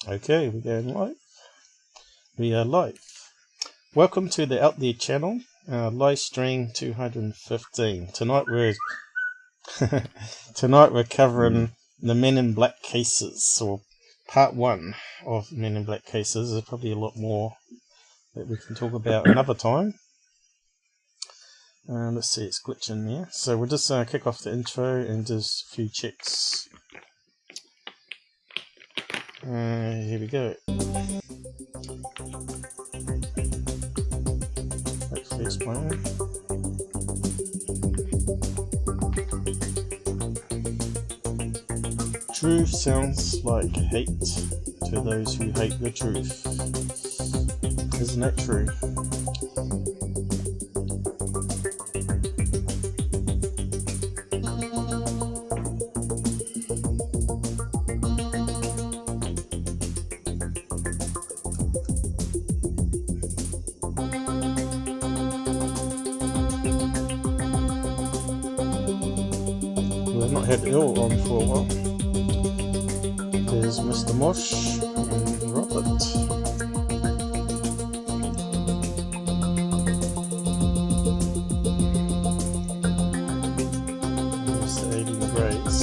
Okay, we're going live. We are live. Welcome to the Out There channel, live stream 215. Tonight we're covering the Men in Black cases, or part 1 of Men in Black cases. There's probably a lot more that we can talk about another time. Let's see, it's glitching there. So we'll just kick off the intro and just a few checks. Here we go. Hopefully it's playing. Truth sounds like hate to those who hate the truth. Isn't that true? We've not had Earl on for a while. There's Mr. Mosh and Robert. There's the alien Greys.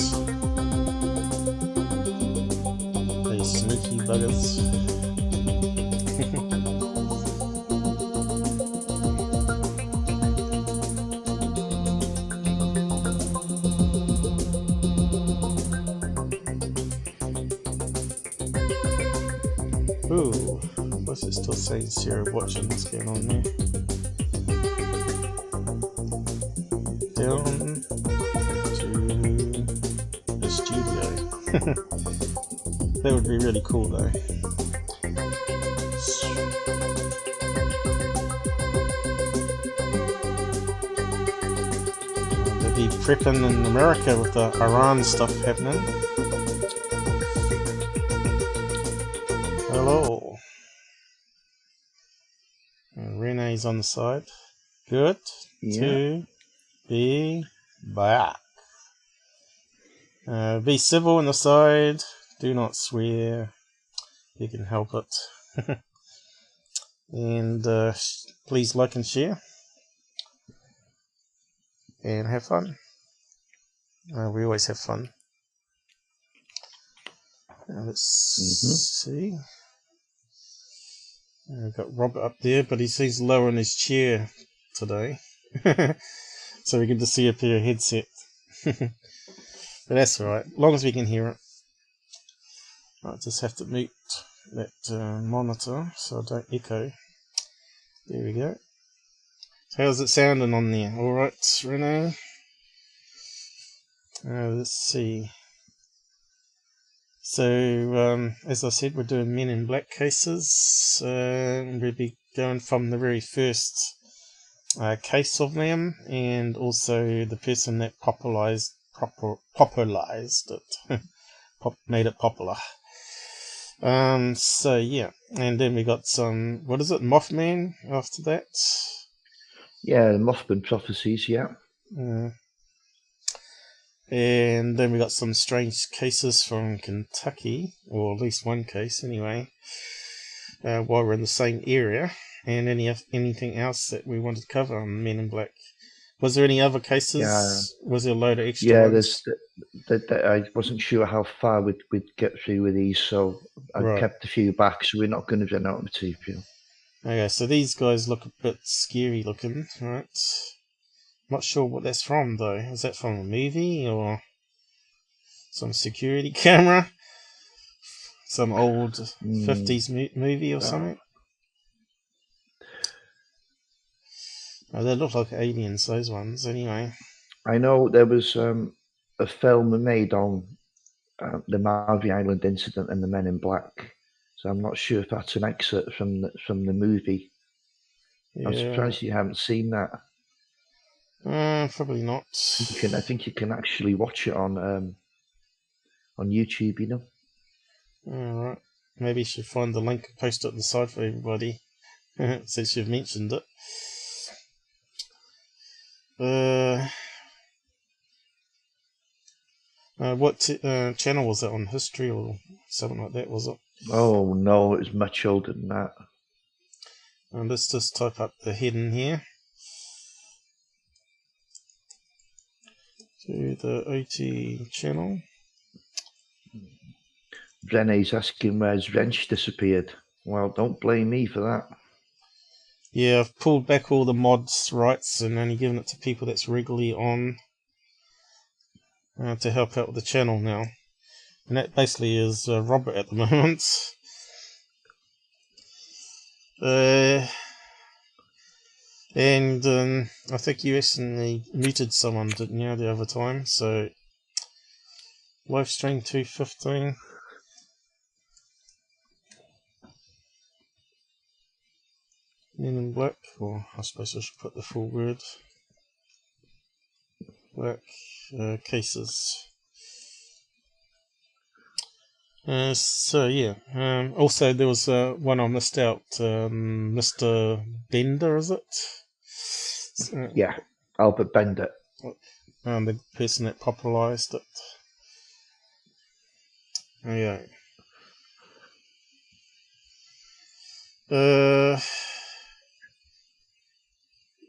These sneaky buggers. Ooh, what's it still saying? Zero watching. What's going on there? Down to the studio. That would be really cool though. They'd be prepping in America with the Iran stuff happening. Hello. Renee's on the side. Good to be back. Be civil on the side. Do not swear. You can help it. And please like and share. And have fun. We always have fun. Let's see. We've got Robert up there, but he's lower in his chair today. So we can just see a pair of headset. But that's alright, as long as we can hear it. I just have to mute that monitor so I don't echo. There we go. So how's it sounding on there? Alright, Renee? Let's see. So, as I said, we're doing Men in Black cases. We'll be going from the very first case of them, and also the person that popularized it, made it popular. So yeah, and then we got some, what is it, Mothman after that? Yeah, the Mothmen Prophecies, yeah. And then we got some strange cases from Kentucky, or at least one case anyway, while we're in the same area. And anything else that we wanted to cover on Men in Black? Was there any other cases? Yeah. Was there a load of extra ones? I wasn't sure how far we'd get through with these, so I kept a few back, so we're not going to run out of material. Okay, so these guys look a bit scary looking, right? Not sure what that's from though. Is that from a movie or some security camera? Some old 50s movie or something? Oh, they look like aliens, those ones, anyway. I know there was a film made on the Maury Island incident and the Men in Black, so I'm not sure if that's an excerpt from the movie. Yeah. I'm surprised you haven't seen that. Probably not. I think you can actually watch it on YouTube, you know. Alright. Maybe you should find the link and post it on the side for everybody, since you've mentioned it. What channel was that on? History or something like that, was it? Oh no, it was much older than that. And let's just type up the heading here. To the OT channel. Renee's asking where his wrench disappeared. Well, don't blame me for that. Yeah, I've pulled back all the mods rights and only given it to people that's regularly on to help out with the channel now. And that basically is Robert at the moment. And I think you accidentally muted someone, didn't you, the other time? So, live stream 215. Men in black, or I suppose I should put the full word. Black cases. So yeah. Also, there was one I missed out. Mr. Bender, is it? Yeah, Albert Bender. The person that popularized it. Oh, yeah.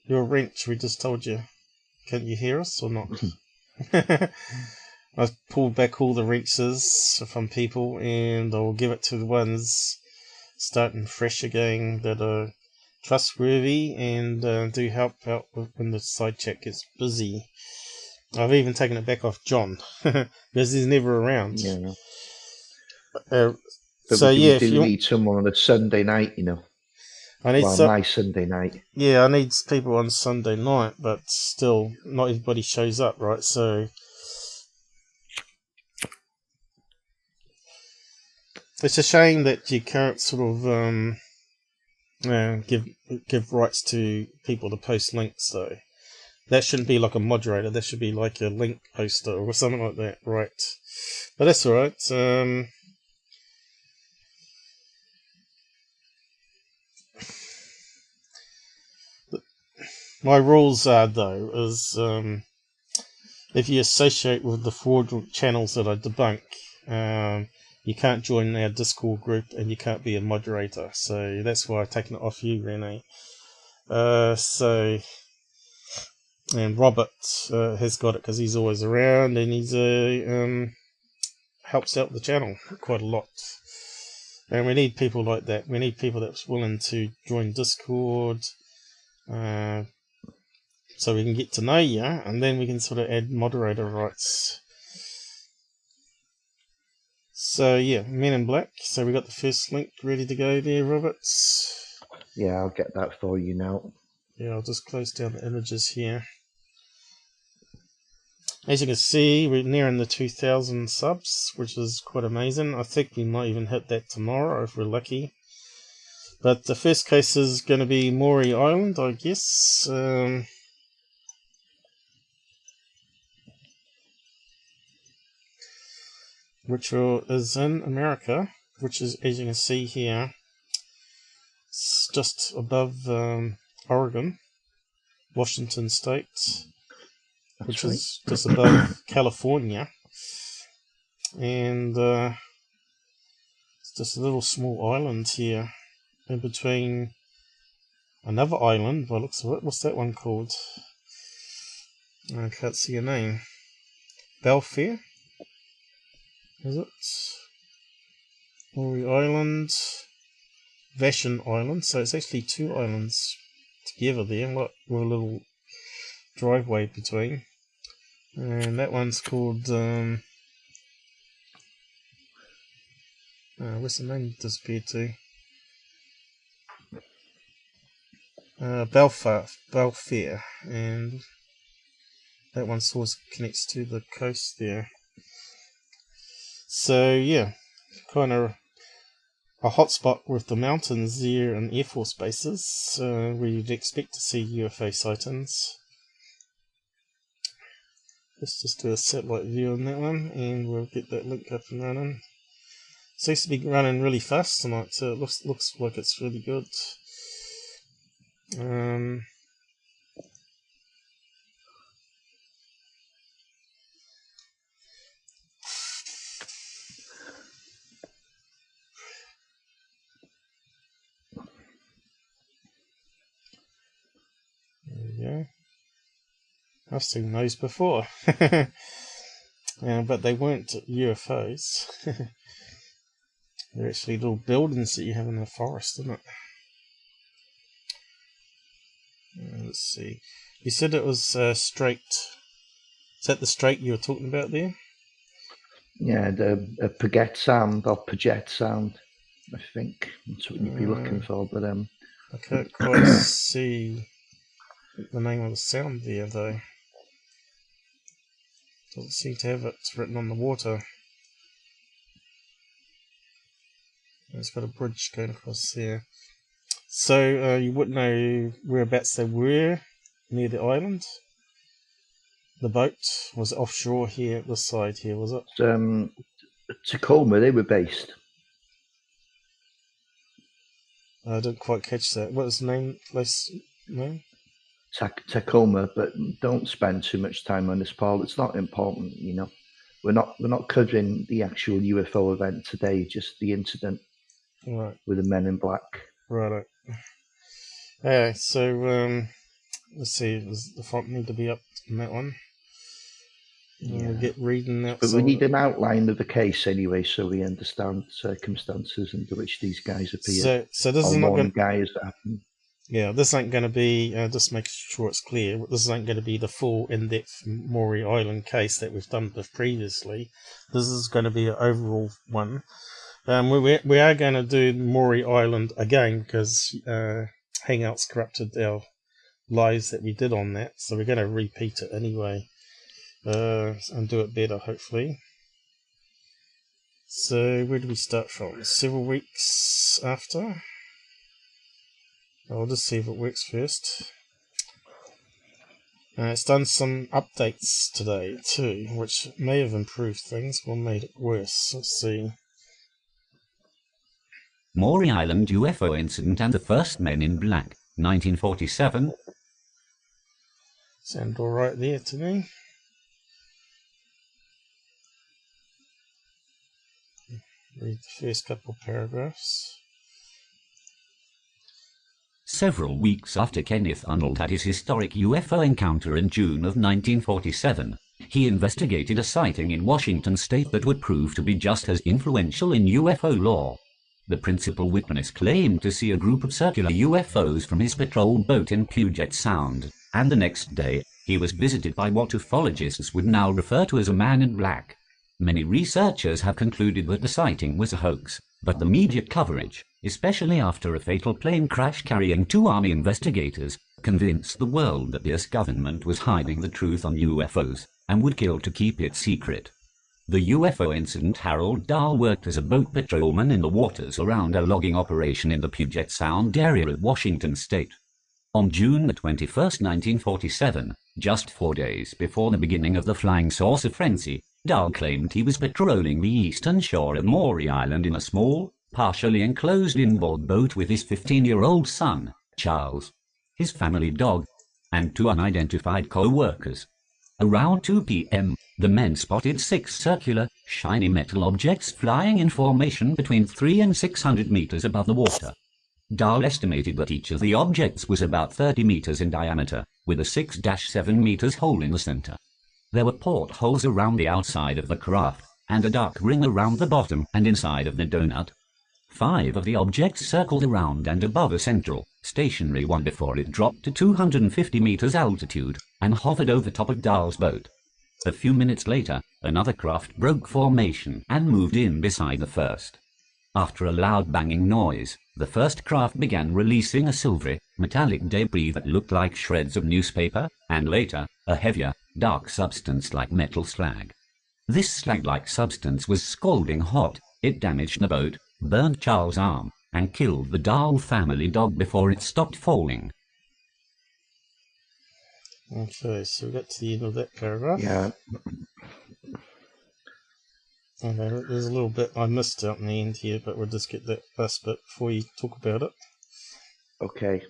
Your wrench, we just told you. Can you hear us or not? I've pulled back all the wrenches from people, and I'll give it to the ones starting fresh again that are trustworthy and do help out when the side chat gets busy. I've even taken it back off John because he's never around. Yeah. But so yeah, we do need someone on a Sunday night, you know. I need nice Sunday night. Yeah, I need people on Sunday night, but still, not everybody shows up, right? So it's a shame that you can't sort of give rights to people to post links, though. That shouldn't be like a moderator. That should be like a link poster or something like that, right? But that's all right. My rules are, though, is if you associate with the fraudulent channels that I debunk, you can't join our Discord group and you can't be a moderator. So that's why I've taken it off you, Renee. And Robert has got it because he's always around and he's helps out the channel quite a lot. And we need people like that. We need people that's willing to join Discord, so we can get to know you, and then we can sort of add moderator rights. So yeah, Men in Black. So we got the first link ready to go there, Roberts. Yeah, I'll get that for you now. Yeah, I'll just close down the images here. As you can see, we're nearing the 2,000 subs, which is quite amazing. I think we might even hit that tomorrow if we're lucky. But the first case is going to be Maury Island, I guess. Which is in America, which is, as you can see here, it's just above Oregon, Washington State, which is just above California. And it's just a little small island here in between another island by the looks of it. What's that one called? I can't see a name. Belfair? Is it? Maury Island, Vashon Island. So it's actually two islands together there, like with a little driveway between. And that one's called where's the name disappeared to? Belfair, and that one sort of connects to the coast there. So yeah, kind of a hotspot with the mountains there and Air Force bases, where you'd expect to see UFO sightings. Let's just do a satellite view on that one, and we'll get that link up and running. Seems to be running really fast tonight, so it looks like it's really good. I've seen those before. But they weren't UFOs. They're actually little buildings that you have in the forest, isn't it? Let's see. You said it was straight. Is that the straight you were talking about there? Yeah, the Paget sound or Paget sound. I think that's what you'd be looking for. But I can't quite see the name of the sound there, though. Doesn't seem to have it written on the water. It's got a bridge going across there. So you wouldn't know whereabouts they were near the island? The boat was offshore here, this side here, was it? Tacoma, they were based. I didn't quite catch that. What was the name? Place name? Tacoma, but don't spend too much time on this, Paul. It's not important, you know. We're not covering the actual UFO event today, just the incident with the men in black. Right. Yeah. So let's see. Does the font need to be up on that one? We'll get reading that. But we need an outline of the case anyway, so we understand circumstances under which these guys appear. So this is not going to guys that happen. Yeah, this ain't going to be, just making sure it's clear, this ain't going to be the full in-depth Maury Island case that we've done with previously. This is going to be an overall one. We are going to do Maury Island again because Hangouts corrupted our lives that we did on that, so we're going to repeat it anyway and do it better, hopefully. So where do we start from? Several weeks after? I'll just see if it works first. It's done some updates today too, which may have improved things or made it worse. Let's see. Maury Island UFO incident and the first Men in Black, 1947. Sound alright there to me. Read the first couple of paragraphs. Several weeks after Kenneth Arnold had his historic UFO encounter in June of 1947, he investigated a sighting in Washington state that would prove to be just as influential in UFO lore. The principal witness claimed to see a group of circular UFOs from his patrol boat in Puget Sound, and the next day, he was visited by what ufologists would now refer to as a man in black. Many researchers have concluded that the sighting was a hoax, but the media coverage, especially after a fatal plane crash carrying 2 Army investigators, convinced the world that the US government was hiding the truth on UFOs, and would kill to keep it secret. The UFO incident Harold Dahl worked as a boat patrolman in the waters around a logging operation in the Puget Sound area of Washington state. On June 21, 1947, just 4 days before the beginning of the flying saucer frenzy, Dahl claimed he was patrolling the eastern shore of Maury Island in a small, partially enclosed inboard boat with his 15-year-old son, Charles, his family dog, and 2 unidentified co-workers. Around 2 p.m., the men spotted 6 circular, shiny metal objects flying in formation between 300 and 600 meters above the water. Dahl estimated that each of the objects was about 30 meters in diameter, with a 6-7 meters hole in the center. There were portholes around the outside of the craft, and a dark ring around the bottom and inside of the donut. 5 of the objects circled around and above a central, stationary one before it dropped to 250 meters altitude and hovered over top of Dahl's boat. A few minutes later, another craft broke formation and moved in beside the first. After a loud banging noise, the first craft began releasing a silvery, metallic debris that looked like shreds of newspaper, and later, a heavier, dark substance like metal slag. This slag-like substance was scalding hot. It damaged the boat, burned Charles' arm, and killed the Dahl family dog before it stopped falling. Okay, so we got to the end of that paragraph. Yeah. Okay, there's a little bit I missed out in the end here, but we'll just get that last bit before you talk about it. Okay.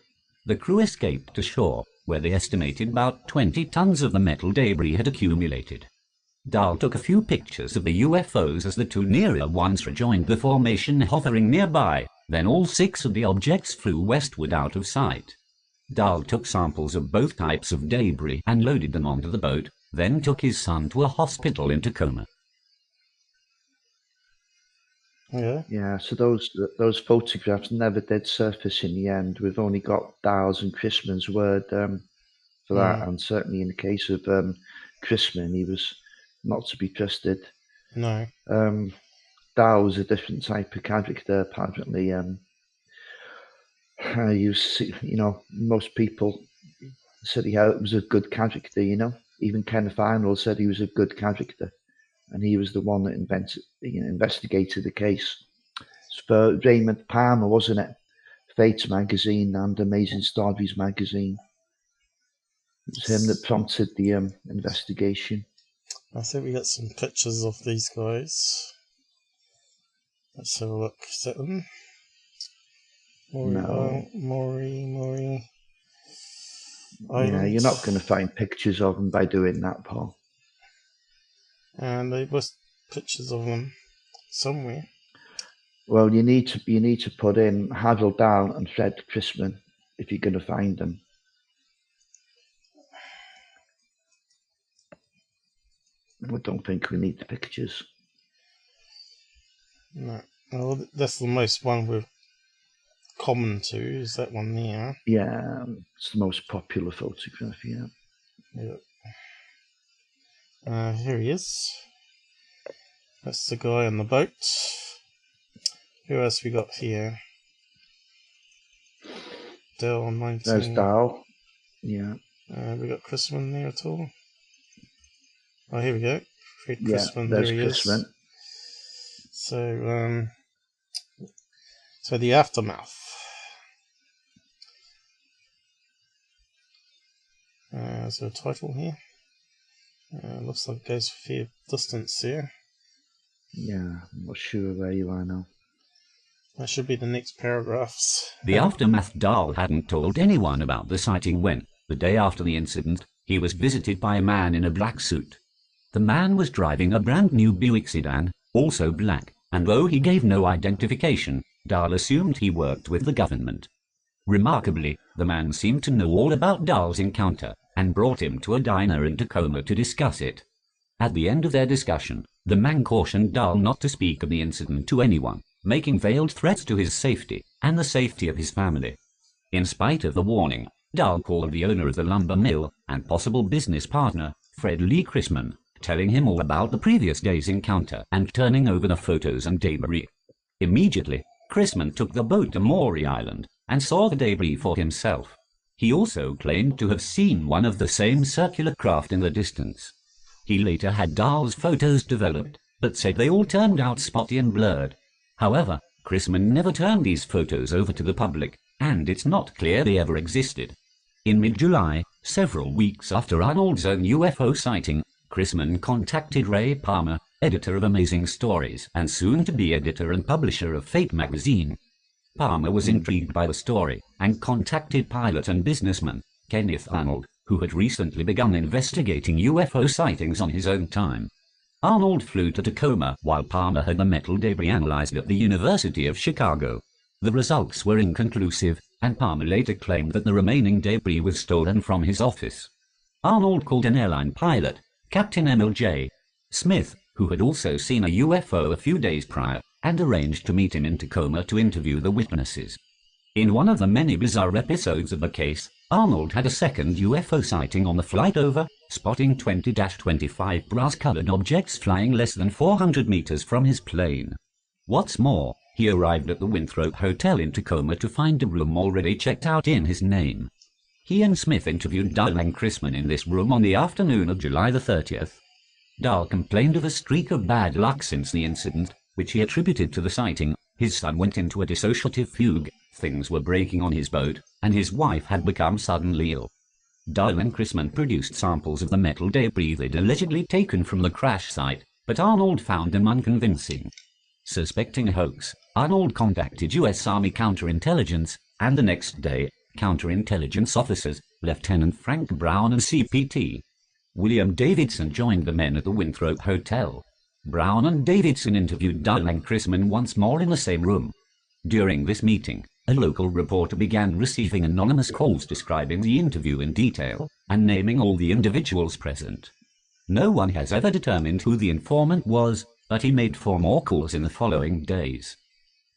The crew escaped to shore, where they estimated about 20 tons of the metal debris had accumulated. Dahl took a few pictures of the UFOs as the 2 nearer ones rejoined the formation hovering nearby, then all 6 of the objects flew westward out of sight. Dahl took samples of both types of debris and loaded them onto the boat, then took his son to a hospital in Tacoma. Yeah. Yeah, so those photographs never did surface in the end. We've only got Dahl's and Chrisman's word for that, and certainly in the case of Chrisman, he was not to be trusted. No. Dahl was a different type of character, apparently. Most people said he was a good character, Even Kenneth Arnold said he was a good character. And he was the one that investigated the case. It's for Raymond Palmer, wasn't it? Fates magazine and Amazing Stories magazine. It was him that prompted the investigation. I think we got some pictures of these guys. Let's have a look. Is that them? Maury. Yeah, you're not going to find pictures of them by doing that, Paul. And they must pictures of them somewhere. Well, you need to put in Harold Dahl and Fred Chrisman if you're going to find them. I don't think we need the pictures. No. Well, that's the most one we're common to, is that one there. Yeah, it's the most popular photograph, yeah. Here he is. That's the guy on the boat. Who else we got here? Dell 19. There's Dahl. Yeah. We got Chrisman there at all? Oh, here we go. Fred Yeah, Chrisman, there's there he Chrisman. is. So the aftermath. Is there a title here? Looks like it goes a fair distance here. Yeah, I'm not sure where you are now. That should be the next paragraphs. The aftermath. Dahl hadn't told anyone about the sighting when, the day after the incident, he was visited by a man in a black suit. The man was driving a brand new Buick sedan, also black, and though he gave no identification, Dahl assumed he worked with the government. Remarkably, the man seemed to know all about Dahl's encounter and brought him to a diner in Tacoma to discuss it. At the end of their discussion, the man cautioned Dahl not to speak of the incident to anyone, making veiled threats to his safety and the safety of his family. In spite of the warning, Dahl called the owner of the lumber mill and possible business partner, Fred Lee Chrisman, telling him all about the previous day's encounter and turning over the photos and debris. Immediately, Chrisman took the boat to Maury Island and saw the debris for himself. He also claimed to have seen one of the same circular craft in the distance. He later had Dahl's photos developed, but said they all turned out spotty and blurred. However, Chrisman never turned these photos over to the public, and it's not clear they ever existed. In mid-July, several weeks after Arnold's own UFO sighting, Chrisman contacted Ray Palmer, editor of Amazing Stories and soon-to-be editor and publisher of Fate magazine. Palmer was intrigued by the story and contacted pilot and businessman Kenneth Arnold, who had recently begun investigating UFO sightings on his own time. Arnold flew to Tacoma while Palmer had the metal debris analyzed at the University of Chicago. The results were inconclusive, and Palmer later claimed that the remaining debris was stolen from his office. Arnold called an airline pilot, Captain M.L.J. Smith, who had also seen a UFO a few days prior, and arranged to meet him in Tacoma to interview the witnesses. In one of the many bizarre episodes of the case, Arnold had a second UFO sighting on the flight over, spotting 20-25 brass-colored objects flying less than 400 meters from his plane. What's more, he arrived at the Winthrop Hotel in Tacoma to find a room already checked out in his name. He and Smith interviewed Dahl and Chrisman in this room on the afternoon of July the 30th. Dahl complained of a streak of bad luck since the incident, which he attributed to the sighting. His son went into a dissociative fugue, things were breaking on his boat, and his wife had become suddenly ill. Dahl and Chrisman produced samples of the metal debris they'd allegedly taken from the crash site, but Arnold found them unconvincing. Suspecting a hoax, Arnold contacted U.S. Army counterintelligence, and the next day, counterintelligence officers, Lieutenant Frank Brown and CPT William Davidson joined the men at the Winthrop Hotel. Brown and Davidson interviewed Dahl and Chrisman once more in the same room. During this meeting, a local reporter began receiving anonymous calls describing the interview in detail and naming all the individuals present. No one has ever determined who the informant was, but he made 4 more calls in the following days.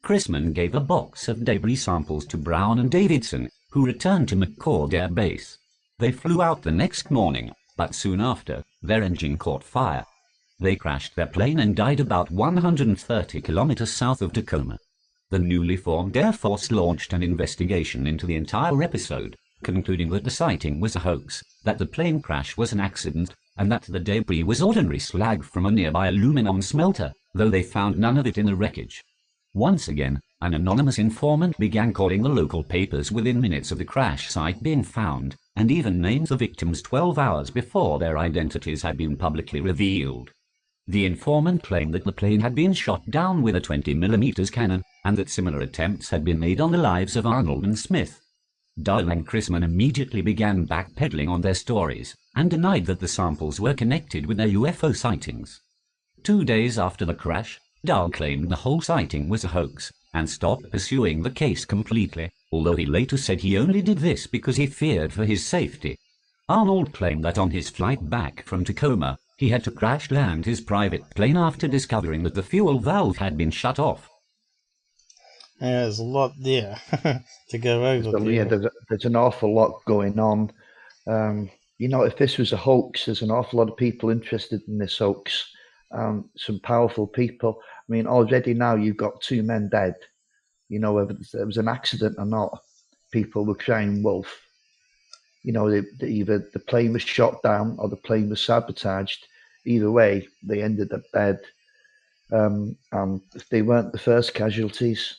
Chrisman gave a box of debris samples to Brown and Davidson, who returned to McCord Air Base. They flew out the next morning, but soon after, their engine caught fire. They crashed their plane and died about 130 kilometers south of Tacoma. The newly formed Air Force launched an investigation into the entire episode, concluding that the sighting was a hoax, that the plane crash was an accident, and that the debris was ordinary slag from a nearby aluminum smelter, though they found none of it in the wreckage. Once again, an anonymous informant began calling the local papers within minutes of the crash site being found, and even named the victims 12 hours before their identities had been publicly revealed. The informant claimed that the plane had been shot down with a 20mm cannon, and that similar attempts had been made on the lives of Arnold and Smith. Dahl and Chrisman immediately began backpedaling on their stories, and denied that the samples were connected with their UFO sightings. 2 days after the crash, Dahl claimed the whole sighting was a hoax, and stopped pursuing the case completely, although he later said he only did this because he feared for his safety. Arnold claimed that on his flight back from Tacoma, he had to crash-land his private plane after discovering that the fuel valve had been shut off. Yeah, there's a lot there to go over. So, yeah, there's an awful lot going on. If this was a hoax, there's an awful lot of people interested in this hoax. Some powerful people. I mean, already now you've got 2 men dead. Whether it was an accident or not, people were crying wolf. Either the plane was shot down or the plane was sabotaged. Either way, they ended up dead. And they weren't the first casualties.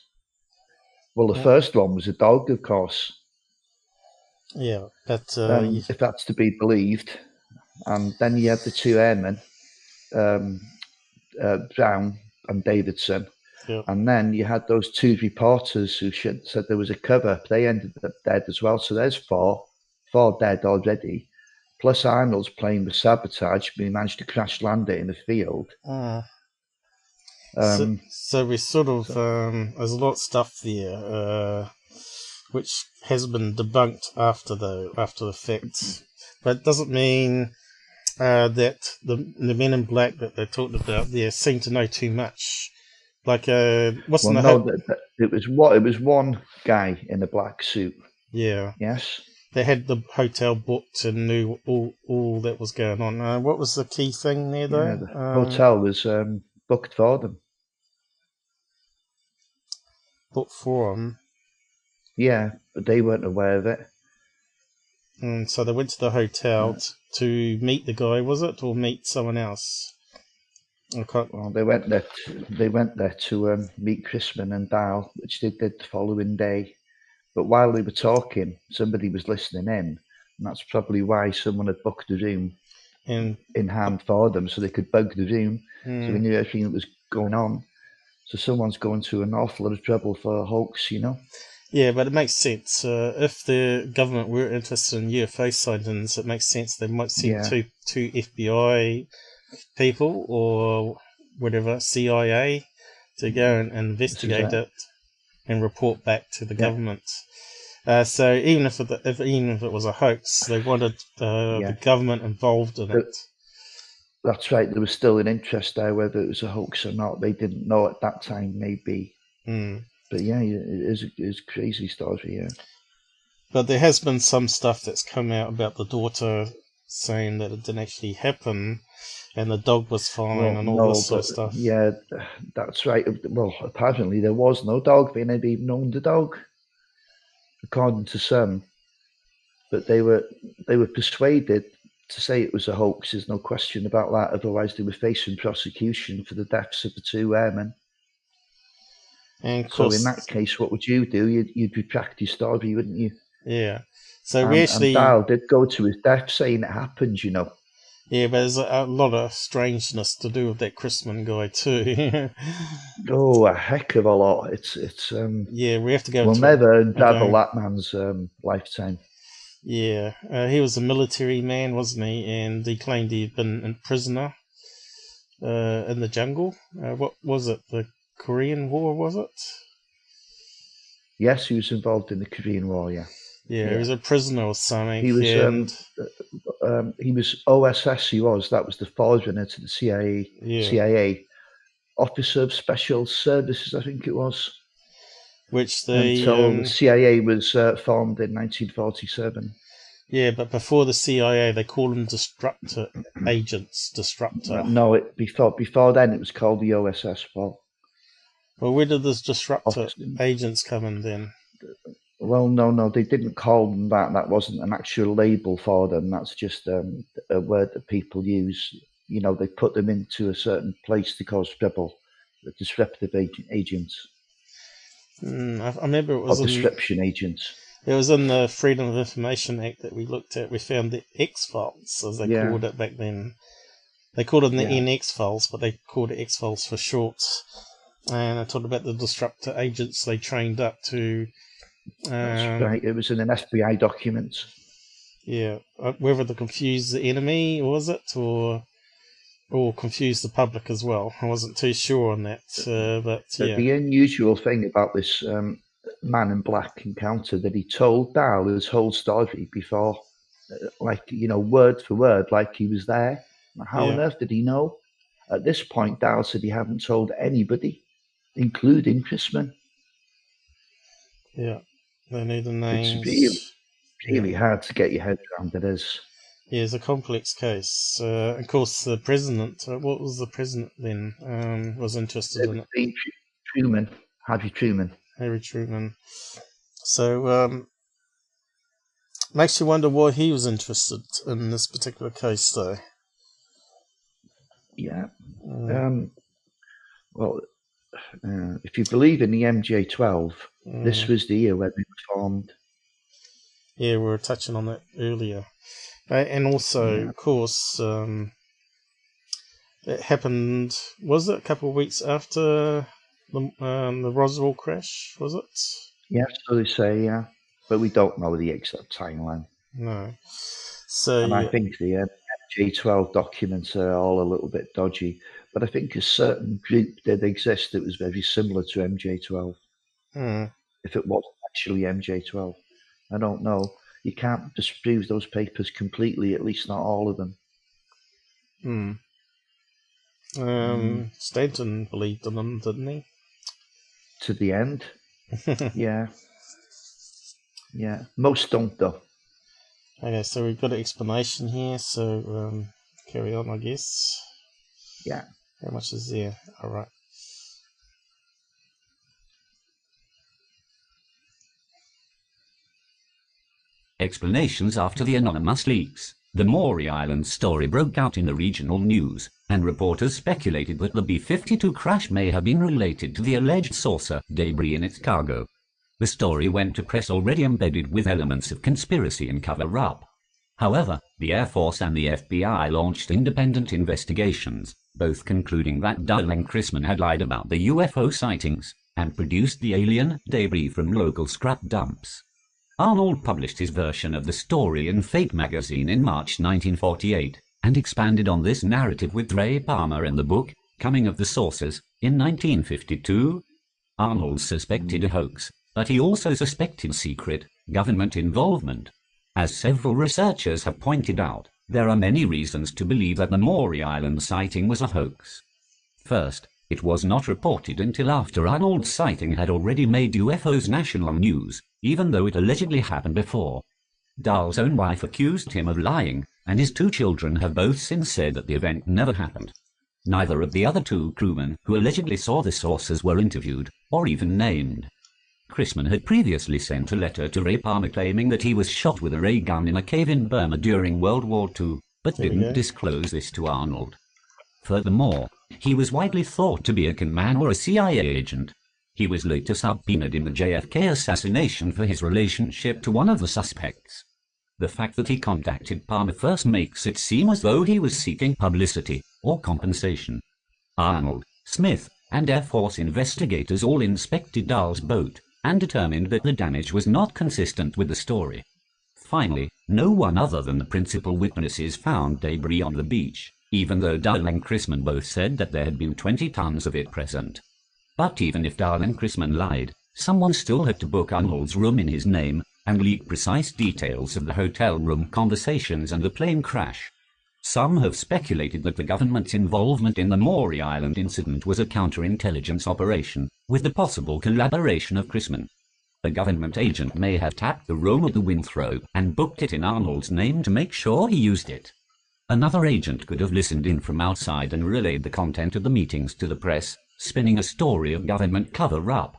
Well, the first one was a dog, of course. Yeah, but if that's to be believed. And then you had the 2 airmen, Brown and Davidson. Yeah. And then you had those 2 reporters who said there was a cover. They ended up dead as well. So there's 4 dead already. Plus Arnold's plane was sabotaged, but he managed to crash land it in the field. So we sort of there's a lot of stuff there which has been debunked after the fact, but it doesn't mean that the men in black that they talked about there seem to know too much. Like it was one guy in a black suit. Yeah. Yes. They had the hotel booked and knew all that was going on. What was the key thing there, though? Yeah, the hotel was booked for them. Booked for them? Yeah, but they weren't aware of it. And so they went to the hotel to meet the guy, was it? Or meet someone else? Well, they went there to meet Chrisman and Dahl, which they did the following day. But while they were talking, somebody was listening in, and that's probably why someone had booked a room in hand for them, so they could bug the room, so they knew everything that was going on. So someone's going to an awful lot of trouble for a hoax, Yeah, but it makes sense. If the government were interested in UFO sightings, it makes sense they might send two FBI people or whatever, CIA, to go and investigate it and report back to the government. So even if it was a hoax, they wanted the government involved in it. That's right. There was still an interest there, whether it was a hoax or not. They didn't know at that time, maybe. But yeah, it is a crazy story. Yeah. But there has been some stuff that's come out about the daughter saying that it didn't actually happen, and the dog was fine and all this sort of stuff. Yeah, that's right. Well, apparently there was no dog. They never even owned the dog, according to some. But they were persuaded to say it was a hoax. There's no question about that. Otherwise, they were facing prosecution for the deaths of the 2 airmen. And so in that case, what would you do? You'd retract your story, wouldn't you? Yeah. So and Dahl did go to his death saying it happened, Yeah, but there's a lot of strangeness to do with that Chrisman guy too. Oh, a heck of a lot. It's yeah, we have to go. We'll never unravel that man's lifetime. Yeah, he was a military man, wasn't he? And he claimed he'd been a prisoner in the jungle. What was it? The Korean War, was it? Yes, he was involved in the Korean War. Yeah, Yeah, he was a prisoner or something. he was. And He was OSS. He was. That was the forerunner to the CIA. yeah, CIA Officer of Special Services, I think it was. which they Until the CIA was formed in 1947. yeah, but before the CIA, they called them Destructor Agents. Destructor. No, before then it was called the OSS. Well, where did this Disruptor Agents come in then? Well, no, they didn't call them that. That wasn't an actual label for them. That's just a word that people use. You know, they put them into a certain place to cause trouble. The disruptive agents. I remember it was disruption agents. It was in the Freedom of Information Act that we looked at. We found the X-Files, as they called it back then. They called them the NX Files, but they called it X-Files for short. And I talked about the disruptor agents they trained up to. That's right. It was in an FBI document. Yeah, whether to confuse the enemy, was it, or confuse the public as well. I wasn't too sure on that, but yeah. The unusual thing about this man in black encounter that he told Dal his whole story before, word for word, like he was there. How on earth did he know? At this point, Dal said he hadn't told anybody, including Chrisman. Yeah, they knew the names. It's really hard to get your head around. It is. Yeah, it's a complex case. Of course, the president, what was the president then, was interested in it? Truman, Harry Truman. Harry Truman. So, makes you wonder why he was interested in this particular case, though. Yeah. Well, if you believe in the MJ12, this was the year when they were formed. Yeah, we were touching on that earlier. And also, of course, it happened, was it a couple of weeks after the Roswell crash, was it? Yeah, so they say, yeah. But we don't know the exact timeline. No. So, and I think the MJ12 documents are all a little bit dodgy. But I think a certain group did exist that was very similar to MJ12. If it wasn't actually MJ12. I don't know. You can't disprove those papers completely, at least not all of them. Stanton believed in them, didn't he? To the end. Yeah. Most don't, though. Okay, so we've got an explanation here, so carry on, I guess. Yeah. How much is there? All right. Explanations after the anonymous leaks. The Maury Island story broke out in the regional news, and reporters speculated that the B-52 crash may have been related to the alleged saucer debris in its cargo. The story went to press already embedded with elements of conspiracy and cover-up. However, the Air Force and the FBI launched independent investigations, both concluding that Dal and Chrisman had lied about the UFO sightings, and produced the alien debris from local scrap dumps. Arnold published his version of the story in Fate magazine in March 1948, and expanded on this narrative with Ray Palmer in the book, Coming of the Saucers, in 1952. Arnold suspected a hoax, but he also suspected secret government involvement. As several researchers have pointed out, there are many reasons to believe that the Maury Island sighting was a hoax. First, it was not reported until after Arnold's sighting had already made UFOs national news, even though it allegedly happened before. Dal's own wife accused him of lying, and his two children have both since said that the event never happened. Neither of the other two crewmen who allegedly saw the saucers were interviewed, or even named. Chrisman had previously sent a letter to Ray Palmer claiming that he was shot with a ray gun in a cave in Burma during World War II, but didn't disclose this to Arnold. Furthermore, he was widely thought to be a conman or a CIA agent. He was later subpoenaed in the JFK assassination for his relationship to one of the suspects. The fact that he contacted Palmer first makes it seem as though he was seeking publicity or compensation. Arnold, Smith, and Air Force investigators all inspected Dal's boat and determined that the damage was not consistent with the story. Finally, no one other than the principal witnesses found debris on the beach, even though Dal and Chrisman both said that there had been 20 tons of it present. But even if Dal and Chrisman lied, Someone still had to book Arnold's room in his name and leak precise details of the hotel room conversations and the plane crash. Some have speculated that the government's involvement in the Maury Island incident was a counterintelligence operation, with the possible collaboration of Chrisman. A government agent may have tapped the room of the Winthrop and booked it in Arnold's name to make sure he used it. Another agent could have listened in from outside and relayed the content of the meetings to the press, spinning a story of government cover-up.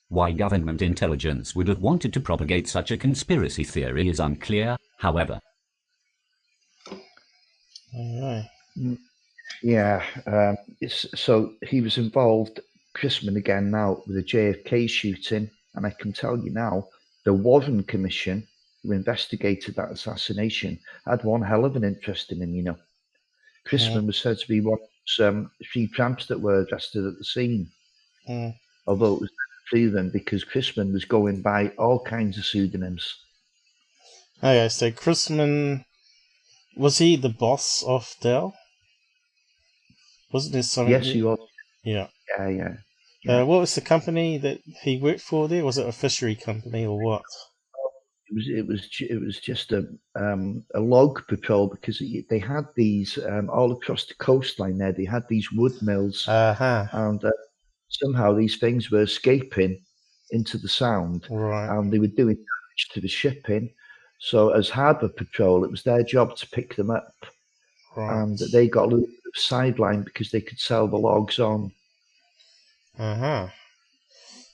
Why government intelligence would have wanted to propagate such a conspiracy theory is unclear, however. Alright. Yeah, so he was involved, Chrisman again now, with the JFK shooting, and I can tell you now, the Warren Commission, who investigated that assassination, had one hell of an interest in him, you know. Chrisman was said to be one of 3 tramps that were arrested at the scene, although it was proven because Chrisman was going by all kinds of pseudonyms. Okay, so Chrisman, was he the boss of Dell? Wasn't there something? Yes, he was. Yeah. Yeah. What was the company that he worked for there? Was it a fishery company or what? It was just a log patrol, because they had these all across the coastline there. They had these wood mills, and somehow these things were escaping into the Sound, and they were doing damage to the shipping. So as harbour patrol, it was their job to pick them up, and they got a little bit of sideline because they could sell the logs on.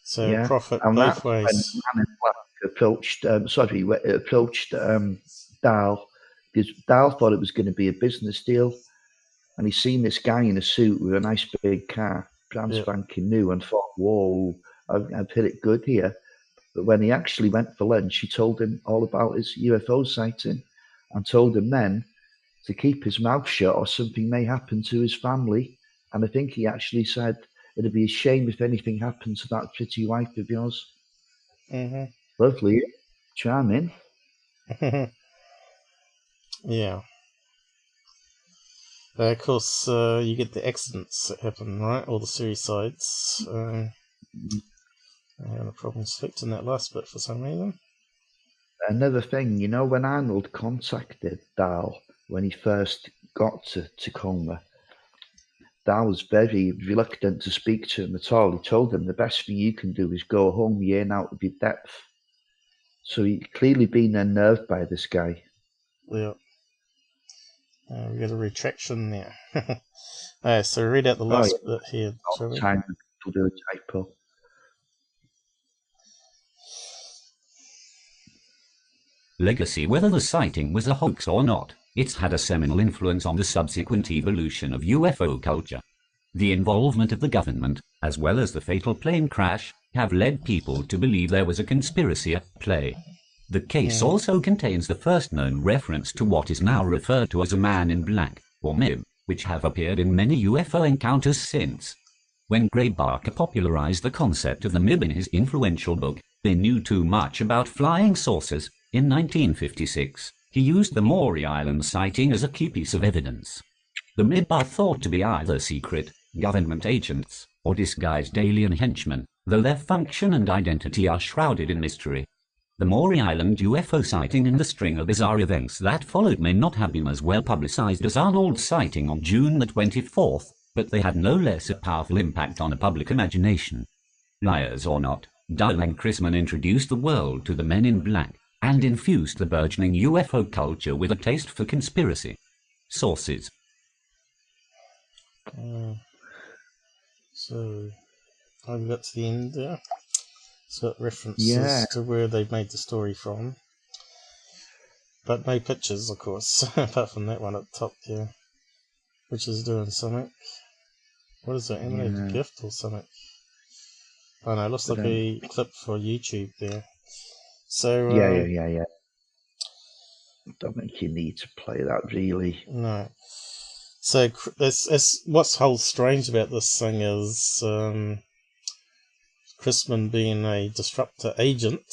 So yeah. profit and both ways. When Man in Black approached Dahl, because Dahl thought it was going to be a business deal, and he seen this guy in a suit with a nice big car, brand spanking new, and thought, "Whoa, I've hit it good here." But when he actually went for lunch, he told him all about his UFO sighting, and told him then to keep his mouth shut or something may happen to his family. And I think he actually said, "It'd be a shame if anything happened to that pretty wife of yours." Lovely, charming. Yeah. Of course, you get the accidents that happen, right? All the suicides. I had a problem selecting that last bit for some reason. Another thing, you know, when Arnold contacted Dahl when he first got to Tacoma, Dahl was very reluctant to speak to him at all. He told him the best thing you can do is go home, you ain't out of your depth. So he'd clearly been unnerved by this guy. Yeah. We got a retraction there. Alright, so read out the last bit here. All the time people do a typo. Legacy. Whether the sighting was a hoax or not, it's had a seminal influence on the subsequent evolution of UFO culture. The involvement of the government, as well as the fatal plane crash, have led people to believe there was a conspiracy at play. The case also contains the first known reference to what is now referred to as a man in black, or MiB, which have appeared in many UFO encounters since. When Graybarker popularized the concept of the MiB in his influential book, They Knew Too Much About Flying Saucers, in 1956, he used the Maury Island sighting as a key piece of evidence. The MiB are thought to be either secret, government agents, or disguised alien henchmen, though their function and identity are shrouded in mystery. The Maury Island UFO sighting and the string of bizarre events that followed may not have been as well publicized as Arnold's sighting on June the 24th, but they had no less a powerful impact on the public imagination. Liars or not, Dahl and Chrisman introduced the world to the Men in Black, and infused the burgeoning UFO culture with a taste for conspiracy. Sources. So, I've got to the end there. It's got references to where they've made the story from. But no pictures, of course, apart from that one at the top there, which is doing something. What is it, animated gift or something? Oh no, it looks like a clip for YouTube there. So yeah. Don't think you need to play that, really. No. So what's whole strange about this thing is Chrisman being a disruptor agent,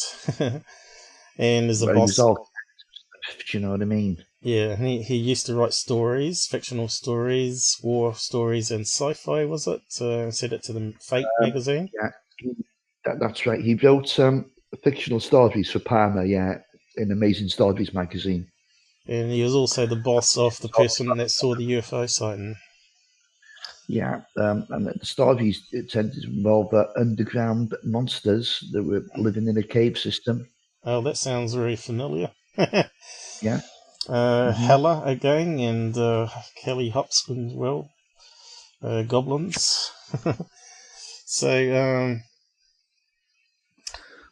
and is a boss. Do you know what I mean? Yeah, he used to write stories, fictional stories, war stories, and sci-fi. Was it? Sent it to the Fate magazine. Yeah. That's right. He wrote fictional stories for Parma, yeah, in Amazing Stories magazine. And he was also the boss of the person that saw the UFO sighting. Yeah, and the stories it tended to involve underground monsters that were living in a cave system. Oh, that sounds very familiar. Yeah. Hella again, and Kelly Hopkins, well, goblins. So,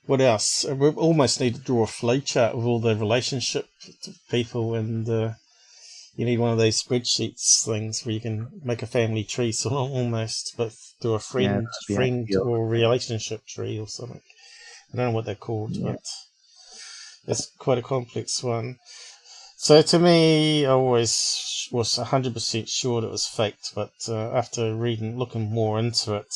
what else? We almost need to draw a flowchart of all the relationship to people, and you need one of those spreadsheets things where you can make a family tree, sort of almost, but do a friend or relationship tree or something. I don't know what they're called, but it's quite a complex one. So to me, I always was 100% sure that it was faked, but after looking more into it,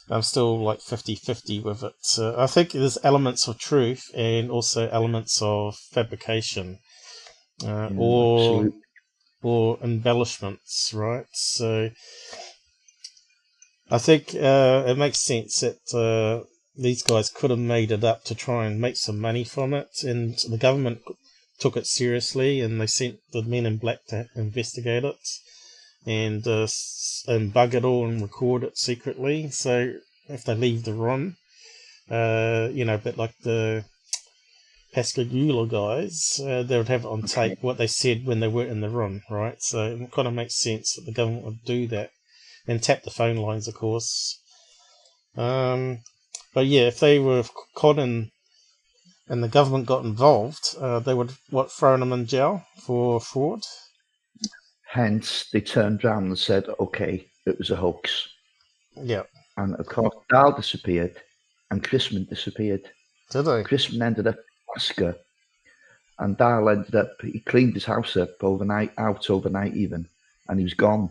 I'm still like 50-50 with it. I think there's elements of truth and also elements of fabrication, or embellishments, right? So I think it makes sense that these guys could have made it up to try and make some money from it, and the government took it seriously, and they sent the men in black to investigate it and bug it all and record it secretly. So if they leave the room, a bit like the Pascagoula guys, they would have it on tape what they said when they weren't in the room, right? So it kind of makes sense that the government would do that and tap the phone lines, of course. But yeah, if they were caught in and the government got involved, they would throw them in jail for fraud. Hence, they turned around and said, "Okay, it was a hoax." Yeah. And of course, Dahl disappeared, and Chrisman disappeared. Did they? Chrisman ended up in Alaska, and Dahl ended up. He cleaned his house up overnight even, and he was gone.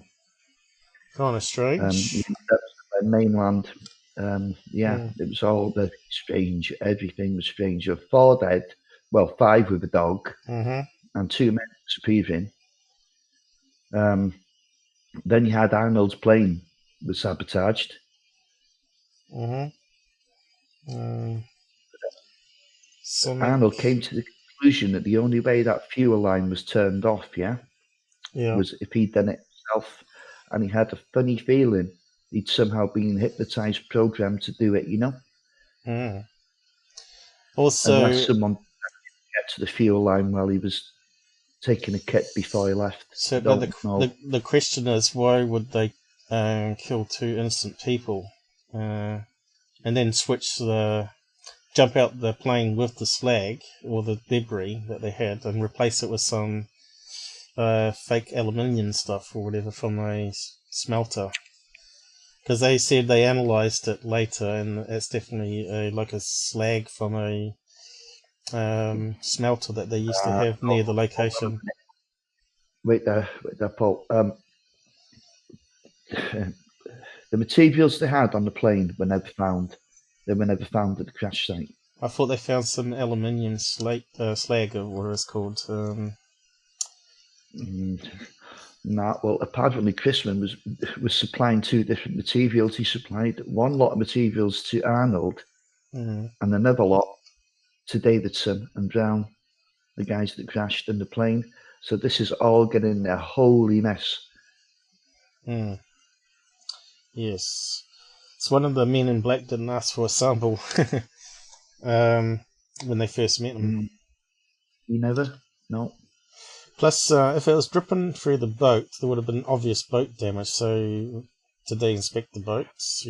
Kind of strange. He ended up on the mainland. It was all very strange. Everything was strange. 4 dead, 5 with a dog, and 2 men disappearing. Then you had Arnold's plane was sabotaged. Arnold came to the conclusion that the only way that fuel line was turned off, was if he'd done it himself, and he had a funny feeling he'd somehow been hypnotized, programmed to do it, Also, unless someone get to the fuel line while he was taking a kit before he left. So the question is, why would they kill 2 innocent people and then jump out the plane with the slag or the debris that they had and replace it with some fake aluminium stuff or whatever from a smelter? Because they said they analysed it later, and it's definitely like a slag from a smelter that they used to have near the location. Wait there, Paul. The materials they had on the plane were never found. They were never found at the crash site. I thought they found some aluminium slag or what it's called. Apparently Chrisman was supplying 2 different materials. He supplied one lot of materials to Arnold and another lot to Davidson and Brown, the guys that crashed in the plane. So this is all getting a holy mess. Yes. It's one of the men in black didn't ask for a sample when they first met him. You never? No. Plus, if it was dripping through the boat, there would have been obvious boat damage. So, did they inspect the boats,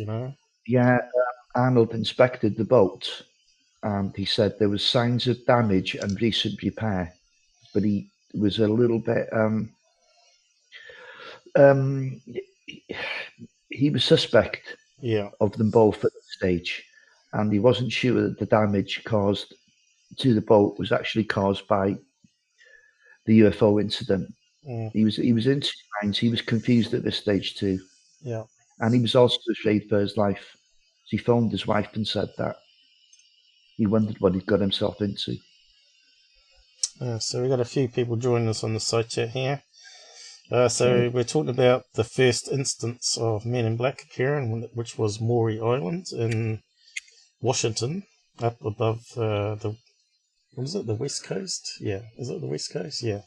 Yeah, Arnold inspected the boat, and he said there was signs of damage and recent repair, but he was a little bit he was suspect of them both at the stage, and he wasn't sure that the damage caused to the boat was actually caused by the UFO incident. He was in 2 minds. He was confused at this stage too. Yeah. And he was also afraid for his life. So he phoned his wife and said that he wondered what he'd got himself into. So we've got a few people joining us on the side chat here. So we're talking about the first instance of Men in Black appearing, which was Maury Island in Washington, up above what is it, the West Coast? Yeah, is it the West Coast? Yeah.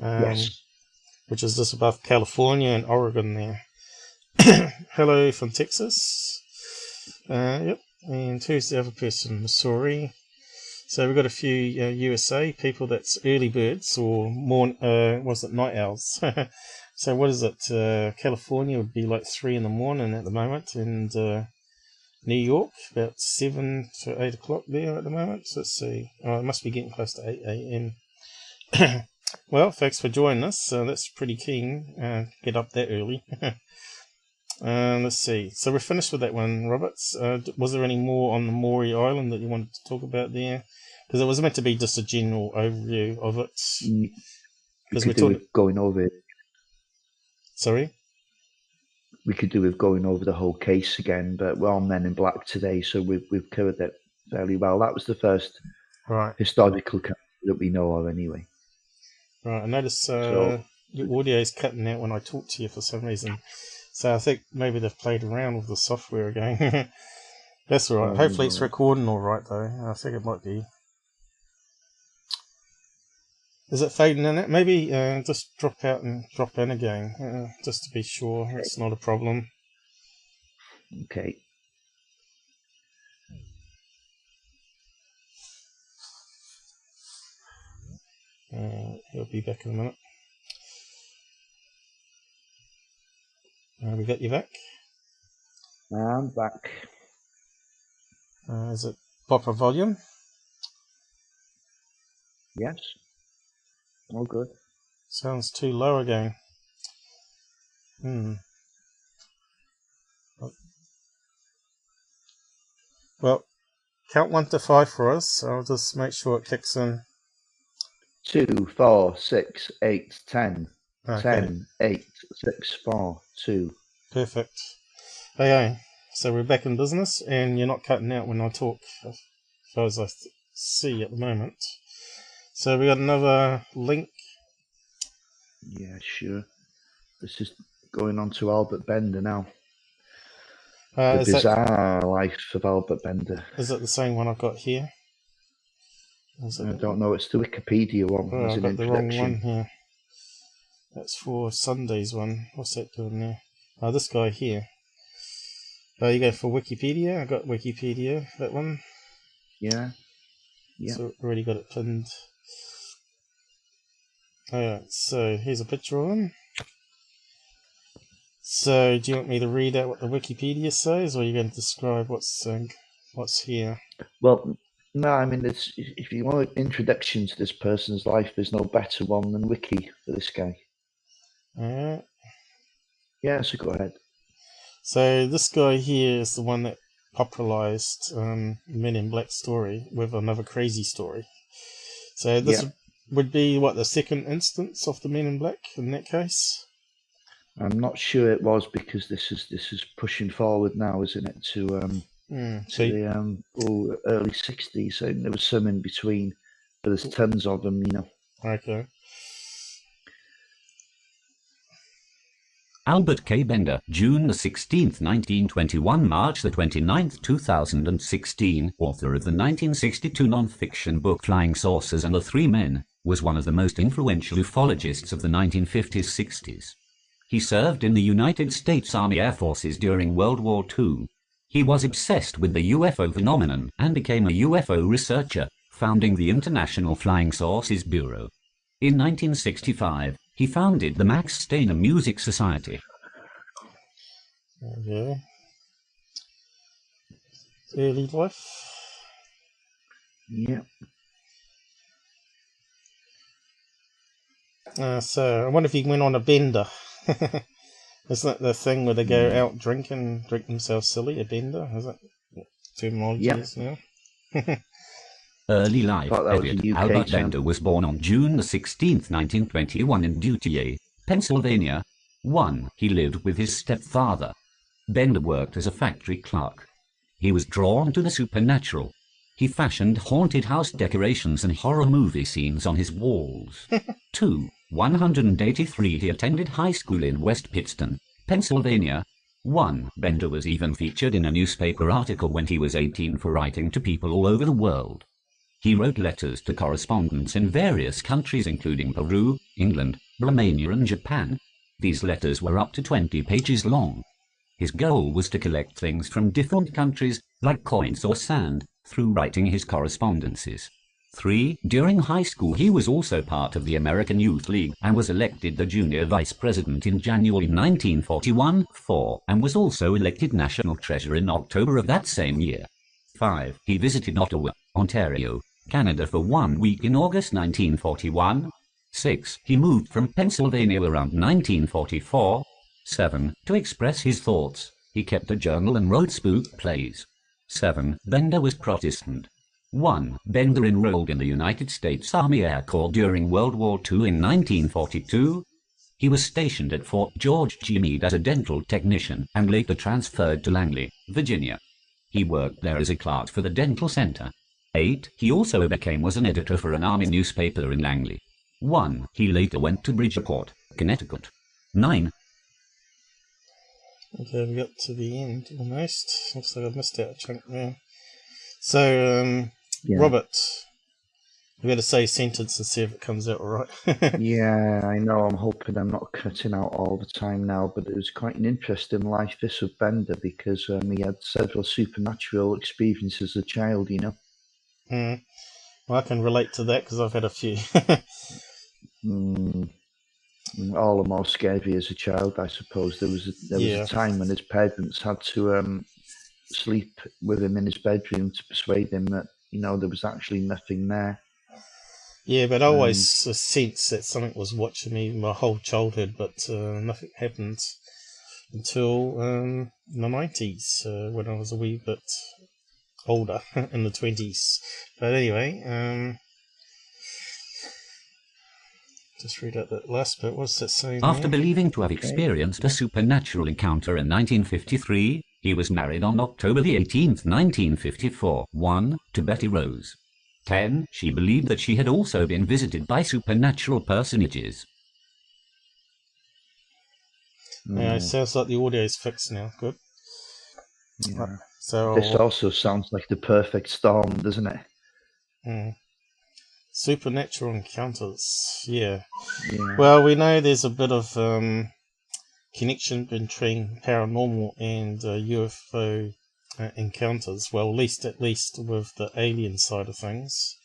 Yes. Which is just above California and Oregon there. Hello from Texas. Yep. And who's the other person? Missouri. So we've got a few USA people that's early birds or night owls. So what is it? California would be like 3 in the morning at the moment, and New York about 7 to 8 o'clock there at the moment. So let's see. Oh, it must be getting close to 8 a.m. Well, thanks for joining us. That's pretty keen. Get up that early. Let's see. So we're finished with that one, Roberts. Was there any more on the Maury Island that you wanted to talk about there? Because it was meant to be just a general overview of it. Because we're talking going over it. Sorry? We could do with going over the whole case again, but we're on Men in Black today, so we've covered it fairly well. That was the first historical character that we know of anyway. Right, I notice your audio is cutting out when I talk to you for some reason. So I think maybe they've played around with the software again. That's all right. Hopefully it's recording all right, though. I think it might be. Is it fading in it? Maybe just drop out and drop in again, just to be sure it's not a problem. Okay. He'll be back in a minute. We got you back? I'm back. Is it proper volume? Yes. All good. Sounds too low again. Well, count 1 to 5 for us. I'll just make sure it kicks in. 2, 4, 6, 8, 10. Okay. 10, 8, 6, 4, 2. Perfect. Okay, so we're back in business, and you're not cutting out when I talk, as far as I see at the moment. So we got another link. Yeah, sure. This is going on to Albert Bender now. The bizarre life of Albert Bender. Is it the same one I've got here? I don't know. It's the Wikipedia one. Oh, I've got the wrong one here. That's for Sunday's one. What's that doing there? Oh, this guy here. Oh, you go for Wikipedia? I got Wikipedia, that one. Yeah. Yeah. So already got it pinned. Alright, so here's a picture of him. So, do you want me to read out what the Wikipedia says, or are you going to describe what's here? Well, no, I mean, if you want an introduction to this person's life, there's no better one than Wiki for this guy. Alright. Yeah, so go ahead. So, this guy here is the one that popularized Men in Black story with another crazy story. So, this would be, what, the second instance of the Men in Black in that case? I'm not sure it was, because this is pushing forward now, isn't it, to the early 60s. So there was some in between, but there's tons of them, you know. Okay. Albert K. Bender, June the 16th, 1921, March the 29th, 2016, author of the 1962 non-fiction book Flying Saucers and the Three Men, was one of the most influential ufologists of the 1950s-60s. He served in the United States Army Air Forces during World War II. He was obsessed with the UFO phenomenon and became a UFO researcher, founding the International Flying Saucers Bureau. In 1965, he founded the Max Steiner Music Society. Okay. Early life. Yeah. So, I wonder if he went on a bender. Isn't that the thing where they go out drinking, drink themselves silly, a bender? Is that terminology now? Early life. Albert Bender was born on June the 16th, 1921 in Dutier, Pennsylvania. 1. He lived with his stepfather. Bender worked as a factory clerk. He was drawn to the supernatural. He fashioned haunted house decorations and horror movie scenes on his walls. 2. 183. He attended high school in West Pittston, Pennsylvania. 1. Bender was even featured in a newspaper article when he was 18 for writing to people all over the world. He wrote letters to correspondents in various countries including Peru, England, Romania and Japan. These letters were up to 20 pages long. His goal was to collect things from different countries, like coins or sand, through writing his correspondences. 3. During high school he was also part of the American Youth League and was elected the junior vice president in January 1941. 4. And was also elected national treasurer in October of that same year. 5. He visited Ottawa, Ontario, Canada for 1 week in August 1941. 6. He moved from Pennsylvania around 1944. 7. To express his thoughts, he kept a journal and wrote spook plays. 7. Bender was Protestant. 1. Bender enrolled in the United States Army Air Corps during World War II in 1942. He was stationed at Fort George G. Meade as a dental technician and later transferred to Langley, Virginia. He worked there as a clerk for the dental center. 8. He also was an editor for an Army newspaper in Langley. 1. He later went to Bridgeport, Connecticut. 9. Okay, we got to the end almost. Looks like I've missed out a chunk there. So, Yeah. Robert, we got to say sentence and see if it comes out all right. Yeah, I know. I'm hoping I'm not cutting out all the time now, but it was quite an interesting life, this of Bender, because he had several supernatural experiences as a child, you know. Well, I can relate to that because I've had a few. All the more scary as a child, I suppose. There was a time when his parents had to sleep with him in his bedroom to persuade him that, you know, there was actually nothing there. Yeah, but I always sensed that something was watching me my whole childhood, but nothing happened until the 90s, when I was a wee bit older, in the 20s. But anyway, just read out that last bit. What's that saying? After believing to have experienced a supernatural encounter in 1953, he was married on October the 18th, 1954. 1. To Betty Rose. 10. She believed that she had also been visited by supernatural personages. Yeah, it sounds like the audio's fixed now. Good. Yeah. So This also sounds like the perfect storm, doesn't it? Supernatural encounters. Yeah. Yeah. Well, we know there's a bit of connection between paranormal and UFO encounters. Well, at least with the alien side of things.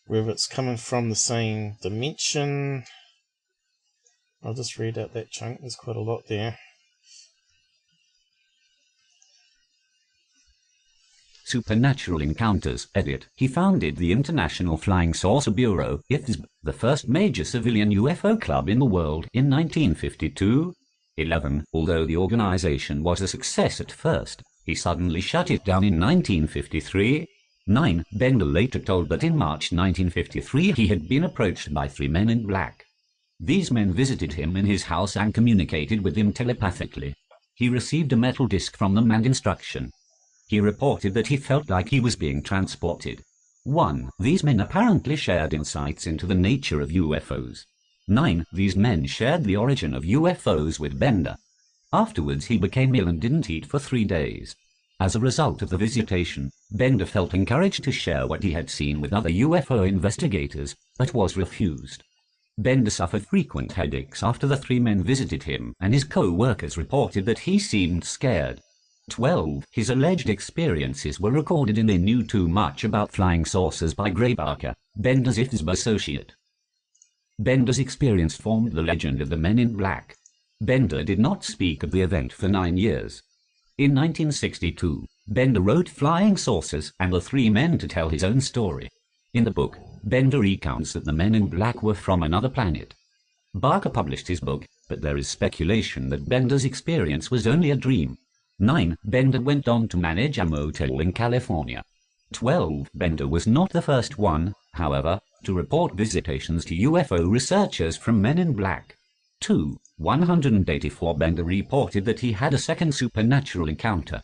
Whether it's coming from the same dimension. I'll just read out that chunk. There's quite a lot there. Supernatural Encounters. Edit. He founded the International Flying Saucer Bureau, IFSB, the first major civilian UFO club in the world, in 1952. 11. Although the organization was a success at first, he suddenly shut it down in 1953. 9. Bender later told that in March 1953 he had been approached by 3 men in black. These men visited him in his house and communicated with him telepathically. He received a metal disc from them and instruction. He reported that he felt like he was being transported. 1. These men apparently shared insights into the nature of UFOs. 9. These men shared the origin of UFOs with Bender. Afterwards he became ill and didn't eat for 3 days. As a result of the visitation, Bender felt encouraged to share what he had seen with other UFO investigators, but was refused. Bender suffered frequent headaches after the 3 men visited him, and his co-workers reported that he seemed scared. 12. His alleged experiences were recorded in They Knew Too Much About Flying Saucers by Gray Barker, Bender's IFSB associate. Bender's experience formed the legend of the Men in Black. Bender did not speak of the event for 9 years. In 1962, Bender wrote Flying Saucers and the 3 Men to tell his own story. In the book, Bender recounts that the Men in Black were from another planet. Barker published his book, but there is speculation that Bender's experience was only a dream. 9. Bender went on to manage a motel in California. 12. Bender was not the first one, however, to report visitations to UFO researchers from Men in Black. 2. 184. Bender reported that he had a second supernatural encounter.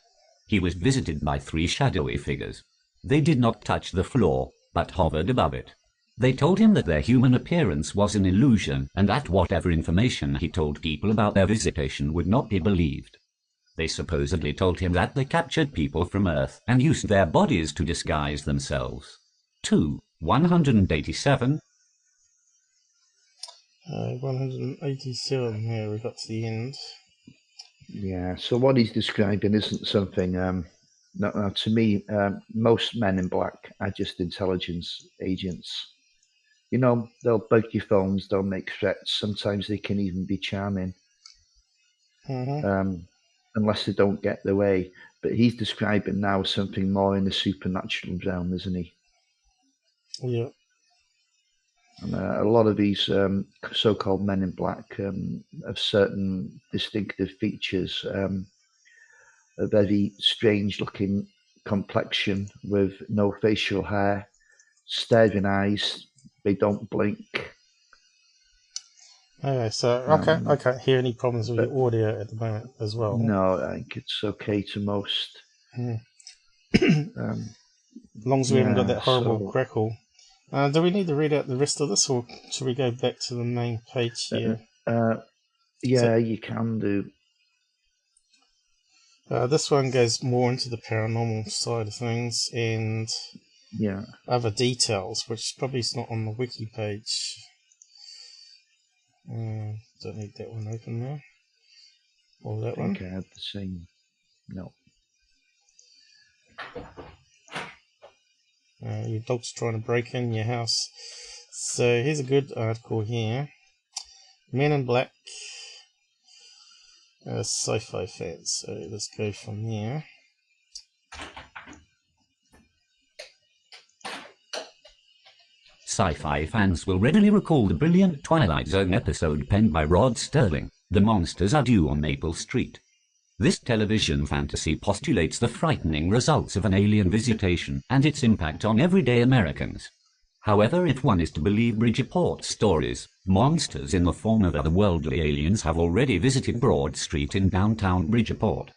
He was visited by 3 shadowy figures. They did not touch the floor, but hovered above it. They told him that their human appearance was an illusion and that whatever information he told people about their visitation would not be believed. They supposedly told him that they captured people from Earth and used their bodies to disguise themselves. 187. 187, yeah, we got to the end. Yeah, so what he's describing isn't something, to me, most men in black are just intelligence agents. You know, they'll bug your phones, they'll make threats, sometimes they can even be charming, unless they don't get their way. But he's describing now something more in the supernatural realm, isn't he? Yeah. And a lot of these so-called men in black have certain distinctive features, a very strange-looking complexion with no facial hair, staring eyes, they don't blink. Okay, so I can't hear any problems with your audio at the moment as well. No, I think it's okay to most. As long as we haven't got that horrible crackle. Do we need to read out the rest of this, or should we go back to the main page here? You can do. This one goes more into the paranormal side of things and other details, which probably is not on the wiki page. Don't need that one open now. Or that one. I think I had the same. No. Your dog's trying to break in your house. So here's a good article here. Men in Black. Sci-fi fans. So let's go from here. Sci-fi fans will readily recall the brilliant Twilight Zone episode penned by Rod Serling, The Monsters Are Due on Maple Street. This television fantasy postulates the frightening results of an alien visitation and its impact on everyday Americans. However, if one is to believe Bridgeport's stories, monsters in the form of otherworldly aliens have already visited Broad Street in downtown Bridgeport.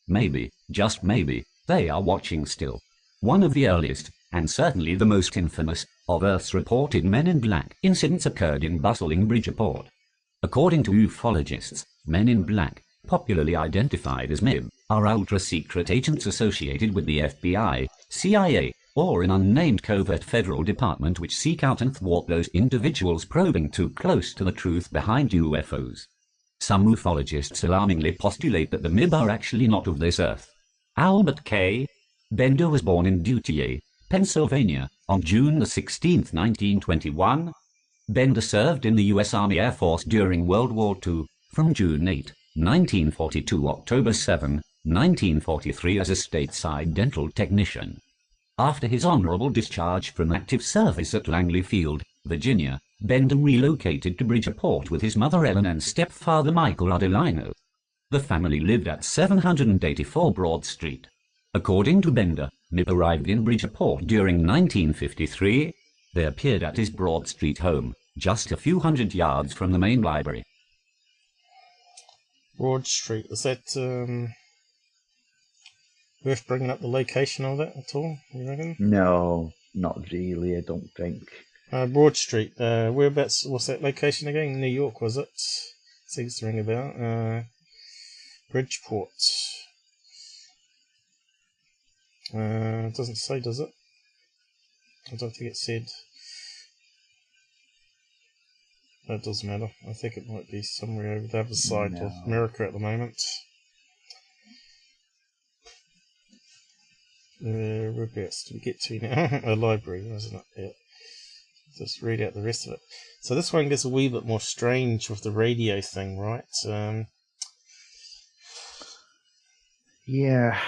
Maybe, just maybe, they are watching still. One of the earliest, and certainly the most infamous, of Earth's reported Men in Black incidents occurred in bustling Bridgeport. According to ufologists, Men in Black, popularly identified as MiB, are ultra-secret agents associated with the FBI, CIA, or an unnamed covert federal department which seek out and thwart those individuals probing too close to the truth behind UFOs. Some ufologists alarmingly postulate that the MiB are actually not of this Earth. Albert K. Bender was born in Dutier, Pennsylvania, on June 16, 1921. Bender served in the U.S. Army Air Force during World War II, from June 8, 1942 to October 7, 1943 as a stateside dental technician. After his honorable discharge from active service at Langley Field, Virginia, Bender relocated to Bridgeport with his mother Ellen and stepfather Michael Adelino. The family lived at 784 Broad Street. According to Bender, MiB arrived in Bridgeport during 1953. They appeared at his Broad Street home, just a few hundred yards from the main library. Broad Street, is that worth bringing up the location of that at all, you reckon? No, not really, I don't think. Broad Street, whereabouts, what's that location again? New York, was it? Seems to ring a bell. Bridgeport. It doesn't say, does it? I don't think it said. That doesn't matter. I think it might be somewhere over the other side of America at the moment. Whereabouts do we get to now? A library, wasn't it? Yeah. Just read out the rest of it. So this one gets a wee bit more strange with the radio thing, right? Yeah.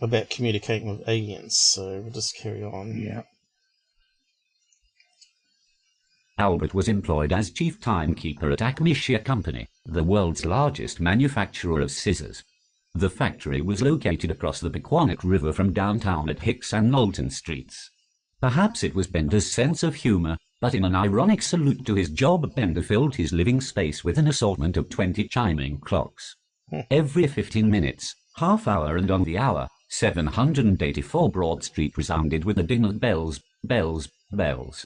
About communicating with aliens, so we'll just carry on. Yeah. Albert was employed as chief timekeeper at Acme Shear Company, the world's largest manufacturer of scissors. The factory was located across the Pequannock River from downtown at Hicks and Knowlton Streets. Perhaps it was Bender's sense of humor, but in an ironic salute to his job, Bender filled his living space with an assortment of 20 chiming clocks. Every 15 minutes, half hour and on the hour, 784 Broad Street resounded with the ding of bells, bells, bells.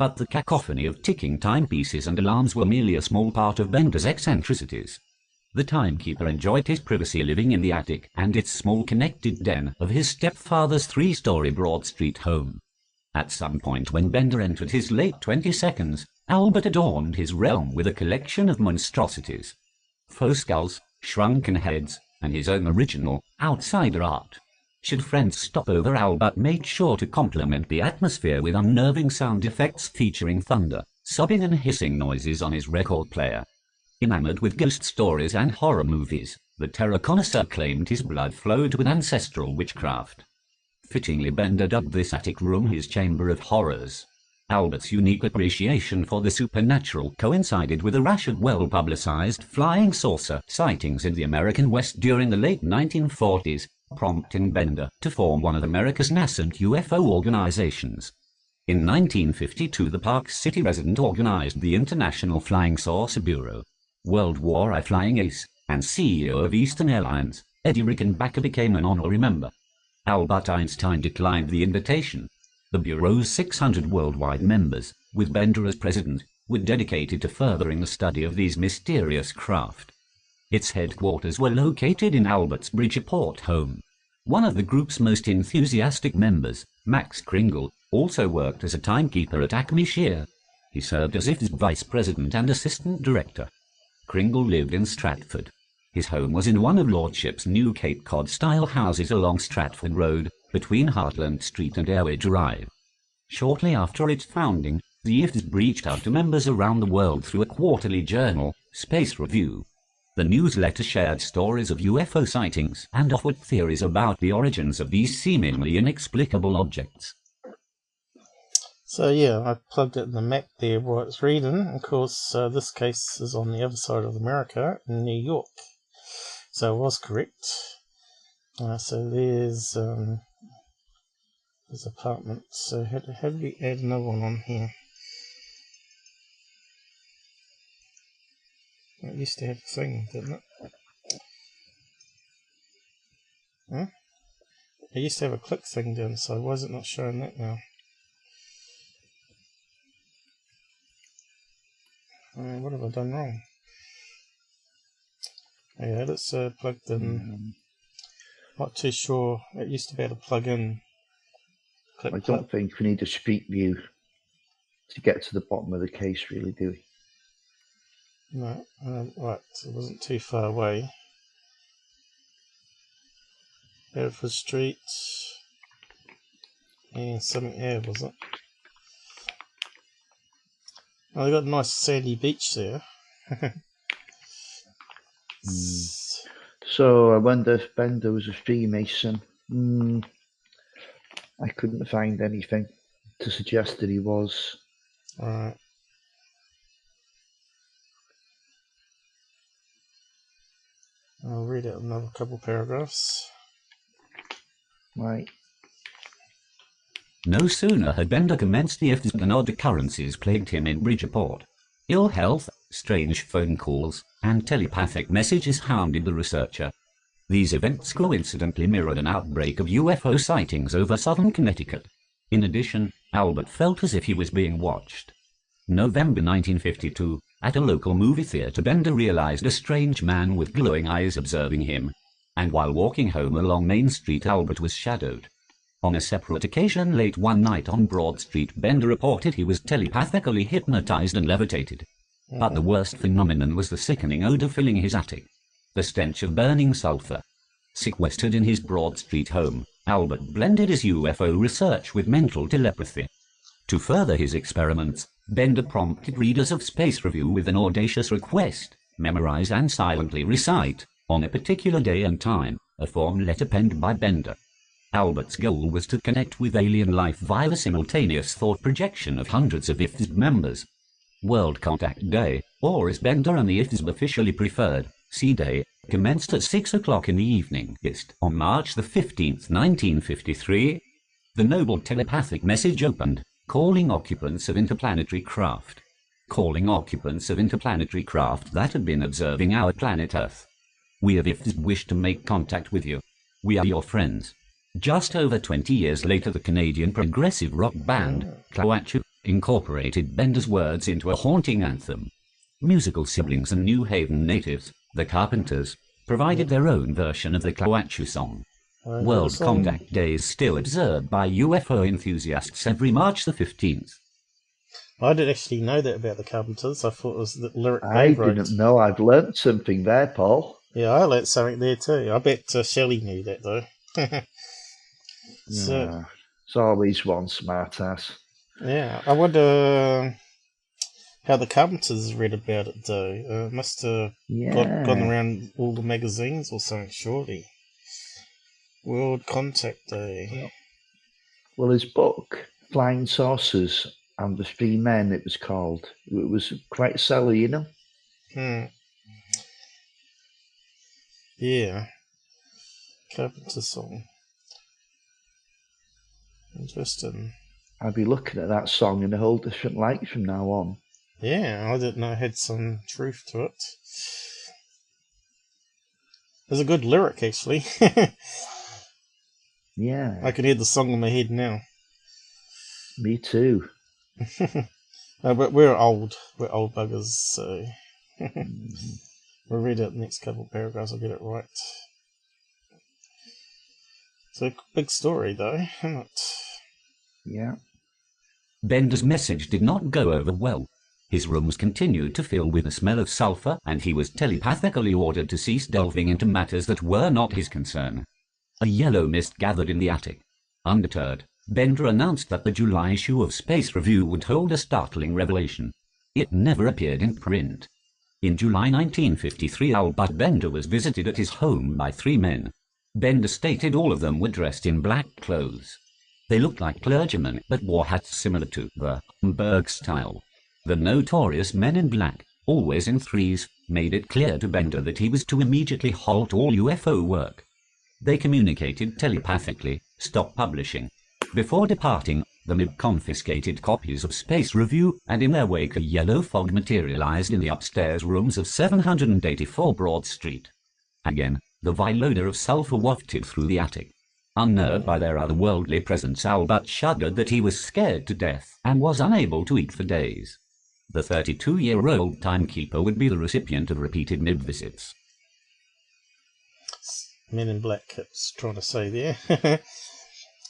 But the cacophony of ticking timepieces and alarms were merely a small part of Bender's eccentricities. The timekeeper enjoyed his privacy living in the attic and its small connected den of his stepfather's 3-story Broad Street home. At some point when Bender entered his late 22nd, Albert adorned his realm with a collection of monstrosities. Faux skulls, shrunken heads, and his own original, outsider art. Should friends stop over, Albert made sure to complement the atmosphere with unnerving sound effects featuring thunder, sobbing and hissing noises on his record player. Enamored with ghost stories and horror movies, the terror connoisseur claimed his blood flowed with ancestral witchcraft. Fittingly, Bender dubbed this attic room his Chamber of Horrors. Albert's unique appreciation for the supernatural coincided with a rash of well-publicized flying saucer sightings in the American West during the late 1940s, prompting Bender to form one of America's nascent UFO organizations. In 1952, the Park City resident organized the International Flying Saucer Bureau. World War I flying ace and CEO of Eastern Airlines, Eddie Rickenbacker, became an honorary member. Albert Einstein declined the invitation. The Bureau's 600 worldwide members, with Bender as president, were dedicated to furthering the study of these mysterious craft. Its headquarters were located in Albert's Bridgeport home. One of the group's most enthusiastic members, Max Kringle, also worked as a timekeeper at Acme Shear. He served as IF's vice president and assistant director. Kringle lived in Stratford. His home was in one of Lordship's new Cape Cod-style houses along Stratford Road, between Heartland Street and Airway Drive. Shortly after its founding, the IFs reached out to members around the world through a quarterly journal, Space Review. The newsletter shared stories of UFO sightings and offered theories about the origins of these seemingly inexplicable objects. So yeah, I plugged it in the map there while it's reading. Of course, this case is on the other side of America, in New York. So I was correct. So there's apartments. So how do we add another one on here? It used to have a thing, didn't it? Huh? It used to have a click thing down the side. Why is it not showing that now? What have I done wrong? Yeah, it's plugged in. Not too sure. It used to be able to plug in. I don't think we need a street view to get to the bottom of the case, really, do we? No, right, it wasn't too far away. Hereford Street. And something there, was it? Oh, they got a nice sandy beach there. So I wonder if Bender was a Freemason. I couldn't find anything to suggest that he was. Alright. I'll read out another couple paragraphs. Right. No sooner had Bender commenced the ifs than odd occurrences plagued him in Bridgeport. Ill health, strange phone calls, and telepathic messages hounded the researcher. These events coincidentally mirrored an outbreak of UFO sightings over southern Connecticut. In addition, Albert felt as if he was being watched. November 1952, at a local movie theater, Bender realized a strange man with glowing eyes observing him, and while walking home along Main Street, Albert was shadowed. On a separate occasion late one night on Broad Street, Bender reported he was telepathically hypnotized and levitated. But the worst phenomenon was the sickening odor filling his attic. The stench of burning sulfur. Sequestered in his Broad Street home, Albert blended his UFO research with mental telepathy. To further his experiments, Bender prompted readers of Space Review with an audacious request: memorize and silently recite, on a particular day and time, a form letter penned by Bender. Albert's goal was to connect with alien life via the simultaneous thought projection of hundreds of IFS members. World Contact Day, or as Bender and the IFS officially preferred, C-Day, commenced at 6 o'clock in the evening on March the 15th, 1953. The noble telepathic message opened, calling occupants of interplanetary craft. Calling occupants of interplanetary craft that had been observing our planet Earth. We of IFS wish to make contact with you. We are your friends. Just over 20 years later, the Canadian progressive rock band, Klawachu, incorporated Bender's words into a haunting anthem. Musical siblings and New Haven natives, the Carpenters, provided their own version of the Klawachu song. World Contact Day is still observed by UFO enthusiasts every March the 15th. I didn't actually know that about the Carpenters. I thought it was the lyric I Dave wrote. didn't know. I've learnt something there, Paul. Yeah, I learnt something there too. I bet Shelley knew that though. So, it's always one smartass. yeah, I wonder how the Carpenters read about it though. Must have gone around all the magazines or something, surely. World Contact Day. Well, his book, Flying Saucers and the Three Men, it was called. It was quite a seller, you know? Yeah. Carpenter song. Interesting. I'll be looking at that song in a whole different light from now on. Yeah, I didn't know it had some truth to it. There's a good lyric, actually. Yeah. I can hear the song in my head now. Me too. But we're old buggers, so we'll read out the next couple of paragraphs, I'll get it right. It's a big story, though, isn't it? Yeah. Bender's message did not go over well. His rooms continued to fill with the smell of sulfur, and he was telepathically ordered to cease delving into matters that were not his concern. A yellow mist gathered in the attic. Undeterred, Bender announced that the July issue of Space Review would hold a startling revelation. It never appeared in print. In July 1953, Albert Bender was visited at his home by three men. Bender stated all of them were dressed in black clothes. They looked like clergymen, but wore hats similar to the Berg style. The notorious Men in Black, always in threes, made it clear to Bender that he was to immediately halt all UFO work. They communicated telepathically, stop publishing. Before departing, the MiB confiscated copies of Space Review, and in their wake a yellow fog materialized in the upstairs rooms of 784 Broad Street. Again, the vile odor of sulfur wafted through the attic. Unnerved by their otherworldly presence, Albert shuddered that he was scared to death and was unable to eat for days. The 32-year-old timekeeper would be the recipient of repeated MiB visits. Men in Black kept trying to say there.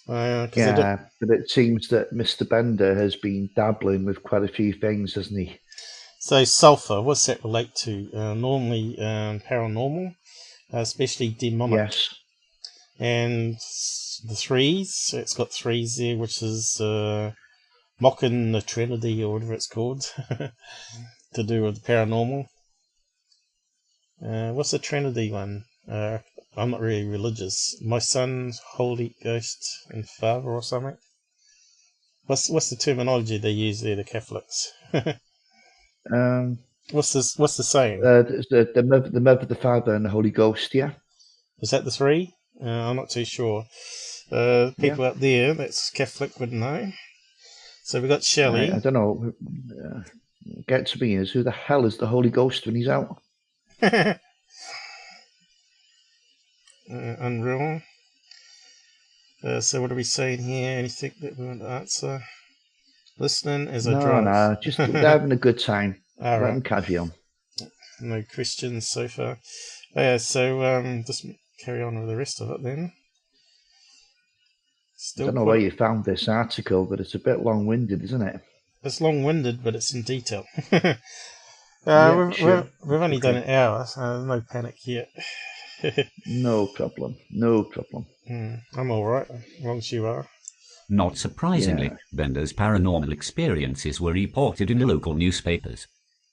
But it seems that Mr. Bender has been dabbling with quite a few things, hasn't he? So sulfur, what's that relate to? Normally paranormal, especially demonic. Yes. And the threes, it's got threes there, which is mocking the Trinity or whatever it's called, to do with the paranormal. What's the Trinity one? I'm not really religious. My Son, Holy Ghost, and Father or something. What's the terminology they use there, the Catholics? What's the saying? The Mother, the Father, and the Holy Ghost. Yeah. Is that the three? I'm not too sure. People out there that's Catholic would know. So we got Shelley. I don't know. Get to me is who the hell is the Holy Ghost when he's out? Unreal. So what are we saying here? Anything that we want to answer? Listening as I drive. No, just they're having a good time. All Let right. them carry on. No Christians so far. Yeah, so just carry on with the rest of it then. I don't know where you found this article, but it's a bit long-winded, isn't it? It's long-winded, but it's in detail. Sure. We've only done an hour, so no panic yet. No problem. No problem. I'm all right, as long as you are. Not surprisingly, Bender's paranormal experiences were reported in the local newspapers.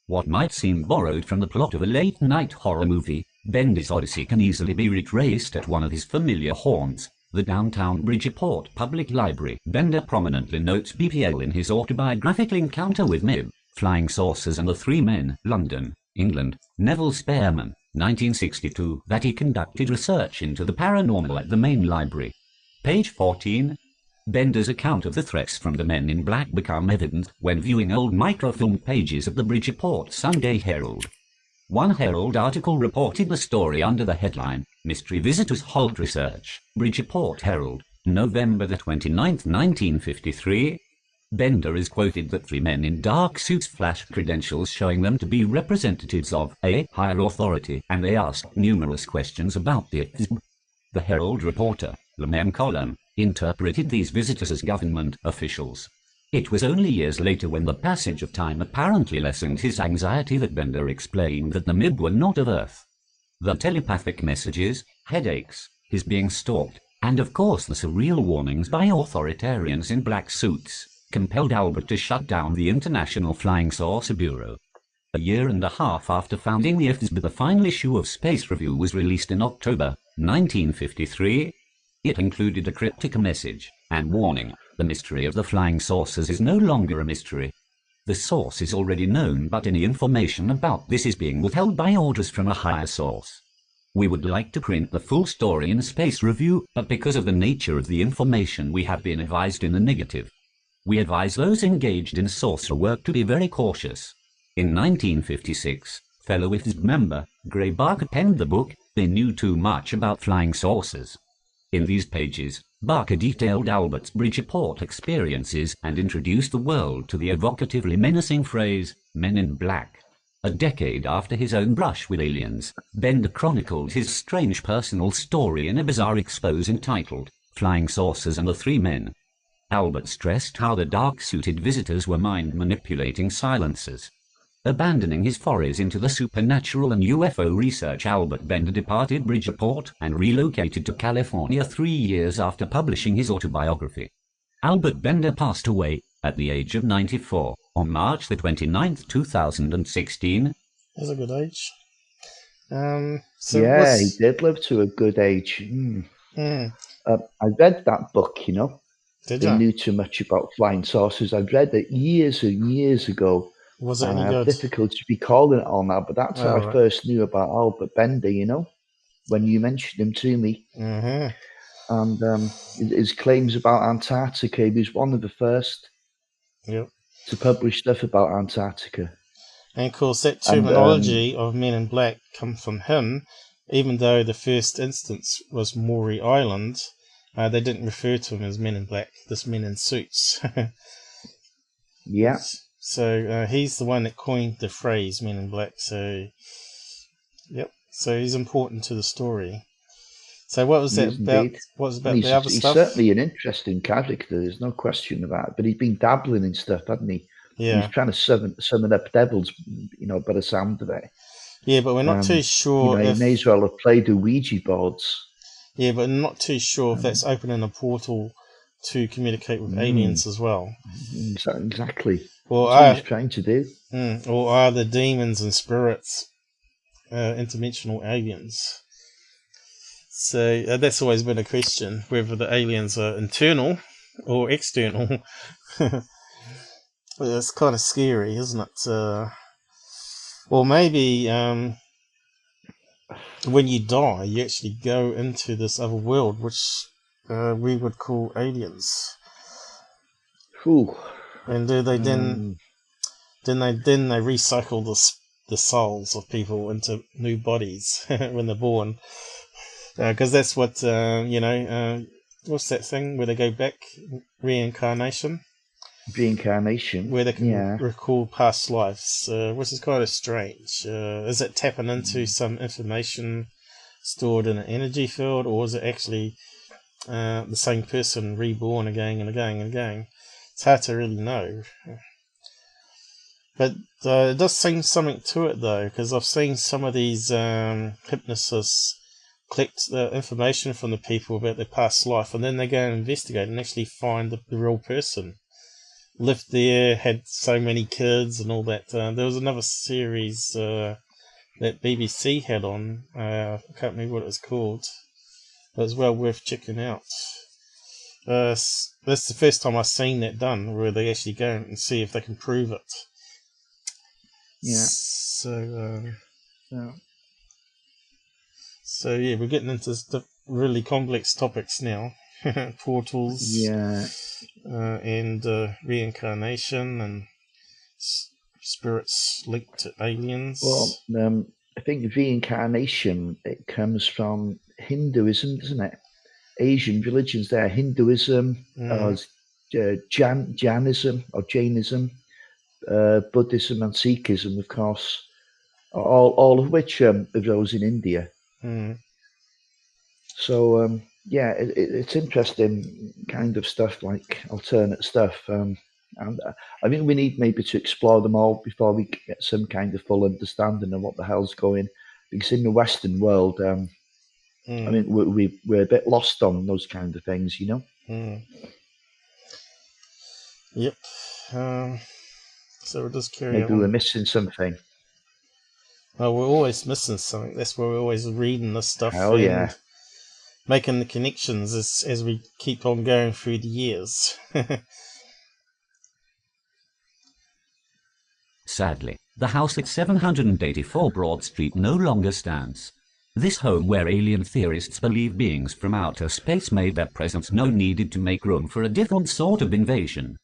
What might seem borrowed from the plot of a late-night horror movie, Bender's odyssey can easily be retraced at one of his familiar haunts, the downtown Bridgeport Public Library. Bender prominently notes BPL in his autobiographical encounter with MiB, Flying Saucers and the Three Men, London, England, Neville Spearman, 1962, that he conducted research into the paranormal at the main library. Page 14. Bender's account of the threats from the Men in Black become evident when viewing old microfilm pages of the Bridgeport Sunday Herald. One Herald article reported the story under the headline, Mystery Visitors Halt Research, Bridgeport Herald, November the 29th, 1953. Bender is quoted that 3 men in dark suits flashed credentials showing them to be representatives of a higher authority, and they asked numerous questions about the UFOs. The Herald reporter, Lemon Column, interpreted these visitors as government officials. It was only years later, when the passage of time apparently lessened his anxiety, that Bender explained that the MiB were not of Earth. The telepathic messages, headaches, his being stalked, and of course the surreal warnings by authoritarians in black suits, compelled Albert to shut down the International Flying Saucer Bureau. A year and a half after founding the UFOS, the final issue of Space Review was released in October 1953. It included a cryptic message and warning: the mystery of the flying saucers is no longer a mystery. The source is already known, but any information about this is being withheld by orders from a higher source. We would like to print the full story in Space Review, but because of the nature of the information we have been advised in the negative. We advise those engaged in saucer work to be very cautious. In 1956, fellow UFOS member Gray Barker penned the book They Knew Too Much About Flying Saucers. In these pages, Barker detailed Albert's Bridgeport experiences and introduced the world to the evocatively menacing phrase, Men in Black. A decade after his own brush with aliens, Bender chronicled his strange personal story in a bizarre expose entitled, Flying Saucers and the 3 Men. Albert stressed how the dark-suited visitors were mind-manipulating silencers. Abandoning his forays into the supernatural and UFO research, Albert Bender departed Bridgeport and relocated to California 3 years after publishing his autobiography. Albert Bender passed away at the age of 94 on March the 29th, 2016. That's a good age. Yeah, he did live to a good age. I read that book, you know. Did They you? knew too much about flying saucers. I'd read it years and years ago. Was it any I have good? difficulty to be calling it on that, but that's how I first knew about Albert Bender, you know, when you mentioned him to me. Mm-hmm. And his claims about Antarctica, he was one of the first to publish stuff about Antarctica. And of course, that terminology of Men in Black comes from him, even though the first instance was Maury Island. They didn't refer to him as Men in Black, this men in suits. Yeah. So he's the one that coined the phrase Men in Black. So, yep. So he's important to the story. So what was that about? Indeed. What was about the other he's stuff? He's certainly an interesting character. There's no question about it. But he's been dabbling in stuff, hasn't he? Yeah. He's trying to summon up devils, you know, by the sound of it. Yeah, but we're not too sure. You know, he may as well have played the Ouija boards. Yeah, but I'm not too sure if that's opening a portal to communicate with aliens as well. Exactly. Or that's what he's trying to do. Or are the demons and spirits interdimensional aliens? So that's always been a question, whether the aliens are internal or external. Well, it's kind of scary, isn't it? Or maybe when you die, you actually go into this other world, which we would call aliens. Ooh. And do they then they recycle the souls of people into new bodies when they're born? Because that's what what's that thing where they go back, reincarnation? Reincarnation, where they can recall past lives, which is kind of strange. Is it tapping into some information stored in an energy field, or is it actually the same person reborn again and again and again? It's hard to really know. But it does seem something to it, though, because I've seen some of these hypnotists collect the information from the people about their past life, and then they go and investigate and actually find the real person. Lived there, had so many kids and all that. There was another series that BBC had on. I can't remember what it was called. But it was well worth checking out. That's the first time I've seen that done, where they actually go and see if they can prove it. Yeah. So yeah, we're getting into really complex topics now. Portals. Yeah. And reincarnation and spirits linked to aliens. Well, I think reincarnation, it comes from Hinduism, doesn't it? Asian religions there, Hinduism, Jainism or Jainism, Buddhism and Sikhism, of course, all of which arose in India. So yeah, it's interesting kind of stuff, like alternate stuff. And I think we need maybe to explore them all before we get some kind of full understanding of what the hell's going. Because in the Western world, I mean, we're a bit lost on those kind of things, you know. Yep. So we'll just carry Maybe on. we're missing something. Well, we're always missing something. That's why we're always reading this stuff Hell yeah. and making the connections as we keep on going through the years. Sadly, the house at 784 Broad Street no longer stands. This home where alien theorists believe beings from outer space made their presence known needed to make room for a different sort of invasion.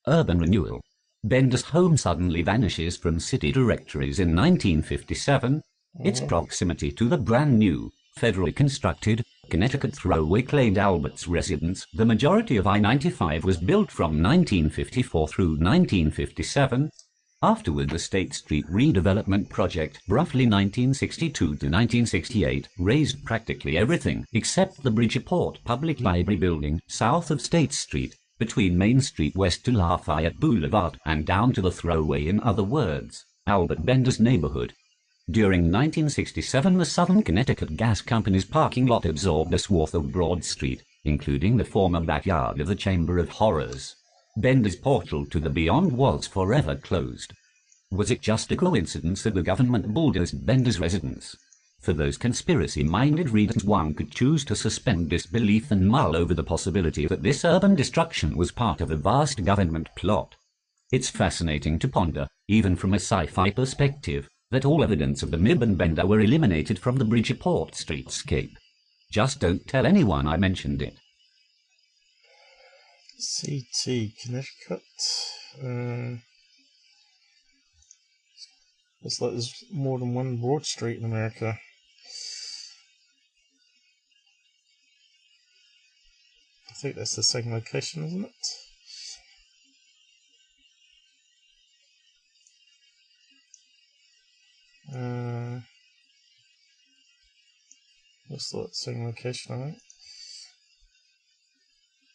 Urban renewal. Bender's home suddenly vanishes from city directories in 1957. Its proximity to the brand new, federally constructed, Connecticut throwaway claimed Albert's residence. The majority of I-95 was built from 1954 through 1957. Afterward, the State Street redevelopment project, roughly 1962 to 1968, raised practically everything except the Bridgeport Public Library building south of State Street, between Main Street west to Lafayette Boulevard and down to the throwaway, in other words, Albert Bender's neighborhood. During 1967, the Southern Connecticut Gas Company's parking lot absorbed a swath of Broad Street, including the former backyard of the Chamber of Horrors. Bender's portal to the beyond was forever closed. Was it just a coincidence that the government bulldozed Bender's residence? For those conspiracy-minded readers, one could choose to suspend disbelief and mull over the possibility that this urban destruction was part of a vast government plot. It's fascinating to ponder, even from a sci-fi perspective, that all evidence of the MiB and Bender were eliminated from the Bridgeport streetscape. Just don't tell anyone I mentioned it. CT, Connecticut. Looks like there's more than one Broad Street in America. I think that's the same location, isn't it? Looks like the same location, I think.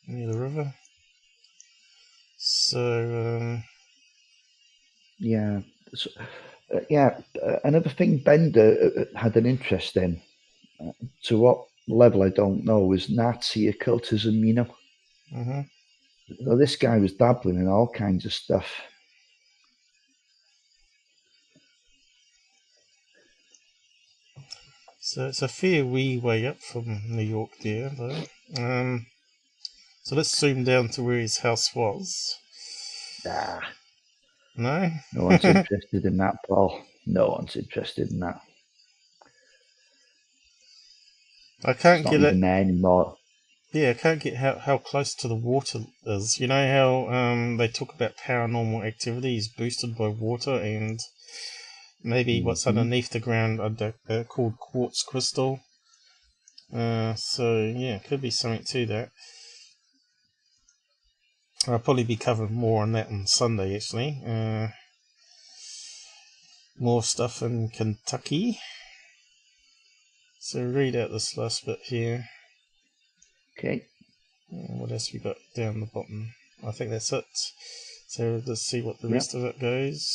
Near the river. So, yeah. So, another thing Bender had an interest in, to what level I don't know, was Nazi occultism, you know. So this guy was dabbling in all kinds of stuff. So it's a fair wee way up from New York there, though. So let's zoom down to where his house was. No? No one's interested in that, Paul. No one's interested in that. I can't It's get not it even there anymore. Yeah, I can't get how close to the water is. You know how they talk about paranormal activities boosted by water, and maybe what's underneath the ground are called quartz crystal. So yeah, could be something to that. I'll probably be covering more on that on Sunday, actually. More stuff in Kentucky. So read out this last bit here. Okay. What else we got down the bottom? I think that's it. So let's see what the rest of it goes.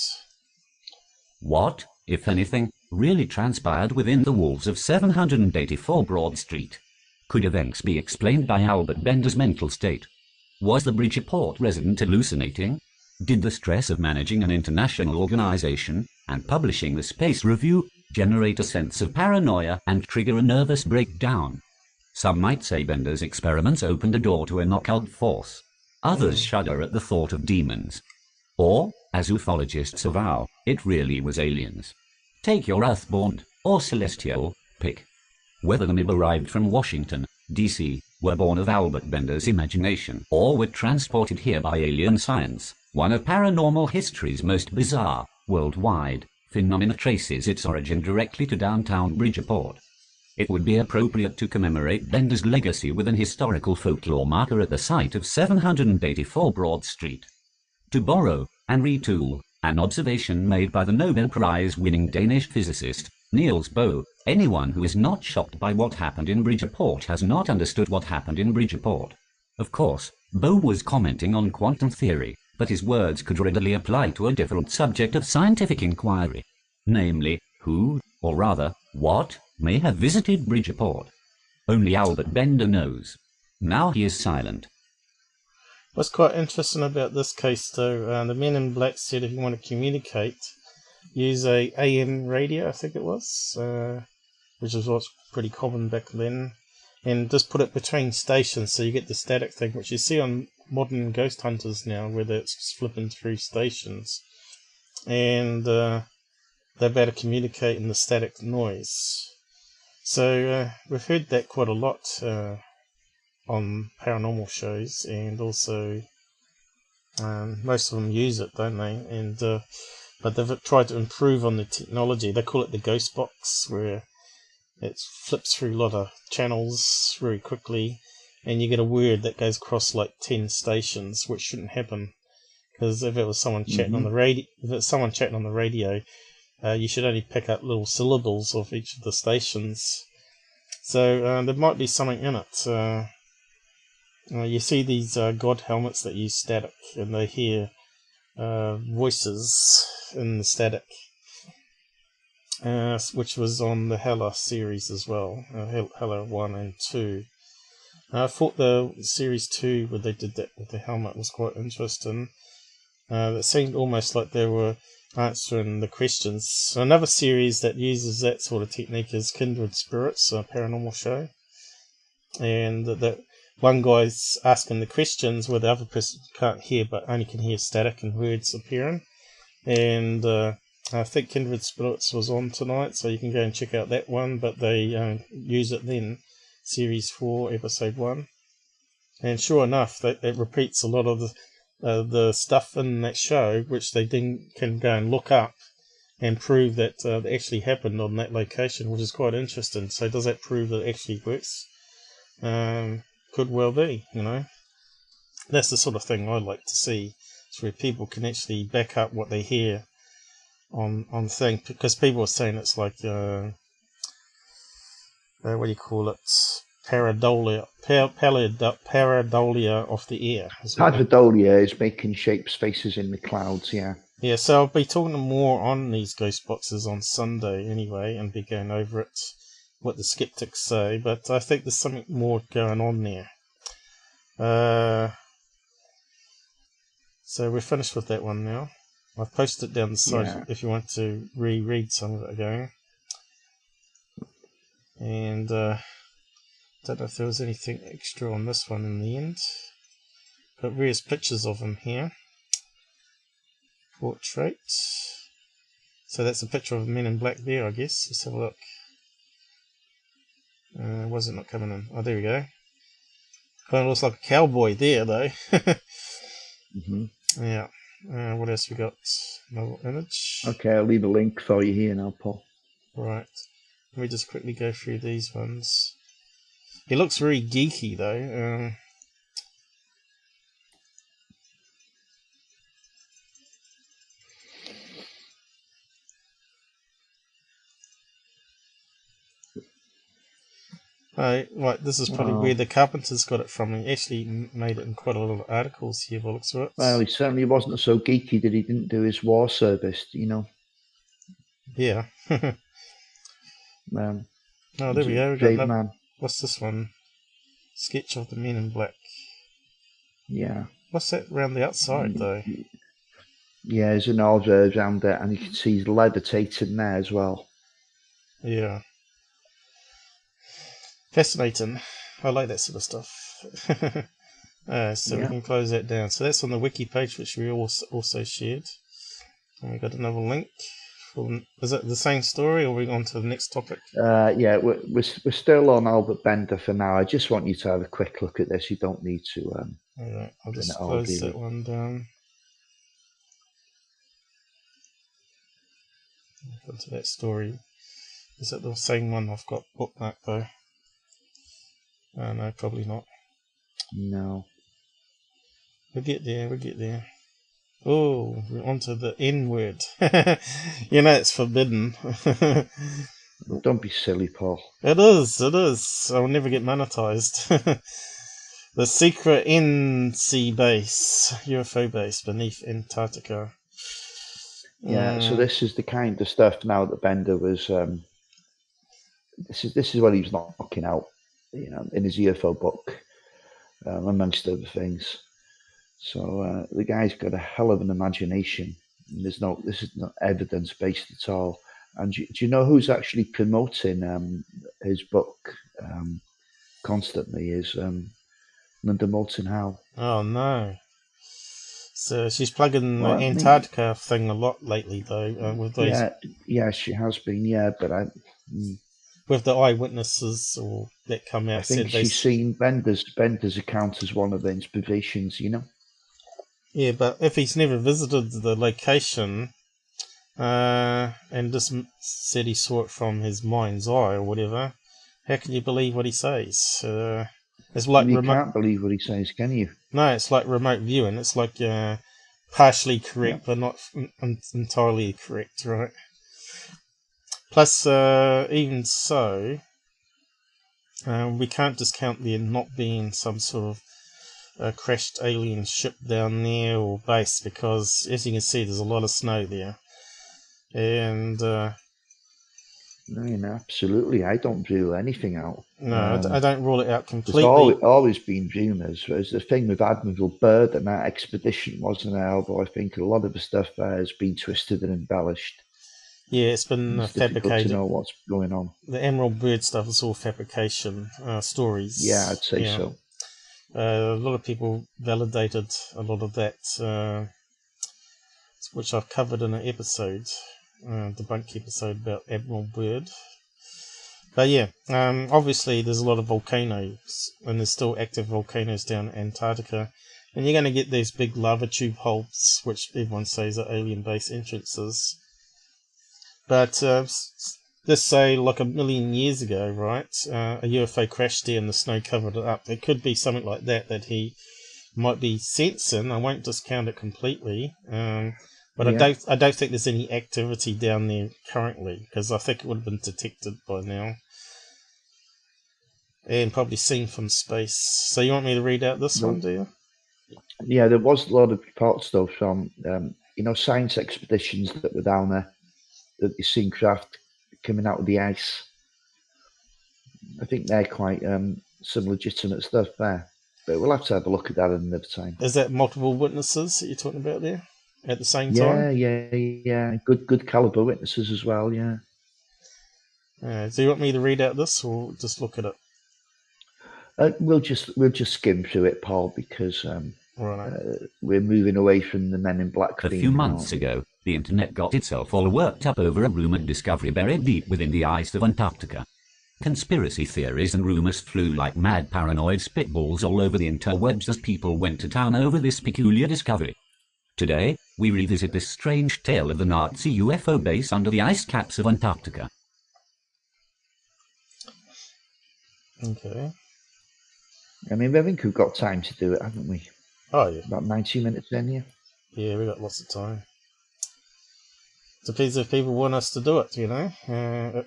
What, if anything, really transpired within the walls of 784 Broad Street? Could events be explained by Albert Bender's mental state? Was the Bridgeport resident hallucinating? Did the stress of managing an international organization and publishing the Space Review generate a sense of paranoia and trigger a nervous breakdown? Some might say Bender's experiments opened a door to an occult force. Others shudder at the thought of demons. Or, as ufologists avow, it really was aliens. Take your earthborn or celestial pick. Whether the MiB arrived from Washington, D.C., were born of Albert Bender's imagination, or were transported here by alien science, one of paranormal history's most bizarre, worldwide, phenomena traces its origin directly to downtown Bridgeport. It would be appropriate to commemorate Bender's legacy with an historical folklore marker at the site of 784 Broad Street. To borrow and retool an observation made by the Nobel Prize-winning Danish physicist Niels Bohr, anyone who is not shocked by what happened in Bridgeport has not understood what happened in Bridgeport. Of course, Bohr was commenting on quantum theory, but his words could readily apply to a different subject of scientific inquiry, namely, who, or rather, what, may have visited Bridgeport. Only Albert Bender knows. Now he is silent. What's quite interesting about this case, though, the men in black said if you want to communicate, use a AM radio, I think it was, which was what's pretty common back then, and just put it between stations so you get the static thing, which you see on modern ghost hunters now, where it's flipping through stations, and they're able to communicate in the static noise. So we've heard that quite a lot on paranormal shows, and also most of them use it, don't they? And but they've tried to improve on the technology. They call it the ghost box, where it flips through a lot of channels very quickly, and you get a word that goes across like 10 stations, which shouldn't happen, because if it was someone chatting on the radio, you should only pick up little syllables of each of the stations. So there might be something in it. You see these god helmets that use static, and they hear voices in the static, which was on the Hella series as well, Hella 1 and 2. I thought the series 2, where they did that with the helmet, was quite interesting. It seemed almost like they were answering the questions. Another series that uses that sort of technique is Kindred Spirits, a paranormal show, and that one guy's asking the questions where the other person can't hear, but only can hear static and words appearing. And I think Kindred Spirits was on tonight, so you can go and check out that one, but they use it then, Series 4, Episode 1. And sure enough, it repeats a lot of the stuff in that show, which they then can go and look up and prove that it actually happened on that location, which is quite interesting. So does that prove that it actually works? Could well be, you know. That's the sort of thing I like to see. It's where people can actually back up what they hear on thing, because people are saying it's like what do you call it? Pareidolia of the air. Pareidolia is making shapes, faces in the clouds, yeah. Yeah, so I'll be talking more on these ghost boxes on Sunday anyway, and be going over it, what the skeptics say, but I think there's something more going on there. So we're finished with that one now. I've posted it down the side if you want to reread some of it again. And don't know if there was anything extra on this one in the end. Got various pictures of him here. Portrait. So that's a picture of Men in Black there, I guess. Let's have a look. Was it not coming in? Oh, there we go. Kind of looks like a cowboy there, though. Yeah. What else we got? Another image. Okay, I'll leave a link for you here now, Paul. Right. Let me just quickly go through these ones. He looks very geeky, though. Right, this is probably where the carpenters got it from. He actually made it in quite a lot of articles here, by the looks of it. Well, he certainly wasn't so geeky that he didn't do his war service, you know. Yeah. Oh, there we go. Brave man. What's this one? Sketch of the Men in Black. Yeah. What's that around the outside, though? Yeah, there's an order around it, and you can see he's levitating there as well. Yeah. Fascinating. I like that sort of stuff. So we can close that down. So that's on the wiki page, which we also shared. And we got another link. Is it the same story, or are we on to the next topic? Yeah, we're still on Albert Bender for now. I just want you to have a quick look at this. You don't need to. All right, I'll just close that one down. Onto that story. Is that the same one I've got bookmarked though? No, probably not. No. We'll get there. Oh, we're onto the N word. It's forbidden. Don't be silly, Paul. It is. I'll never get monetized. The secret NC base, UFO base beneath Antarctica. Yeah, so this is the kind of stuff now that Bender was. This is what he was knocking out, in his UFO book, amongst other things. So the guy's got a hell of an imagination. This is not evidence based at all. And do you know who's actually promoting his book constantly? Is Linda Moulton Howe. Oh no! So she's plugging the Antarctica thing a lot lately, though. With those, yeah, she has been. Yeah, but with the eyewitnesses or that come out, I think she's seen Bender's account as one of the inspirations. Yeah, but if he's never visited the location, and just said he saw it from his mind's eye or whatever, how can you believe what he says? It's like you can't believe what he says, can you? No, it's like remote viewing. It's like partially correct, but not entirely correct, right? Plus, even so, we can't discount there not being some sort of crashed alien ship down there or base, because as you can see, there's a lot of snow there. And no, absolutely, I don't rule anything out. No, I don't rule it out completely. There's always been rumours. There's the thing with Admiral Byrd and that expedition, wasn't there? Although I think a lot of the stuff there has been twisted and embellished. Yeah, it's been fabricated. Difficult to know what's going on. The Admiral Byrd stuff is all fabrication stories. Yeah, I'd say so. A lot of people validated a lot of that, which I've covered in an episode, debunk episode about Admiral Byrd. But yeah, obviously there's a lot of volcanoes, and there's still active volcanoes down in Antarctica, and you're going to get these big lava tube holes, which everyone says are alien base entrances. But let's say like 1 million years ago, right, a UFO crashed there and the snow covered it up. It could be something like that he might be sensing. I won't discount it completely, but yeah. I don't think there's any activity down there currently, because I think it would have been detected by now and probably seen from space. So you want me to read out this one, do you? Yeah, there was a lot of reports though from science expeditions that were down there, that you've seen craft coming out of the ice. I think they're quite some legitimate stuff there, but we'll have to have a look at that another time. Is that multiple witnesses that you're talking about there at the same time? Yeah. Good caliber witnesses as well. Yeah. Do you want me to read out this, or just look at it? We'll just skim through it, Paul, because we're moving away from the Men in Black. A few months ago, the internet got itself all worked up over a rumored discovery buried deep within the ice of Antarctica. Conspiracy theories and rumors flew like mad paranoid spitballs all over the interwebs as people went to town over this peculiar discovery. Today, we revisit this strange tale of the Nazi UFO base under the ice caps of Antarctica. Okay. I mean, I think we've got time to do it, haven't we? Oh, yeah. About 90 minutes in, yeah? Yeah, we got lots of time. Depends if people want us to do it,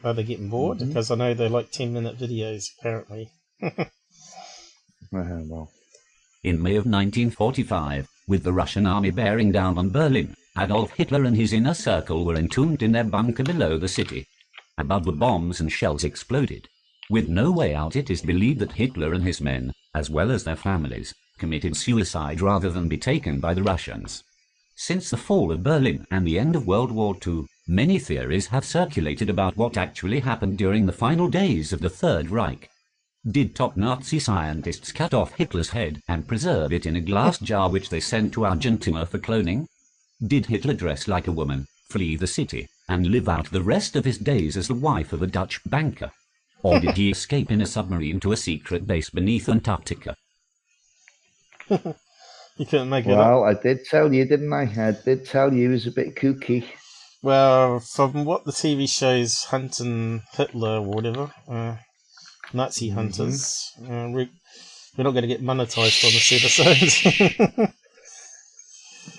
Are they getting bored? Mm-hmm. Because I know they're like 10-minute videos, apparently. Well. In May of 1945, with the Russian army bearing down on Berlin, Adolf Hitler and his inner circle were entombed in their bunker below the city. Above the bombs and shells exploded. With no way out, it is believed that Hitler and his men, as well as their families, committed suicide rather than be taken by the Russians. Since the fall of Berlin and the end of World War II, many theories have circulated about what actually happened during the final days of the Third Reich. Did top Nazi scientists cut off Hitler's head and preserve it in a glass jar which they sent to Argentina for cloning? Did Hitler dress like a woman, flee the city, and live out the rest of his days as the wife of a Dutch banker? Or did he escape in a submarine to a secret base beneath Antarctica? You couldn't make it up. Well, I did tell you, didn't I? I did tell you he was a bit kooky. Well, from what the TV shows hunting Hitler or whatever, Nazi hunters, we're not going to get monetized on this episode.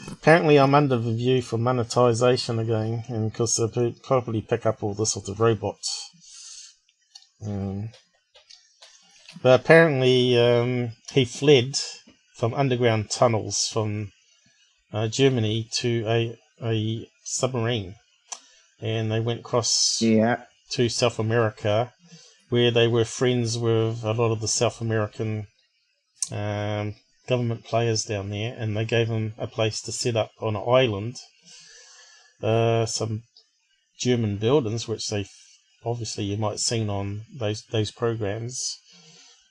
Apparently I'm under review for monetization again, and because they probably pick up all this sort of robots. But apparently he fled from underground tunnels from Germany to a submarine, and they went across to South America, where they were friends with a lot of the South American government players down there, and they gave him a place to set up on an island, some German buildings, which they obviously you might have seen on those programs,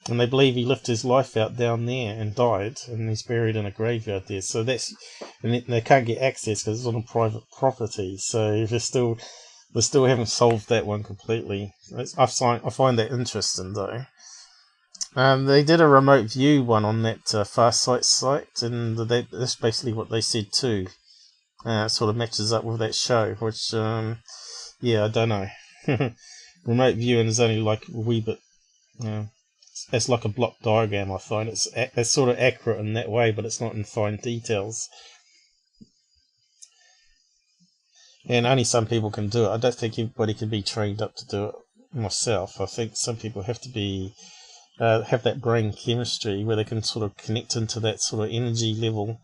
and they believe he lived his life out down there and died, and he's buried in a graveyard there. So and they can't get access because it's on private property. So they still haven't solved that one completely. I find that interesting though. They did a remote view one on that Farsight site, and that's basically what they said too. It sort of matches up with that show, which, I don't know. Remote viewing is only like a wee bit, it's like a block diagram, I find. It's sort of accurate in that way, but it's not in fine details. And only some people can do it. I don't think everybody can be trained up to do it myself. I think some people have to be have that brain chemistry where they can sort of connect into that sort of energy level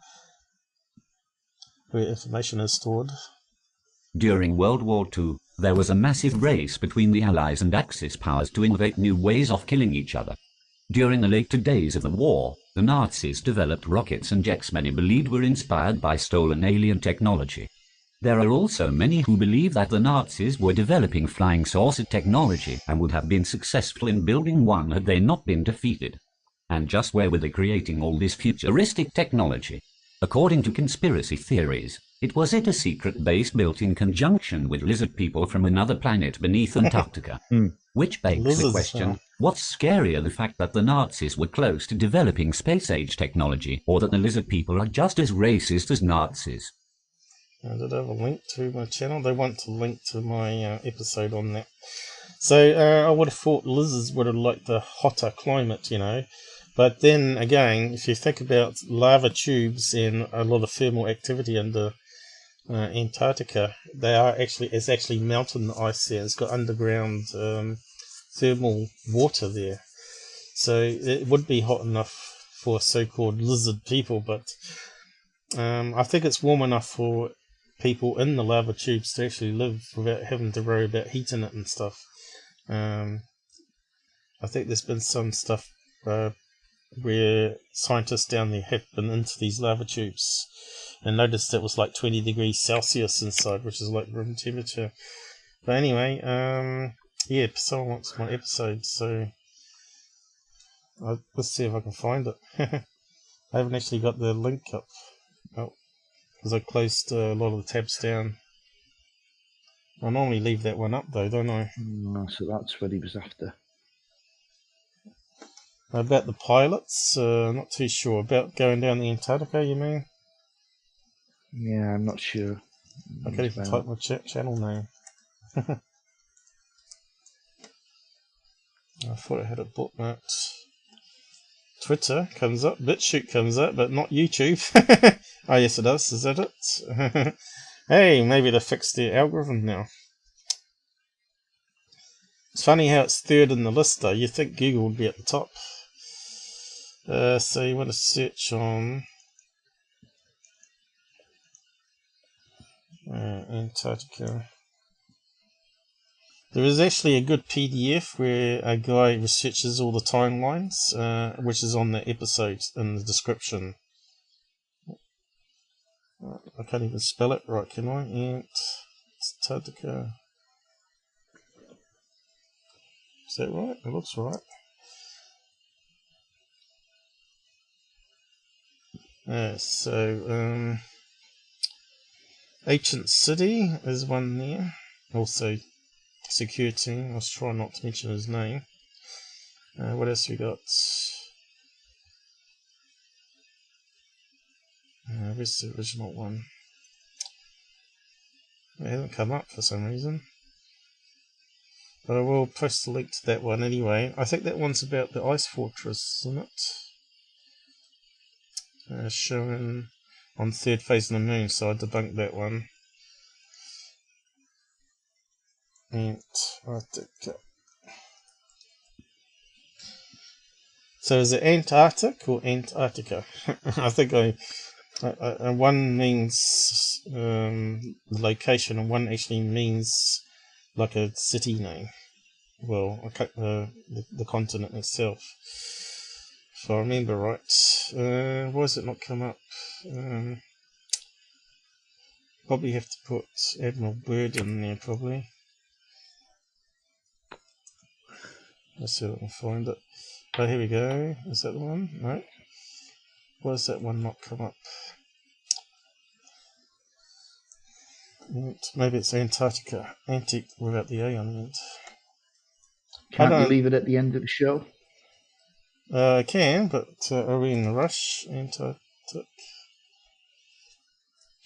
where information is stored. During World War II, there was a massive race between the Allies and Axis powers to innovate new ways of killing each other. During the later days of the war, the Nazis developed rockets and jets many believed were inspired by stolen alien technology. There are also many who believe that the Nazis were developing flying saucer technology and would have been successful in building one had they not been defeated. And just where were they creating all this futuristic technology? According to conspiracy theories, it was at a secret base built in conjunction with lizard people from another planet beneath Antarctica. Which begs the question, what's scarier, the fact that the Nazis were close to developing space-age technology, or that the lizard people are just as racist as Nazis? I did have a link to my channel. They want to link to my episode on that. So I would have thought lizards would have liked the hotter climate, But then again, if you think about lava tubes and a lot of thermal activity under Antarctica, it's actually mountain ice there. It's got underground thermal water there, so it would be hot enough for so-called lizard people. But I think it's warm enough for people in the lava tubes to actually live without having to worry about heating it and stuff. I think there's been some stuff where scientists down there have been into these lava tubes and noticed it was like 20 degrees Celsius inside, which is like room temperature. But anyway, someone wants my episode, so let's see if I can find it. I haven't actually got the link up, because I closed a lot of the tabs down. I normally leave that one up though, don't I? So that's what he was after. About the pilots, not too sure. About going down the Antarctica, you mean? Yeah, I'm not sure. I can't even type my channel name. I thought I had it bookmarked. Twitter comes up, BitChute comes up, but not YouTube. Oh yes it does, is that it? Hey, maybe they fixed the algorithm now. It's funny how it's third in the list though. You'd think Google would be at the top. So you want to search on Antarctica. There is actually a good PDF where a guy researches all the timelines, which is on the episode in the description. I can't even spell it right, can I? Antarctica. Is that right? It looks right. Ancient City is one there. Also, security. I was trying not to mention his name. What else we got? Where's the original one? It hasn't come up for some reason. But I will post a link to that one anyway. I think that one's about the ice fortress, isn't it? Showing on third phase of the moon, so I debunked that one. Antarctica. So is it Antarctic or Antarctica? I think one means location, and one actually means like a city name. Well, the continent itself. If I remember right. Why has it not come up? Probably have to put Admiral Byrd in there, probably. Let's see if I can find it. Oh, here we go. Is that the one? No. Why does that one not come up? Maybe it's Antarctica. Antic without the A on the end. Can't you leave it at the end of the show? I can, but are we in a rush? Antarctic.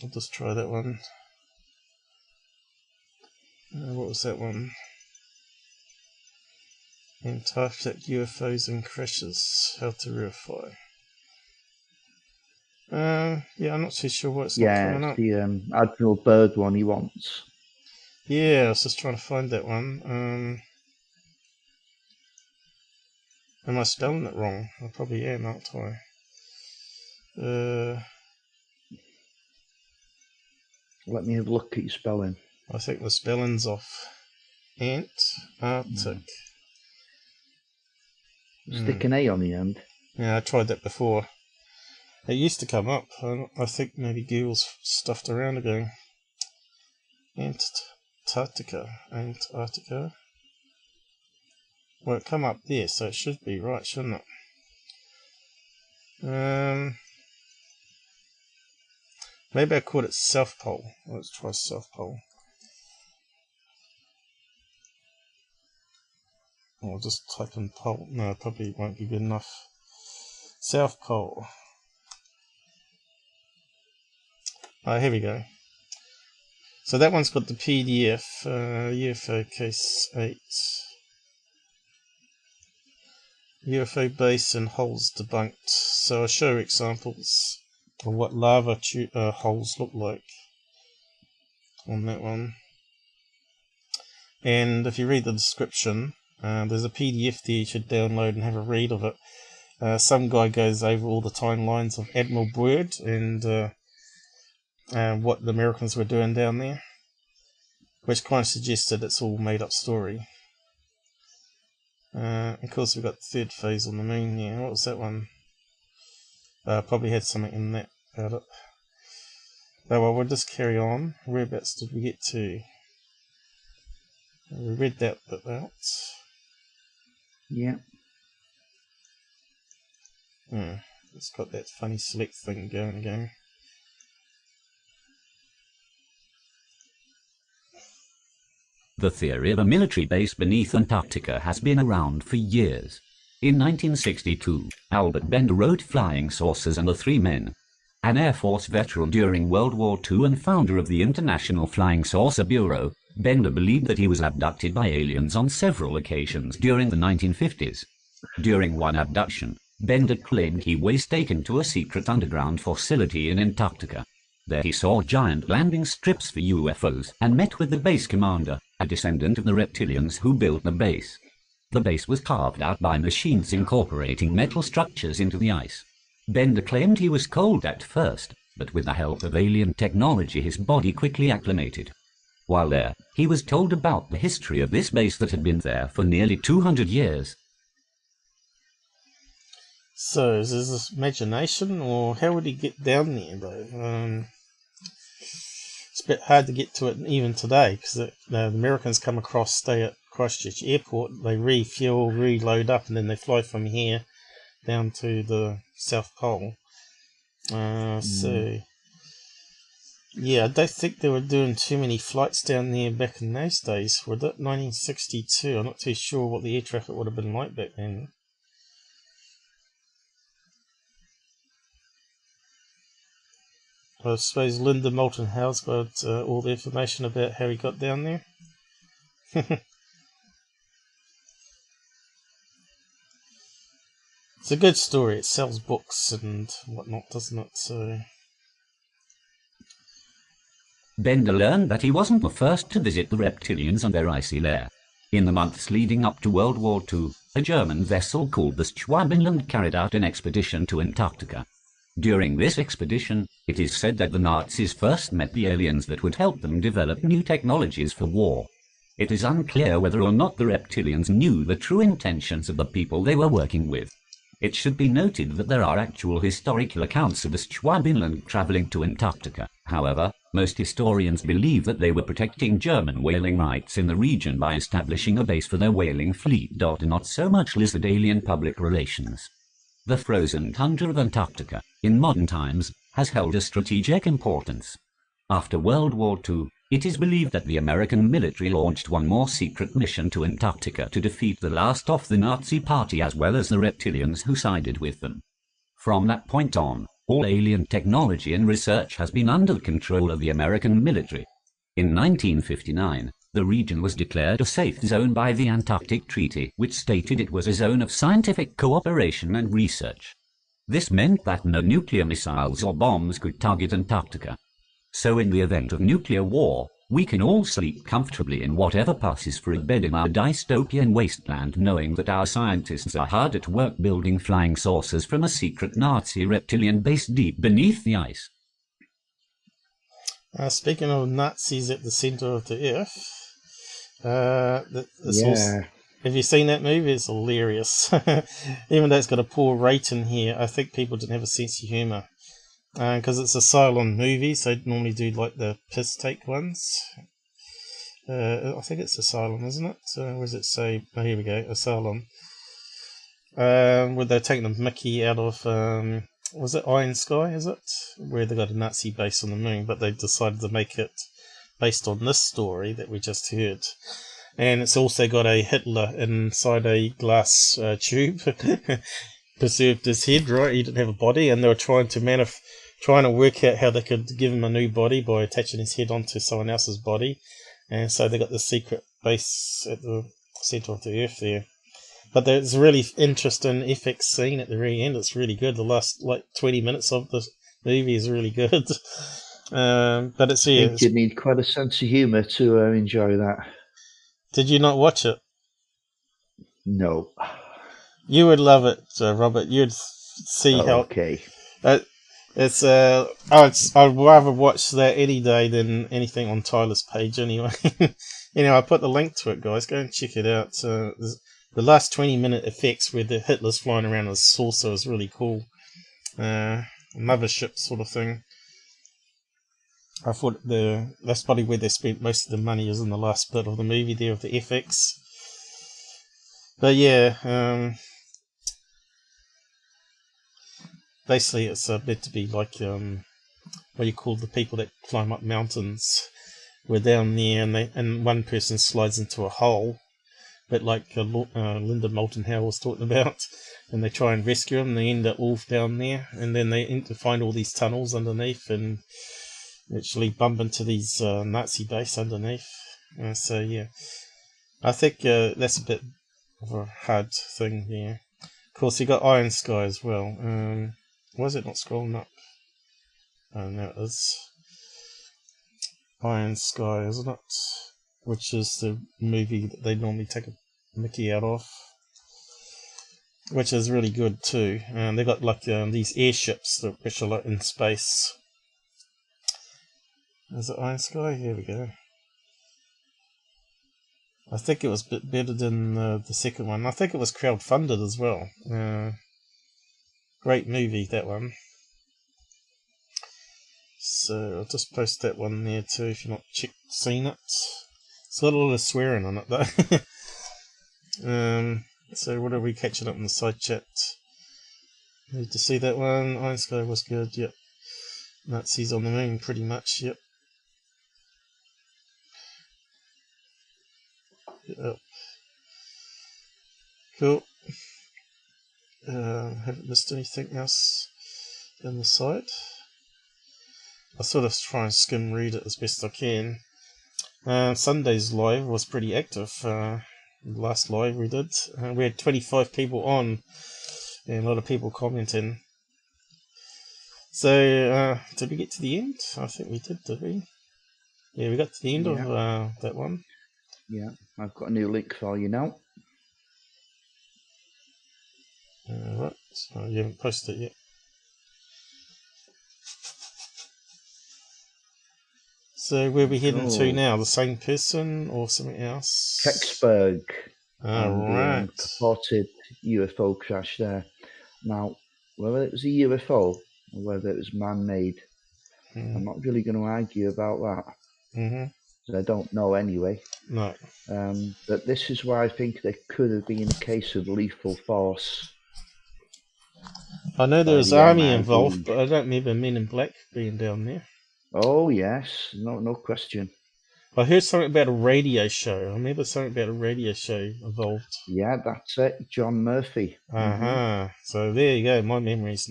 I'll just try that one. What was that one? Antarctic UFOs and crashes. How to verify. Yeah, I'm not too sure why it's not coming up. Yeah, it's the Admiral Byrd one he wants. Yeah, I was just trying to find that one. Am I spelling it wrong? I probably am, aren't I? Let me have a look at your spelling. I think the spelling's off. Antarctic. Stick an A on the end. Yeah, I tried that before. It used to come up. I think maybe Google's stuffed around again. Antarctica. Well, it come up there, so it should be right, shouldn't it? Maybe I called it South Pole. Let's try South Pole. I'll just type in pole. No, it probably won't be good enough. South Pole. Oh, here we go. So that one's got the PDF. UFO Case 8. UFO base and holes debunked. So I'll show examples of what lava holes look like on that one. And if you read the description, there's a PDF there you should download and have a read of it. Some guy goes over all the timelines of Admiral Byrd and what the Americans were doing down there, which kind of suggested it's all made up story. Of course, we've got the third phase on the moon here. What was that one? Probably had something in that about it. Oh, well, we'll just carry on. Whereabouts did we get to? We read that bit out. Yeah. It's got that funny select thing going again. The theory of a military base beneath Antarctica has been around for years. In 1962, Albert Bender wrote Flying Saucers and the Three Men. An Air Force veteran during World War II and founder of the International Flying Saucer Bureau, Bender believed that he was abducted by aliens on several occasions during the 1950s. During one abduction, Bender claimed he was taken to a secret underground facility in Antarctica. There he saw giant landing strips for UFOs and met with the base commander, a descendant of the reptilians who built the base. The base was carved out by machines incorporating metal structures into the ice. Bender claimed he was cold at first, but with the help of alien technology his body quickly acclimated. While there, he was told about the history of this base that had been there for nearly 200 years. So, is this imagination, or how would he get down there, though? It's a bit hard to get to it even today, because the Americans come across, stay at Christchurch Airport, they refuel, reload up, and then they fly from here down to the South Pole. So, yeah, I don't think they were doing too many flights down there back in those days. Was it 1962? I'm not too sure what the air traffic would have been like back then. I suppose Linda Moulton Howe's got all the information about how he got down there. It's a good story. It sells books and whatnot, doesn't it? So Bender learned that he wasn't the first to visit the reptilians and their icy lair. In the months leading up to World War II, a German vessel called the Schwabenland carried out an expedition to Antarctica. During this expedition, it is said that the Nazis first met the aliens that would help them develop new technologies for war. It is unclear whether or not the reptilians knew the true intentions of the people they were working with. It should be noted that there are actual historical accounts of the Schwabenland traveling to Antarctica. However, most historians believe that they were protecting German whaling rights in the region by establishing a base for their whaling fleet. Not so much lizard alien public relations. The frozen tundra of Antarctica, in modern times, has held a strategic importance. After World War II, it is believed that the American military launched one more secret mission to Antarctica to defeat the last of the Nazi party as well as the reptilians who sided with them. From that point on, all alien technology and research has been under the control of the American military. In 1959, the region was declared a safe zone by the Antarctic Treaty, which stated it was a zone of scientific cooperation and research. This meant that no nuclear missiles or bombs could target Antarctica. So in the event of nuclear war, we can all sleep comfortably in whatever passes for a bed in our dystopian wasteland, knowing that our scientists are hard at work building flying saucers from a secret Nazi reptilian base deep beneath the ice. Speaking of Nazis at the centre of the earth, Yeah. have you seen that movie? It's hilarious. Even though it's got a poor rating here, I think people didn't have a sense of humour. Because it's a silent movie, so they normally do like the piss take ones. I think it's Asylum, isn't it? Where does it say? Oh, here we go, Asylum. Where they're taking the Mickey out of, was it Iron Sky, is it? Where they got a Nazi base on the moon, but they decided to make it based on this story that we just heard. And it's also got a Hitler inside a glass tube. Preserved his head, right? He didn't have a body, and they were trying to work out how they could give him a new body by attaching his head onto someone else's body. And so they got the secret base at the centre of the earth there. But there's a really interesting FX scene at the very end. It's really good. The last 20 minutes of the movie is really good. But it's I think you need quite a sense of humour to enjoy that. Did you not watch it? No. You would love it, Robert. You'd see how. Okay. I'd rather watch that any day than anything on Tyler's page anyway. I put the link to it, guys. Go and check it out. The last 20-minute effects where the Hitler's flying around as a saucer is really cool. Mothership sort of thing. I thought that's probably where they spent most of the money, is in the last bit of the movie there with the FX. But yeah, basically it's meant to be like what you call the people that climb up mountains. We're down there, and one person slides into a hole, but like Linda Moulton Howe was talking about, and they try and rescue him. And they end up all down there, and then they end to find all these tunnels underneath, and actually bump into these Nazi base underneath. So yeah, I think that's a bit of a hard thing there. Of course, you got Iron Sky as well. Why is it not scrolling up? Oh, no, it is. Iron Sky, isn't it? Which is the movie that they normally take a Mickey out of. Which is really good too. They got like these airships which are like in space. Is it Iron Sky? Here we go. I think it was a bit better than the second one. I think it was crowdfunded as well. Great movie, that one. So I'll just post that one there too if you've not seen it. It's got a lot of swearing on it though. So what are we catching up in the side chat? Need to see that one. Iron Sky was good, yep. Nazis on the moon, pretty much, yep. Yep. Cool. Haven't missed anything else on the side. I sort of try and skim read it as best I can. Sunday's live was pretty active. Last live we did, we had 25 people on, and a lot of people commenting. So, did we get to the end? I think we did we? Yeah, we got to the end of that one. Yeah, I've got a new link for you now. Right, so you haven't posted it yet. So where are we heading to now? The same person or something else? Kecksburg. Right. Purported UFO crash there. Now, whether it was a UFO or whether it was man-made, I'm not really going to argue about that. I don't know anyway. No. But this is why I think there could have been a case of lethal force. I know there was army involved, but I don't remember Men in Black being down there. Oh yes, no question. I heard something about a radio show. I remember something about a radio show involved. Yeah, that's it. John Murphey. So there you go. My memory's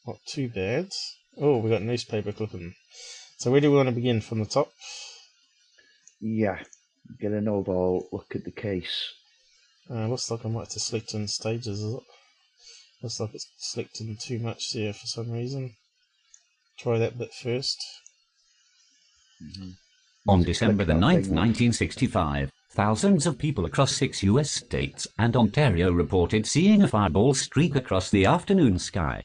not too bad. Oh, we got newspaper clipping. So where do we want to begin? From the top? Yeah, get an overall look at the case. Looks like I might have to select in stages, is it? Looks like it's selecting too much there for some reason. Try that bit first. On December the 9th, 1965, thousands of people across 6 US states and Ontario reported seeing a fireball streak across the afternoon sky.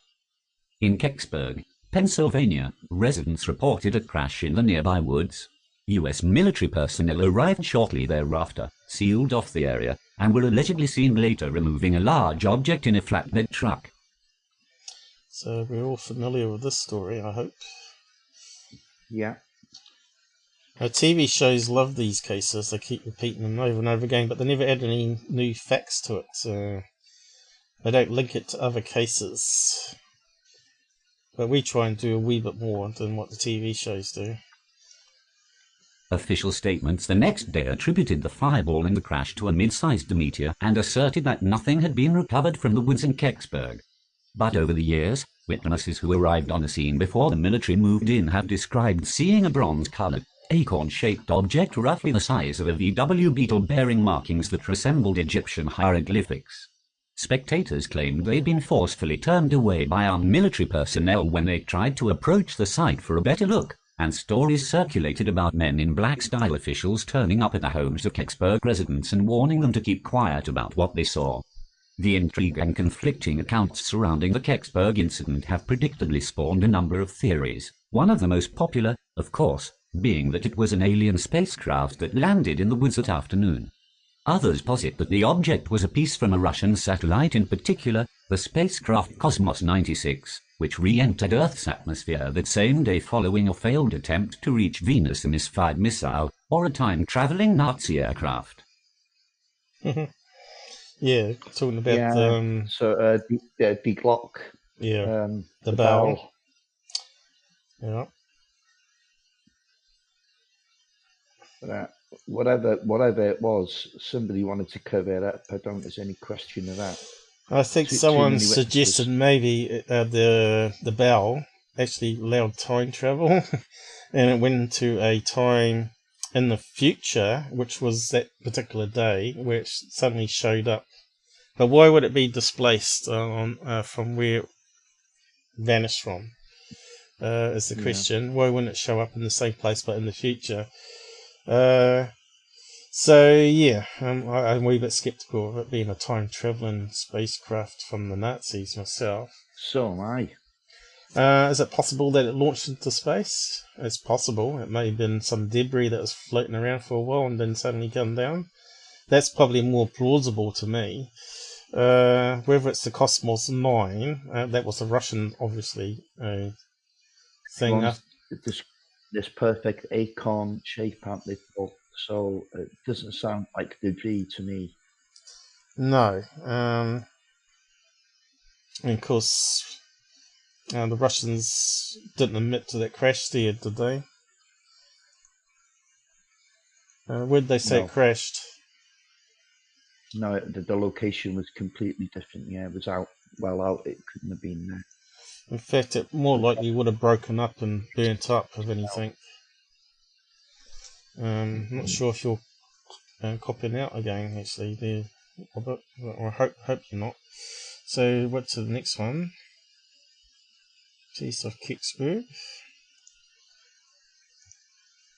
In Kecksburg, Pennsylvania, residents reported a crash in the nearby woods. US military personnel arrived shortly thereafter, sealed off the area, and were allegedly seen later removing a large object in a flatbed truck. So we're all familiar with this story, I hope. Yeah. TV shows love these cases. They keep repeating them over and over again, but they never add any new facts to it. They don't link it to other cases. But we try and do a wee bit more than what the TV shows do. Official statements the next day attributed the fireball in the crash to a mid-sized meteor and asserted that nothing had been recovered from the woods in Kecksburg. But over the years, witnesses who arrived on the scene before the military moved in have described seeing a bronze-colored, acorn-shaped object roughly the size of a VW beetle bearing markings that resembled Egyptian hieroglyphics. Spectators claimed they'd been forcefully turned away by armed military personnel when they tried to approach the site for a better look, and stories circulated about men in black-style officials turning up at the homes of Kecksburg residents and warning them to keep quiet about what they saw. The intrigue and conflicting accounts surrounding the Kecksburg incident have predictably spawned a number of theories, one of the most popular, of course, being that it was an alien spacecraft that landed in the woods that afternoon. Others posit that the object was a piece from a Russian satellite, in particular, the spacecraft Cosmos 96, which re-entered Earth's atmosphere that same day following a failed attempt to reach Venus, a misfired missile, or a time-traveling Nazi aircraft. Yeah, talking about the Glock. Yeah, the bell. Yeah. Whatever it was, somebody wanted to cover it up. I don't think there's any question of that. I think someone suggested maybe the bell actually allowed time travel, and it went into a time in the future, which was that particular day, where it suddenly showed up. But why would it be displaced from where it vanished from? Is the question. Why wouldn't it show up in the same place but in the future? So yeah, I'm a wee bit sceptical of it being a time-travelling spacecraft from the Nazis myself. So am I. Is it possible that it launched into space? It's possible. It may have been some debris that was floating around for a while and then suddenly come down. That's probably more plausible to me. Whether it's the Cosmos 9, that was a Russian, obviously, thing. This perfect acorn shape, aren't they? So it doesn't sound like debris to me. No. And of course, the Russians didn't admit to that crash there, did they? Where did they say it crashed? No, the location was completely different. Yeah, it was out. It couldn't have been there. In fact, it more likely would have broken up and burnt up, if anything. Not sure if you're copying out again, actually, there, Robert. Or I hope you're not. So, what's to the next one? Piece of Kecksburg.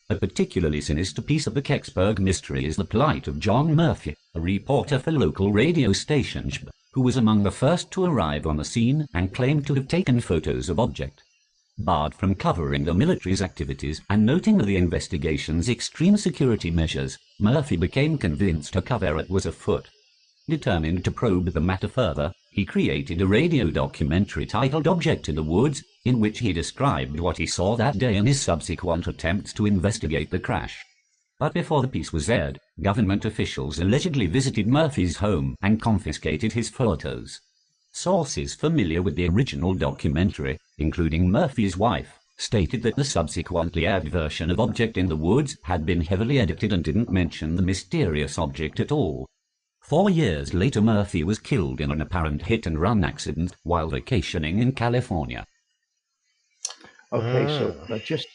A particularly sinister piece of the Kecksburg mystery is the plight of John Murphey, a reporter for local radio station Tshirt, who was among the first to arrive on the scene and claimed to have taken photos of object. Barred from covering the military's activities and noting the investigation's extreme security measures, Murphy became convinced a cover-up was afoot. Determined to probe the matter further, he created a radio documentary titled Object in the Woods, in which he described what he saw that day and his subsequent attempts to investigate the crash. But before the piece was aired, government officials allegedly visited Murphy's home and confiscated his photos. Sources familiar with the original documentary, including Murphy's wife, stated that the subsequently aired version of Object in the Woods had been heavily edited and didn't mention the mysterious object at all. 4 years later, Murphy was killed in an apparent hit-and-run accident while vacationing in California. Okay, so just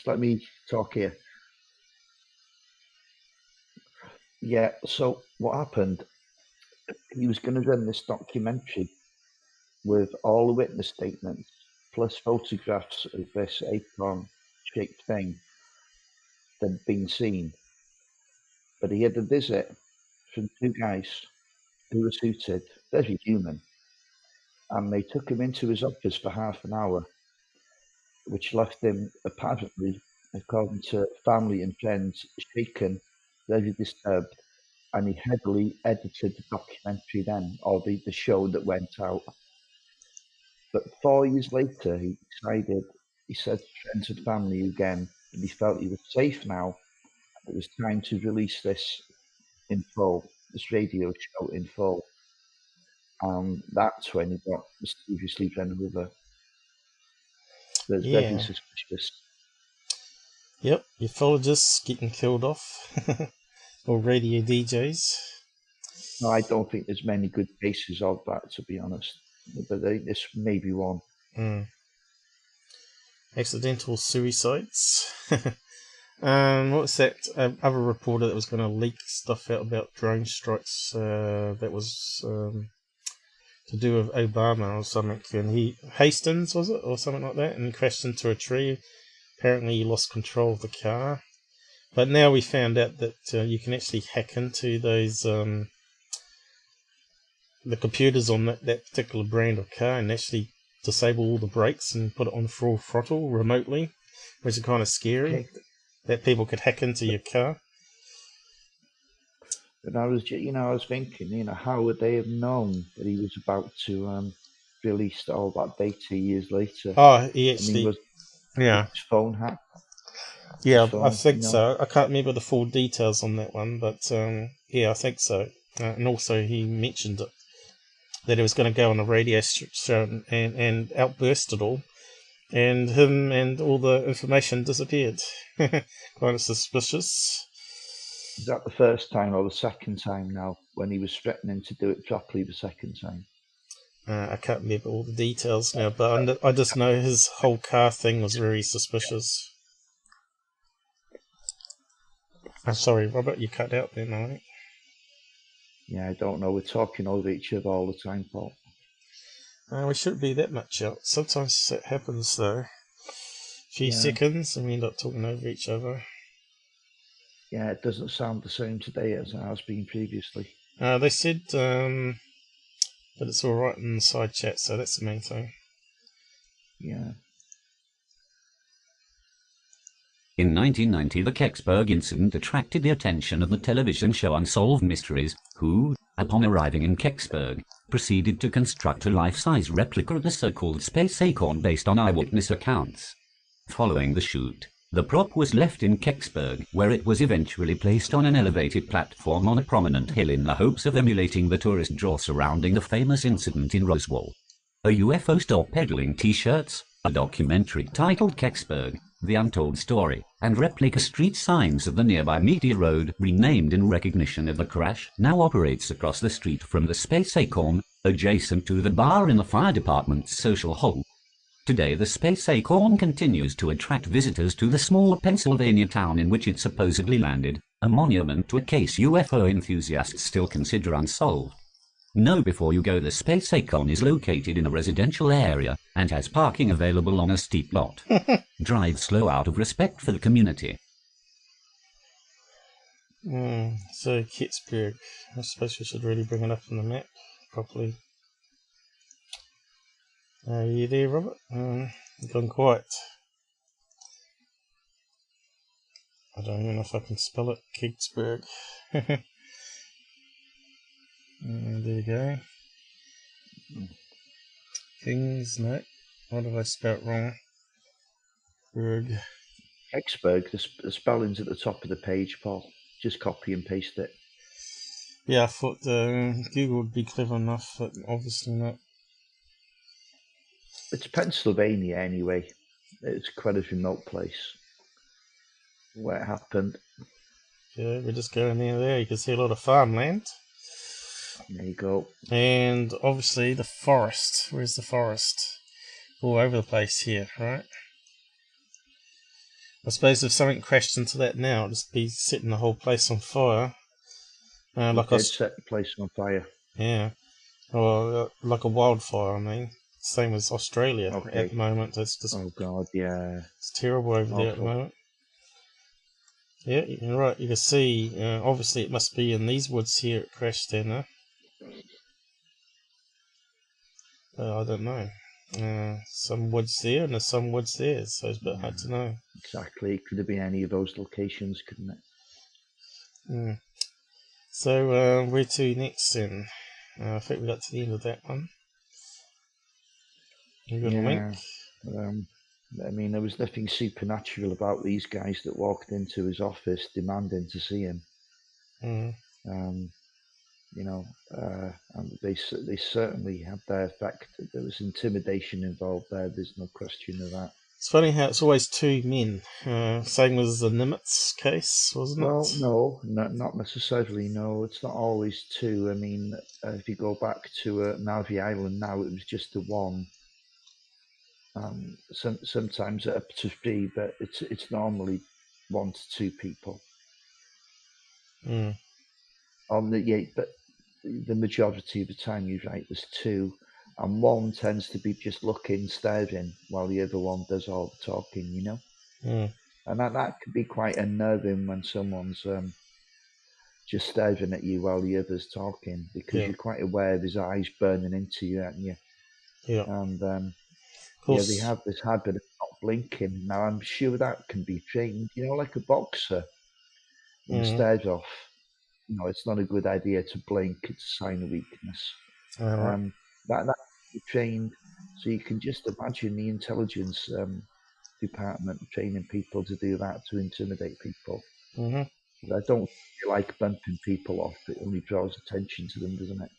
let me talk here. Yeah, so what happened, he was going to run this documentary with all the witness statements, plus photographs of this acorn-shaped thing that had been seen. But he had a visit from 2 guys who were suited, very human, and they took him into his office for half an hour, which left him, apparently, according to family and friends, shaken, very disturbed, and he heavily edited the documentary then, or the show that went out. But 4 years later, he said to friends and family again that he felt he was safe now. It was time to release this in full, this radio show in full. And that's when he got mysteriously run over. That's very suspicious. Yep, ufologists getting killed off. Or radio DJs. No, I don't think there's many good cases of that, to be honest. But this may be one. Accidental suicides. What was that other reporter that was going to leak stuff out about drone strikes that was to do with Obama or something? And Hastings, was it? Or something like that? And he crashed into a tree. Apparently he lost control of the car. But now we found out that you can actually hack into those the computers on that particular brand of car and actually disable all the brakes and put it on full throttle remotely, which is kind of scary. Okay. That people could hack into your car. But I was thinking, how would they have known that he was about to release all that data years later? Oh, he actually, his phone hacked. Yeah, I think so. I can't remember the full details on that one, but yeah, I think so. And also, he mentioned it, that he was going to go on a radio show and outburst it all. And him and all the information disappeared. Kind of suspicious. Is that the first time or the second time now, when he was threatening to do it properly the second time? I can't remember all the details now, but I just know his whole car thing was very suspicious. I'm sorry, Robert, you cut out there, I think. Yeah, I don't know. We're talking over each other all the time, Paul. We shouldn't be that much out. Sometimes it happens, though. A few seconds and we end up talking over each other. Yeah, it doesn't sound the same today as it has been previously. They said that it's alright in the side chat, so that's the main thing. Yeah. In 1990, the Kecksburg incident attracted the attention of the television show Unsolved Mysteries, who, upon arriving in Kecksburg, proceeded to construct a life-size replica of the so-called space acorn based on eyewitness accounts. Following the shoot, the prop was left in Kecksburg, where it was eventually placed on an elevated platform on a prominent hill in the hopes of emulating the tourist draw surrounding the famous incident in Roswell. A UFO store peddling T-shirts, a documentary titled Kecksburg, The Untold Story, and replica street signs of the nearby Meteor Road, renamed in recognition of the crash, now operates across the street from the Space Acorn, adjacent to the bar in the fire department's social hall. Today the Space Acorn continues to attract visitors to the small Pennsylvania town in which it supposedly landed, a monument to a case UFO enthusiasts still consider unsolved. Know before you go the Space Acorn is located in a residential area and has parking available on a steep lot. Drive slow out of respect for the community. So Kecksburg, I suppose we should really bring it up on the map properly. Are you there, Robert? You've gone quiet. I don't even know if I can spell it. Kecksburg. There you go. Kings, no. What did I spell it wrong? Berg. Kecksburg, the spelling's at the top of the page, Paul. Just copy and paste it. Yeah, I thought Google would be clever enough, but obviously not. It's Pennsylvania anyway. It's quite a remote place where it happened. Yeah, we're just going near there. You can see a lot of farmland. There you go. And obviously the forest. Where's the forest? All over the place here, right? I suppose if something crashed into that now, it'd just be setting the whole place on fire. Like I set the place on fire. Yeah. Or like a wildfire, I mean. Same as Australia at the moment. It's just, oh God, yeah. It's terrible over there at the moment. Yeah, you're right. You can see, obviously it must be in these woods here it crashed in, huh? I don't know. Some woods there and there's some woods there, so it's a bit hard to know. Exactly. It could have been any of those locations, couldn't it? So, where to next then? I think we got to the end of that one. You got a link? I mean, there was nothing supernatural about these guys that walked into his office demanding to see him. And they certainly had their effect. There was intimidation involved there. There's no question of that. It's funny how it's always two men. Same as the Nimitz case, wasn't it? Well, no, not necessarily. No, it's not always two. I mean, if you go back to Maury Island now, it was just the one. Sometimes up to three, but it's normally 1 to 2 people. But the majority of the time, you're right. There's 2, and one tends to be just looking, staring, while the other one does all the talking. You know, and that can be quite unnerving when someone's just staring at you while the other's talking, because you're quite aware of his eyes burning into you, aren't you? Yeah. And they have this habit of not blinking. Now, I'm sure that can be trained, like a boxer. Instead of, it's not a good idea to blink. It's a sign of weakness. That can be trained. So you can just imagine the intelligence department training people to do that, to intimidate people. I don't like bumping people off. It only draws attention to them, doesn't it?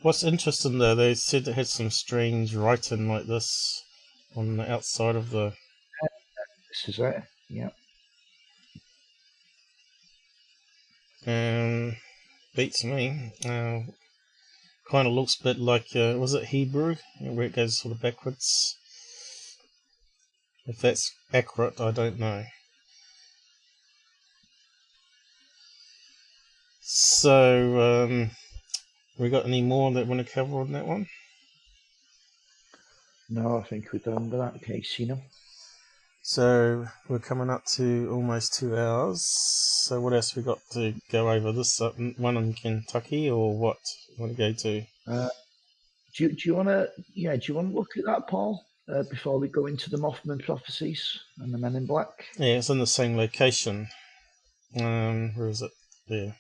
What's interesting though, they said it had some strange writing like this on the outside of the... This is it, yeah. Beats me. Kind of looks a bit like, was it Hebrew? Where it goes sort of backwards. If that's accurate, I don't know. So, we got any more that want to cover on that one? No, I think we're done with that case, So we're coming up to almost 2 hours. So what else we got to go over? This one in Kentucky, or what? You want to go to? Do you want to? Yeah, do you want to look at that, Paul? Before we go into the Mothmen Prophecies and the Men in Black. Yeah, it's in the same location. Where is it? There.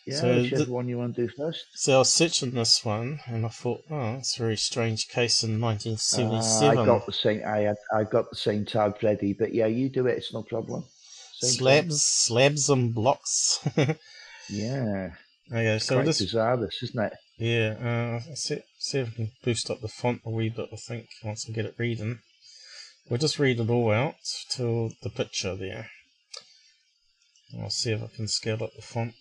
Yeah, so whichever one you want to do first. So I was searching this one, and I thought, oh, it's a very strange case in 1977. I got the same. I got the same tab ready, but yeah, you do it. It's no problem. Slabs and blocks. Yeah. Okay, it's so quite this bizarre, this, isn't it? Yeah. See if I can boost up the font a wee bit. I think once I get it reading, we'll just read it all out till the picture there. I'll see if I can scale up the font.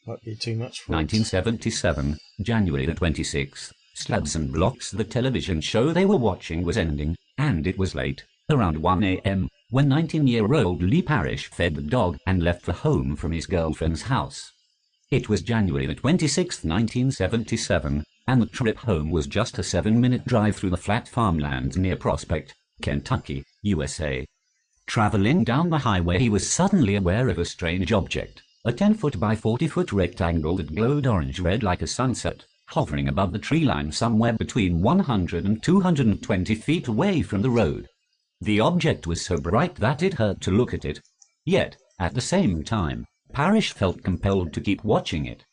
Might be too much for it. 1977, January the 26th. Slabs and Blocks. The television show they were watching was ending, and it was late, around 1 a.m., when 19-year-old Lee Parrish fed the dog and left for home from his girlfriend's house. It was January the 26th, 1977, and the trip home was just a 7-minute drive through the flat farmland near Prospect, Kentucky, USA. Traveling down the highway, he was suddenly aware of a strange object, a 10-foot by 40-foot rectangle that glowed orange-red like a sunset, hovering above the tree line somewhere between 100 and 220 feet away from the road. The object was so bright that it hurt to look at it. Yet, at the same time, Parrish felt compelled to keep watching it.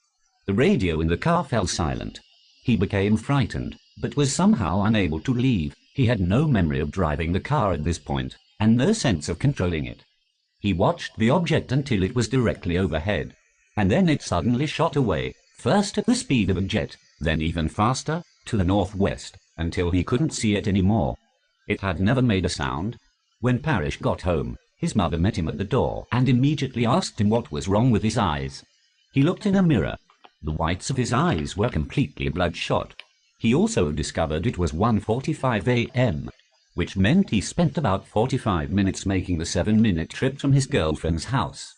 The radio in the car fell silent. He became frightened, but was somehow unable to leave. He had no memory of driving the car at this point, and no sense of controlling it. He watched the object until it was directly overhead, and then it suddenly shot away, first at the speed of a jet, then even faster, to the northwest, until he couldn't see it anymore. It had never made a sound. When Parrish got home, his mother met him at the door and immediately asked him what was wrong with his eyes. He looked in a mirror. The whites of his eyes were completely bloodshot. He also discovered it was 1:45 a.m., which meant he spent about 45 minutes making the 7-minute trip from his girlfriend's house.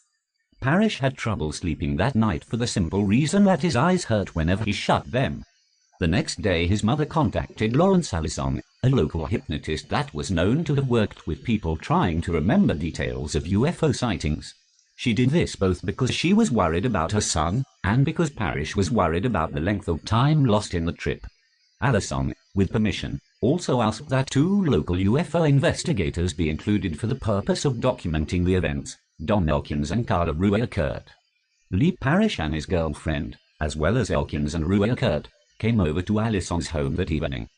Parrish had trouble sleeping that night for the simple reason that his eyes hurt whenever he shut them. The next day his mother contacted Lawrence Allison, a local hypnotist that was known to have worked with people trying to remember details of UFO sightings. She did this both because she was worried about her son and because Parrish was worried about the length of time lost in the trip. Allison, with permission, also asked that 2 local UFO investigators be included for the purpose of documenting the events, Don Elkins and Carla Rueckert. Lee Parrish and his girlfriend, as well as Elkins and Rueckert, came over to Allison's home that evening.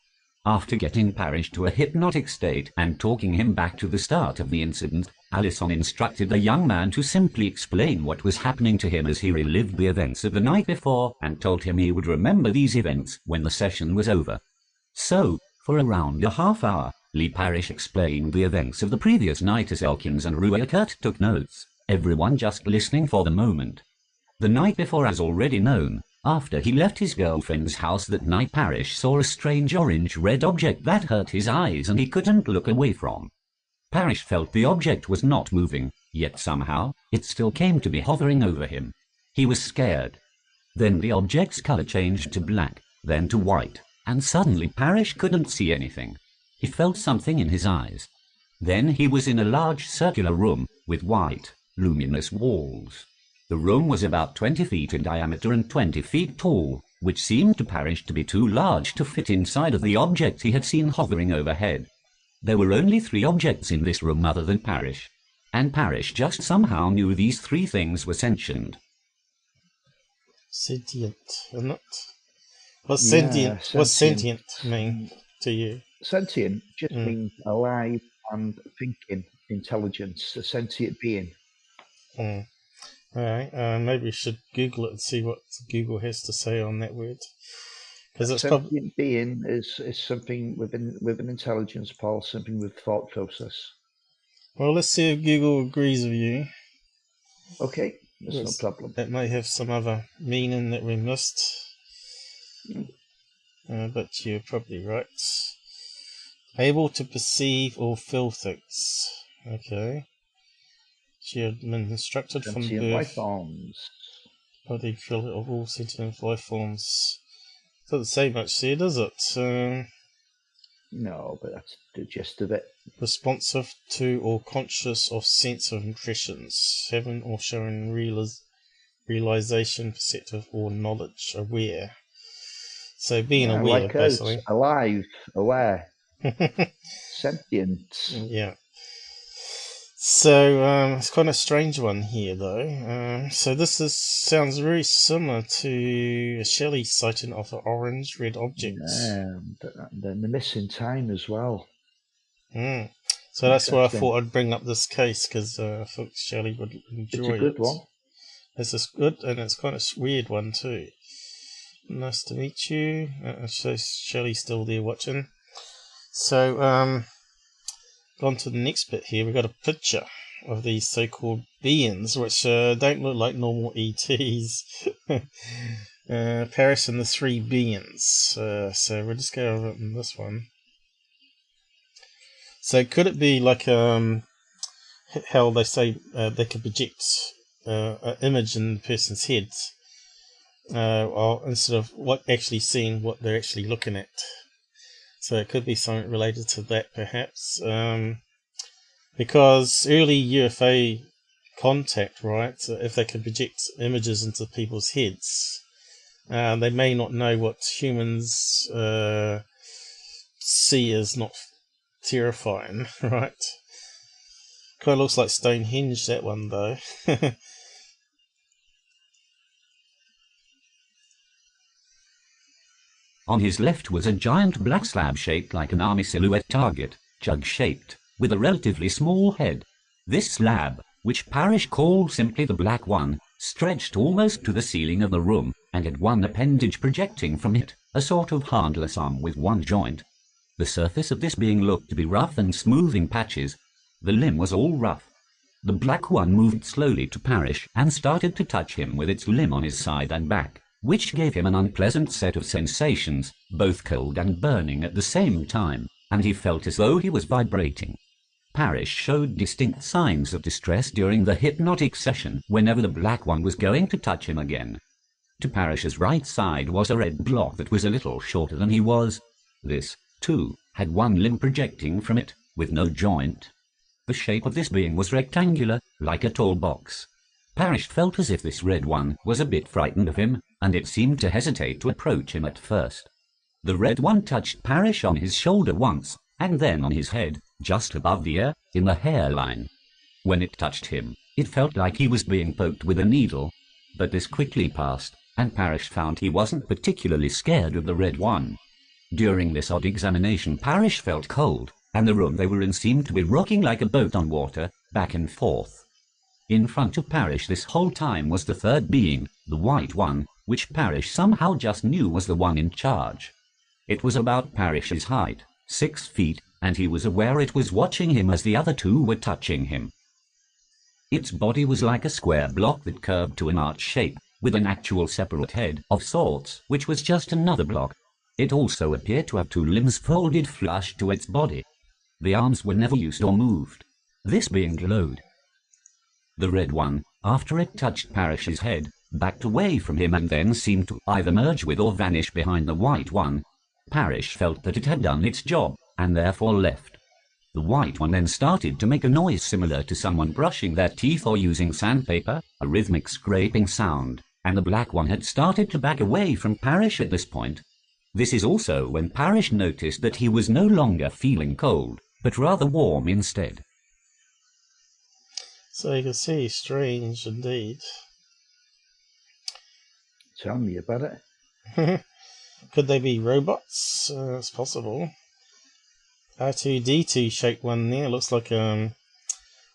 After getting Parrish to a hypnotic state and talking him back to the start of the incident, Allison instructed the young man to simply explain what was happening to him as he relived the events of the night before and told him he would remember these events when the session was over. So, for around a half hour, Lee Parrish explained the events of the previous night as Elkins and Rueckert took notes, everyone just listening for the moment. The night before, as already known, after he left his girlfriend's house that night, Parrish saw a strange orange-red object that hurt his eyes and he couldn't look away from. Parrish felt the object was not moving, yet somehow, it still came to be hovering over him. He was scared. Then the object's color changed to black, then to white, and suddenly Parrish couldn't see anything. He felt something in his eyes. Then he was in a large circular room with white, luminous walls. The room was about 20 feet in diameter and 20 feet tall, which seemed to Parrish to be too large to fit inside of the object he had seen hovering overhead. There were only 3 objects in this room other than Parrish, and Parrish just somehow knew these 3 things were sentient. Sentient, isn't it? What's sentient mean to you? Sentient just means alive and thinking, intelligence, a sentient being. Alright, maybe we should Google it and see what Google has to say on that word. Because a sentient being is something with an intelligence, Paul, something with thought process. Well, let's see if Google agrees with you. Okay, that's no problem. That may have some other meaning that we missed. But you're probably right. Able to perceive or feel things. Okay. She had been instructed from Sentient birth. life forms. Body feel of all sentient life forms. Doesn't say much here, does it? No, but that's the gist of it. Responsive to or conscious of sense of impressions, having or showing realization, perceptive or knowledge, aware. So being aware, like basically. Us, alive, aware, sentient. Yeah. So it's quite a strange one here, though. So this sounds very similar to a Shelley sighting of an orange-red object. Yeah, and the missing time as well. So that's why I thought I'd bring up this case, because I thought Shelley would enjoy it. It's a good one. This is good, and it's quite a weird one too. Nice to meet you. So Shelley's still there watching. So, on to the next bit here. We've got a picture of these so-called beings, which don't look like normal ETs. Paris and the three beings. So we'll just go over it in this one. So could it be like how they say they could project an image in the person's head, or instead of actually seeing what they're actually looking at? So it could be something related to that, perhaps, because early UFO contact, right? If they could project images into people's heads, they may not know what humans see as not terrifying, right? Kind of looks like Stonehenge, that one, though. On his left was a giant black slab shaped like an army silhouette target, jug-shaped, with a relatively small head. This slab, which Parrish called simply the Black One, stretched almost to the ceiling of the room, and had one appendage projecting from it, a sort of handless arm with one joint. The surface of this being looked to be rough and smooth in patches. The limb was all rough. The Black One moved slowly to Parrish and started to touch him with its limb on his side and back, which gave him an unpleasant set of sensations, both cold and burning at the same time, and he felt as though he was vibrating. Parrish showed distinct signs of distress during the hypnotic session whenever the Black One was going to touch him again. To Parrish's right side was a red block that was a little shorter than he was. This, too, had one limb projecting from it, with no joint. The shape of this being was rectangular, like a tall box. Parrish felt as if this red one was a bit frightened of him, and it seemed to hesitate to approach him at first. The red one touched Parrish on his shoulder once, and then on his head, just above the ear, in the hairline. When it touched him, it felt like he was being poked with a needle, but this quickly passed, and Parrish found he wasn't particularly scared of the red one. During this odd examination, Parrish felt cold, and the room they were in seemed to be rocking like a boat on water, back and forth. In front of Parrish this whole time was the third being, the white one, which Parrish somehow just knew was the one in charge. It was about Parrish's height, 6 feet, and he was aware it was watching him as the other two were touching him. Its body was like a square block that curved to an arch shape, with an actual separate head of sorts, which was just another block. It also appeared to have 2 limbs folded flush to its body. The arms were never used or moved. This being glowed. The red one, after it touched Parrish's head, backed away from him and then seemed to either merge with or vanish behind the white one. Parrish felt that it had done its job, and therefore left. The white one then started to make a noise similar to someone brushing their teeth or using sandpaper, a rhythmic scraping sound, and the black one had started to back away from Parrish at this point. This is also when Parrish noticed that he was no longer feeling cold, but rather warm instead. So you can see, strange indeed. Tell me about it. Could they be robots? It's possible. R2-D2 shaped one there. Looks like an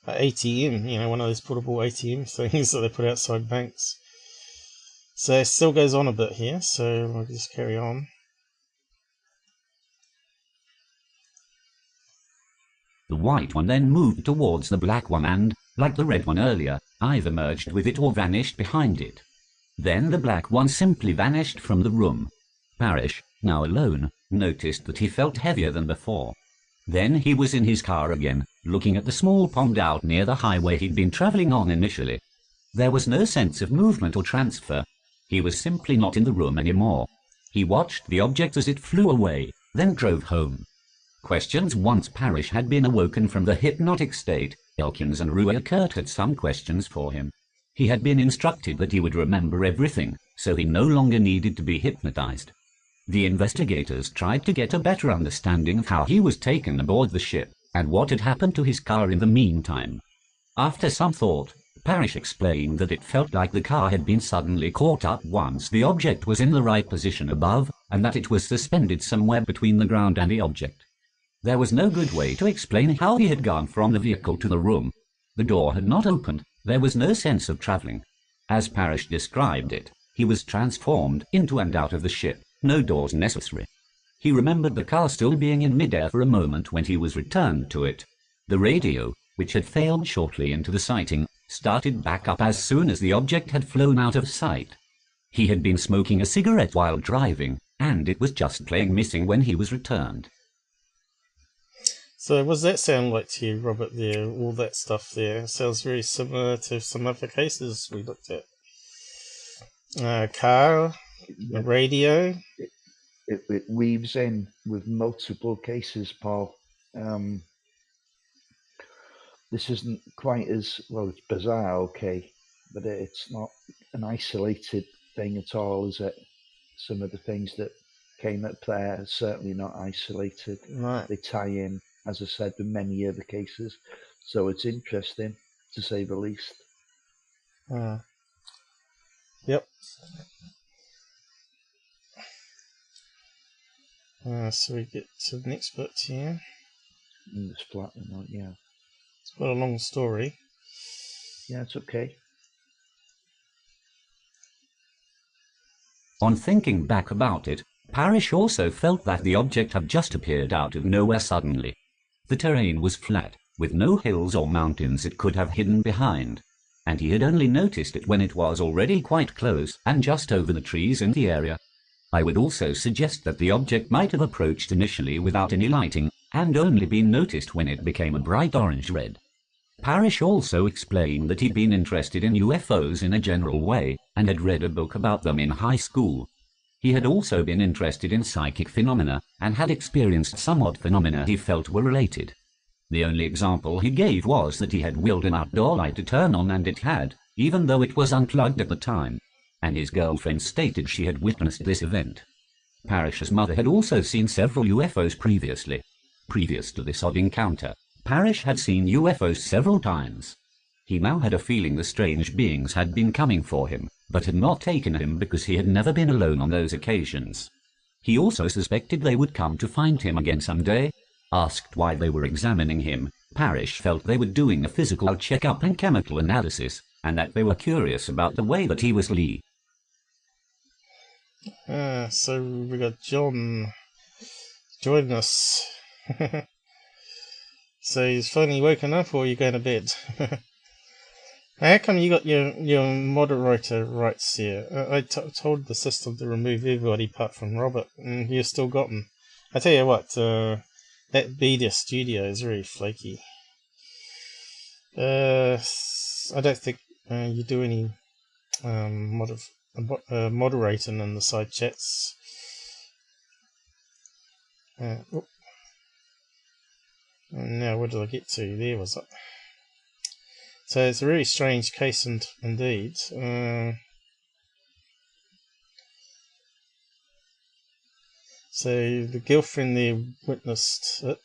ATM, one of those portable ATM things that they put outside banks. So it still goes on a bit here, so we'll just carry on. The white one then moved towards the black one and, like the red one earlier, either merged with it or vanished behind it. Then the black one simply vanished from the room. Parrish, now alone, noticed that he felt heavier than before. Then he was in his car again, looking at the small pond out near the highway he'd been travelling on initially. There was no sense of movement or transfer. He was simply not in the room anymore. He watched the object as it flew away, then drove home. Questions once Parrish had been awoken from the hypnotic state. Elkins and Rueckert had some questions for him. He had been instructed that he would remember everything, so he no longer needed to be hypnotized. The investigators tried to get a better understanding of how he was taken aboard the ship, and what had happened to his car in the meantime. After some thought, Parrish explained that it felt like the car had been suddenly caught up once the object was in the right position above, and that it was suspended somewhere between the ground and the object. There was no good way to explain how he had gone from the vehicle to the room. The door had not opened. There was no sense of travelling. As Parrish described it, he was transformed into and out of the ship, no doors necessary. He remembered the car still being in midair for a moment when he was returned to it. The radio, which had failed shortly into the sighting, started back up as soon as the object had flown out of sight. He had been smoking a cigarette while driving, and it was just plain missing when he was returned. So what does that sound like to you, Robert, there? All that stuff there sounds very similar to some other cases we looked at. Car, Yeah, radio. it weaves in with multiple cases, Paul. This isn't quite as, well, it's bizarre, okay, but it's not an isolated thing at all, is it? Some of the things that came up there are certainly not isolated. Right. They tie in, as I said, with many other cases. So it's interesting, to say the least. Yep. So we get to the next bit here. It's flat, yeah. It's quite a long story. Yeah, it's okay. On thinking back about it, Parrish also felt that the object had just appeared out of nowhere suddenly. The terrain was flat, with no hills or mountains it could have hidden behind, and he had only noticed it when it was already quite close and just over the trees in the area. I would also suggest that the object might have approached initially without any lighting, and only been noticed when it became a bright orange-red. Parrish also explained that he'd been interested in UFOs in a general way, and had read a book about them in high school. He had also been interested in psychic phenomena, and had experienced some odd phenomena he felt were related. The only example he gave was that he had willed an outdoor light to turn on, and it had, even though it was unplugged at the time, and his girlfriend stated she had witnessed this event. Parrish's mother had also seen several UFOs previously. Previous to this odd encounter, Parrish had seen UFOs several times. He now had a feeling the strange beings had been coming for him, but had not taken him because he had never been alone on those occasions. He also suspected they would come to find him again someday. Asked why they were examining him, Parrish felt they were doing a physical checkup and chemical analysis, and that they were curious about the way that he was Lee. So we got John joining us. So he's finally woken up, or are you going to bed? How come you got your moderator rights here? I told the system to remove everybody apart from Robert, and you still got them. I tell you what, that Beta Studio is really flaky. I don't think you do any moderating in the side chats. Now, where did I get to? There was it. So it's a really strange case indeed. So the girlfriend there witnessed it.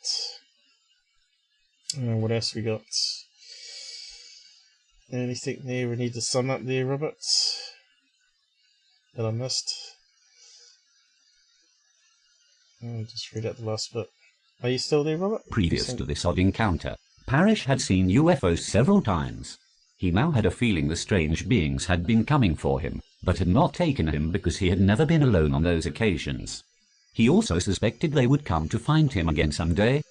What else we got? Anything there we need to sum up there, Robert? That I missed? I'll just read out the last bit. Are you still there, Robert? Previous to this odd encounter, Parrish had seen UFOs several times. He now had a feeling the strange beings had been coming for him, but had not taken him because he had never been alone on those occasions. He also suspected they would come to find him again someday.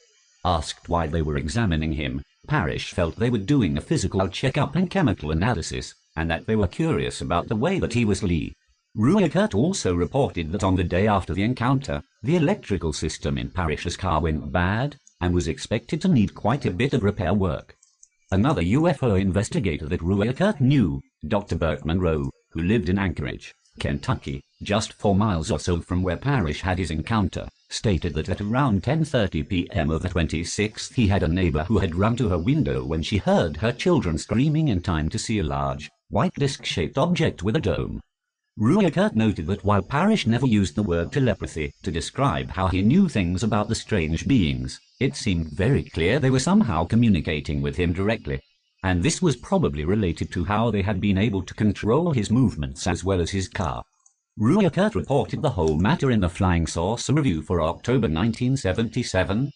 Asked why they were examining him, Parrish felt they were doing a physical checkup and chemical analysis, and that they were curious about the way that he was Lee. Rueckert also reported that on the day after the encounter, the electrical system in Parrish's car went bad, and was expected to need quite a bit of repair work. Another UFO investigator that Rueckert knew, Dr. Burt Monroe, who lived in Anchorage, Kentucky, just 4 miles or so from where Parrish had his encounter, stated that at around 10:30 p.m. of the 26th he had a neighbor who had run to her window when she heard her children screaming in time to see a large, white disc-shaped object with a dome. Rueckert noted that while Parrish never used the word telepathy to describe how he knew things about the strange beings, it seemed very clear they were somehow communicating with him directly, and this was probably related to how they had been able to control his movements as well as his car. Rueckert reported the whole matter in the Flying Saucer Review for October 1977.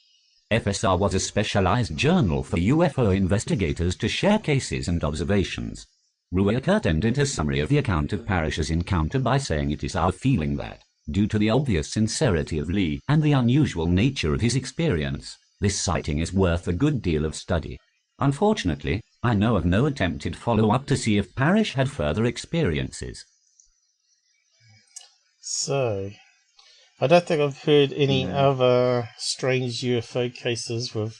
FSR was a specialized journal for UFO investigators to share cases and observations. Rueckert ended his summary of the account of Parrish's encounter by saying, "It is our feeling that, due to the obvious sincerity of Lee and the unusual nature of his experience, this sighting is worth a good deal of study. Unfortunately, I know of no attempted follow-up to see if Parrish had further experiences. So, I don't think I've heard any Yeah. other strange UFO cases with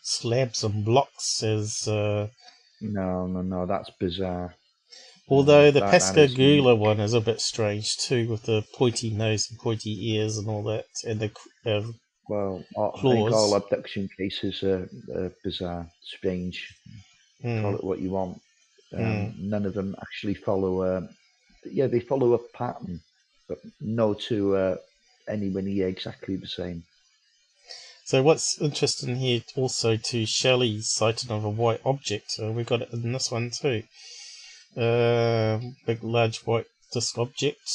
slabs and blocks as... No, that's bizarre. although the That is Pascagoula unique. one is a bit strange too, with the pointy nose and pointy ears and all that, and the Well, I think all claws. abduction cases are bizarre, strange. Call Mm, it what you want. mm. None of them actually follow they follow a pattern, but no two anywhere near exactly the same. So what's interesting here also to Shelley's sighting of a white object, we got it in this one too. Big large white disc object,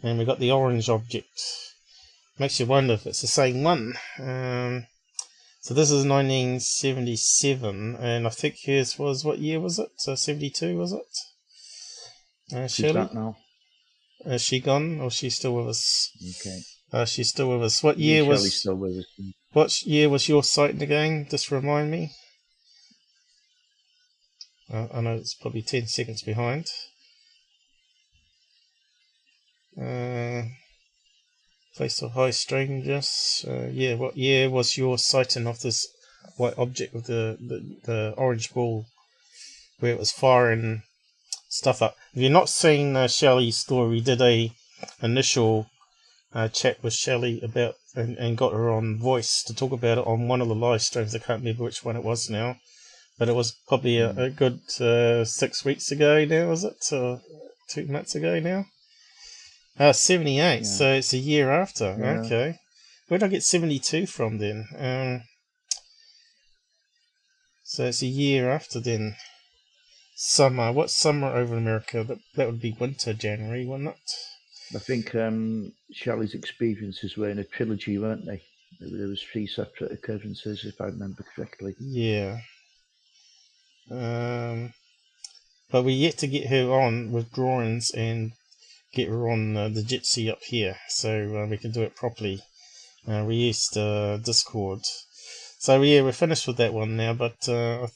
and we got the orange object. Makes you wonder if it's the same one. So this is 1977, and I think his was, what year was it? 72, was it? Who's Shelley? that now? Is she gone, or is she still with us? Okay. She's still with us. What Yeah, year Shelley's was? still with us. What year was your sighting again? Just remind me. I know it's probably 10 seconds behind. Face of high strangeness. Yeah, what year was your sighting of this white object with the orange ball, where it was firing stuff up? If you're not seen Shelley's story, we did a initial chat with Shelley about and got her on voice to talk about it on one of the live streams. I can't remember which one it was now, but it was probably a good 6 weeks ago now, was it? Or 2 months ago now? 78, Yeah. so it's a year after. Yeah. Okay. Where did I get 72 from then? So it's a year after then. Summer. What's summer over in America? That would be winter, January, wouldn't it? I think Shelley's experiences were in a trilogy, weren't they? There was 3 separate occurrences, if I remember correctly. Yeah. But we're yet to get her on with drawings and get her on the Jitsi up here, so we can do it properly. We used Discord. So yeah, we're finished with that one now, but I'm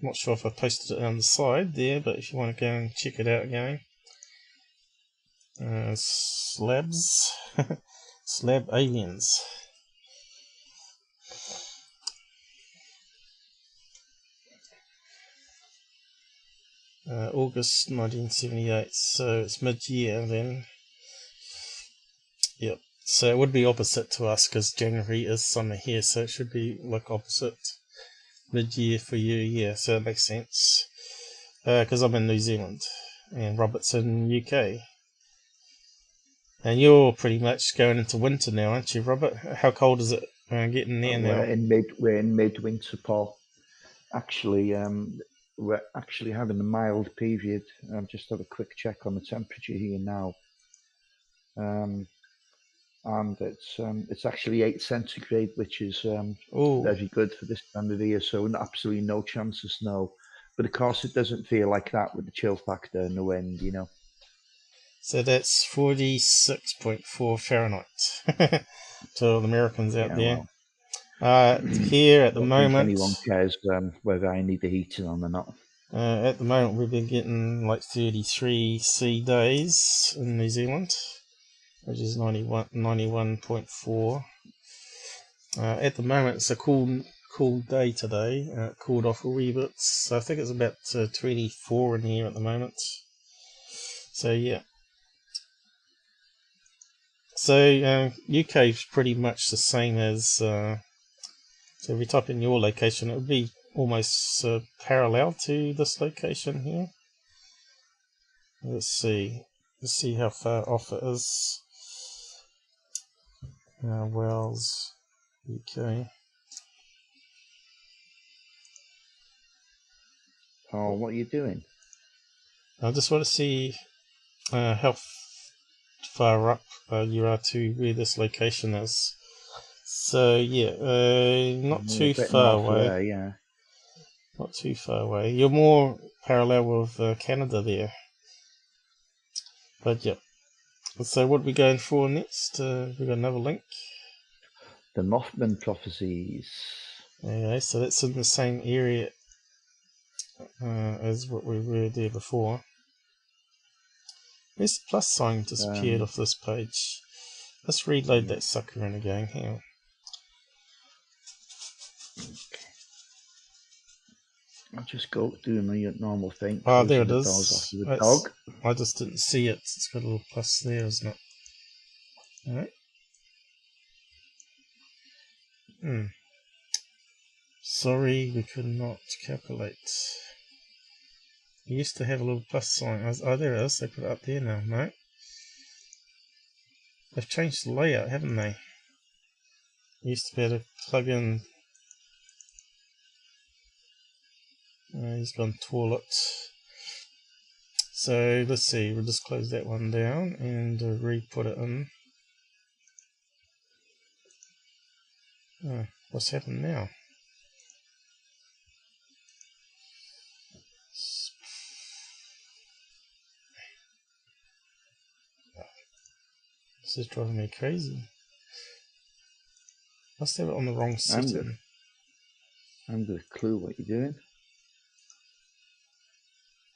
not sure if I posted it on the side there, but if you want to go and check it out again. Slabs. Slab aliens. August 1978, so it's mid-year then. Yep. So it would be opposite to us because January is summer here, so it should be like opposite mid-year for you. Yeah, so that makes sense. Because I'm in New Zealand and Robert's in UK, and you're pretty much going into winter now, aren't you, Robert? How cold is it getting there now? We're in midwinter, Paul. Actually, we're actually having a mild period. Just have a quick check on the temperature here now. And it's actually 8 centigrade, which is very good for this time of year. So absolutely no chance of snow. But of course, it doesn't feel like that with the chill factor and the wind, you know. So that's 46.4 Fahrenheit to all the Americans out there. Well, here at the moment, I don't think anyone cares whether I need the heating on or not. At the moment, we've been getting like 33 C days in New Zealand, which is 91.4. At the moment, it's a cool day today. Cooled off a wee bit. So I think it's about 24 in here at the moment. So yeah. So UK is pretty much the same as. So if we type in your location, it would be almost parallel to this location here. Let's see how far off it is. Wales, UK. Oh, what are you doing? I just want to see how far up you are to where this location is. So yeah, not too far away. Yeah. Not too far away. You're more parallel with Canada there. But yeah. So what are we going for next? We got another link. The Mothmen Prophecies. Okay, so that's in the same area as what we were there before. Where's the plus sign disappeared off this page? Let's reload that sucker in again. Hang on. I'll just go do my normal thing. Oh, there it the is. doors after the dog. I just didn't see it. It's got a little plus there, isn't it? Alright. Sorry, we could not calculate. We used to have a little plus sign. Oh, there it is. They put it up there now. No. They've changed the layout, haven't they? We used to be able to plug in. He's gone toilet. So let's see. We'll just close that one down and re-put it in. Oh, what's happened now? This is driving me crazy. Must have it on the wrong setting. I haven't got a clue what you're doing.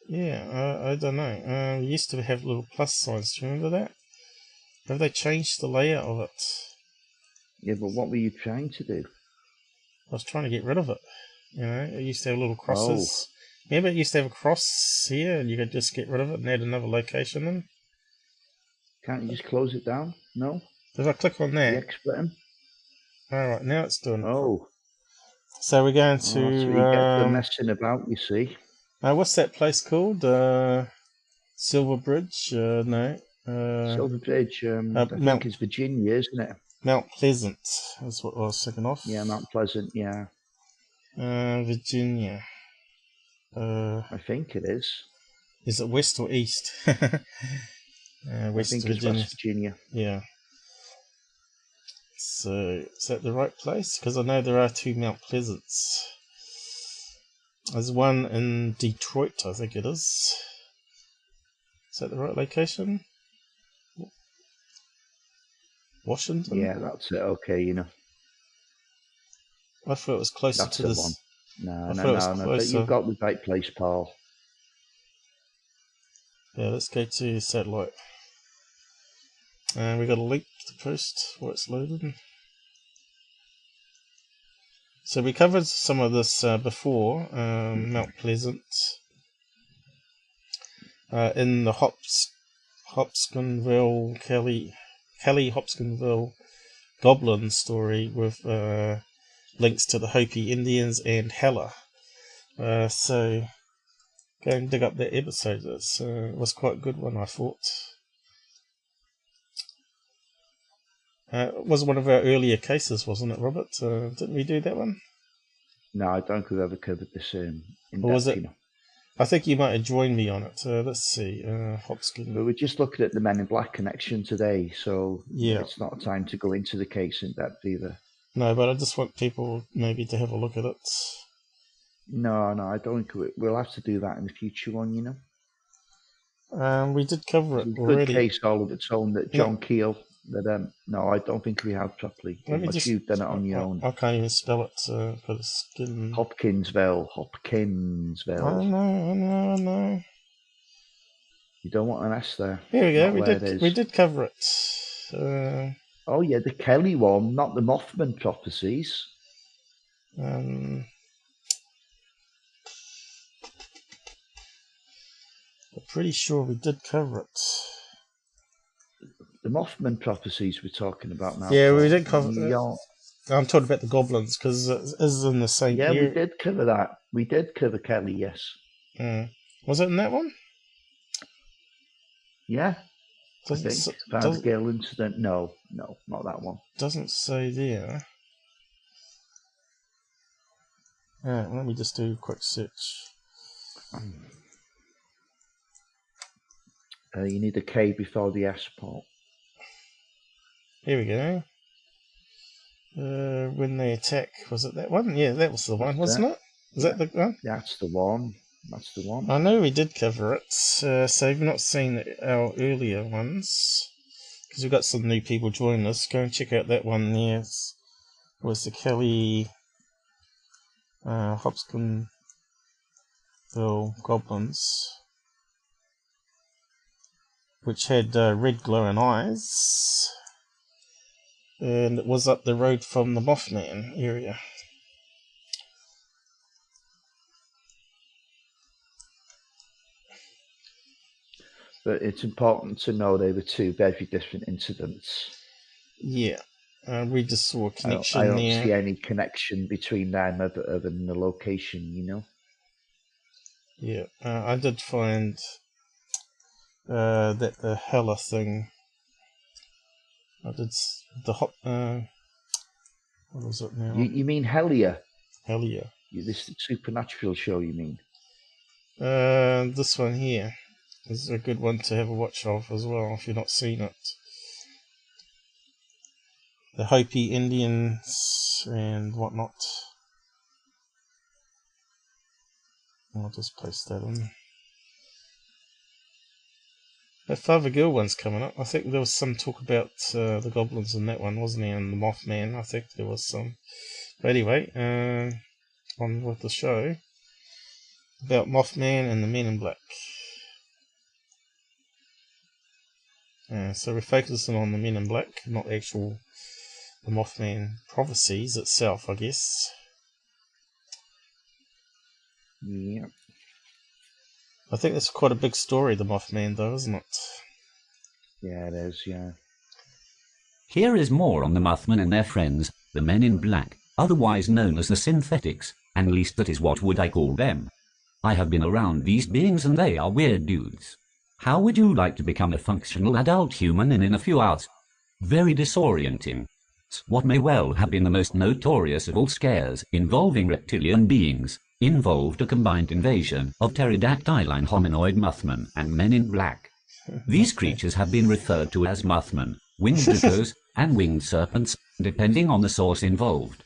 Yeah, I don't know. We used to have little plus signs. Do you remember that? Have they changed the layout of it? Yeah, but what were you trying to do? I was trying to get rid of it. You know, it used to have little crosses. Remember, it used to have a cross here, and you could just get rid of it and add another location in. Can't you just close it down? No? If I click on that... The X button? Alright, now it's doing it. Oh. So we're going to... So you get the messing about, you see. What's that place called? Silver Bridge? No. Silver Bridge, I think it's Virginia, isn't it? Mount Pleasant is what I was thinking of. Yeah, Mount Pleasant, yeah. Virginia. I think it is. Is it west or east? West I think Virginia. it's West Virginia. Yeah. So, is that the right place? Because I know there are two Mount Pleasants. There's one in Detroit, I think it is. Is that the right location? Washington? Yeah, that's it. Okay, you know. I thought it was closer That's to the this. one. No. Closer. You've got the right place, Paul. Yeah, let's go to satellite. And we got a link to post while it's loaded. So we covered some of this before, Mount Pleasant. In the Hopkinsville, Kelly Hopkinsville Goblin story with links to the Hopi Indians and Hella. So go and dig up that episode. It was quite a good one, I thought. It was one of our earlier cases, wasn't it, Robert? Didn't we do that one? No, I don't think we've ever covered this in or was depth, it? I think you might have joined me on it. Let's see. Hopkins. But we're just looking at the Men in Black connection today, so yeah, it's not time to go into the case in depth either. No, but I just want people maybe to have a look at it. No, I don't think we'll have to do that in the future one, you know. We did cover it Good already. case all of its own that John Keel. That no, I don't think we have properly. Unless you've done it on your own. I can't even spell it for the skin. Hopkinsville. I know. You don't want an S there. Here we go. We did cover it. Oh yeah, the Kelly one, not the Mothmen Prophecies. I'm pretty sure we did cover it. The Mothmen Prophecies we're talking about now. Yeah, we did cover it. I'm talking about the goblins because it is in the same area. Yeah, we did cover that. We did cover Kelly, yes. Was it in that one? Yeah. I think. Farmgale incident. No, not that one. Doesn't say there. Let me just do a quick search. You need a K before the S, Paul. Here we go. When they attack, was it that one? Yeah, that was the one, wasn't it? Is that the one? That's the one. That's the one. I know we did cover it. So if you've not seen our earlier ones, because we've got some new people joining us, go and check out that one there. It was the Kelly Hopkinsville goblins, which had red glowing eyes, and it was up the road from the Mothman area. But it's important to know they were two very different incidents. Yeah, we just saw a connection I don't there. see any connection between them other than the location, you know? Yeah, I did find that the Hella thing. I did the hot. What was it now? You mean Hellier? Hellier. This supernatural show, you mean? This one here is a good one to have a watch of as well if you've not seen it. The Hopi Indians and whatnot. I'll just paste that in. That Father Gill one's coming up. I think there was some talk about the goblins in that one, wasn't there? And the Mothman, I think there was some. But anyway, on with the show about Mothman and the Men in Black. So we're focusing on the Men in Black, not the Mothmen Prophecies itself, I guess. Yeah. I think that's quite a big story, the Mothman, though, isn't it? Yeah, it is, yeah. Here is more on the Mothmen and their friends, the Men in Black, otherwise known as the Synthetics, and at least that is what would I call them. I have been around these beings and they are weird dudes. How would you like to become a functional adult human in a few hours? Very disorienting. What may well have been the most notorious of all scares involving reptilian beings involved a combined invasion of pterodactyline hominoid Mothmen and Men in Black. These creatures have been referred to as Mothmen, winged geckos, and winged serpents, depending on the source involved.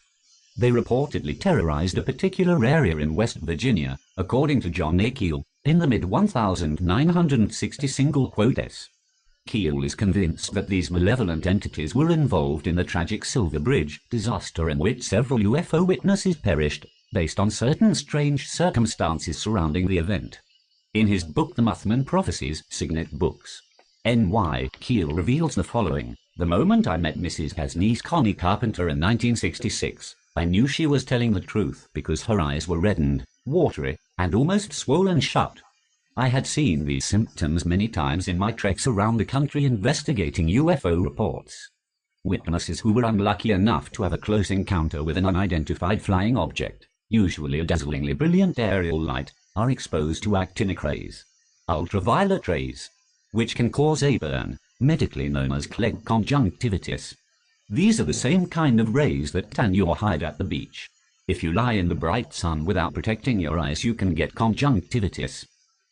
They reportedly terrorized a particular area in West Virginia, according to John A. Keel, in the mid-1960 single quotes. Keel is convinced that these malevolent entities were involved in the tragic Silver Bridge disaster in which several UFO witnesses perished, based on certain strange circumstances surrounding the event. In his book The Mothmen Prophecies, Signet Books, N.Y., Keel reveals the following. The moment I met Mrs. niece Connie Carpenter in 1966, I knew she was telling the truth because her eyes were reddened, watery, and almost swollen shut. I had seen these symptoms many times in my treks around the country investigating UFO reports. Witnesses who were unlucky enough to have a close encounter with an unidentified flying object, usually a dazzlingly brilliant aerial light, are exposed to actinic rays, ultraviolet rays, which can cause a burn, medically known as clegg conjunctivitis. These are the same kind of rays that tan your hide at the beach. If you lie in the bright sun without protecting your eyes, you can get conjunctivitis.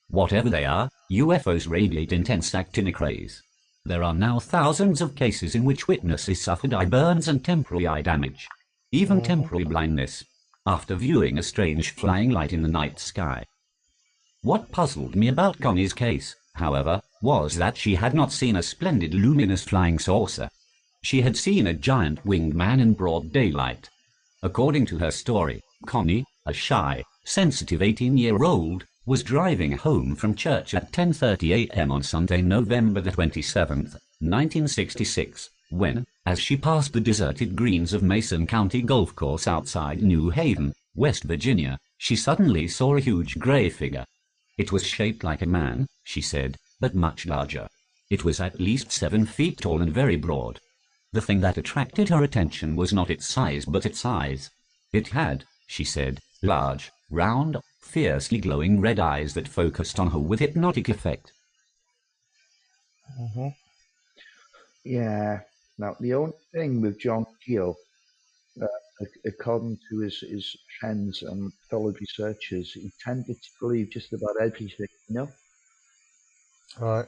Whatever they are, UFOs radiate intense actinic rays. There are now thousands of cases in which witnesses suffered eye burns and temporary eye damage, even temporary blindness, after viewing a strange flying light in the night sky. What puzzled me about Connie's case, however, was that she had not seen a splendid luminous flying saucer. She had seen a giant winged man in broad daylight. According to her story, Connie, a shy, sensitive 18-year-old, was driving home from church at 10:30 a.m. on Sunday, November the 27th, 1966, when, as she passed the deserted greens of Mason County Golf Course outside New Haven, West Virginia, she suddenly saw a huge gray figure. It was shaped like a man, she said, but much larger. It was at least 7 feet tall and very broad. The thing that attracted her attention was not its size but its eyes. It had, she said, large, round, fiercely glowing red eyes that focused on her with hypnotic effect. Yeah. Now, the only thing with John Keel, according to his friends and fellow researchers, he tended to believe just about everything, you know? Right.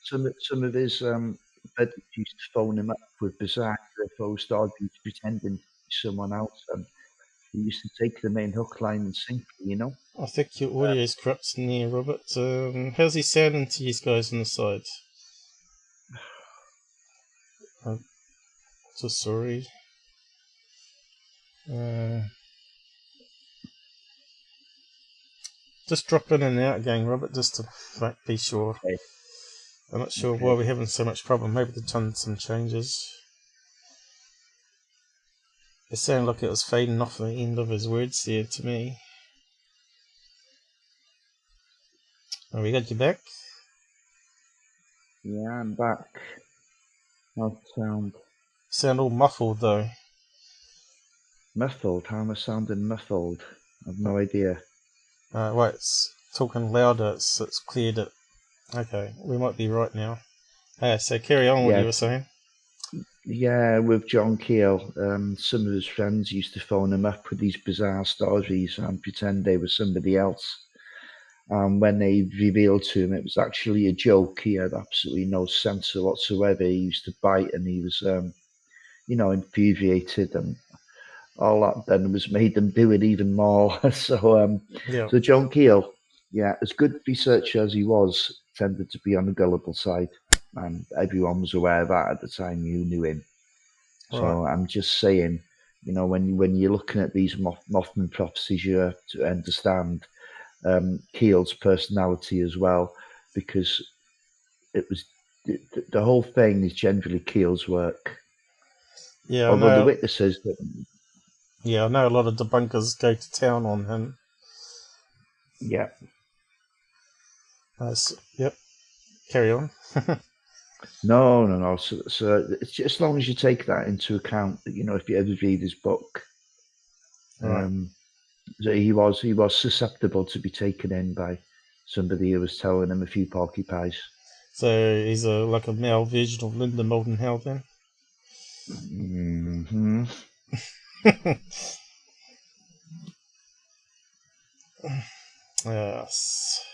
Some of his buddies used to phone him up with bizarre UFO stories, pretending to be someone else, and he used to take them in hook, line, and sinker, you know? I think your audio is corrupted in here, Robert. How's he sounding to you guys on the side? So sorry. Just drop in and out again, Robert, just to be sure. Okay. I'm not sure why we're having so much problem. Maybe they've done some changes. It sounded like it was fading off the end of his words there to me. Oh, we got you back? Yeah, I'm back. How's it sound? Sound all muffled though. Muffled? How am I sounding muffled? I've no idea. Right, it's talking louder, it's cleared it. Okay, we might be right now. So carry on what you were saying. Yeah, with John Keel, some of his friends used to phone him up with these bizarre stories and pretend they were somebody else. And when they revealed to him it was actually a joke, he had absolutely no censor whatsoever. He used to bite and he was, infuriated, and all that then was made them do it even more. So John Keel, as good researcher as he was, tended to be on the gullible side, and everyone was aware of that at the time you knew him. So Right. I'm just saying, when you're looking at these Mothmen Prophecies, you have to understand Keel's personality as well, because it was the whole thing is generally Keel's work. Yeah, Although I know. the witnesses that. Yeah, I know a lot of debunkers go to town on him. Yeah. Yep. Carry on. No. So it's just, as long as you take that into account, if you ever read his book, Right. so he was susceptible to be taken in by somebody who was telling him a few porcupines. So he's like a male version of Linda Moulton Howe then? Mm-hmm. Yes.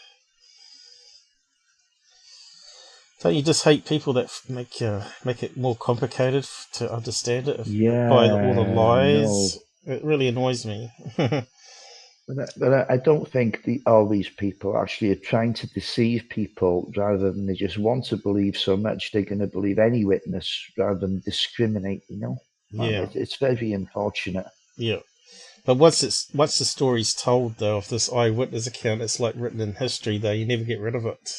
Don't you just hate people that make it more complicated to understand it by all the lies? It really annoys me. But I don't think all these people actually are trying to deceive people, rather than they just want to believe so much they're going to believe any witness rather than discriminate. Yeah. It's very unfortunate. Yeah. But once the story's told though of this eyewitness account, it's like written in history though. You never get rid of it.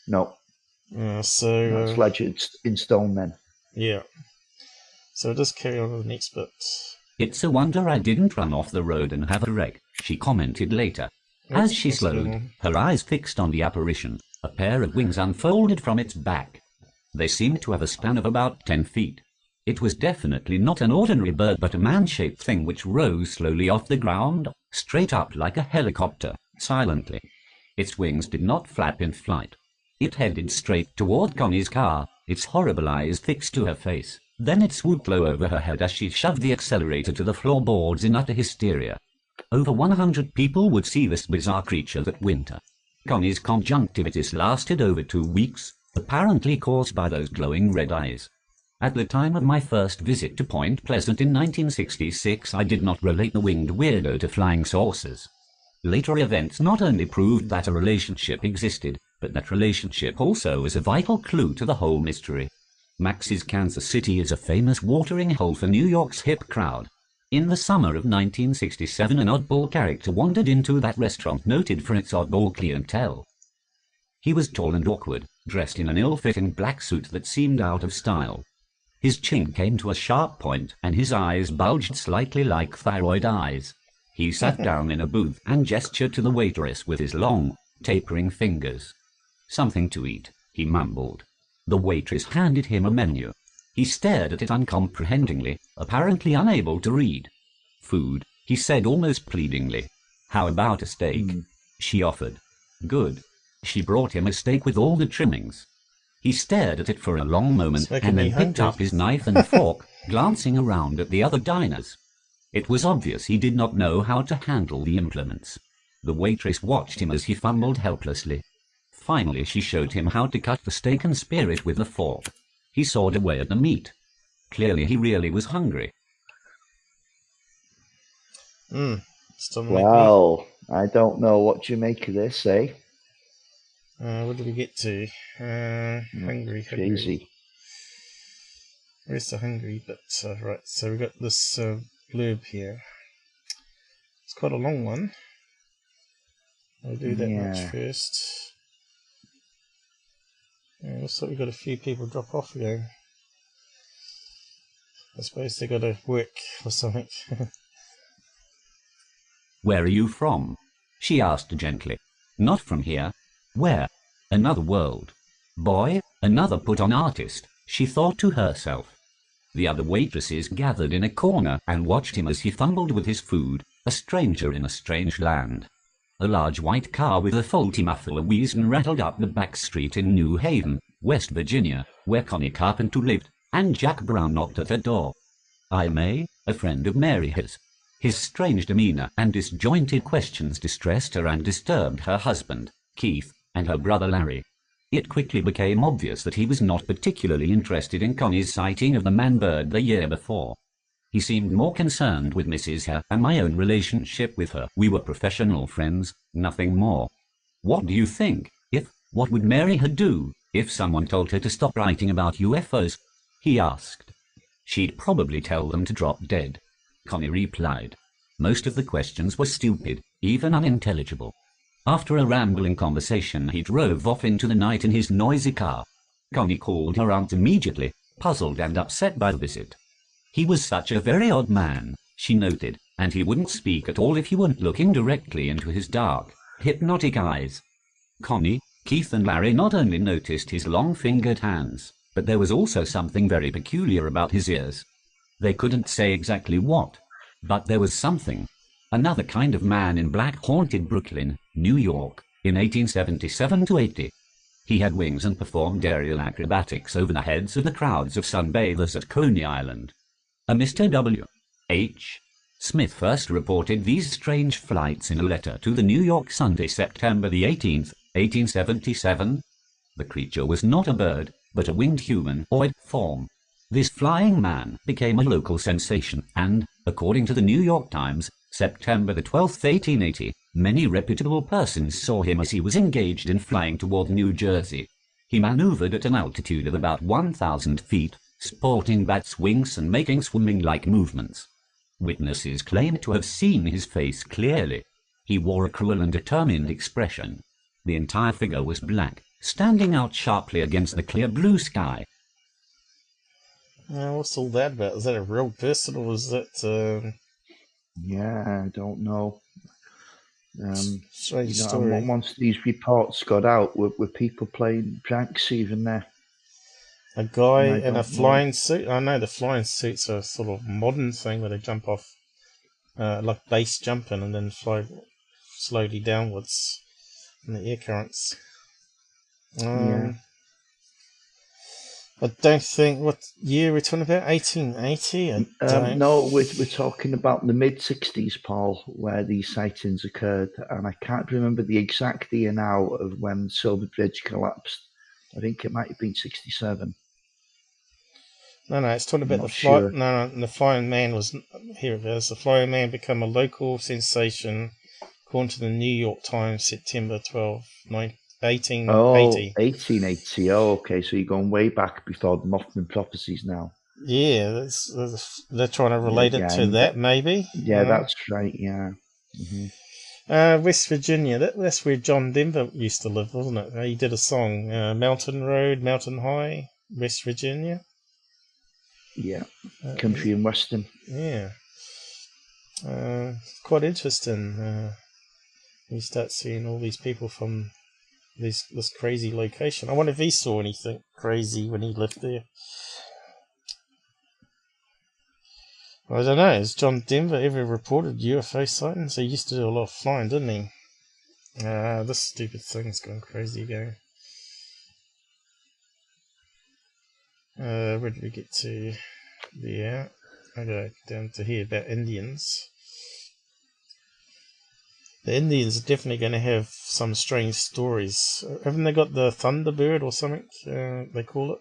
No. So it's legend in stone then. Yeah. So just carry on to the next bit. It's a wonder I didn't run off the road and have a wreck, she commented later. As she slowed, her eyes fixed on the apparition, a pair of wings unfolded from its back. They seemed to have a span of about 10 feet. It was definitely not an ordinary bird, but a man-shaped thing which rose slowly off the ground, straight up like a helicopter, silently. Its wings did not flap in flight. It headed straight toward Connie's car, its horrible eyes fixed to her face. Then it swooped low over her head as she shoved the accelerator to the floorboards in utter hysteria. Over 100 people would see this bizarre creature that winter. Connie's conjunctivitis lasted over 2 weeks, apparently caused by those glowing red eyes. At the time of my first visit to Point Pleasant in 1966, I did not relate the winged weirdo to flying saucers. Later events not only proved that a relationship existed, but that relationship also is a vital clue to the whole mystery. Max's Kansas City is a famous watering hole for New York's hip crowd. In the summer of 1967, an oddball character wandered into that restaurant noted for its oddball clientele. He was tall and awkward, dressed in an ill-fitting black suit that seemed out of style. His chin came to a sharp point, and his eyes bulged slightly like thyroid eyes. He sat down in a booth and gestured to the waitress with his long, tapering fingers. "Something to eat," he mumbled. The waitress handed him a menu. He stared at it uncomprehendingly, apparently unable to read. "Food," he said almost pleadingly. "How about a steak?" She offered. "Good." She brought him a steak with all the trimmings. He stared at it for a long moment and then picked up his knife and fork, glancing around at the other diners. It was obvious he did not know how to handle the implements. The waitress watched him as he fumbled helplessly. Finally she showed him how to cut the steak and spear it with a fork. He sawed away at the meat. Clearly he really was hungry. Well, I don't know what you make of this, eh? What did we get to? Hungry. Crazy. Where's the hungry bit? Right, so we got this blurb here. It's quite a long one. I'll do that much Yeah. first. Yeah, looks like we've got a few people drop off again. I suppose they got to work or something. Where are you from? She asked gently. Not from here. Where? Another world. Boy, another put-on artist, she thought to herself. The other waitresses gathered in a corner and watched him as he fumbled with his food, a stranger in a strange land. A large white car with a faulty muffler wheezed and rattled up the back street in New Haven, West Virginia, where Connie Carpenter lived, and Jack Brown knocked at her door. I May, a friend of Mary's. His strange demeanor and disjointed questions distressed her and disturbed her husband, Keith, and her brother Larry. It quickly became obvious that he was not particularly interested in Connie's sighting of the man-bird the year before. He seemed more concerned with Mrs. Hare and my own relationship with her. We were professional friends, nothing more. What do you think? What would Mary do if someone told her to stop writing about UFOs? He asked. She'd probably tell them to drop dead, Connie replied. Most of the questions were stupid, even unintelligible. After a rambling conversation, he drove off into the night in his noisy car. Connie called her aunt immediately, puzzled and upset by the visit. He was such a very odd man, she noted, and he wouldn't speak at all if you weren't looking directly into his dark, hypnotic eyes. Connie, Keith and Larry not only noticed his long-fingered hands, but there was also something very peculiar about his ears. They couldn't say exactly what, but there was something. Another kind of man in black haunted Brooklyn, New York, in 1877 to 80. He had wings and performed aerial acrobatics over the heads of the crowds of sunbathers at Coney Island. A Mr. W. H. Smith first reported these strange flights in a letter to the New York Sunday, September the 18th, 1877. The creature was not a bird, but a winged humanoid form. This flying man became a local sensation and, according to the New York Times, September the 12th, 1880, many reputable persons saw him as he was engaged in flying toward New Jersey. He maneuvered at an altitude of about 1,000 feet, sporting bat's wings and making swimming-like movements. Witnesses claimed to have seen his face clearly. He wore a cruel and determined expression. The entire figure was black, standing out sharply against the clear blue sky. What's all that about? Is that a real person or is that... Yeah, I don't know. Strange story. Once these reports got out, were people playing pranks even there? A guy in a flying suit? I know the flying suits are a sort of modern thing where they jump off, like base jumping and then fly slowly downwards in the air currents. Yeah. I don't think, what year we're talking about? 1880? No, we're talking about the mid-60s, Paul, where these sightings occurred, and I can't remember the exact year now of when Silver Bridge collapsed. I think it might have been 67. No, it's talking about the flying man was, here it is, the flying man became a local sensation, according to the New York Times, September 12, 1880. Oh, 1880. Oh, okay. So you're going way back before the Mothmen Prophecies now. Yeah, they're trying to relate it to that, maybe. Yeah, that's right. Yeah. West Virginia. That's where John Denver used to live, wasn't it? He did a song, Mountain Road, Mountain High, West Virginia. Yeah, country and western. Yeah. Quite interesting. You start seeing all these people from this crazy location. I wonder if he saw anything crazy when he lived there. I don't know. Has John Denver ever reported UFO sightings? He used to do a lot of flying, didn't he? This stupid thing's going crazy again. Where did we get to? Yeah. I go down to here about Indians. The Indians are definitely going to have some strange stories. Haven't they got the Thunderbird or something, they call it?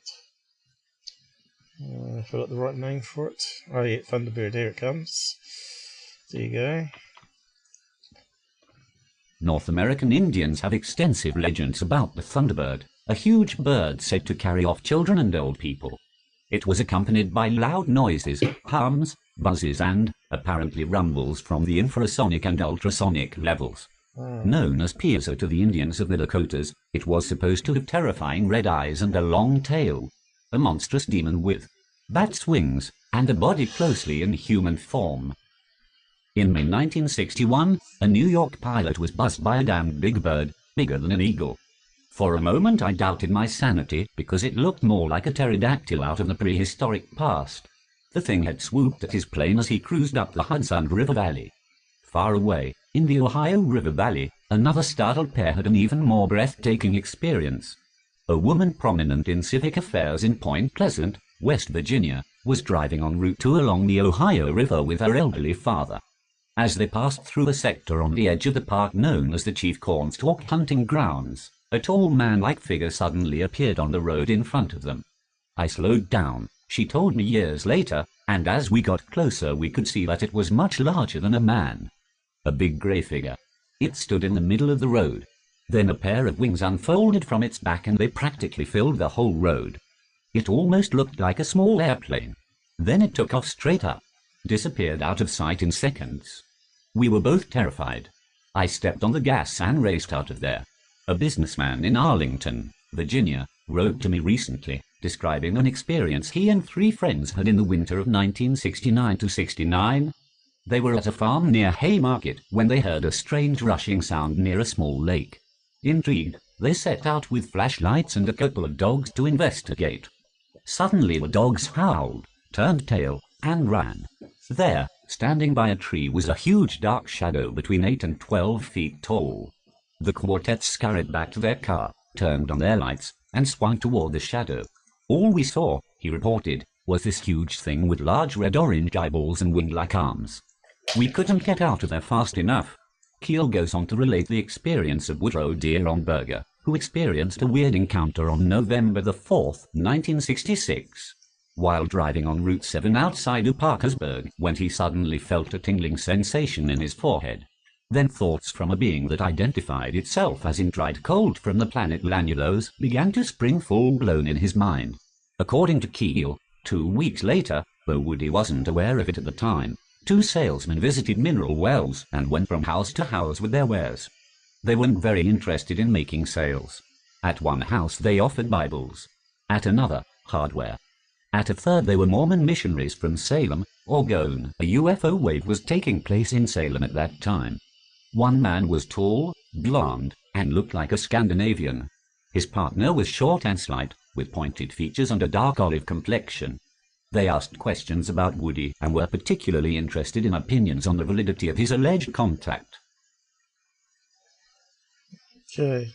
I forgot the right name for it. Oh yeah, Thunderbird, here it comes. There you go. North American Indians have extensive legends about the Thunderbird, a huge bird said to carry off children and old people. It was accompanied by loud noises, hums, buzzes and, apparently rumbles from the infrasonic and ultrasonic levels. Known as piezo to the Indians of the Dakotas, it was supposed to have terrifying red eyes and a long tail, a monstrous demon with bat's wings, and a body closely in human form. In May 1961, a New York pilot was buzzed by a damned big bird, bigger than an eagle. For a moment I doubted my sanity, because it looked more like a pterodactyl out of the prehistoric past. The thing had swooped at his plane as he cruised up the Hudson River Valley. Far away, in the Ohio River Valley, another startled pair had an even more breathtaking experience. A woman prominent in civic affairs in Point Pleasant, West Virginia, was driving on Route 2 along the Ohio River with her elderly father. As they passed through a sector on the edge of the park known as the Chief Cornstalk Hunting Grounds, a tall man-like figure suddenly appeared on the road in front of them. I slowed down, she told me years later, and as we got closer we could see that it was much larger than a man. A big grey figure. It stood in the middle of the road. Then a pair of wings unfolded from its back and they practically filled the whole road. It almost looked like a small airplane. Then it took off straight up, disappeared out of sight in seconds. We were both terrified. I stepped on the gas and raced out of there. A businessman in Arlington, Virginia, wrote to me recently, describing an experience he and 3 friends had in the winter of 1969-69. They were at a farm near Haymarket when they heard a strange rushing sound near a small lake. Intrigued, they set out with flashlights and a couple of dogs to investigate. Suddenly the dogs howled, turned tail, and ran. There, standing by a tree, was a huge dark shadow between 8 and 12 feet tall. The quartet scurried back to their car, turned on their lights, and swung toward the shadow. All we saw, he reported, was this huge thing with large red-orange eyeballs and wing-like arms. We couldn't get out of there fast enough. Keel goes on to relate the experience of Woodrow Deeronberger, who experienced a weird encounter on November the 4th, 1966, while driving on Route 7 outside of Kecksburg, when he suddenly felt a tingling sensation in his forehead. Then thoughts from a being that identified itself as in dried cold from the planet Lanulos began to spring full-blown in his mind. According to Keel, 2 weeks later, though Woody wasn't aware of it at the time, 2 salesmen visited mineral wells and went from house to house with their wares. They weren't very interested in making sales. At one house they offered Bibles. At another, hardware. At a third they were Mormon missionaries from Salem, Oregon. A UFO wave was taking place in Salem at that time. One man was tall, blonde, and looked like a Scandinavian. His partner was short and slight, with pointed features and a dark olive complexion. They asked questions about Woody and were particularly interested in opinions on the validity of his alleged contact. Okay.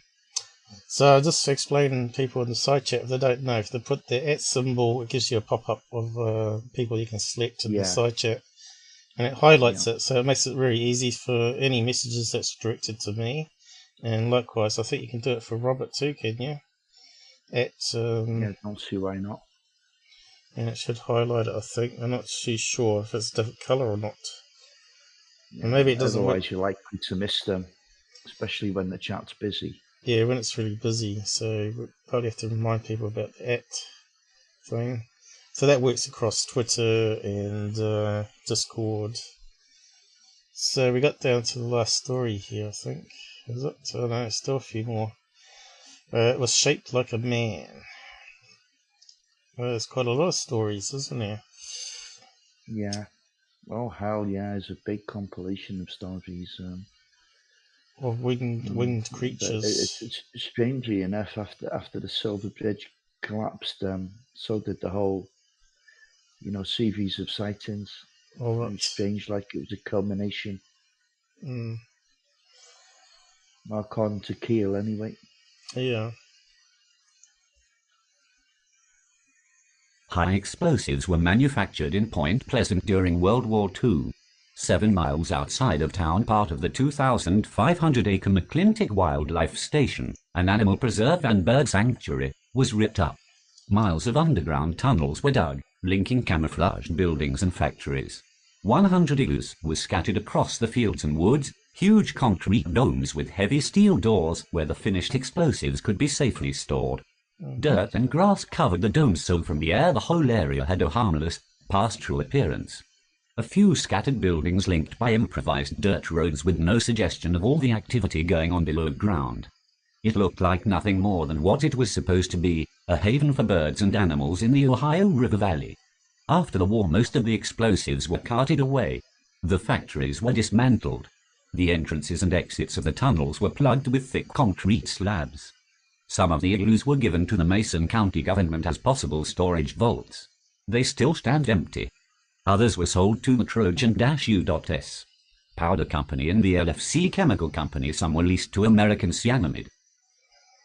So just explaining people in the side chat, if they don't know, if they put the @ symbol, it gives you a pop-up of people you can select in the side chat. And it highlights it, so it makes it very easy for any messages that's directed to me. And likewise, I think you can do it for Robert too, can you? Yeah, I don't see why not. And it should highlight it, I think. I'm not too sure if it's a different colour or not. Yeah, and maybe it doesn't otherwise work. you're likely to miss them, especially when the chat's busy. Yeah, when it's really busy, so we probably have to remind people about the @ thing. So that works across Twitter and Discord. So we got down to the last story here, I think. Is it? Oh no, still a few more. It was shaped like a man. Well, there's quite a lot of stories, isn't there? Yeah. Oh, hell yeah, it's a big compilation of stories. Of winged creatures. It's strangely enough, after the Silver Bridge collapsed, so did the whole, series of sightings. Oh, Very strange, like it was a culmination. According to Keel, anyway. Yeah. High explosives were manufactured in Point Pleasant during World War II. 7 miles outside of town, part of the 2,500-acre McClintic Wildlife Station, an animal preserve and bird sanctuary, was ripped up. Miles of underground tunnels were dug, linking camouflaged buildings and factories. 100 igloos were scattered across the fields and woods, huge concrete domes with heavy steel doors where the finished explosives could be safely stored. Dirt and grass covered the domes, so from the air the whole area had a harmless, pastoral appearance. A few scattered buildings linked by improvised dirt roads with no suggestion of all the activity going on below ground. It looked like nothing more than what it was supposed to be, a haven for birds and animals in the Ohio River Valley. After the war, most of the explosives were carted away. The factories were dismantled. The entrances and exits of the tunnels were plugged with thick concrete slabs. Some of the igloos were given to the Mason County government as possible storage vaults. They still stand empty. Others were sold to the Trojan-U.S. Powder Company and the LFC Chemical Company. Some were leased to American Cyanamid.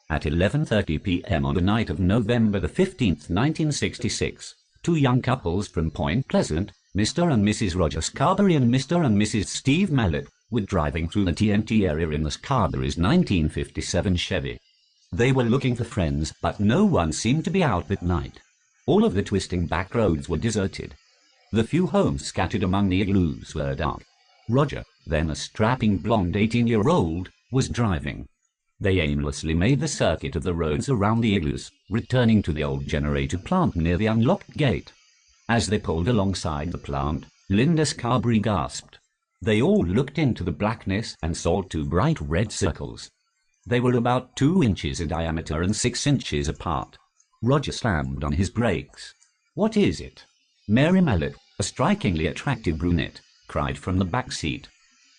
At 11:30 p.m. on the night of November the 15th, 1966, two young couples from Point Pleasant, Mr. and Mrs. Roger Schrieber and Mr. and Mrs. Steve Mallet, were driving through the TNT area in the Schrieber's 1957 Chevy. They were looking for friends, but no one seemed to be out at night. All of the twisting back roads were deserted. The few homes scattered among the igloos were dark. Roger, then a strapping blonde 18-year-old, was driving. They aimlessly made the circuit of the roads around the igloos, returning to the old generator plant near the unlocked gate. As they pulled alongside the plant, Linda Schrieber gasped. They all looked into the blackness and saw two bright red circles. They were about 2 inches in diameter and 6 inches apart. Roger slammed on his brakes. "What is it?" Mary Mallet, a strikingly attractive brunette, cried from the back seat.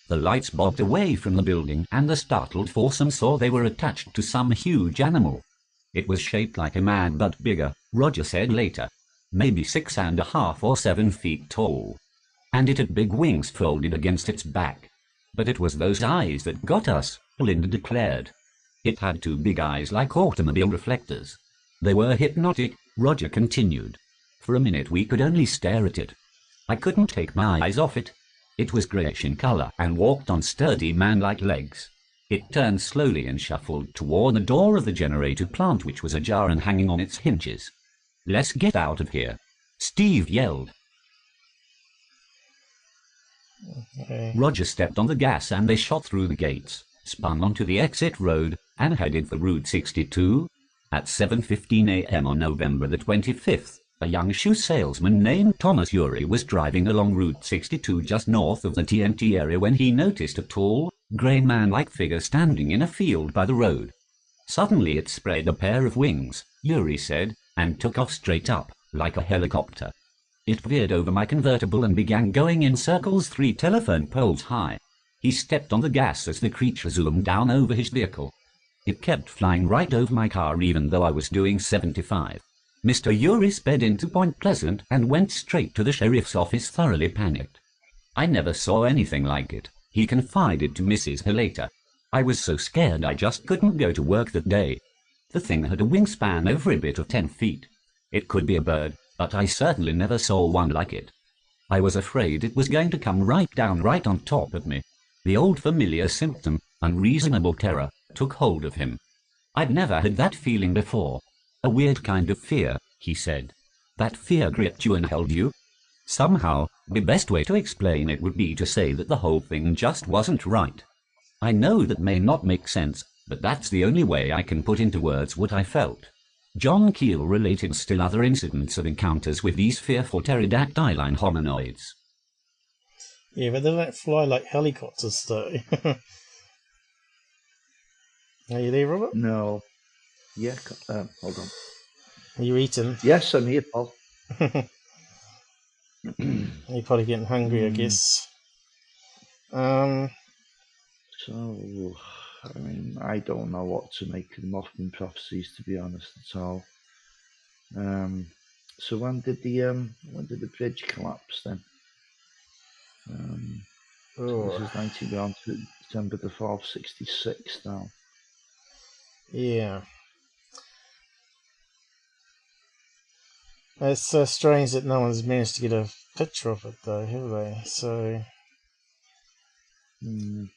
The lights bobbed away from the building, and the startled foursome saw they were attached to some huge animal. It was shaped like a man but bigger, Roger said later. Maybe 6.5 or 7 feet tall. And it had big wings folded against its back. But it was those eyes that got us, Linda declared. It had 2 big eyes like automobile reflectors. They were hypnotic, Roger continued. For a minute we could only stare at it. I couldn't take my eyes off it. It was greyish in color and walked on sturdy man-like legs. It turned slowly and shuffled toward the door of the generator plant, which was ajar and hanging on its hinges. "Let's get out of here," Steve yelled. Okay. Roger stepped on the gas and they shot through the gates, spun onto the exit road, and headed for Route 62. At 7:15 a.m. on November the 25th, a young shoe salesman named Thomas Maury was driving along Route 62 just north of the TNT area when he noticed a tall, grey man-like figure standing in a field by the road. Suddenly it spread a pair of wings, Maury said, and took off straight up, like a helicopter. It veered over my convertible and began going in circles 3 telephone poles high. He stepped on the gas as the creature zoomed down over his vehicle. It kept flying right over my car even though I was doing 75. Mr. Maury sped into Point Pleasant and went straight to the sheriff's office, thoroughly panicked. "I never saw anything like it," he confided to Mrs. Hill later. "I was so scared I just couldn't go to work that day. The thing had a wingspan every bit of 10 feet. It could be a bird, but I certainly never saw one like it. I was afraid it was going to come right down right on top of me." The old familiar symptom, unreasonable terror, took hold of him. "I'd never had that feeling before. A weird kind of fear," he said. "That fear gripped you and held you. Somehow, the best way to explain it would be to say that the whole thing just wasn't right. I know that may not make sense, but that's the only way I can put into words what I felt." John Keel related still other incidents of encounters with these fearful pterodactyline hominoids. Yeah, but they don't fly like helicopters, though. Are you there, Robert? No. Yeah, hold on. Are you eating? Yes, I'm here, Paul. You're probably getting hungry, I guess. So, I mean, I don't know what to make of the Mothmen Prophecies, to be honest, at all. So when did the bridge collapse then? So this is 19 on to December the 4th, 66 now. Yeah. It's strange that no one's managed to get a picture of it, though, have they? So. I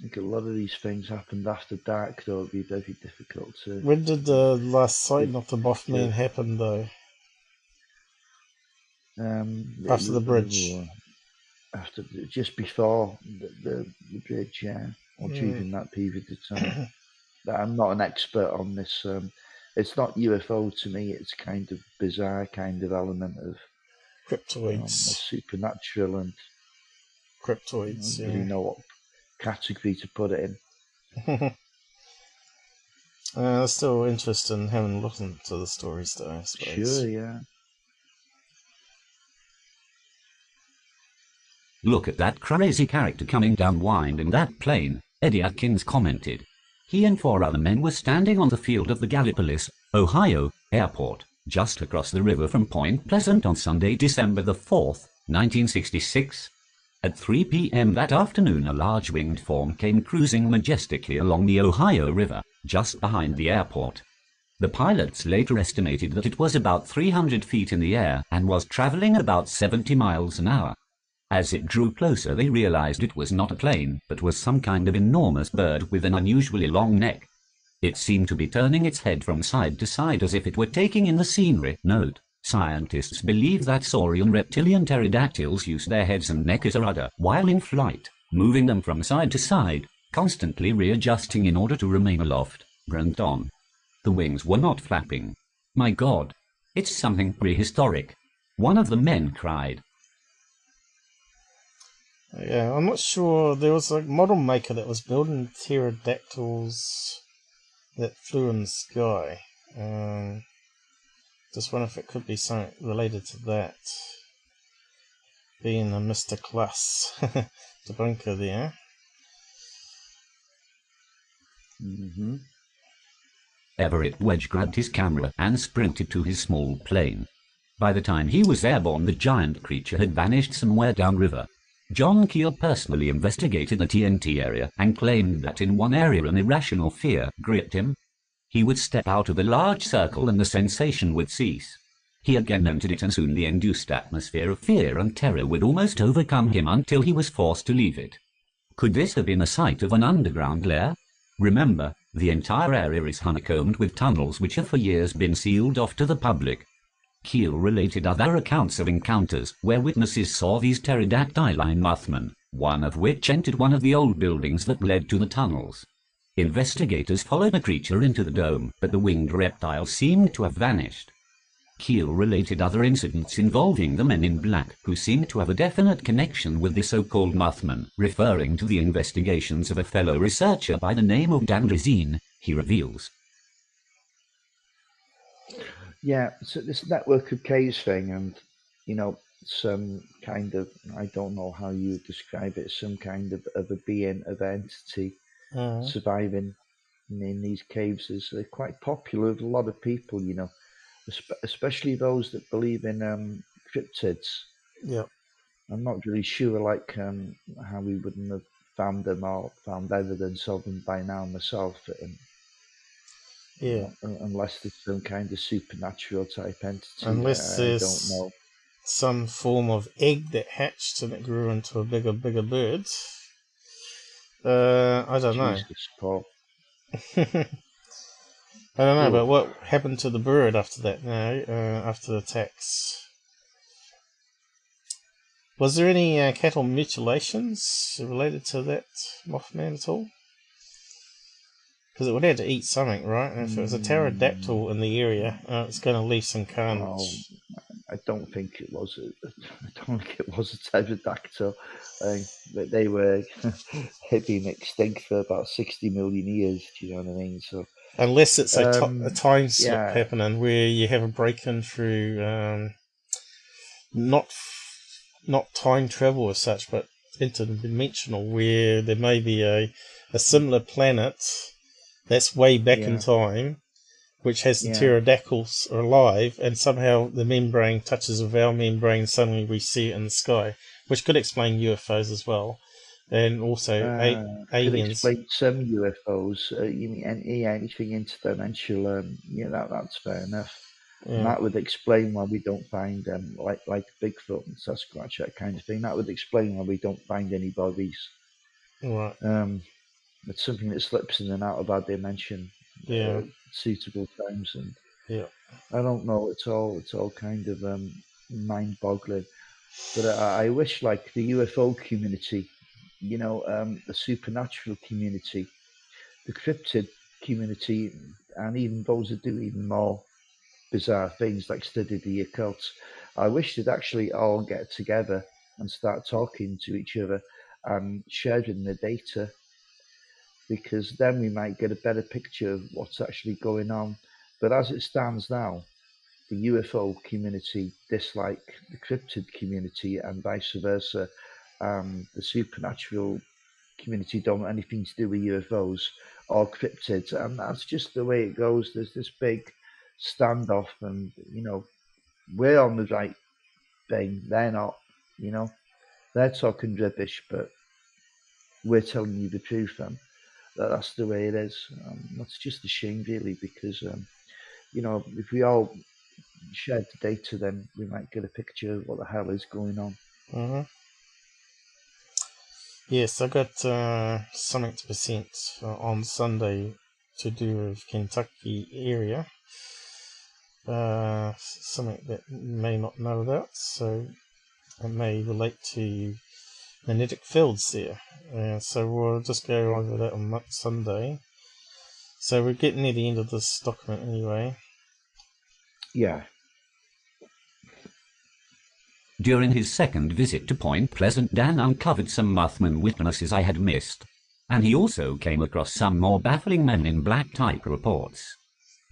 think a lot of these things happened after dark, though. It'd be very difficult to. When did the last sighting of the Mothman happen, though? After the bridge. After, just before the bridge, yeah, or during that period of time. I'm not an expert on this. It's not UFO to me. It's kind of bizarre kind of element of the Cryptoids. supernatural, and Cryptoids, I don't really know what category to put it in. There's still interest in having a look into the stories, though, I suppose. Sure, yeah. Look at that crazy character coming down wind in that plane, Eddie Atkins commented. He and 4 other men were standing on the field of the Gallipolis, Ohio, airport, just across the river from Point Pleasant on Sunday, December the 4th, 1966. At 3 p.m. that afternoon, a large winged form came cruising majestically along the Ohio River, just behind the airport. The pilots later estimated that it was about 300 feet in the air and was traveling about 70 miles an hour. As it drew closer, they realized it was not a plane, but was some kind of enormous bird with an unusually long neck. It seemed to be turning its head from side to side as if it were taking in the scenery. Note: scientists believe that saurian reptilian pterodactyls use their heads and neck as a rudder while in flight, moving them from side to side, constantly readjusting in order to remain aloft. Brent on. The wings were not flapping. My God, it's something prehistoric. One of the men cried. Yeah, I'm not sure. There was a model maker that was building pterodactyls that flew in the sky. Just wonder if it could be something related to that. Being a Mr. Class debunker there. Mm-hmm. Everett Wedge grabbed his camera and sprinted to his small plane. By the time he was airborne, the giant creature had vanished somewhere downriver. John Keel personally investigated the TNT area and claimed that in one area an irrational fear gripped him. He would step out of the large circle and the sensation would cease. He again entered it, and soon the induced atmosphere of fear and terror would almost overcome him until he was forced to leave it. Could this have been the site of an underground lair? Remember, the entire area is honeycombed with tunnels which have for years been sealed off to the public. Keel related other accounts of encounters where witnesses saw these pterodactyline Mothmen, one of which entered one of the old buildings that led to the tunnels. Investigators followed the creature into the dome, but the winged reptile seemed to have vanished. Keel related other incidents involving the men in black, who seemed to have a definite connection with the so-called Mothmen, referring to the investigations of a fellow researcher by the name of Dan Rezine, he reveals. Yeah, so this network of caves thing, and some kind of, I don't know how you would describe it, some kind of a being, of entity surviving in these caves is quite popular with a lot of people, especially those that believe in cryptids. Yeah. I'm not really sure how we wouldn't have found them or found evidence of them by now myself. Yeah. Unless there's some kind of supernatural type entity. Unless I there's don't know. Some form of egg that hatched and it grew into a bigger bird. I don't know. Jesus, Paul. I don't know, but what happened to the bird after that now, after the attacks? Was there any cattle mutilations related to that Mothman at all? Because it would have to eat something, right? And if it was a pterodactyl in the area, it's going to leave some carnage. I don't think it was. I don't think it was a pterodactyl. But they were been extinct for about 60 million years. Do you know what I mean? So unless it's a time slip happening where you have a break-in through not time travel as such, but interdimensional, where there may be a similar planet that's way back in time, which has the pterodactyls alive, and somehow the membrane touches with our membrane, suddenly we see it in the sky, which could explain UFOs as well, and also aliens. Could explain some UFOs. You mean anything interdimensional? That's fair enough. Yeah. And that would explain why we don't find like Bigfoot and Sasquatch, that kind of thing. That would explain why we don't find any bodies. Right. It's something that slips in and out of our dimension. Suitable times, and I don't know. It's all kind of mind-boggling. But I wish, like the UFO community, the supernatural community, the cryptid community, and even those that do even more bizarre things like study the occult, I wish they'd actually all get together and start talking to each other and sharing the data, because then we might get a better picture of what's actually going on. But as it stands now, the UFO community dislike the cryptid community and vice versa. The supernatural community don't want anything to do with UFOs or cryptids, and that's just the way it goes. There's this big standoff, and we're on the right thing, they're not. They're talking rubbish, but we're telling you the truth, and that's the way it is. That's just a shame, really, because if we all shared the data, then we might get a picture of what the hell is going on. Mm-hmm. Yes, I got something to present on Sunday to do with Kentucky area. Something that you may not know about, so it may relate to magnetic fields there. So we'll just go over that on Sunday. So we're getting near the end of this document anyway. Yeah. During his second visit to Point Pleasant, Dan uncovered some Mothmen witnesses I had missed, and he also came across some more baffling men in black type reports.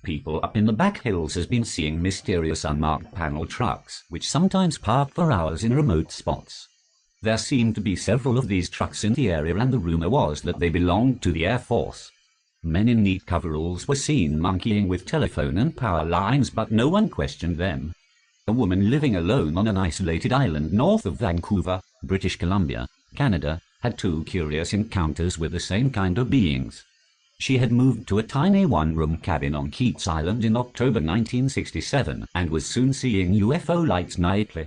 People up in the back hills has been seeing mysterious unmarked panel trucks, which sometimes park for hours in remote spots. There seemed to be several of these trucks in the area, and the rumor was that they belonged to the Air Force. Men in neat coveralls were seen monkeying with telephone and power lines, but no one questioned them. A woman living alone on an isolated island north of Vancouver, British Columbia, Canada, had 2 curious encounters with the same kind of beings. She had moved to a tiny one-room cabin on Keats Island in October 1967 and was soon seeing UFO lights nightly.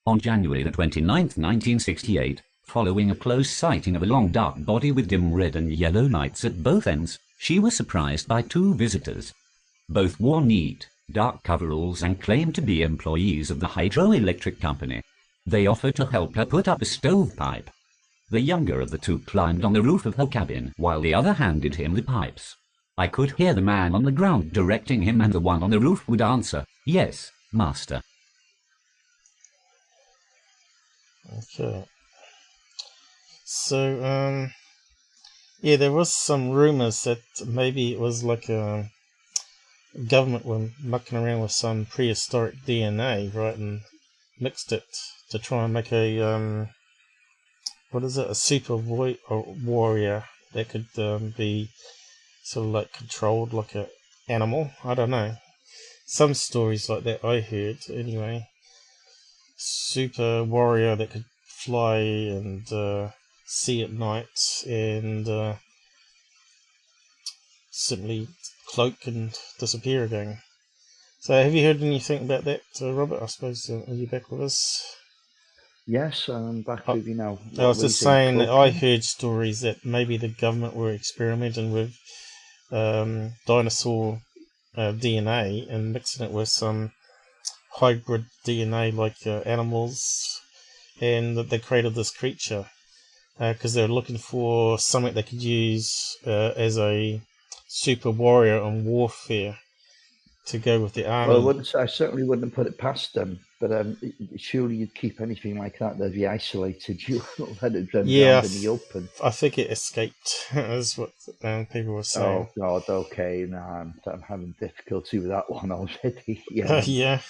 On January 29, 1968, following a close sighting of a long dark body with dim red and yellow lights at both ends, she was surprised by 2 visitors. Both wore neat, dark coveralls and claimed to be employees of the hydroelectric company. They offered to help her put up a stovepipe. The younger of the 2 climbed on the roof of her cabin, while the other handed him the pipes. I could hear the man on the ground directing him, and the one on the roof would answer, "Yes, master." Okay. So, yeah, there was some rumors that maybe it was like a government were mucking around with some prehistoric DNA, right, and mixed it to try and make a a super warrior that could be sort of like controlled like an animal. I don't know. Some stories like that I heard anyway. Super warrior that could fly and see at night and simply cloak and disappear again. So have you heard anything about that, Robert? I suppose, are you back with us? Yes, I'm back with you now. I was just saying that I heard stories that maybe the government were experimenting with dinosaur DNA and mixing it with some hybrid DNA like animals, and that they created this creature because they're looking for something they could use as a super warrior on warfare to go with the army. Well, I certainly wouldn't put it past them, but surely you'd keep anything like that. They'd be isolated. You wouldn't let it run around in the open. I think it escaped, is what people were saying. Oh, God, okay. No, I'm having difficulty with that one already. Yeah.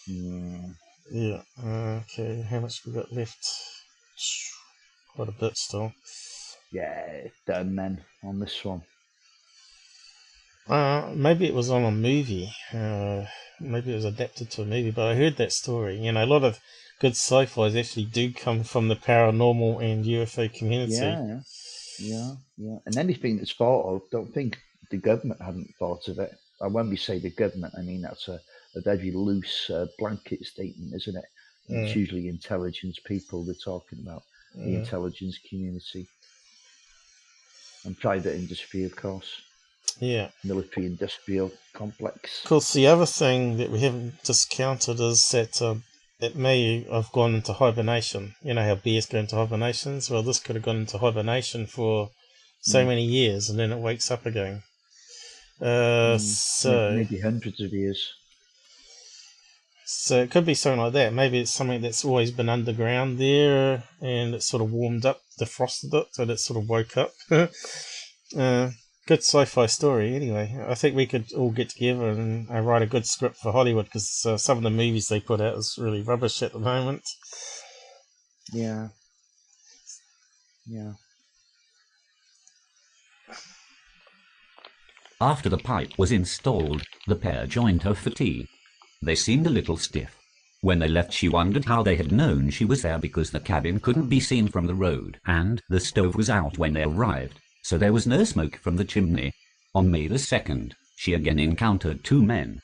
Mm. Yeah. Okay, how much we got left? Quite a bit still. Yeah, done then on this one. Maybe it was on a movie. Maybe it was adapted to a movie, but I heard that story. You know, a lot of good sci-fis actually do come from the paranormal and UFO community. Yeah. And anything that's thought of, don't think the government hadn't thought of it. And when we say the government, I mean that's a very loose blanket statement, isn't it? It's usually intelligence people they're talking about, the intelligence community. And private industry, of course. Yeah. Military industrial complex. Of course, the other thing that we haven't discounted is that it may have gone into hibernation. You know how bears go into hibernations? Well, this could have gone into hibernation for so many years and then it wakes up again. So maybe hundreds of years. So it could be something like that. Maybe it's something that's always been underground there, and it sort of warmed up, defrosted it, and it sort of woke up. Good sci-fi story. Anyway, I think we could all get together and write a good script for Hollywood, because some of the movies they put out is really rubbish at the moment. Yeah. After the pipe was installed, the pair joined her for tea. They seemed a little stiff. When they left, she wondered how they had known she was there, because the cabin couldn't be seen from the road, and the stove was out when they arrived, so there was no smoke from the chimney. On May the 2nd, she again encountered 2 men.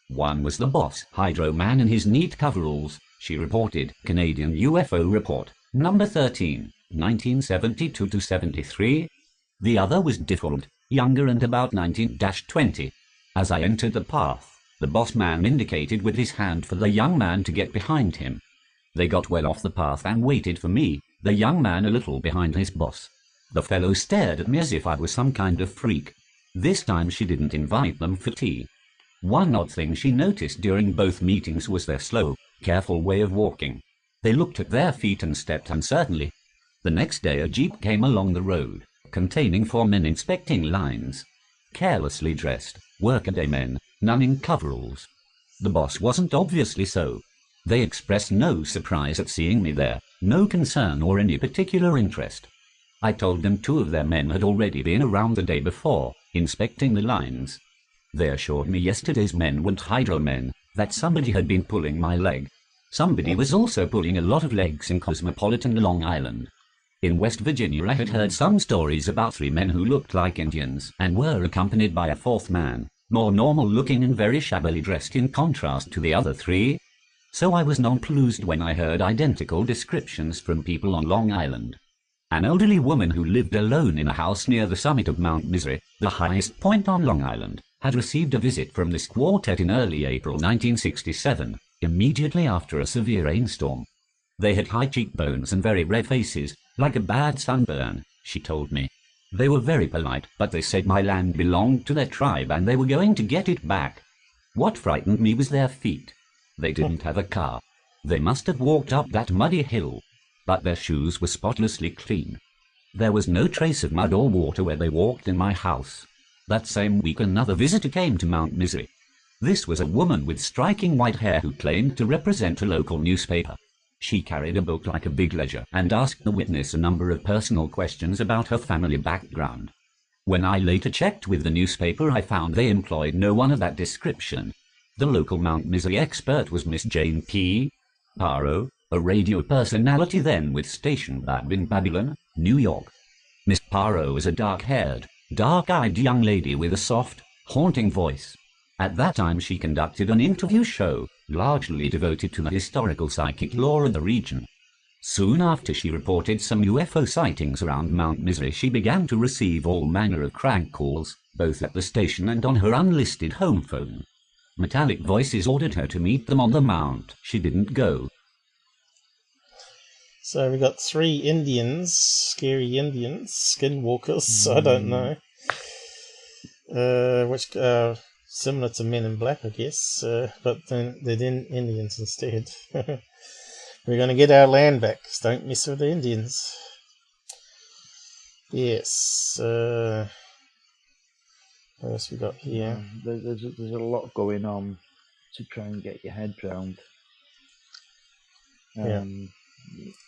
One was the boss, Hydro Man, in his neat coveralls, she reported. Canadian UFO Report, number 13, 1972-73. The other was different, younger and about 19-20. As I entered the path, the boss man indicated with his hand for the young man to get behind him. They got well off the path and waited for me, the young man a little behind his boss. The fellow stared at me as if I was some kind of freak. This time she didn't invite them for tea. One odd thing she noticed during both meetings was their slow, careful way of walking. They looked at their feet and stepped uncertainly. The next day a jeep came along the road, containing 4 men inspecting lines. Carelessly dressed, workaday men, none in coveralls. The boss wasn't obviously so. They expressed no surprise at seeing me there, no concern or any particular interest. I told them 2 of their men had already been around the day before, inspecting the lines. They assured me yesterday's men weren't hydro men, that somebody had been pulling my leg. Somebody was also pulling a lot of legs in cosmopolitan Long Island. In West Virginia I had heard some stories about 3 men who looked like Indians and were accompanied by a 4th man, more normal looking and very shabbily dressed in contrast to the other 3. So I was nonplussed when I heard identical descriptions from people on Long Island. An elderly woman who lived alone in a house near the summit of Mount Misery, the highest point on Long Island, had received a visit from this quartet in early April 1967, immediately after a severe rainstorm. They had high cheekbones and very red faces, like a bad sunburn, she told me. They were very polite, but they said my land belonged to their tribe and they were going to get it back. What frightened me was their feet. They didn't have a car. They must have walked up that muddy hill, but their shoes were spotlessly clean. There was no trace of mud or water where they walked in my house. That same week another visitor came to Mount Misery. This was a woman with striking white hair who claimed to represent a local newspaper. She carried a book like a big ledger and asked the witness a number of personal questions about her family background. When I later checked with the newspaper, I found they employed no one of that description. The local Mount Misery expert was Miss Jane P. Paro, a radio personality then with station Lab in Babylon, New York. Miss Paro was a dark-haired, dark-eyed young lady with a soft, haunting voice. At that time she conducted an interview show, largely devoted to the historical psychic lore of the region. Soon after she reported some UFO sightings around Mount Misery, she began to receive all manner of crank calls, both at the station and on her unlisted home phone. Metallic voices ordered her to meet them on the mount. She didn't go. So we got 3 Indians, scary Indians, skinwalkers, I don't know. Which similar to Men in Black, I guess, but then they're Indians instead. We're going to get our land back. Don't mess with the Indians. Yes. What else we got here? There's a lot going on to try and get your head round.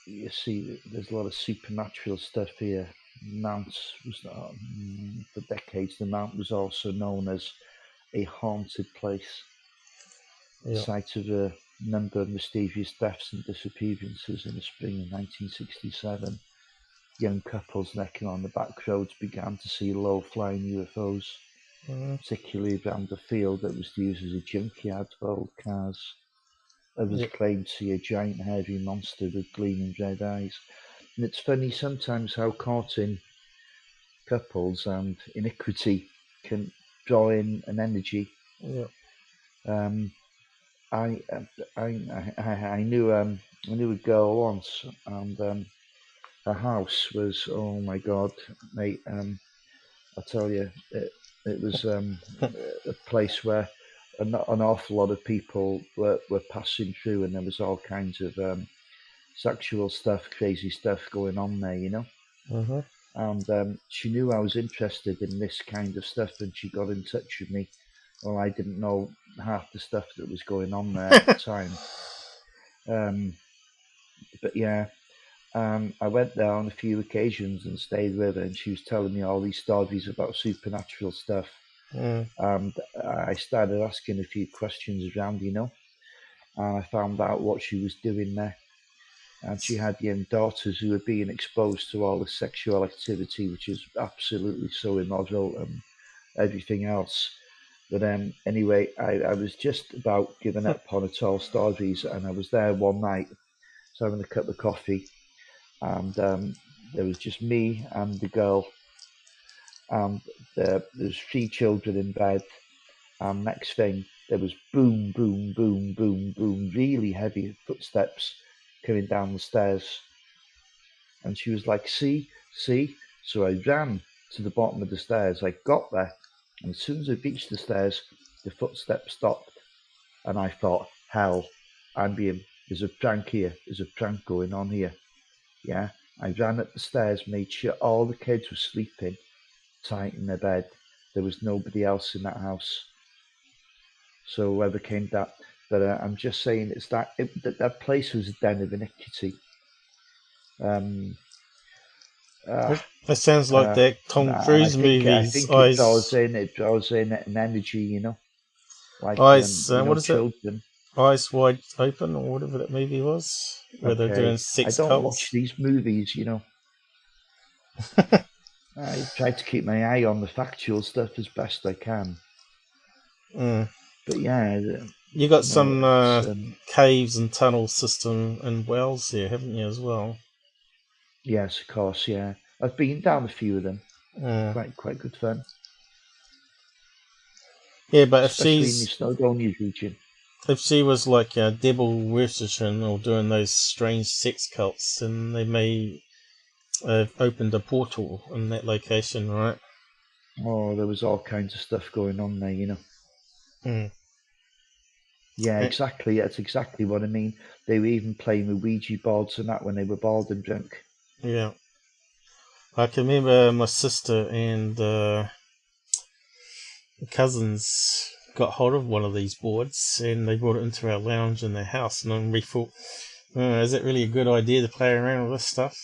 You see, there's a lot of supernatural stuff here. Mount was for decades. The Mount was also known as a haunted place, site of a number of mysterious deaths and disappearances in the spring of 1967. Young couples necking on the back roads began to see low-flying UFOs, particularly around the field that was used as a junkyard for old cars. Others claimed to see a giant hairy monster with gleaming red eyes. And it's funny sometimes how caught in couples and iniquity can draw in an energy. I knew a girl once, and her house was, oh my God, mate! I tell you, it was a place where an awful lot of people were passing through, and there was all kinds of sexual stuff, crazy stuff going on there, you know. Mm-hmm. And she knew I was interested in this kind of stuff, and she got in touch with me. Well, I didn't know half the stuff that was going on there at the time. But yeah, I went there on a few occasions and stayed with her, and she was telling me all these stories about supernatural stuff. And I started asking a few questions around, you know, and I found out what she was doing there. And she had young daughters who were being exposed to all the sexual activity, which is absolutely so immoral and everything else. But anyway, I was just about giving up on it all stories, and I was there one night, so having a cup of coffee, and there was just me and the girl, and there's 3 children in bed, and next thing, there was boom, boom, boom, boom, boom, really heavy footsteps coming down the stairs. And she was like, see? So I ran to the bottom of the stairs. I got there, and as soon as I reached the stairs, the footsteps stopped. And I thought, hell, there's a prank here. There's a prank going on here. Yeah. I ran up the stairs, made sure all the kids were sleeping tight in their bed. There was nobody else in that house. So whoever came that, but I'm just saying it's that place was a den of iniquity. That sounds like that Tom Cruise movies. I think it draws in an energy, you know, like Eyes. what is children. It? Eyes Wide Open, or whatever that movie was, where they're doing sex I don't cults. watch these movies, you know. I try to keep my eye on the factual stuff as best I can. But yeah, you got some caves and tunnel system and wells here, haven't you, as well? Yes, of course. Yeah, I've been down a few of them. Quite good fun. Yeah, but especially in the Snowdonia region. If she was like a devil worshiping or doing those strange sex cults, then they may have opened a portal in that location, right? Oh, there was all kinds of stuff going on there, you know. Yeah, exactly. That's exactly what I mean. They were even playing with Ouija boards and that when they were bored and drunk. Yeah. I can remember my sister and cousins got hold of one of these boards and they brought it into our lounge in their house, and then we thought, is it really a good idea to play around with this stuff?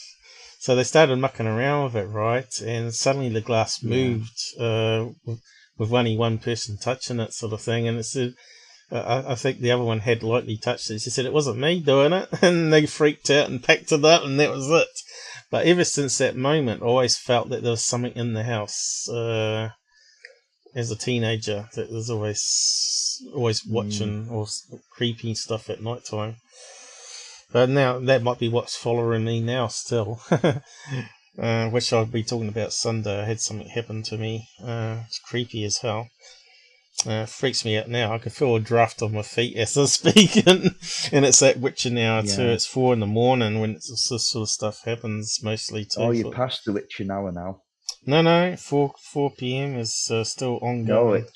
So they started mucking around with it, right? And suddenly the glass moved with only one person touching it, sort of thing. And it said, I think the other one had lightly touched it. She said, it wasn't me doing it. And they freaked out and packed it up, and that was it. But ever since that moment, I always felt that there was something in the house as a teenager, that was always watching or creepy stuff at night time. But now that might be what's following me now still. Which I'll be talking about Sunday. I had something happen to me. It's creepy as hell. Freaks me out now. I can feel a draft on my feet as I'm speaking. And it's that witching hour too. It's 4 a.m. when this sort of stuff happens mostly too. Oh, you're past the witching hour now. No, 4 p.m. is still ongoing.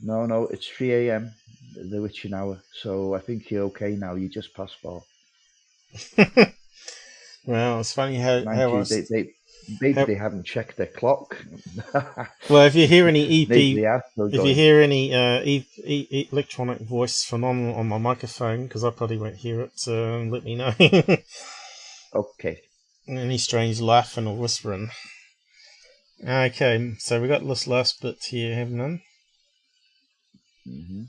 No, it's 3 a.m. the witching hour. So I think you're okay now. You just passed 4. Well, it's funny how they haven't checked their clock. Well, if you hear any electronic voice phenomenon on my microphone, because I probably won't hear it, let me know. Okay. Any strange laughing or whispering. Okay, so we got this last bit here, haven't we? Mm-hmm.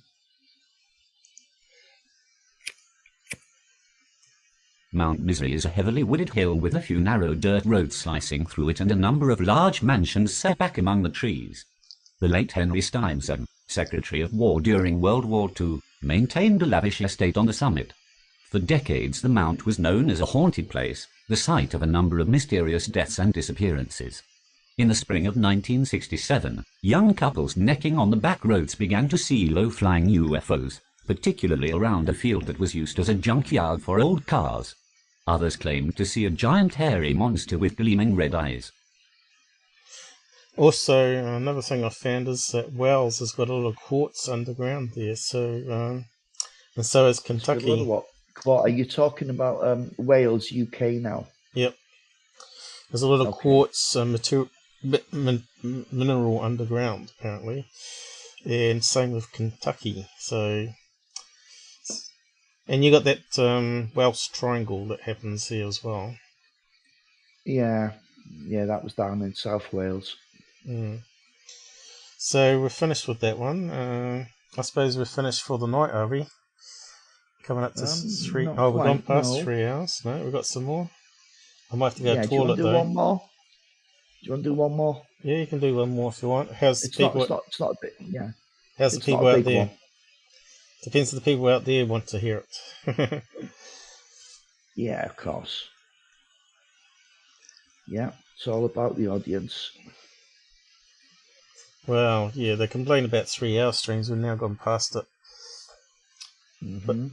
Mount Misery is a heavily wooded hill with a few narrow dirt roads slicing through it and a number of large mansions set back among the trees. The late Henry Stuyvesant, Secretary of War during World War II, maintained a lavish estate on the summit. For decades the mount was known as a haunted place, the site of a number of mysterious deaths and disappearances. In the spring of 1967, young couples necking on the back roads began to see low-flying UFOs, particularly around a field that was used as a junkyard for old cars. Others claimed to see a giant hairy monster with gleaming red eyes. Also, another thing I found is that Wales has got a lot of quartz underground there, and so has Kentucky. What are you talking about? Wales, UK now. Yep. There's a lot of quartz mineral underground, apparently. And same with Kentucky. So, and you got that Welsh triangle that happens here as well. Yeah, that was down in South Wales. So we're finished with that one. I suppose we're finished for the night, are we? Coming up to 3. Not we've gone quite, past no. 3 hours. No, we've got some more. I might have to go to the Do you want toilet to do though. one more? Do you want to do one more? Yeah, you can do one more if you want. How's the It's people? not a bit. Yeah. How's the It's not people a out big there? one. Depends if the people out there want to hear it. Yeah, of course. Yeah, it's all about the audience. Well, yeah, they complain about 3 hour streams. We've now gone past it.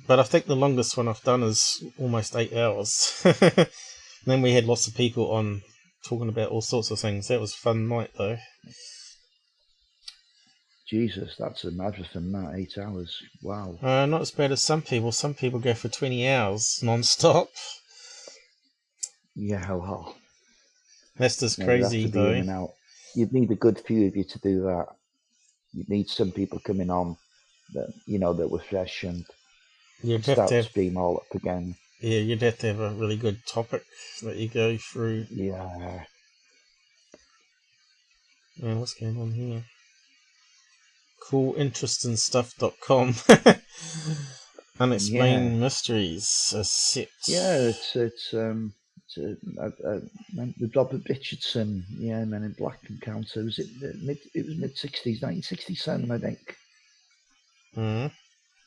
But I think the longest one I've done is almost 8 hours. And then we had lots of people on talking about all sorts of things. That was a fun night, though. Jesus, that's a marathon, that 8 hours. Wow. Not as bad as some people. Some people go for 20 hours non-stop. Yeah, well. That's just crazy, have to though. be in and out. You'd need a good few of you to do that. You'd need some people coming on that, that were fresh and start to stream all up again. Yeah, you'd have to have a really good topic that you go through. Yeah. Man, what's going on here? Coolinterestingstuff.com. Unexplained mysteries are set. Yeah, it's the Robert Richardson, Men in Black encounter. Was it was mid-60s, 1967, I think.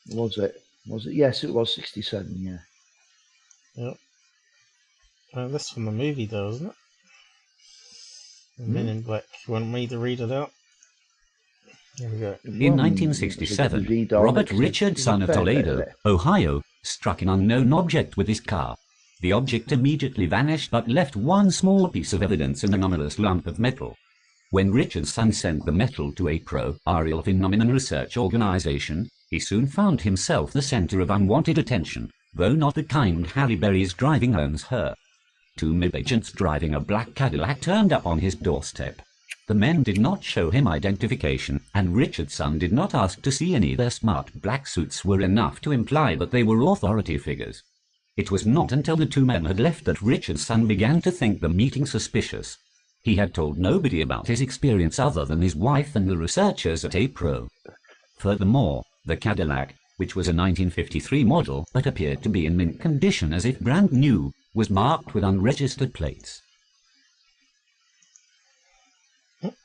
Was it? Yes, it was 67. Yeah. Yep. That's from the movie, though, isn't it? Men in Black. You want me to read it out? Here we go. In 1967, Robert Richardson of Toledo, Ohio, struck an unknown object with his car. The object immediately vanished but left one small piece of evidence, an anomalous lump of metal. When Richardson sent the metal to a pro-aerial phenomenon research organization, he soon found himself the center of unwanted attention, though not the kind Halle Berry's driving earns her. 2 MiB agents driving a black Cadillac turned up on his doorstep. The men did not show him identification, and Richardson did not ask to see any. Their smart black suits were enough to imply that they were authority figures. It was not until the 2 men had left that Richardson began to think the meeting suspicious. He had told nobody about his experience other than his wife and the researchers at APRO. Furthermore, the Cadillac, which was a 1953 model but appeared to be in mint condition as if brand new, was marked with unregistered plates. I'll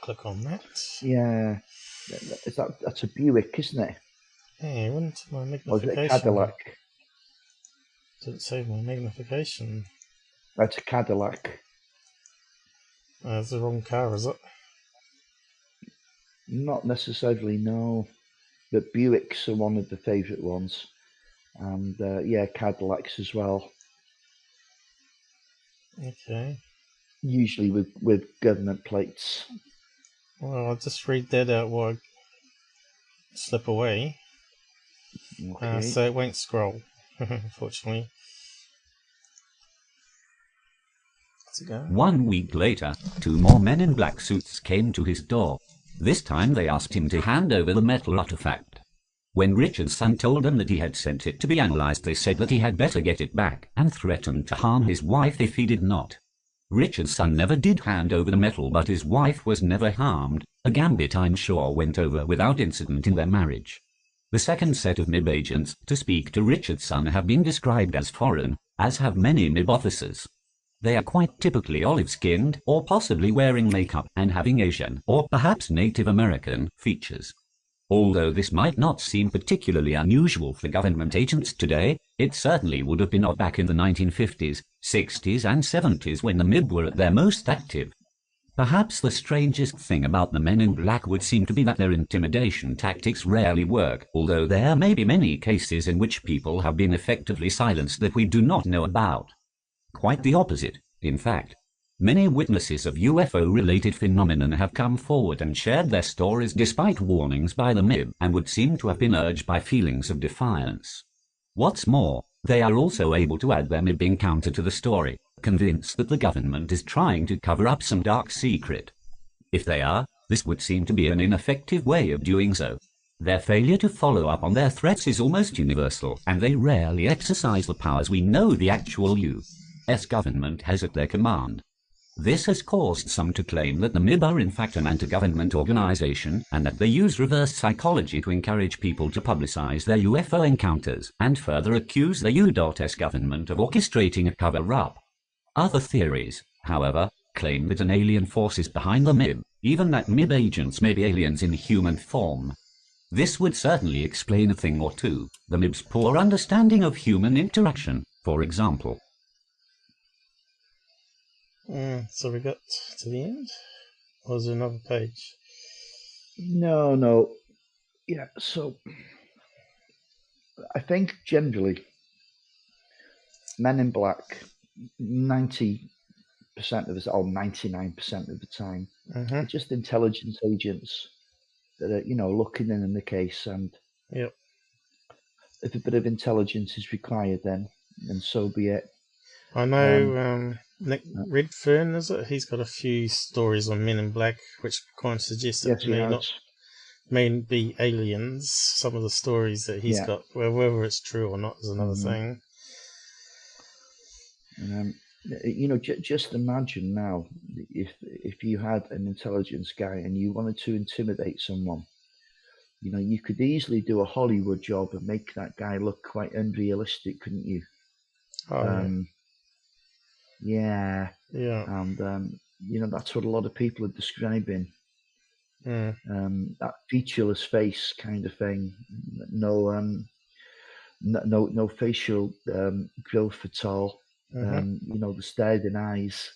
click on that. Yeah, that's a Buick, isn't it? Yeah, went to my magnification. Or is it a Cadillac? Didn't save my magnification. That's a Cadillac. That's the wrong car, is it? Not necessarily, no. But Buicks are one of the favourite ones. And Cadillacs as well. Okay. Usually with government plates. Well, I'll just read that out while I slip away. Okay. So it won't scroll, unfortunately. Let's go. 1 week later, 2 more men in black suits came to his door. This time they asked him to hand over the metal artifact. When Richardson told them that he had sent it to be analyzed, they said that he had better get it back and threatened to harm his wife if he did not. Richardson never did hand over the metal, but his wife was never harmed, a gambit I'm sure went over without incident in their marriage. The second set of MiB agents to speak to Richardson have been described as foreign, as have many MiB officers. They are quite typically olive-skinned, or possibly wearing makeup and having Asian, or perhaps Native American, features. Although this might not seem particularly unusual for government agents today, it certainly would have been odd back in the 1950s, 60s and 70s when the MiB were at their most active. Perhaps the strangest thing about the men in black would seem to be that their intimidation tactics rarely work, although there may be many cases in which people have been effectively silenced that we do not know about. Quite the opposite, in fact. Many witnesses of UFO-related phenomenon have come forward and shared their stories despite warnings by the MiB, and would seem to have been urged by feelings of defiance. What's more, they are also able to add their MiB encounter to the story, convinced that the government is trying to cover up some dark secret. If they are, this would seem to be an ineffective way of doing so. Their failure to follow up on their threats is almost universal, and they rarely exercise the powers we know the actual U.S. government has at their command. This has caused some to claim that the MiB are in fact an anti-government organization, and that they use reverse psychology to encourage people to publicize their UFO encounters, and further accuse the U.S. government of orchestrating a cover-up. Other theories, however, claim that an alien force is behind the MiB, even that MiB agents may be aliens in human form. This would certainly explain a thing or two: the MiB's poor understanding of human interaction, for example. So we got to the end? Or is there another page? No. Yeah, so I think generally Men in Black, 90% of us, or 99% of the time, are just intelligence agents that are, looking in the case, and Yep. if a bit of intelligence is required, then so be it. I know Nick Redfern, is it? He's got a few stories on Men in Black, which kind of suggest that Yes, may be aliens. Some of the stories that he's got, whether it's true or not is another thing. Just imagine now if you had an intelligence guy and you wanted to intimidate someone, you could easily do a Hollywood job and make that guy look quite unrealistic, couldn't you? Yeah. And that's what a lot of people are describing. That featureless face kind of thing, no facial growth at all. The staring eyes.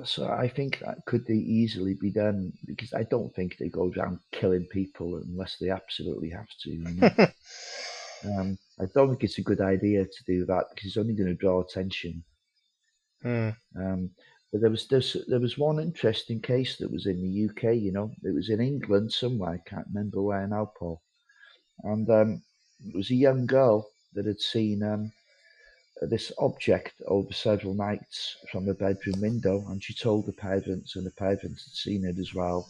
So I think that could easily be done, because I don't think they go around killing people unless they absolutely have to. I don't think it's a good idea to do that, because it's only going to draw attention. But there was one interesting case that was in the UK. It was in England somewhere. I can't remember where now, Paul. And it was a young girl that had seen this object over several nights from a bedroom window, and she told the parents, and the parents had seen it as well.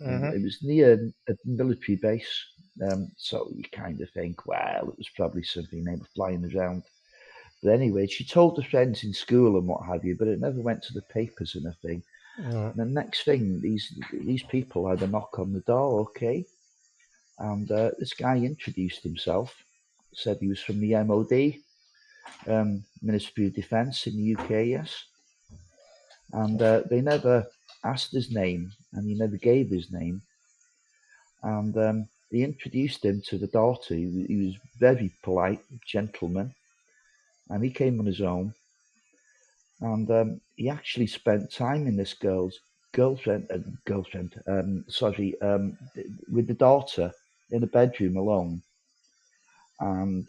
It was near a military base, so you kind of think, well, it was probably something they were flying around. But anyway, she told her friends in school and what have you, but it never went to the papers or nothing. And the next thing, these people had a knock on the door, okay? And this guy introduced himself, said he was from the MOD, Ministry of Defence in the UK, yes. And they never asked his name, and he never gave his name. And they introduced him to the daughter. He was very polite, gentleman, and he came on his own. And he actually spent time in this girl's with the daughter in the bedroom alone, and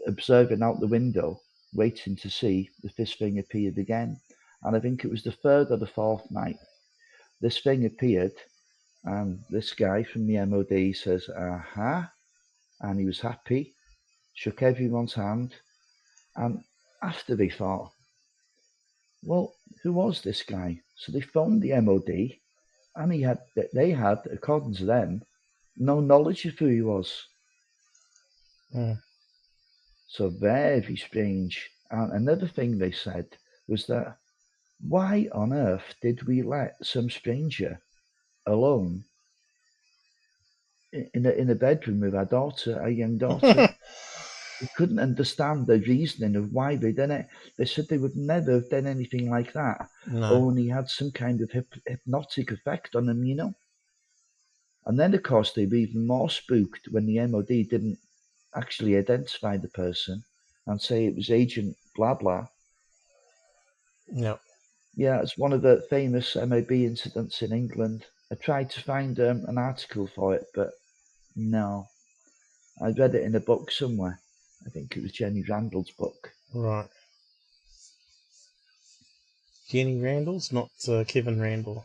observing out the window, waiting to see if this thing appeared again. And I think it was the third or the fourth night this thing appeared, and this guy from the MOD says, aha, and he was happy, shook everyone's hand. And after they thought, well, who was this guy? So they phoned the MOD, and they had, according to them, no knowledge of who he was. So very strange. And another thing they said was that, why on earth did we let some stranger alone in a bedroom with our young daughter? They couldn't understand the reasoning of why they did it. They said they would never have done anything like that. Only had some kind of hypnotic effect on them, And then, of course, they were even more spooked when the MOD didn't actually identify the person and say it was Agent blah blah. Yeah, it's one of the famous MIB incidents in England. I tried to find an article for it, but no. I read it in a book somewhere. I think it was Jenny Randall's book. Right. Jenny Randall's, not Kevin Randall.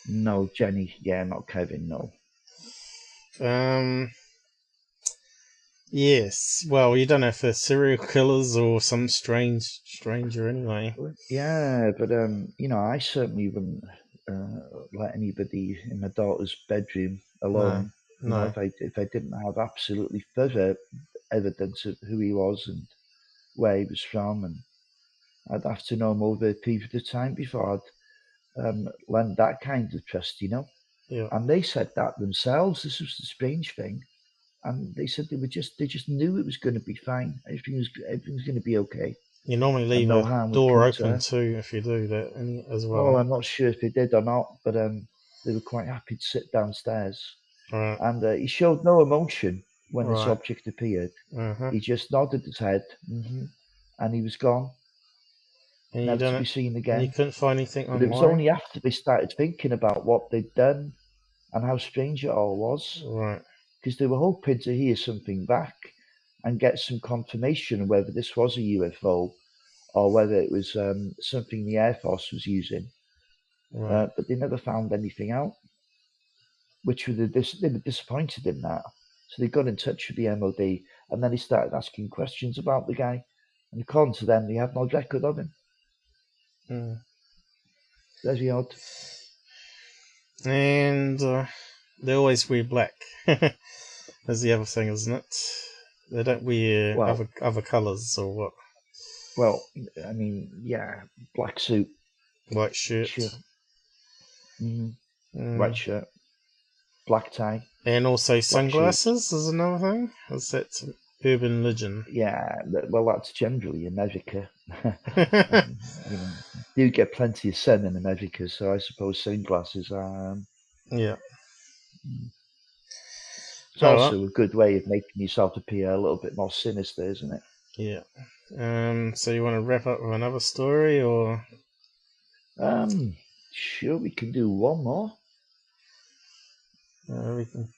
No, Jenny. Yeah, not Kevin. No. Yes. Well, you don't know if they're serial killers or some stranger anyway. Yeah, but I certainly wouldn't let anybody in my daughter's bedroom alone. No. If I didn't have absolutely further evidence of who he was and where he was from, and I'd have to know him over a period of time before I'd lend that kind of trust, Yeah. And they said that themselves. This was the strange thing, and they said they just knew it was going to be fine. Everything's going to be okay. You normally leave no a door open too if you do that as well. Well, I'm not sure if they did or not, but they were quite happy to sit downstairs. Right. And he showed no emotion when this Right. object appeared. Uh-huh. He just nodded his head, and he was gone. And Never to be seen again. And you couldn't find anything But online? it was only after they started thinking about what they'd done and how strange it all was. Right. Because they were hoping to hear something back and get some confirmation whether this was a UFO or whether it was something the Air Force was using. Right. But they never found anything out, which they were disappointed in that. So they got in touch with the MOD, and then they started asking questions about the guy. And according to them, they had no record of him. Very odd. And they always wear black. That's the other thing, isn't it? They don't wear other colours or what? Well, I mean, yeah, black suit. White shirt. White shirt. Black tie. And also sunglasses is another thing? Is that urban legend? Yeah, well, that's generally America. You get plenty of sun in America, so I suppose sunglasses are... yeah. It's also a good way of making yourself appear a little bit more sinister, isn't it? Yeah. So you want to wrap up with another story, or? Sure, we can do one more. We can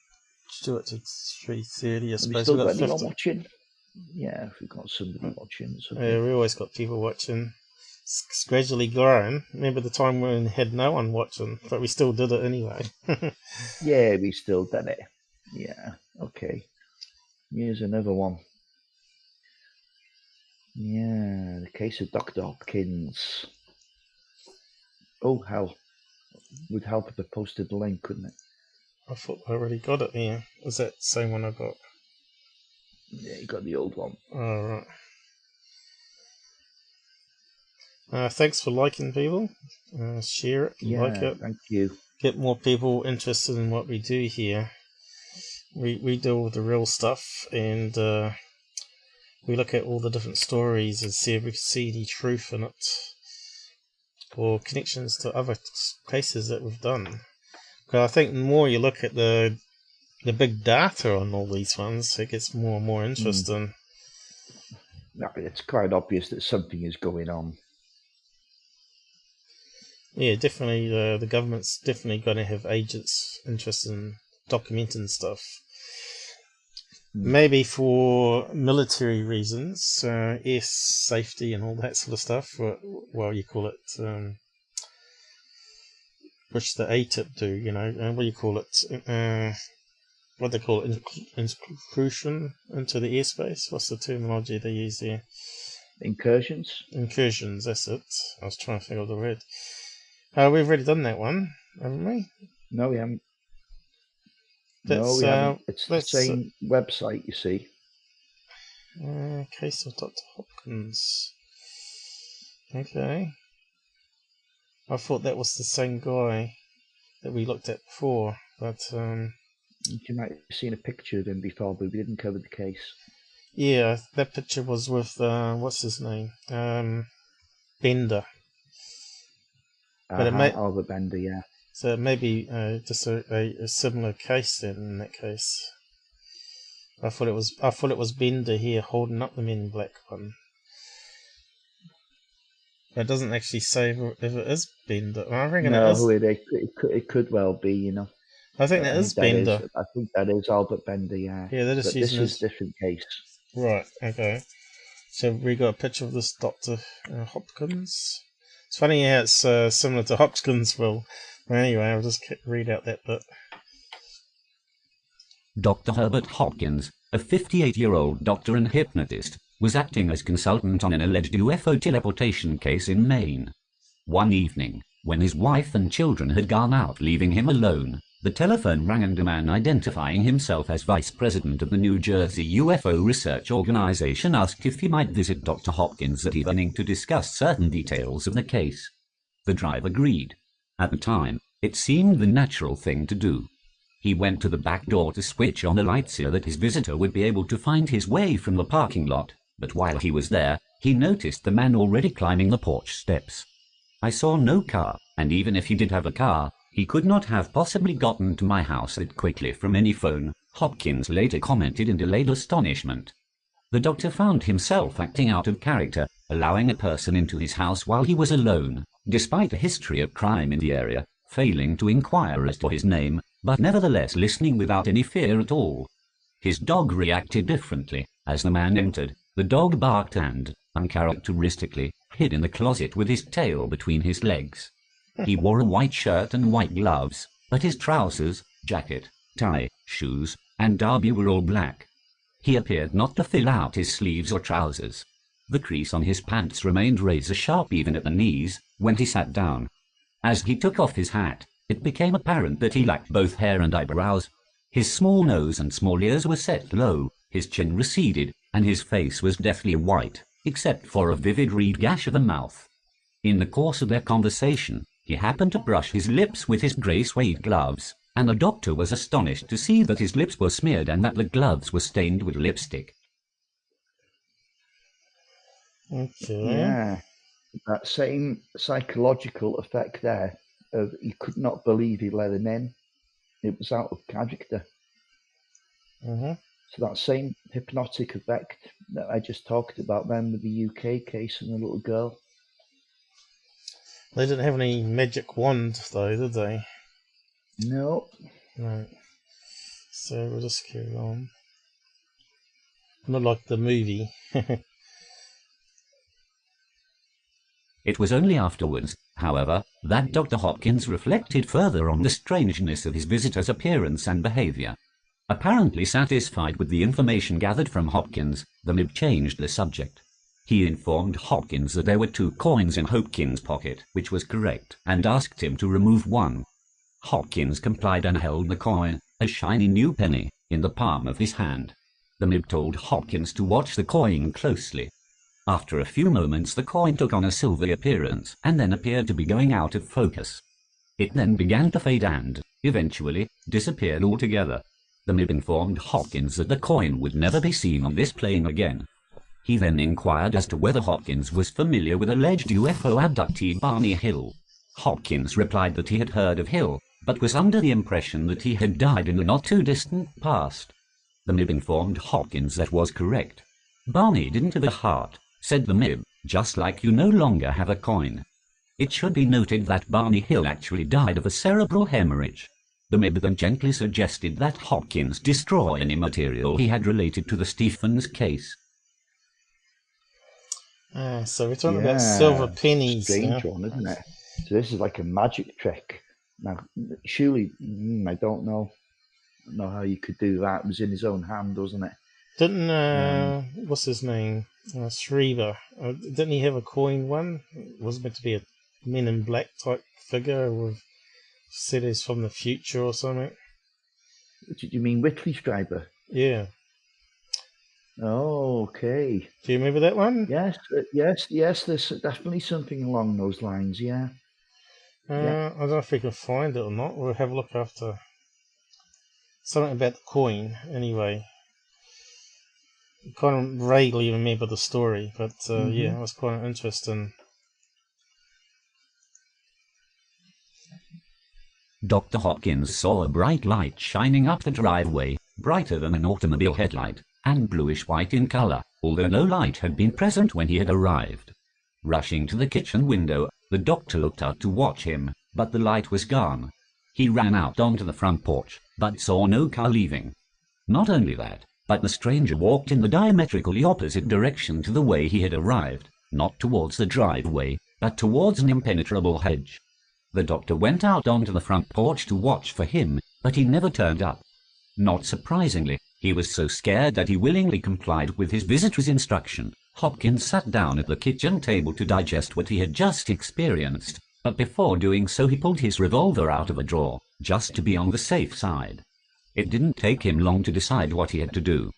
do it to 3:30. I suppose we still got anyone 50. watching? Yeah, if we've got somebody watching. Yeah, we always got people watching. It's gradually growing. Remember the time when we had no one watching, but we still did it anyway. Yeah, we still did it. Yeah, okay. Here's another one. Yeah, the case of Dr. Hopkins. Oh, hell. Would help if I posted the link, couldn't it? I thought I already got it here. Was that the same one I got? Yeah, you got the old one. Oh, right. Thanks for liking, people. Share it, like it. Thank you. Get more people interested in what we do here. We do all the real stuff, and we look at all the different stories and see if we can see any truth in it, or connections to other cases that we've done. Because I think the more you look at the big data on all these ones, it gets more and more interesting. No, it's quite obvious that something is going on. Yeah, definitely. The government's definitely going to have agents interested in documenting stuff. Maybe for military reasons, safety and all that sort of stuff. Well, you call it, which the ATIP do, and what do you call it? What they call it, intrusion into the airspace. What's the terminology they use there? Incursions? Incursions, that's it. I was trying to think of the word. We've already done that one, haven't we? No, we haven't. We haven't. It's the same website, you see. Case of Dr. Hopkins. Okay. I thought that was the same guy that we looked at before, but... You might have seen a picture of him before, but we didn't cover the case. Yeah, that picture was with, what's his name? Bender. Albert Bender, yeah. So it may be just a similar case then, in that case. I thought it was Bender here holding up the Men in Black one. It doesn't actually say if it is Bender. I reckon it is. It could well be, I think that is Bender. I think that is Albert Bender, yeah. Yeah, that is. But this is a different case. Right. Okay. So we got a picture of this Dr. Hopkins. It's funny how it's similar to Hopkinsville. Anyway, I'll just read out that bit. Dr. Herbert Hopkins, a 58-year-old doctor and hypnotist, was acting as consultant on an alleged UFO teleportation case in Maine. One evening, when his wife and children had gone out leaving him alone, the telephone rang and a man identifying himself as vice president of the New Jersey UFO Research Organization asked if he might visit Dr. Hopkins that evening to discuss certain details of the case. The driver agreed. At the time, it seemed the natural thing to do. He went to the back door to switch on the lights so that his visitor would be able to find his way from the parking lot, but while he was there, he noticed the man already climbing the porch steps. I saw no car, and even if he did have a car, he could not have possibly gotten to my house that quickly from any phone, Hopkins later commented in delayed astonishment. The doctor found himself acting out of character, allowing a person into his house while he was alone, despite a history of crime in the area, failing to inquire as to his name, but nevertheless listening without any fear at all. His dog reacted differently. As the man entered, the dog barked and, uncharacteristically, hid in the closet with his tail between his legs. He wore a white shirt and white gloves, but his trousers, jacket, tie, shoes, and derby were all black. He appeared not to fill out his sleeves or trousers. The crease on his pants remained razor-sharp even at the knees when he sat down. As he took off his hat, it became apparent that he lacked both hair and eyebrows. His small nose and small ears were set low, his chin receded, and his face was deathly white, except for a vivid red gash of the mouth. In the course of their conversation, he happened to brush his lips with his grey suede gloves, and the doctor was astonished to see that his lips were smeared and that the gloves were stained with lipstick. Okay. Yeah, that same psychological effect there of he could not believe he let him in. It was out of character. Mm-hmm. So that same hypnotic effect that I just talked about then with the UK case and the little girl. They didn't have any magic wand, though, did they? No. No. So we'll just carry on. Not like the movie. It was only afterwards, however, that Dr. Hopkins reflected further on the strangeness of his visitor's appearance and behavior. Apparently satisfied with the information gathered from Hopkins, the MiB changed the subject. He informed Hopkins that there were 2 coins in Hopkins' pocket, which was correct, and asked him to remove one. Hopkins complied and held the coin, a shiny new penny, in the palm of his hand. The MiB told Hopkins to watch the coin closely. After a few moments the coin took on a silvery appearance, and then appeared to be going out of focus. It then began to fade and, eventually, disappeared altogether. The MiB informed Hopkins that the coin would never be seen on this plane again. He then inquired as to whether Hopkins was familiar with alleged UFO abductee Barney Hill. Hopkins replied that he had heard of Hill, but was under the impression that he had died in the not-too-distant past. The MiB informed Hopkins that was correct. Barney didn't have a heart, said the MiB, just like you no longer have a coin. It should be noted that Barney Hill actually died of a cerebral hemorrhage. The MiB then gently suggested that Hopkins destroy any material he had related to the Stephens case. So we're talking about silver pennies. Strange one, isn't it? So this is like a magic trick. Now, surely, I don't know how you could do that. It was in his own hand, wasn't it? Didn't, what's his name? Schrieber. Didn't he have a coin one? It was meant to be a Men in Black type figure with said he's from the future or something. Did you mean Whitley Schrieber? Yeah. Oh, okay. Do you remember that one? Yes. There's definitely something along those lines. Yeah. I don't know if we can find it or not. We'll have a look after. Something about the coin, anyway. I kind of vaguely remember the story, but yeah, it was quite interesting. Dr. Hopkins saw a bright light shining up the driveway, brighter than an automobile headlight, and bluish-white in color, although no light had been present when he had arrived. Rushing to the kitchen window, the doctor looked out to watch him, but the light was gone. He ran out onto the front porch, but saw no car leaving. Not only that, but the stranger walked in the diametrically opposite direction to the way he had arrived, not towards the driveway, but towards an impenetrable hedge. The doctor went out onto the front porch to watch for him, but he never turned up. Not surprisingly, he was so scared that he willingly complied with his visitor's instruction. Hopkins sat down at the kitchen table to digest what he had just experienced, but before doing so he pulled his revolver out of a drawer, just to be on the safe side. It didn't take him long to decide what he had to do.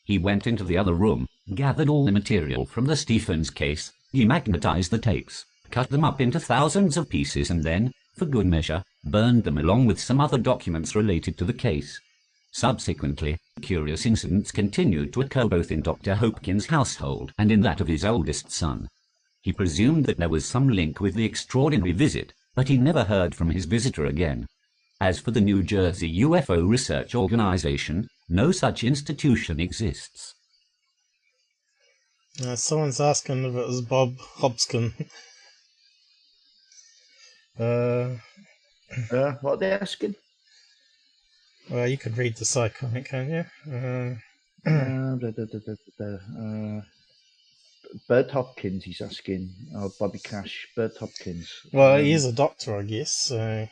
He went into the other room, gathered all the material from the Stephens case, demagnetized the tapes, cut them up into thousands of pieces and then, for good measure, burned them along with some other documents related to the case. Subsequently, curious incidents continued to occur both in Dr. Hopkins' household and in that of his oldest son. He presumed that there was some link with the extraordinary visit, but he never heard from his visitor again. As for the New Jersey UFO Research Organization, no such institution exists. Someone's asking if it was Bob Hobson. What are they asking? Well, you could read the side comment, can't you? Bert Hopkins, he's asking. Oh, Bobby Cash, Bert Hopkins. Well, he is a doctor, I guess. So.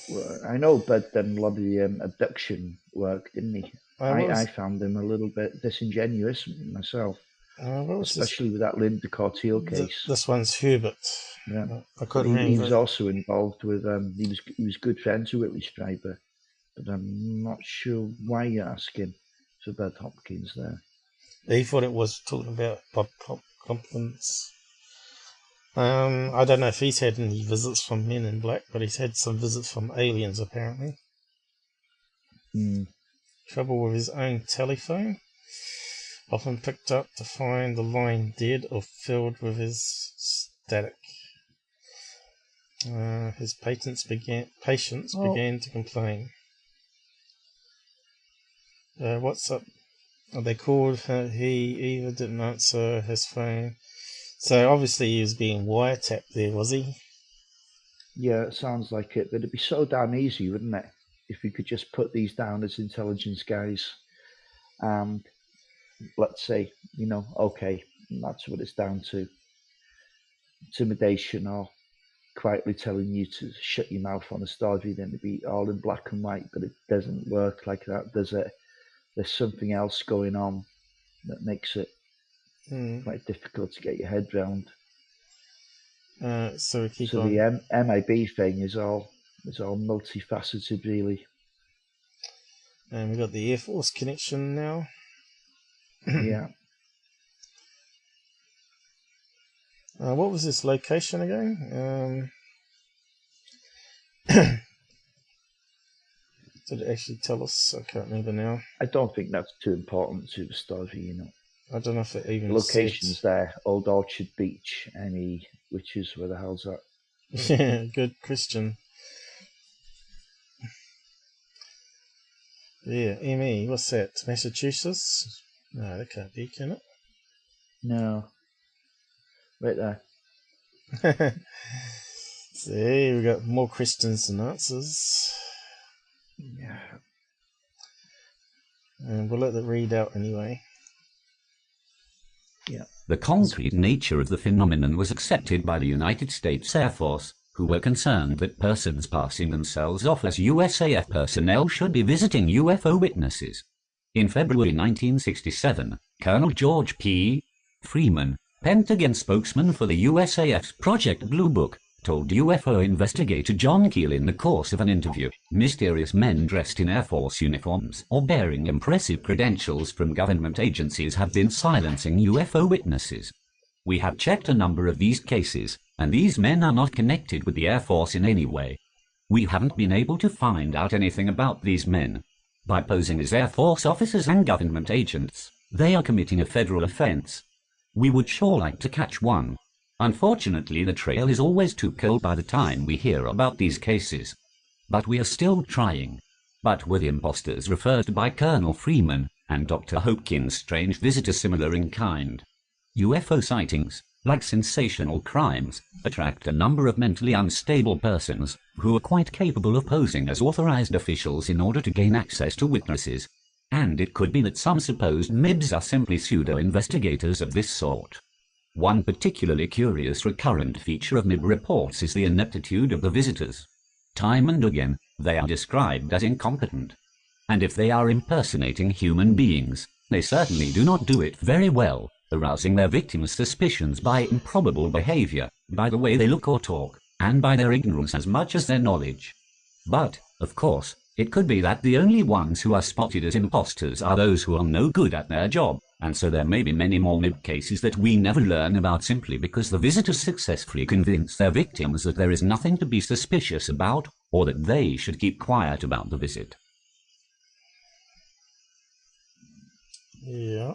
Well, I know Bert done a lot of the abduction work, didn't he? I found him a little bit disingenuous myself, especially with that Linda Corteil case. This one's Hubert. Yeah, I couldn't remember. He was also involved with. He was good friends with Whitley Schrieber, but I'm not sure why you're asking for Bert Hopkins there. He thought it was talking about Bob Hopkins. I don't know if he's had any visits from Men in Black, but he's had some visits from aliens apparently. Trouble with his own telephone. Often picked up to find the line dead or filled with his static. His patients began to complain. What's up? They called. He either didn't answer his phone. So obviously he was being wiretapped there, was he? Yeah, it sounds like it. But it'd be so damn easy, wouldn't it? If we could just put these down as intelligence guys. And let's say, okay, that's what it's down to. Intimidation or quietly telling you to shut your mouth on a story, then it'd be all in black and white, but it doesn't work like that, does it? There's something else going on that makes it quite difficult to get your head round. So the MiB thing is all multifaceted, really. And we've got the Air Force connection now. Yeah. What was this location again? Did it actually tell us? I can't remember now. I don't think that's too important to the story, I don't know if it even locations there. Old Orchard Beach, which is where the hell's that? Yeah, good Christian. Yeah, ME, what's that? Massachusetts? No, that can't be, can it? No. Right there. See, we got more Christians than answers. Yeah. And we'll let it read out anyway. Yeah. The concrete nature of the phenomenon was accepted by the United States Air Force, who were concerned that persons passing themselves off as USAF personnel should be visiting UFO witnesses. In February 1967, Colonel George P. Freeman, Pentagon spokesman for the USAF's Project Blue Book, told UFO investigator John Keel in the course of an interview, mysterious men dressed in Air Force uniforms or bearing impressive credentials from government agencies have been silencing UFO witnesses. We have checked a number of these cases, and these men are not connected with the Air Force in any way. We haven't been able to find out anything about these men. By posing as Air Force officers and government agents, they are committing a federal offense. We would sure like to catch one. Unfortunately, the trail is always too cold by the time we hear about these cases. But we are still trying. But were the imposters referred to by Colonel Freeman and Dr. Hopkins' strange visitor similar in kind? UFO sightings, like sensational crimes, attract a number of mentally unstable persons who are quite capable of posing as authorized officials in order to gain access to witnesses. And it could be that some supposed MiBs are simply pseudo-investigators of this sort. One particularly curious recurrent feature of MiB reports is the ineptitude of the visitors. Time and again, they are described as incompetent. And if they are impersonating human beings, they certainly do not do it very well, arousing their victims' suspicions by improbable behavior, by the way they look or talk, and by their ignorance as much as their knowledge. But, of course, it could be that the only ones who are spotted as imposters are those who are no good at their job, and so there may be many more MiB cases that we never learn about simply because the visitors successfully convince their victims that there is nothing to be suspicious about, or that they should keep quiet about the visit. Yeah.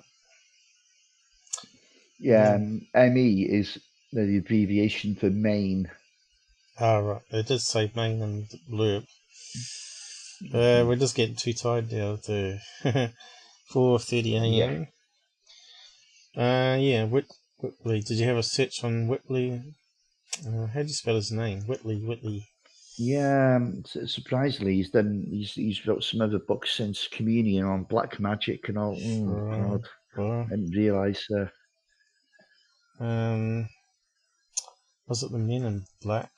Yeah, ME is the abbreviation for Maine. Ah, right. It did say main and blurb. We're just getting too tired now to 4:30 a.m. Yeah, Whitley. Did you have a search on Whitley? How do you spell his name? Whitley. Yeah, surprisingly, he's wrote some other books since Communion on black magic and all. God, Well, I didn't realise. was it the Men in Black?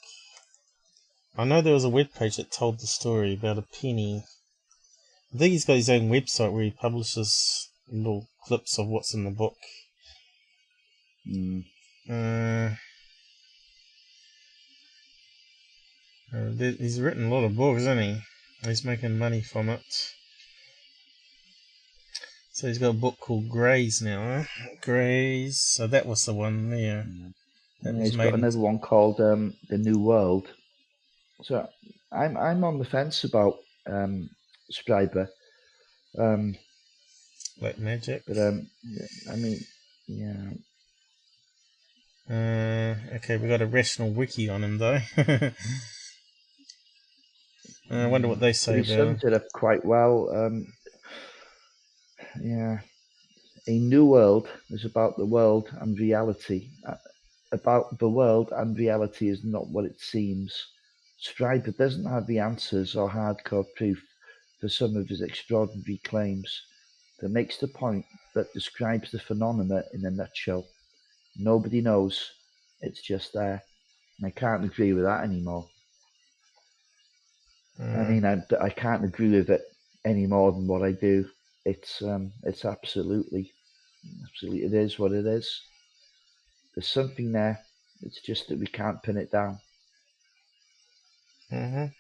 I know there was a webpage that told the story about a penny. I think he's got his own website where he publishes little clips of what's in the book. He's written a lot of books, hasn't he? He's making money from it. So he's got a book called Greys now, huh? Greys. So that was the one there. He's got another one called The New World. So I'm on the fence about Schrieber. Black magic. But I mean, yeah. Okay, we got a rational wiki on him though. I wonder what they say He about him. summed it up quite well. Yeah, A New World is about the world and reality. About the world and reality is not what it seems. Schrieber doesn't have the answers or hardcore proof for some of his extraordinary claims, but makes the point that describes the phenomena in a nutshell. Nobody knows. It's just there. And I can't agree with that anymore. I mean, I can't agree with it any more than what I do. It's absolutely, it is what it is. There's something there. It's just that we can't pin it down. Yeah.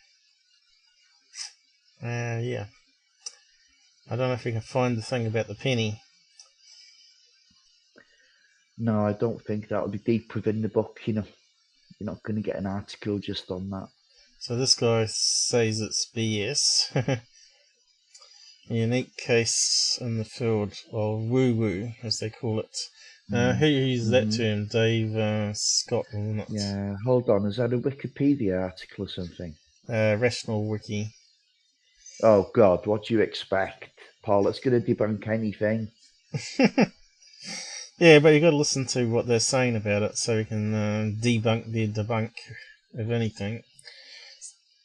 I don't know if we can find the thing about the penny. No, I don't think that'll be deep within the book, you know. You're not going to get an article just on that. So this guy says it's BS. A unique case in the field of woo-woo, as they call it. Who uses that term? Dave Scott will not. Yeah, hold on. Is that a Wikipedia article or something? Rational Wiki. Oh, God, what do you expect? Paul, it's going to debunk anything. Yeah, but you got to listen to what they're saying about it so you can debunk of anything.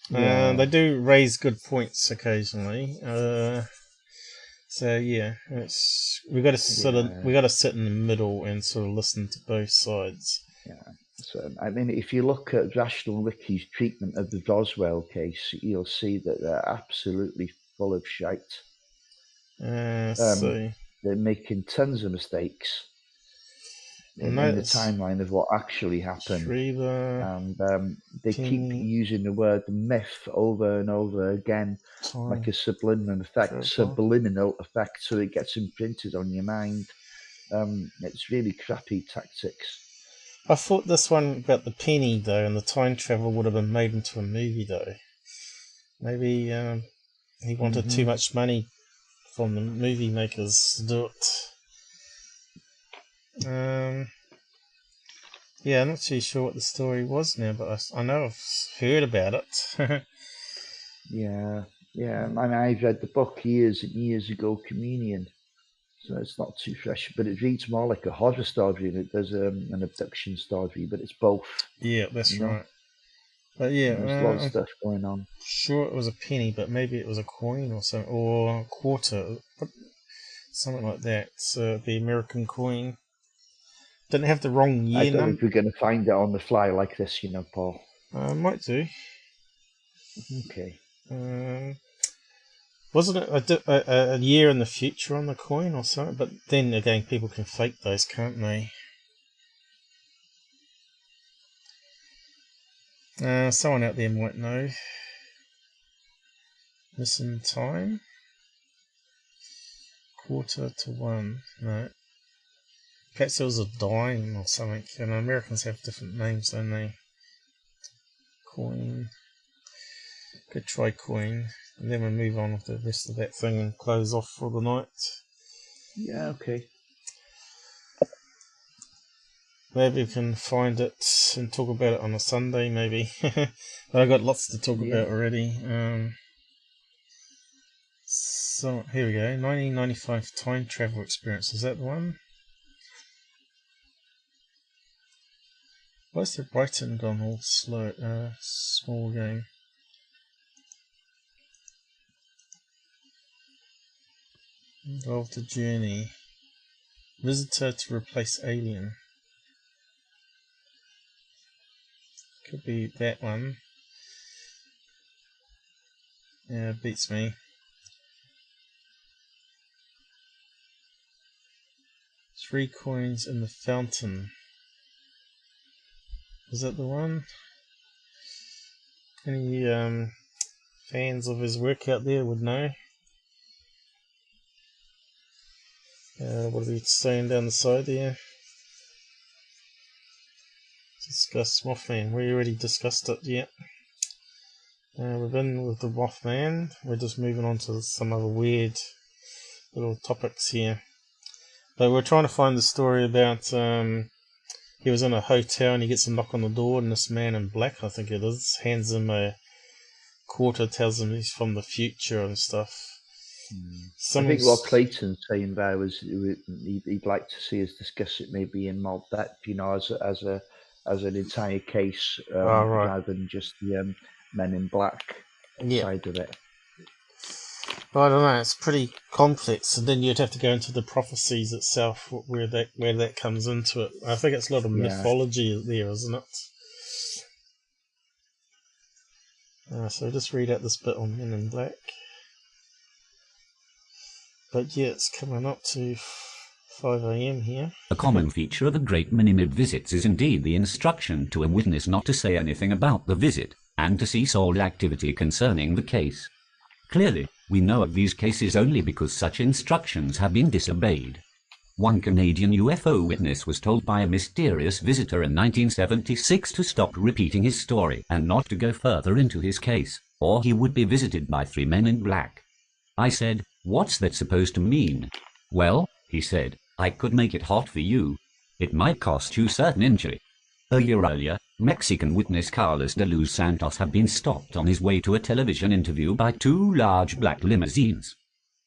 Yeah. They do raise good points occasionally. So yeah, we got to sit in the middle and sort of listen to both sides. Yeah. So I mean, if you look at Rational Wiki's treatment of the Roswell case, you'll see that they're absolutely full of shite. They're making tons of mistakes in the timeline of what actually happened. Schrieber, and they keep using the word myth over and over again, like a subliminal effect, so it gets imprinted on your mind. It's really crappy tactics. I thought this one about the penny though and the time travel would have been made into a movie though. Maybe he wanted too much money from the movie makers to do it. Yeah, I'm not too sure what the story was now, but I know I've heard about it. Yeah. I mean, I've read the book years and years ago, Communion, so it's not too fresh, but it reads more like a horror story than it does an abduction story, but it's both. Yeah, that's right. But yeah, there's a lot of stuff going on. Sure, it was a penny, but maybe it was a coin or something, or a quarter, something like that. So the American coin. Don't have the wrong I year don't know number. if we're going to find it on the fly like this, Paul. Might do. Okay. Wasn't it a year in the future on the coin or something? But then again, people can fake those, can't they? Someone out there might know. Missing time? 1:45. No. Perhaps it was a dime or something. And Americans have different names, don't they? Coin. Could try coin. And then we'll move on with the rest of that thing and close off for the night. Yeah, okay. Maybe we can find it and talk about it on a Sunday, maybe. But I've got lots to talk about already. So, here we go. 1995 time travel experience. Is that the one? Why's the Brighton gone all slow? Small game. Involved the journey. Visitor to replace alien. Could be that one. Yeah, beats me. 3 coins in the fountain. Is that the one? Any fans of his work out there would know. What are we saying down the side there? Discuss Mothman. We already discussed it, yeah. We've been with the Mothman. We're just moving on to some other weird little topics here. But we're trying to find the story about he was in a hotel and he gets a knock on the door and this man in black, I think it is, hands him a quarter, tells him he's from the future and stuff. I think what Clayton's saying there was he'd like to see us discuss it maybe in more depth, as an entire case, rather than just the Men in Black side of it. Well, I don't know. It's pretty complex, and then you'd have to go into the prophecies itself, where that comes into it. I think it's a lot of mythology there, isn't it? So just read out this bit on Men in Black. But yeah, it's coming up to 5 a.m. here. A common feature of a great many MiB visits is indeed the instruction to a witness not to say anything about the visit, and to cease all activity concerning the case. Clearly, we know of these cases only because such instructions have been disobeyed. One Canadian UFO witness was told by a mysterious visitor in 1976 to stop repeating his story and not to go further into his case, or he would be visited by 3 men in black. I said, "What's that supposed to mean?" "Well," he said, "I could make it hot for you. It might cost you certain injury." A year earlier, Mexican witness Carlos de Luz Santos had been stopped on his way to a television interview by 2 large black limousines.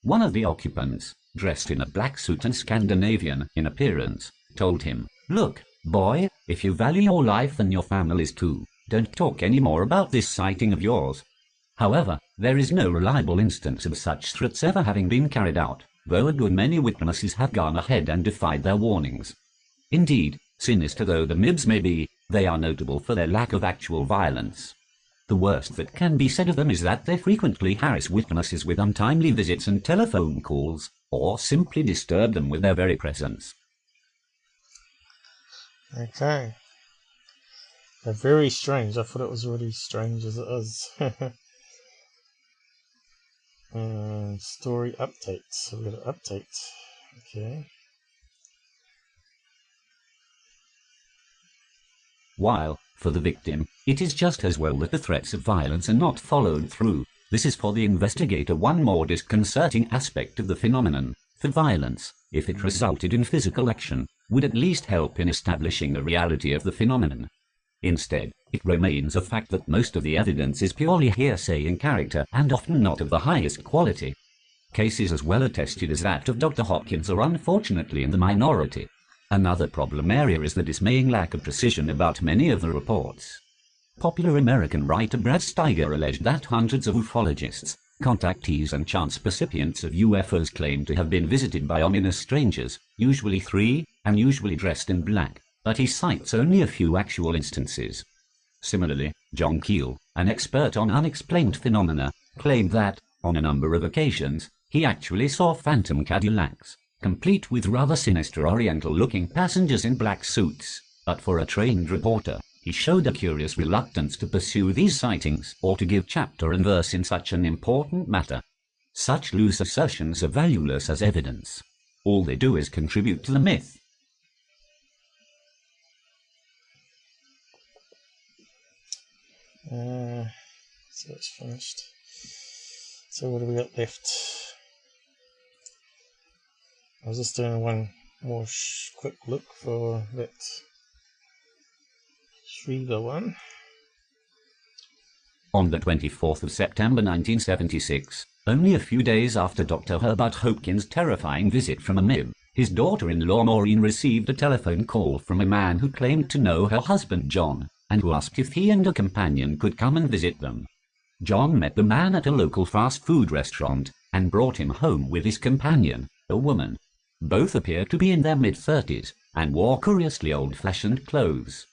One of the occupants, dressed in a black suit and Scandinavian in appearance, told him, "Look, boy, if you value your life and your family's too, don't talk any more about this sighting of yours." However, there is no reliable instance of such threats ever having been carried out, though a good many witnesses have gone ahead and defied their warnings. Indeed, sinister though the MiBs may be, they are notable for their lack of actual violence. The worst that can be said of them is that they frequently harass witnesses with untimely visits and telephone calls, or simply disturb them with their very presence. Okay. They're very strange. I thought it was already strange as it is. Story updates. We've got an update. Okay. While, for the victim, it is just as well that the threats of violence are not followed through, this is for the investigator one more disconcerting aspect of the phenomenon. For violence, if it resulted in physical action, would at least help in establishing the reality of the phenomenon. Instead, it remains a fact that most of the evidence is purely hearsay in character and often not of the highest quality. Cases as well attested as that of Dr. Hopkins are unfortunately in the minority. Another problem area is the dismaying lack of precision about many of the reports. Popular American writer Brad Steiger alleged that hundreds of ufologists, Contactees and chance recipients of UFOs claim to have been visited by ominous strangers, usually 3, and usually dressed in black, but he cites only a few actual instances. Similarly, John Keel, an expert on unexplained phenomena, claimed that, on a number of occasions, he actually saw phantom Cadillacs, complete with rather sinister oriental-looking passengers in black suits, but for a trained reporter, he showed a curious reluctance to pursue these sightings or to give chapter and verse in such an important matter. Such loose assertions are valueless as evidence. All they do is contribute to the myth. So it's finished. So what do we got left? I was just doing one more quick look for that Schrieber one. On the 24th of September 1976, only a few days after Dr. Herbert Hopkins' terrifying visit from a MiB, his daughter-in-law Maureen received a telephone call from a man who claimed to know her husband John, and who asked if he and a companion could come and visit them. John met the man at a local fast food restaurant and brought him home with his companion, a woman. Both appeared to be in their mid-30s and wore curiously old-fashioned clothes.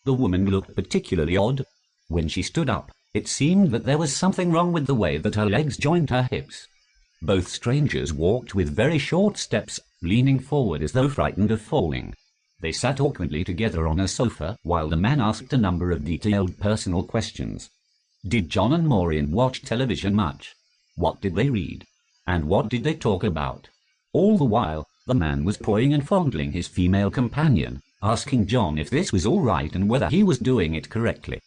The woman looked particularly odd. When she stood up, it seemed that there was something wrong with the way that her legs joined her hips. Both strangers walked with very short steps, leaning forward as though frightened of falling. They sat awkwardly together on a sofa while the man asked a number of detailed personal questions. Did John and Maureen watch television much? What did they read? And what did they talk about? All the while, the man was pawing and fondling his female companion, asking John if this was all right and whether he was doing it correctly.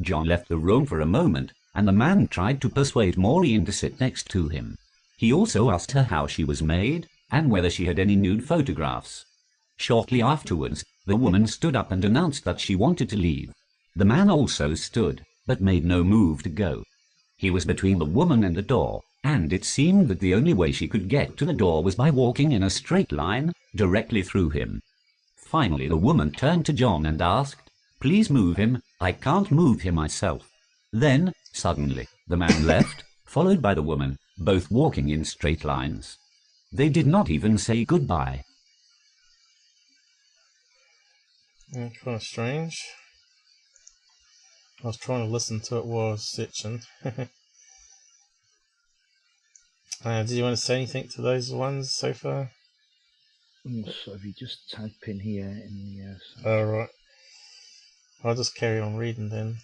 John left the room for a moment, and the man tried to persuade Maureen to sit next to him. He also asked her how she was made, and whether she had any nude photographs. Shortly afterwards, the woman stood up and announced that she wanted to leave. The man also stood, but made no move to go. He was between the woman and the door, and it seemed that the only way she could get to the door was by walking in a straight line, directly through him. Finally, the woman turned to John and asked, "Please move him, I can't move him myself." Then, suddenly, the man left, followed by the woman, both walking in straight lines. They did not even say goodbye. Kind of strange. I was trying to listen to it while I was searching. Did you want to say anything to those ones so far? So if you just type in here in the... Alright. I'll just carry on reading then.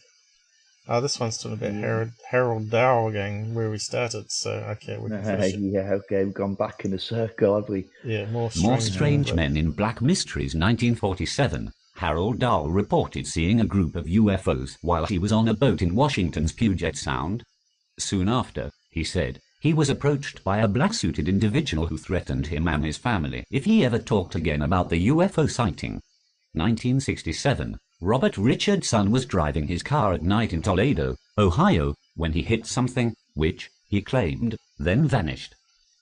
This one's talking about Harold Dow again, where we started, so okay, we can finish it. Yeah, okay, we've gone back in a circle, have we? Yeah, more Strange Men in Black Mysteries, 1947. Harold Dow reported seeing a group of UFOs while he was on a boat in Washington's Puget Sound. Soon after, he said, he was approached by a black-suited individual who threatened him and his family if he ever talked again about the UFO sighting. 1967. Robert Richardson was driving his car at night in Toledo, Ohio, when he hit something, which, he claimed, then vanished.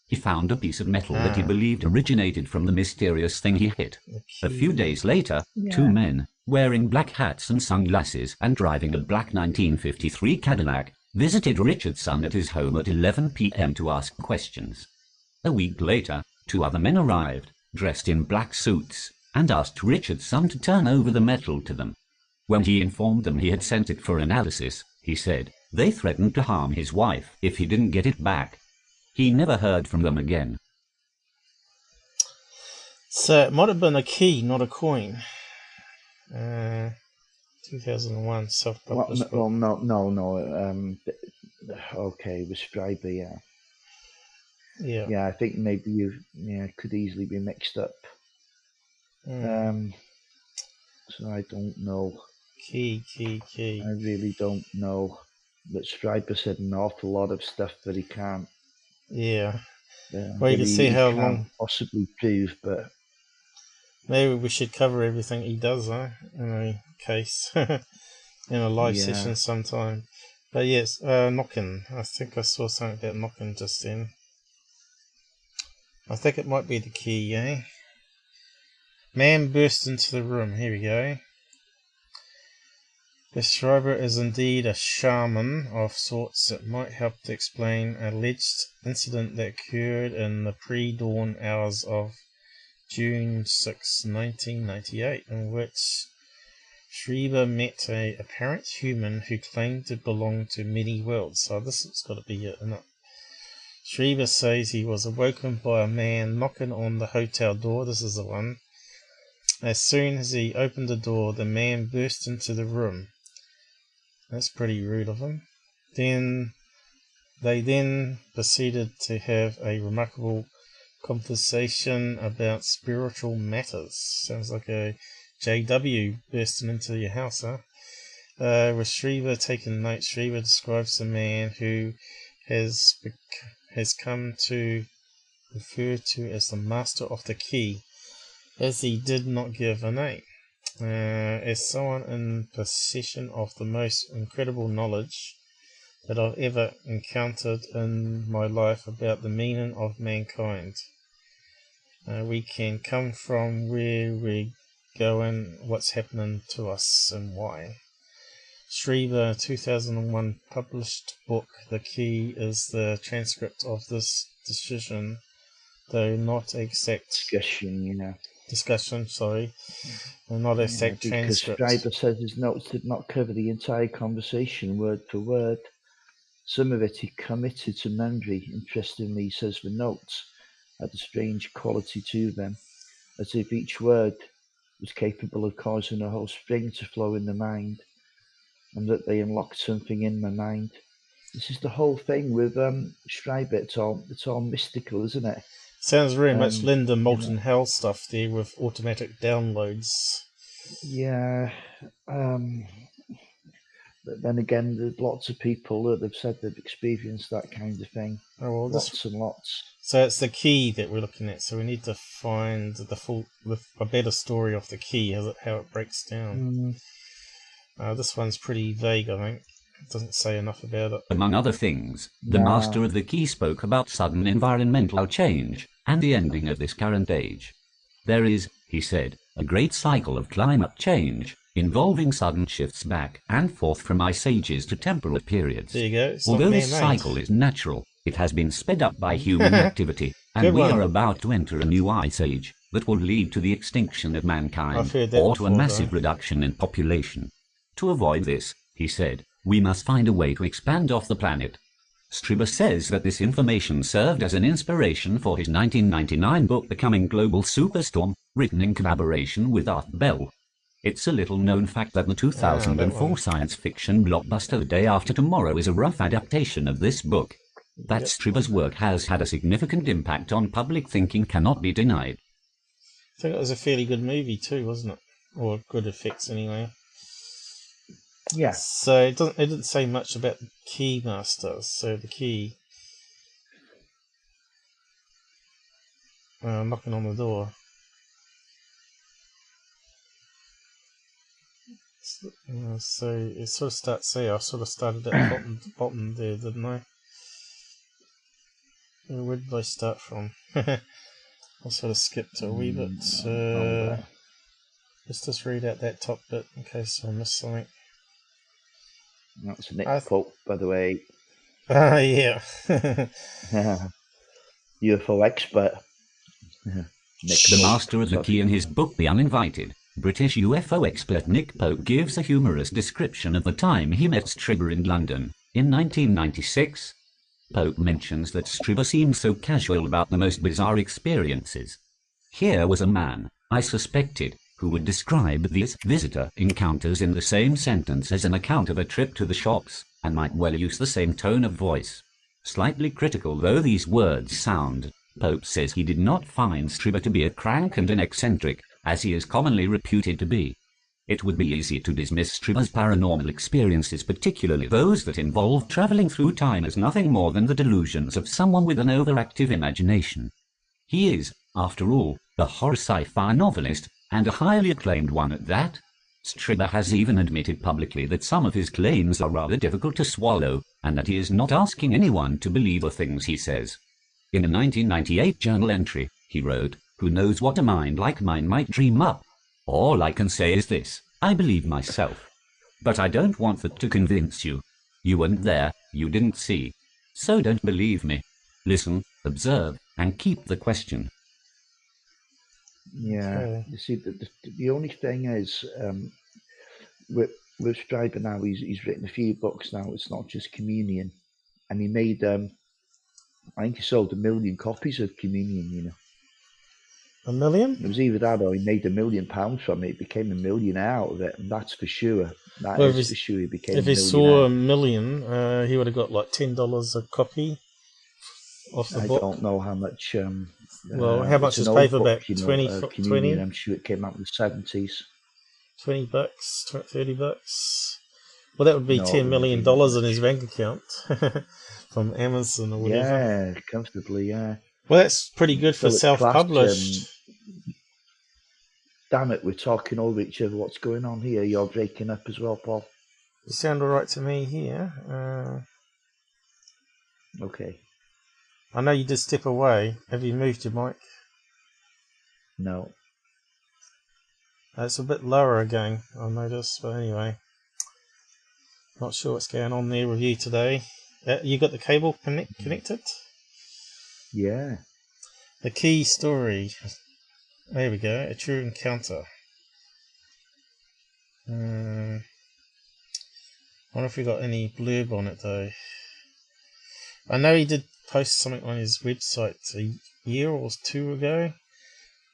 He found a piece of metal that he believed originated from the mysterious thing he hit. A few days later, two men, wearing black hats and sunglasses and driving a black 1953 Cadillac, visited Richardson at his home at 11 p.m. to ask questions. A week later, two other men arrived, dressed in black suits, and asked Richardson to turn over the metal to them. When he informed them he had sent it for analysis, he said, they threatened to harm his wife if he didn't get it back. He never heard from them again. So it might have been a key, not a coin. 2001 self-published. Well, no. Okay, it was Schrieber, yeah. Yeah. Yeah, I think maybe could easily be mixed up. So I don't know. Key. I really don't know. But Schrieber said an awful lot of stuff that he can't. Yeah. Well, you can see how long possibly prove, but maybe we should cover everything he does, in a case, in a live session sometime. But yes, knocking. I think I saw something about knocking just then. I think it might be the key, eh? Man burst into the room. Here we go. If Schrieber is indeed a shaman of sorts, it might help to explain an alleged incident that occurred in the pre-dawn hours of June 6, 1998, in which Schrieber met an apparent human who claimed to belong to many worlds. So this has got to be it, isn't it? Schrieber says he was awoken by a man knocking on the hotel door. This is the one. As soon as he opened the door, the man burst into the room. That's pretty rude of him. They then proceeded to have a remarkable conversation about spiritual matters. Sounds like a JW bursting into your house, huh? With Schrieber taking notes, Schrieber describes the man who has come to refer to as the master of the key, as he did not give a name. As someone in possession of the most incredible knowledge that I've ever encountered in my life about the meaning of mankind, we can come from, where we're going, what's happening to us, and why. Schrieber 2001 published book The Key is the transcript of this decision, though not exact discussion, not exact because transcript. Schrieber says his notes did not cover the entire conversation word for word. Some of it he committed to memory. Interestingly, he says the notes had a strange quality to them, as if each word was capable of causing a whole spring to flow in the mind, and that they unlocked something in my mind. This is the whole thing with Schrieber. It's all mystical, isn't it? Sounds very much Linda Moulton Hell stuff there, with automatic downloads. Yeah. But then again, there's lots of people that have said they've experienced that kind of thing. Oh, well, lots and lots. So it's the key that we're looking at. So we need to find a better story of the key, how it breaks down. This one's pretty vague, I think. It doesn't say enough about it. Among other things, the master of the key spoke about sudden environmental change and the ending of this current age. There is, he said, a great cycle of climate change, involving sudden shifts back and forth from ice ages to temporal periods. There you go. It's Although this cycle is natural, it has been sped up by human activity, and we are about to enter a new ice age that will lead to the extinction of mankind, or to a massive reduction in population. To avoid this, he said, we must find a way to expand off the planet. Schrieber says that this information served as an inspiration for his 1999 book Becoming Global Superstorm, written in collaboration with Art Bell. It's a little-known fact that the 2004 science fiction blockbuster The Day After Tomorrow is a rough adaptation of this book. That Schrieber's work has had a significant impact on public thinking cannot be denied. I think it was a fairly good movie too, wasn't it? Or good effects anyway. Yeah. So it didn't say much about the key master. So the key, knocking on the door. So it sort of starts there. I sort of started at the bottom there, didn't I? Where did I start from? I sort of skipped a wee bit. Let's just read out that top bit in case I missed something. That's Nick Pope, by the way. Yeah. UFO expert. The master of the key in his book The Uninvited, British UFO expert Nick Pope gives a humorous description of the time he met Schrieber in London in 1996. Pope mentions that Schrieber seemed so casual about the most bizarre experiences. Here was a man, I suspected, who would describe these visitor encounters in the same sentence as an account of a trip to the shops, and might well use the same tone of voice. Slightly critical though these words sound, Pope says he did not find Schrieber to be a crank and an eccentric, as he is commonly reputed to be. It would be easy to dismiss Schrieber's paranormal experiences, particularly those that involve traveling through time, as nothing more than the delusions of someone with an overactive imagination. He is, after all, a horror sci-fi novelist, and a highly acclaimed one at that. Schrieber has even admitted publicly that some of his claims are rather difficult to swallow, and that he is not asking anyone to believe the things he says. In a 1998 journal entry, he wrote, "Who knows what a mind like mine might dream up? All I can say is this, I believe myself." But I don't want that to convince you. You weren't there, you didn't see. So don't believe me. Listen, observe, and keep the question. Yeah, Okay. you see, the only thing is, with Schrieber now, he's written a few books now. It's not just Communion, and he made, I think he sold 1 million copies of Communion. You know, 1 million? it was either that or he made £1 million from it. He became a millionaire out of it, and that's for sure. That Well, is for sure. He became if a he saw millionaire. 1 million, he would have got like $10 a copy off the I book. don't know how much. Well, how much it's is an old paperback? book, you know, 20, Communion. 20, I'm sure it came out in the 70s. $20, $30. Well, that would be No, it $10 wouldn't have million been that in his much. bank account from Amazon or whatever. Yeah, comfortably, yeah. Well, that's pretty good for Philip Glass, self-published. damn it, we're talking over each other. What's going on here? You're breaking up as well, Paul. You sound all right to me here. Okay. I know you did step away. Have you moved your mic? No. It's a bit lower again, I noticed. But anyway, not sure what's going on there with you today. You got the cable connected? Yeah. The key story. There we go. A true encounter. I wonder if we got any blurb on it though. I know he did post something on his website a year or two ago,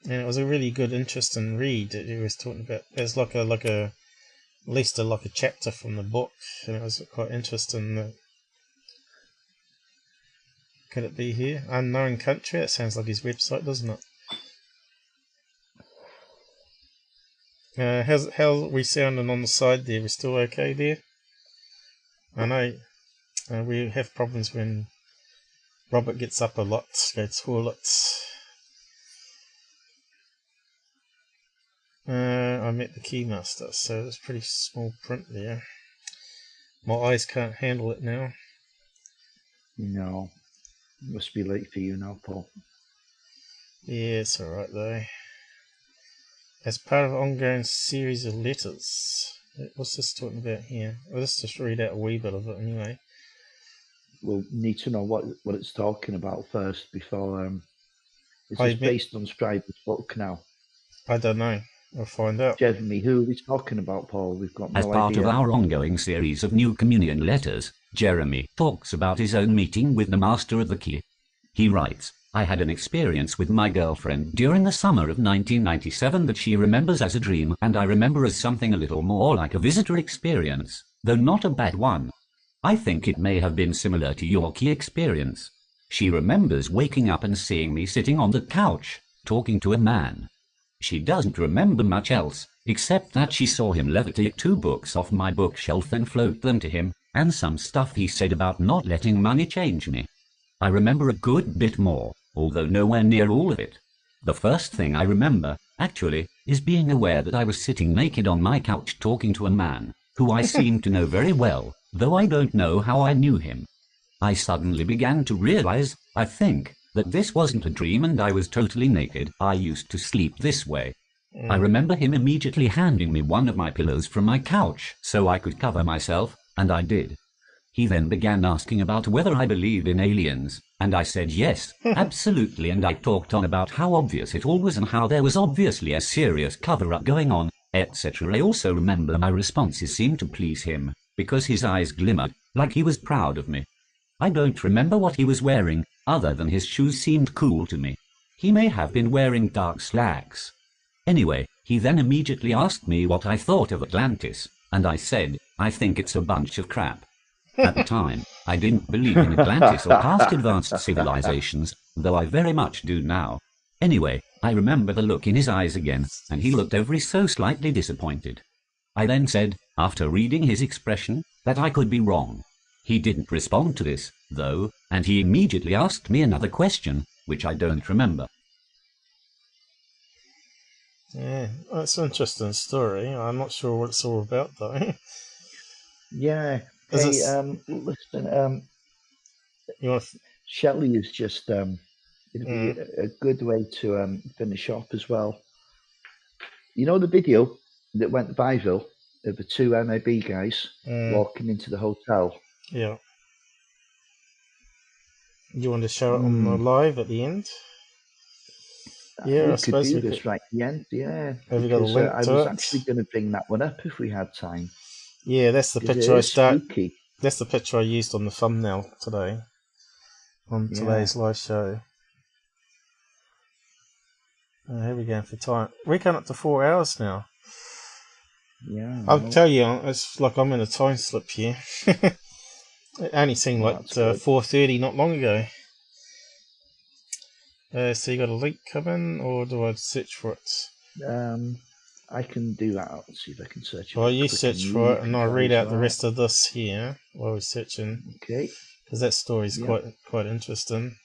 and it was a really good, interesting read. He was talking about as like a at least like a chapter from the book, and it was quite interesting. Could it be here? Unknown Country. It sounds like his website, doesn't it? How are we sounding on the side there? We're still okay there? I know we have problems when Robert gets up a lot, go toilets. I'm at the Keymaster, so it's pretty small print there. My eyes can't handle it now. No. Must be late for you now, Paul. Yeah, it's alright though. As part of an ongoing series of letters. What's this talking about here? Well, let's just read out a wee bit of it anyway. We'll need to know what it's talking about first before. Is this based on Schrieber's book now? I don't know. We'll find out. Jeremy, who are we talking about, Paul? We've got no idea. As part of our ongoing series of New Communion letters, Jeremy talks about his own meeting with the Master of the Key. He writes, I had an experience with my girlfriend during the summer of 1997 that she remembers as a dream, and I remember as something a little more like a visitor experience, though not a bad one. I think it may have been similar to your Key experience. She remembers waking up and seeing me sitting on the couch, talking to a man. She doesn't remember much else, except that she saw him levitate 2 books off my bookshelf and float them to him, and some stuff he said about not letting money change me. I remember a good bit more, although nowhere near all of it. The first thing I remember, actually, is being aware that I was sitting naked on my couch talking to a man, who I seemed to know very well, though I don't know how I knew him. I suddenly began to realize, I think, that this wasn't a dream and I was totally naked. I used to sleep this way. I remember him immediately handing me one of my pillows from my couch so I could cover myself, and I did. He then began asking about whether I believed in aliens, and I said yes, absolutely, and I talked on about how obvious it all was and how there was obviously a serious cover-up going on, etc. I also remember my responses seemed to please him, because his eyes glimmered, like he was proud of me. I don't remember what he was wearing, other than his shoes seemed cool to me. He may have been wearing dark slacks. Anyway, he then immediately asked me what I thought of Atlantis, and I said, I think it's a bunch of crap. At the time, I didn't believe in Atlantis or past advanced civilizations, though I very much do now. Anyway, I remember the look in his eyes again, and he looked every so slightly disappointed. I then said, after reading his expression, that I could be wrong. He didn't respond to this, though, and he immediately asked me another question, which I don't remember. Yeah, that's an interesting story. I'm not sure what it's all about, though. Yeah. Hey, listen, You want Shelley is just, it'd be a good way to finish off as well. You know the video that went viral of the two MAB guys walking into the hotel. Yeah. You want to show it on the live at the end? Yeah, I suppose could we do this could. right at the end, yeah. Have you got a link I to was it? actually going to bring that one up if we had time. Yeah, that's the 'Cause it picture I is start. spooky. That's the picture I used on the thumbnail today, on today's live show. Here we go for time. We're going up to 4 hours now. Yeah, I'll tell you, it's like I'm in a time slip here. It only seemed like 4:30 not long ago. So you got a link coming, or do I search for it? I can do that. Let's see if I can search it. Well, you search for it, and I'll read out the rest of this here while we're searching. Okay. Because that story's quite interesting.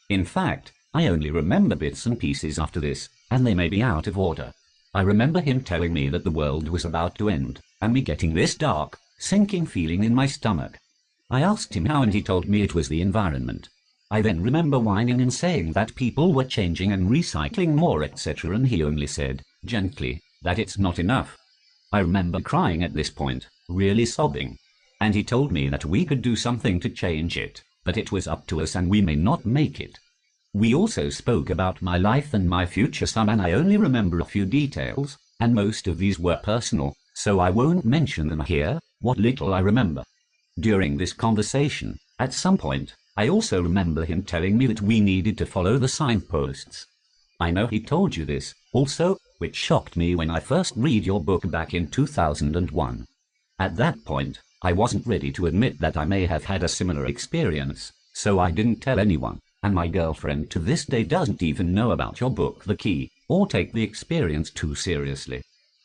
In fact, I only remember bits and pieces after this, and they may be out of order. I remember him telling me that the world was about to end, and me getting this dark, sinking feeling in my stomach. I asked him how, and he told me it was the environment. I then remember whining and saying that people were changing and recycling more, etc., and he only said, gently, that it's not enough. I remember crying at this point, really sobbing. And he told me that we could do something to change it, but it was up to us and we may not make it. We also spoke about my life and my future some, and I only remember a few details, and most of these were personal, so I won't mention them here, what little I remember. During this conversation, at some point, I also remember him telling me that we needed to follow the signposts. I know he told you this, also, which shocked me when I first read your book back in 2001. At that point, I wasn't ready to admit that I may have had a similar experience, so I didn't tell anyone, and my girlfriend to this day doesn't even know about your book The Key, or take the experience too seriously.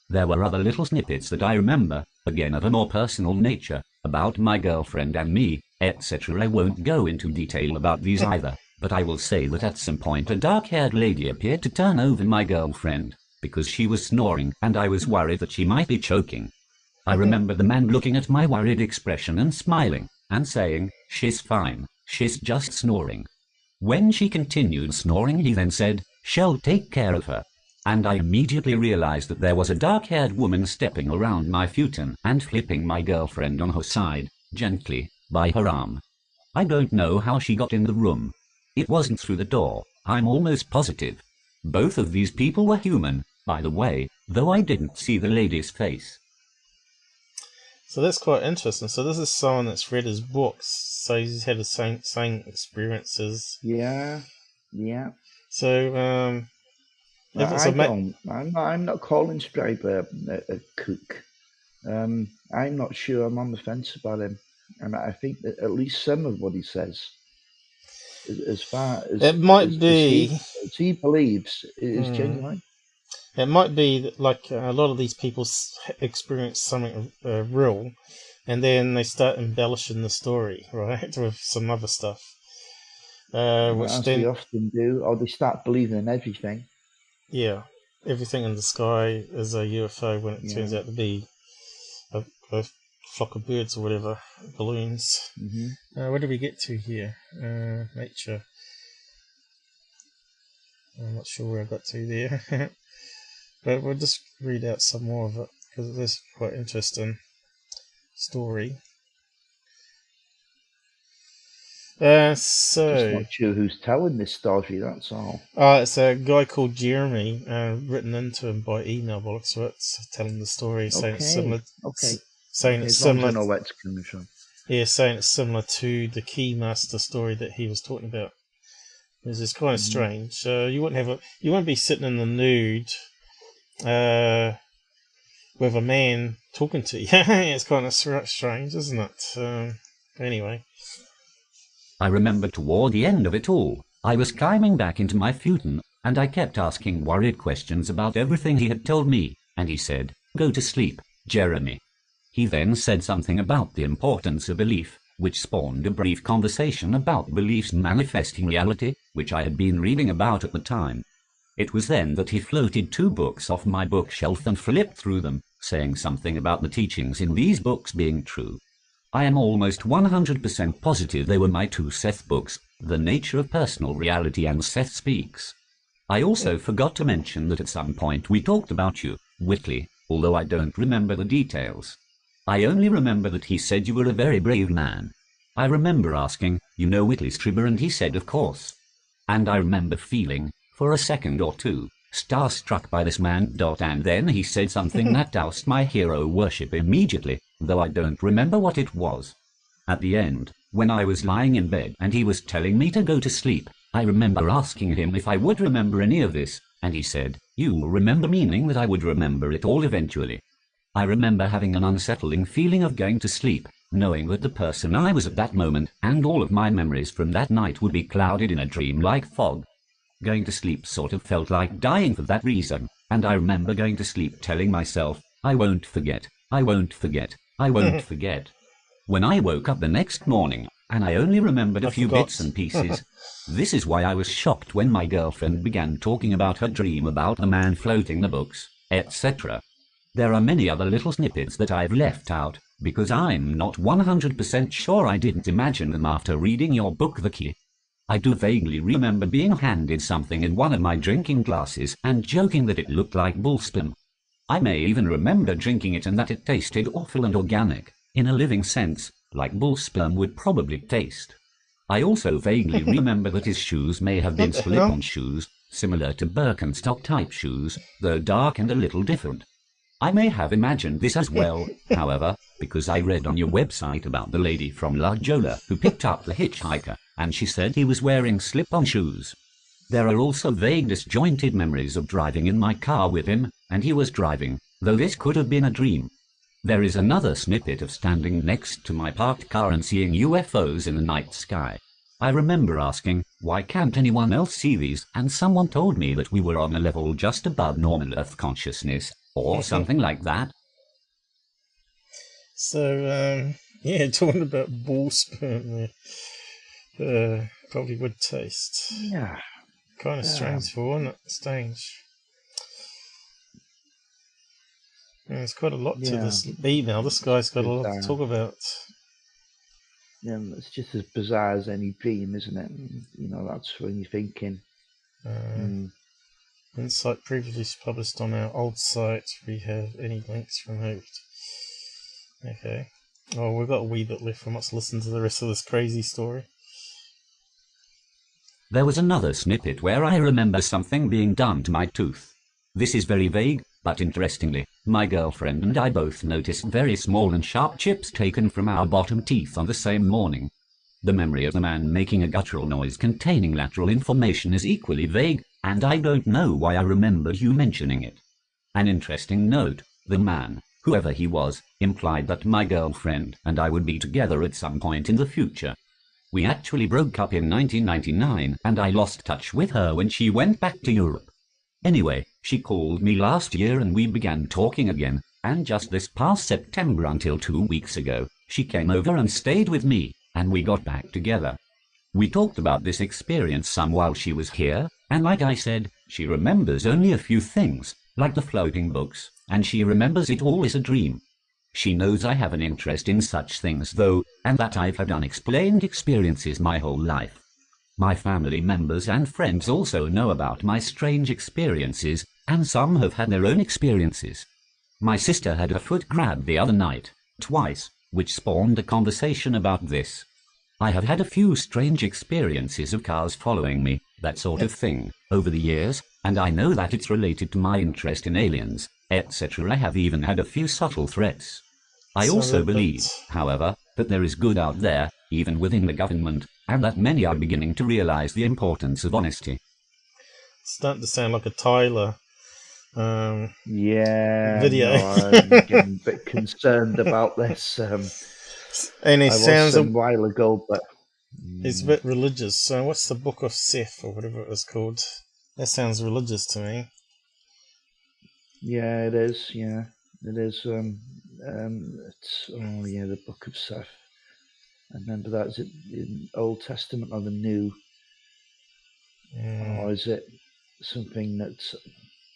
There were other little snippets that I remember, again of a more personal nature, about my girlfriend and me, etc. I won't go into detail about these either, but I will say that at some point a dark-haired lady appeared to turn over my girlfriend, because she was snoring and I was worried that she might be choking. I remember the man looking at my worried expression and smiling, and saying, "She's fine, she's just snoring." When she continued snoring, he then said, "Shall take care of her." And I immediately realized that there was a dark-haired woman stepping around my futon and flipping my girlfriend on her side, gently, by her arm. I don't know how she got in the room. It wasn't through the door, I'm almost positive. Both of these people were human, by the way, though I didn't see the lady's face. So that's quite interesting. So this is someone that's read his books, so he's had the same experiences. Yeah. So, if it's I'm not calling Schrieber a kook. I'm not sure. I'm on the fence about him, and I think that at least some of what he says, as far as it might be, as he believes, is genuine. It might be that, like, a lot of these people experience something real, and then they start embellishing the story, right, with some other stuff. Which as then they often do, or they start believing in everything. Yeah, everything in the sky is a UFO when it turns out to be a flock of birds or whatever, balloons. Where did we get to here? Nature. I'm not sure where I got to there. But we'll just read out some more of it, because it is quite interesting story. Just not sure who's telling this story, that's all. It's a guy called Jeremy, written into him by email, by looks of it, telling the story, saying it's similar. Saying it's similar. I know where it's coming from. Yeah, saying it's similar to the Keymaster story that he was talking about. It's kind of strange. You wouldn't be sitting in the nude, with a man talking to you. It's kind of strange, isn't it? Anyway. I remember toward the end of it all, I was climbing back into my futon, and I kept asking worried questions about everything he had told me, and he said, "Go to sleep, Jeremy." He then said something about the importance of belief, which spawned a brief conversation about beliefs manifesting reality, which I had been reading about at the time. It was then that he floated 2 books off my bookshelf and flipped through them, saying something about the teachings in these books being true. I am almost 100% positive they were my 2 Seth books, The Nature of Personal Reality and Seth Speaks. I also forgot to mention that at some point we talked about you, Whitley, although I don't remember the details. I only remember that he said you were a very brave man. I remember asking, you know Whitley Schrieber, and he said of course. And I remember feeling, for a second or two, starstruck by this man. And then he said something that doused my hero worship immediately, though I don't remember what it was. At the end, when I was lying in bed and he was telling me to go to sleep, I remember asking him if I would remember any of this, and he said, "You will remember," meaning that I would remember it all eventually. I remember having an unsettling feeling of going to sleep, knowing that the person I was at that moment and all of my memories from that night would be clouded in a dream-like fog. Going to sleep sort of felt like dying for that reason, and I remember going to sleep telling myself, I won't forget, I won't forget, I won't forget. When I woke up the next morning, and I only remembered a few bits and pieces. This is why I was shocked when my girlfriend began talking about her dream about the man floating the books, etc. There are many other little snippets that I've left out, because I'm not 100% sure I didn't imagine them after reading your book The Key. I do vaguely remember being handed something in one of my drinking glasses and joking that it looked like bull sperm. I may even remember drinking it and that it tasted awful and organic, in a living sense, like bull sperm would probably taste. I also vaguely remember that his shoes may have been slip-on shoes, similar to Birkenstock type shoes, though dark and a little different. I may have imagined this as well, however, because I read on your website about the lady from La Jolla who picked up the hitchhiker, and she said he was wearing slip-on shoes. There are also vague disjointed memories of driving in my car with him, and he was driving, though this could have been a dream. There is another snippet of standing next to my parked car and seeing UFOs in the night sky. I remember asking, why can't anyone else see these? And someone told me that we were on a level just above normal Earth consciousness, or something like that. So, yeah, talking about bull sperm there. Probably would taste. Yeah. Kind of strange for one, it? Strange. Yeah, there's quite a lot to this email. This guy's got a lot to talk about. Yeah, it's just as bizarre as any dream, isn't it? You know, that's when you're thinking. Insight previously published on our old site. We have any links removed. Okay. Oh, we've got a wee bit left. We must listen to the rest of this crazy story. There was another snippet where I remember something being done to my tooth. This is very vague, but interestingly, my girlfriend and I both noticed very small and sharp chips taken from our bottom teeth on the same morning. The memory of the man making a guttural noise containing lateral information is equally vague, and I don't know why I remembered you mentioning it. An interesting note, the man, whoever he was, implied that my girlfriend and I would be together at some point in the future. We actually broke up in 1999, and I lost touch with her when she went back to Europe. Anyway, she called me last year and we began talking again, and just this past September until 2 weeks ago, she came over and stayed with me, and we got back together. We talked about this experience some while she was here, and like I said, she remembers only a few things, like the floating books, and she remembers it all as a dream. She knows I have an interest in such things though, and that I've had unexplained experiences my whole life. My family members and friends also know about my strange experiences, and some have had their own experiences. My sister had her foot grabbed the other night, twice, which spawned a conversation about this. I have had a few strange experiences of cars following me, that sort of thing, over the years, and I know that it's related to my interest in aliens, etc. I have even had a few subtle threats. I also believe, however, that there is good out there, even within the government, and that many are beginning to realize the importance of honesty. It's starting to sound like a Tyler video. No, I'm getting a bit concerned about this. And it sounds a while ago, but it's a bit religious. So what's the Book of Seth, or whatever it was called? That sounds religious to me. Yeah, it is. Yeah, it is. It's the Book of Seth. I remember that. Is it in Old Testament or the New? Or is it something that's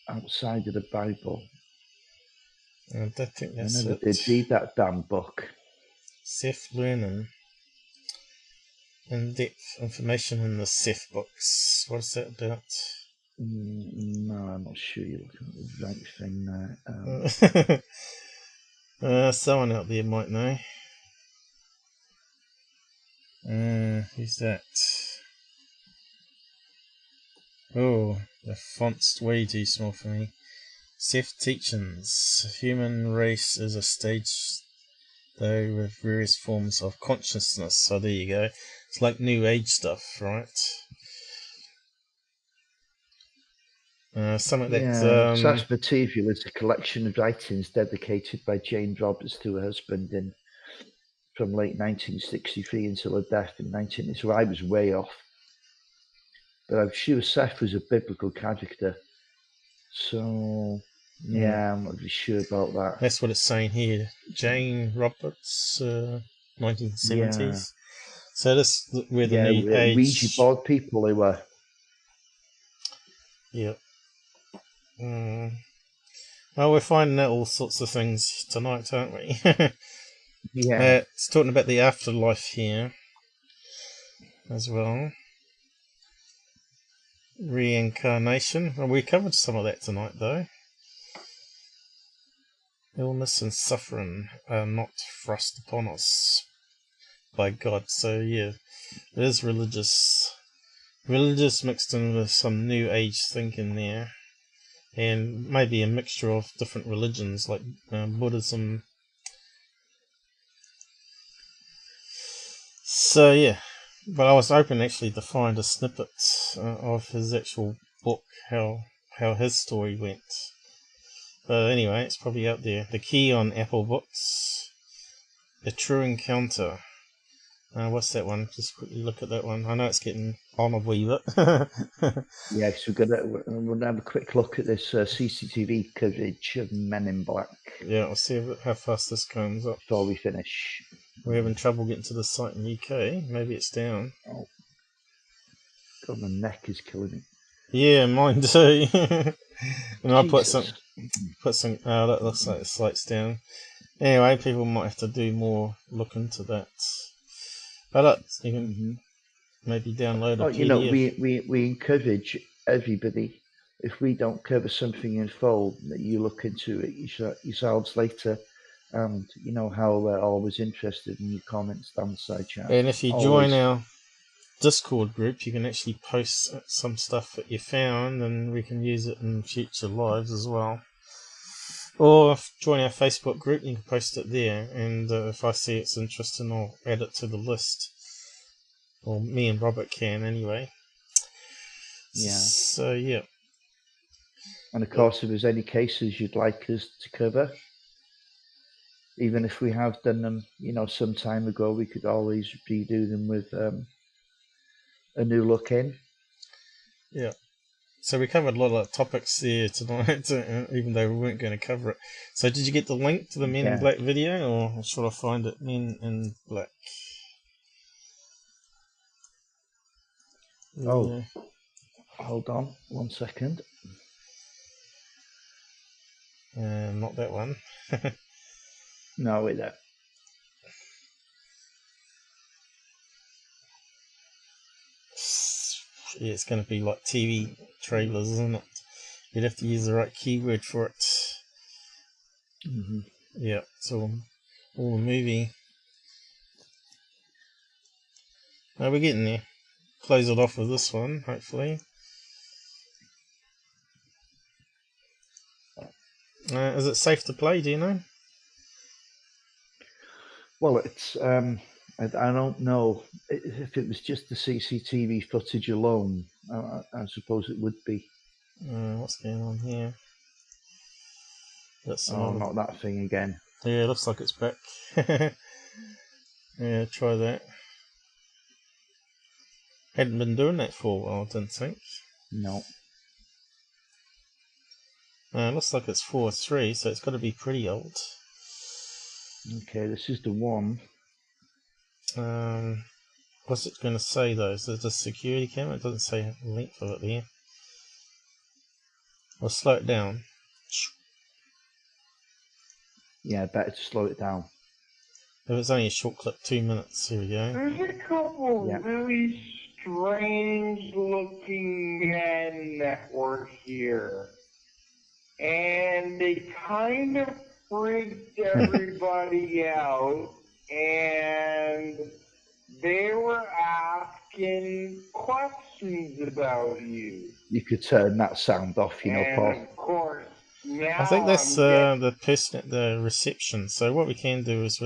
outside of the Bible? I don't think that's I never it. did read that damn book. Seth learning. In-depth information in the Seth books. What is that about? No, I'm not sure you're looking at the right thing there. Someone out there might know. Who's that? Oh, the font's way too small for me. Seth Teachins. Human race is a stage, though, with various forms of consciousness. So there you go. It's like New Age stuff, right? Something that... Yeah, Sarsaparilla is a collection of writings dedicated by Jane Roberts to her husband from late 1963 until her death in 19... So I was way off. But I'm sure Seth was a biblical character. So, yeah, I'm not really sure about that. That's what it's saying here. Jane Roberts, 1970s. Yeah. So this where the New Age... Ouija board people they were. Yep. Well, we're finding out all sorts of things tonight, aren't we? Yeah. It's talking about the afterlife here as well. Reincarnation. Well, we covered some of that tonight, though. Illness and suffering are not thrust upon us by God. So, yeah, it is religious. Religious mixed in with some New Age thinking there. And maybe a mixture of different religions like Buddhism. So yeah, but I was hoping actually to find a snippet of his actual book, how his story went. But anyway, it's probably out there. The Key on Apple Books. A True Encounter. What's that one? Just quickly look at that one. I know it's getting on a wee bit. Yeah, so we're going to have a quick look at this CCTV coverage of Men in Black. Yeah, we'll see how fast this comes up. Before we finish. We're having trouble getting to the site in the UK. Maybe it's down. Oh. God, my neck is killing me. Yeah, mine too. And I put some. Oh, that looks like the site's down. Anyway, people might have to do more look into that. But you can maybe download a PDF. You know, we encourage everybody, if we don't cover something in full, that you look into it yourselves later. And you know how we're always interested in your comments down the side chat. And if you join our Discord group, you can actually post some stuff that you found, and we can use it in future lives as well. Or join our Facebook group, you can post it there, and if I see it's interesting, I'll add it to the list. Or me and Robert can, anyway. Yeah. So, yeah. And of course, if there's any cases you'd like us to cover, even if we have done them, you know, some time ago, we could always redo them with a new look in. Yeah. So we covered a lot of topics there tonight, even though we weren't going to cover it. So did you get the link to the Men in Black video, or should I find it? Men in Black. Oh, hold on 1 second. Not that one. No, wait there. Yeah, it's going to be like TV trailers, isn't it? You'd have to use the right keyword for it. Yeah, it's all the movie. Now we're getting there. Close it off with this one, hopefully. Is it safe to play, do you know? Well, it's I don't know if it was just the CCTV footage alone. I suppose it would be. What's going on here? That's not that thing again. Yeah, it looks like it's back. Yeah, try that. Hadn't been doing that for a while, I didn't think. No. It looks like it's 4.3, so it's got to be pretty old. Okay, this is the one. What's it going to say though? Is it a security camera? It doesn't say the length of it there. I'll slow it down. Yeah, better to slow it down. If it's only a short clip, 2 minutes, here we go. There's a couple really strange-looking men that were here. And they kind of freaked everybody out, and they were asking questions about you. You could turn that sound off, you know, And Paul. of course, now I think that's I'm the person at the reception. So what we can do is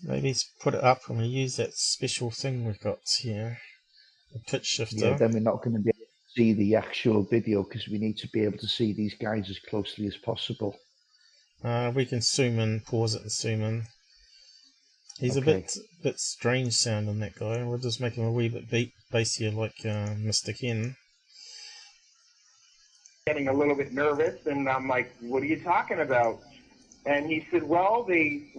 maybe put it up and we use that special thing we've got here, the pitch shifter. Yeah, then we're not going to be able to see the actual video because we need to be able to see these guys as closely as possible. We can zoom in, pause it and zoom in. He's Okay. a bit strange sounding, that guy. We'll just make him a wee bit bassier like Mr. Ken. getting a little bit nervous, and I'm like, what are you talking about? And he said, well, he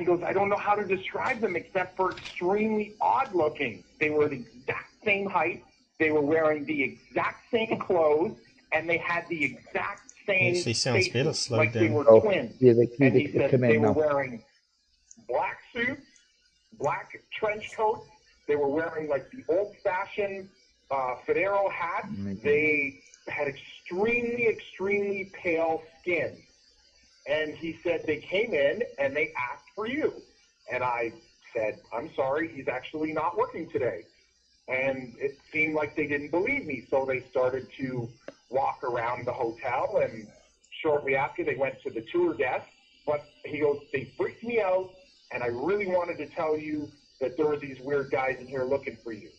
goes, I don't know how to describe them except for extremely odd looking. They were the exact same height, they were wearing the exact same clothes, and they had the exact same Actually sounds faces, better slowed like they down. were twins. Yeah, And he they said come they in were now. wearing black suits, black trench coats, they were wearing like the old-fashioned Federo hat. They had extremely, extremely pale skin. And he said they came in and they asked for you. And I said, I'm sorry, he's actually not working today. And it seemed like they didn't believe me. So they started to walk around the hotel. And shortly after, they went to the tour desk. But he goes, they freaked me out. And I really wanted to tell you that there were these weird guys in here looking for you.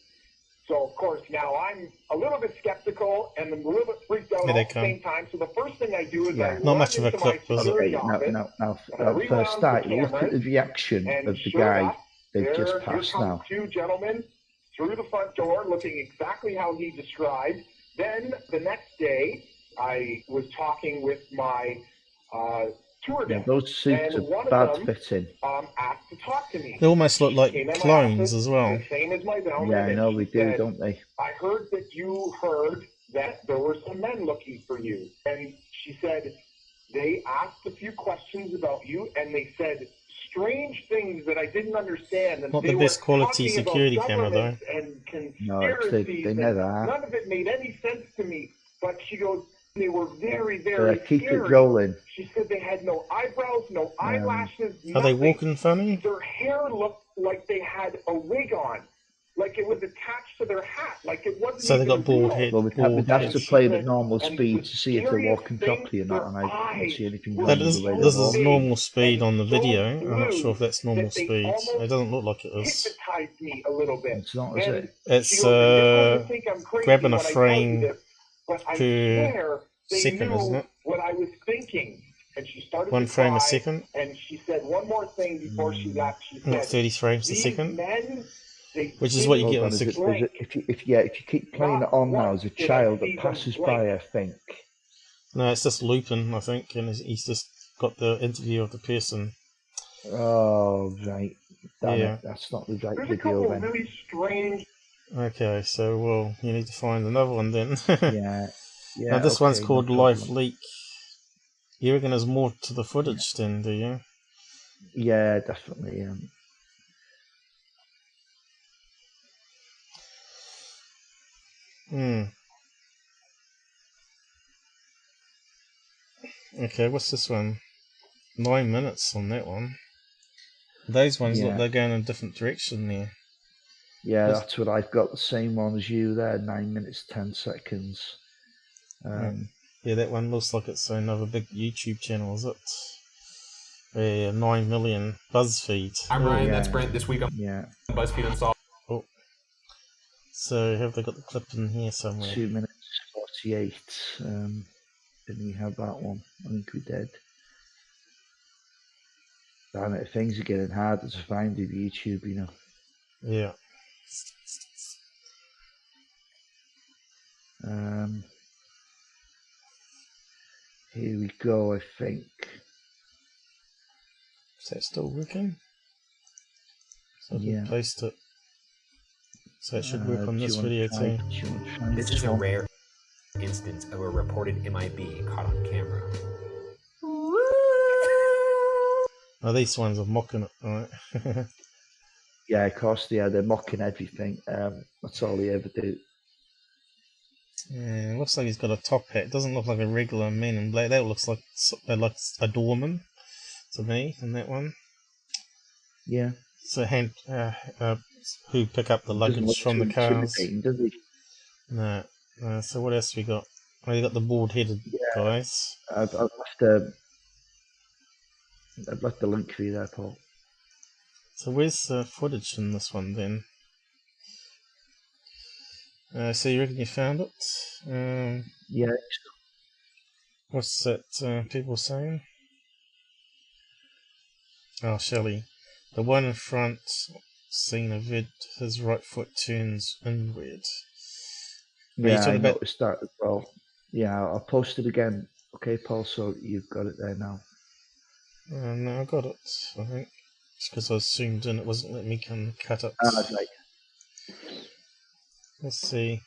So, of course, now I'm a little bit skeptical and I'm a little bit freaked out Here all they at the come. same time. So the first thing I do is Yeah. I Not run much of a into clip, my was it? security Okay, office. now, and I for a rewound start, the look at cameras, the reaction and of the sure guy enough, they've just here passed come now. two gentlemen through the front door looking exactly how he described. Then the next day, I was talking with my tour Yeah, desk. those suits And are one of bad them fitting. asked to talk to me. They almost look like Came in my clones office, as well. the same as my bellman, Yeah, I and know she we do, said, don't they? I heard that you heard that there were some men looking for you. And she said, they asked a few questions about you, and they said strange things that I didn't understand. And Not they the were best quality talking security about camera, though. governments and No, they conspiracies, never and are. none of it made any sense to me. But she goes, they were very, very Keep scary. it rolling. She said they had no eyebrows, no eyelashes, Are they nothing. walking funny? Their hair looked like they had a wig on, like it was attached to their hat, like it wasn't So they even got bald real. head. Well, we'd Bald have to heads. play it at normal And speed the to see if they're scariest walking thing, properly or not, and I their don't see eyes anything were wrong That with is, the way this they're is big normal speed and on the so video. I'm not blue sure if that's normal that they speed. almost It doesn't look like it is. hypnotized me a little bit. It's not, is And it? she It's goes, you're going to think I'm crazy grabbing a when I tell you frame this, but I per swear they second, isn't knew it? what I was thinking. And she started One to frame a cry, second. and she said one more thing before she left. She Not said, 30 frames a these second. men, they Which is what you didn't get on Hold on, six. if you keep playing it on now as a child that passes by, I think. No, it's just looping, I think, and he's just got the interview of the person. Oh, right. Damn Yeah. it, that's not the right There's a video couple then. really strange. Okay, so well, you need to find another one then. Yeah. Yeah. Now this one's okay, called no Live problem. Leak. You reckon there's more to the footage then, do you? Yeah, definitely. Okay, what's this one? 9 minutes on that one. Those ones look Yeah. they're going in a different direction there. Yeah, Yes. that's what I've got. The same one as you there. 9 minutes 10 seconds. Yeah, that one looks like it's another big YouTube channel, is it? Yeah, 9 million BuzzFeed. I'm Ryan, yeah. that's Brent. This week on Yeah. BuzzFeed Unsolved. Oh. So have they got the clip in here somewhere? 2 minutes 48. Didn't we have that one? I think we did. Damn it, things are getting harder to find with YouTube, you know. Yeah. Here we go, I think. Is that still working? So if Yeah. we paste it. So it should work on do you this wanna video try- too. do you wanna try This this is a one? rare instance of a reported MiB caught on camera. Oh, these ones are mocking it, alright. Yeah, of course they are. They're mocking everything. That's all they ever do. Yeah, looks like he's got a top hat. Doesn't look like a regular Men in Black. That looks like a doorman to me in that one. Yeah. So who pick up the Doesn't luggage look from too the cars. intimidating, does he? No. So what else we got? Oh, you got the bald-headed guys. I've left the link for you there, Paul. So where's the footage in this one then? So you reckon you found it? Yeah. What's that people saying? Oh, Shelley. The one in front seen a vid, his right foot turns inward. Yeah, I noticed that as well. Yeah, I'll post it again. Okay, Paul, so you've got it there now. No, I got it, I think. It's because I was zoomed in, it wasn't letting me cut it. Right. Let's see.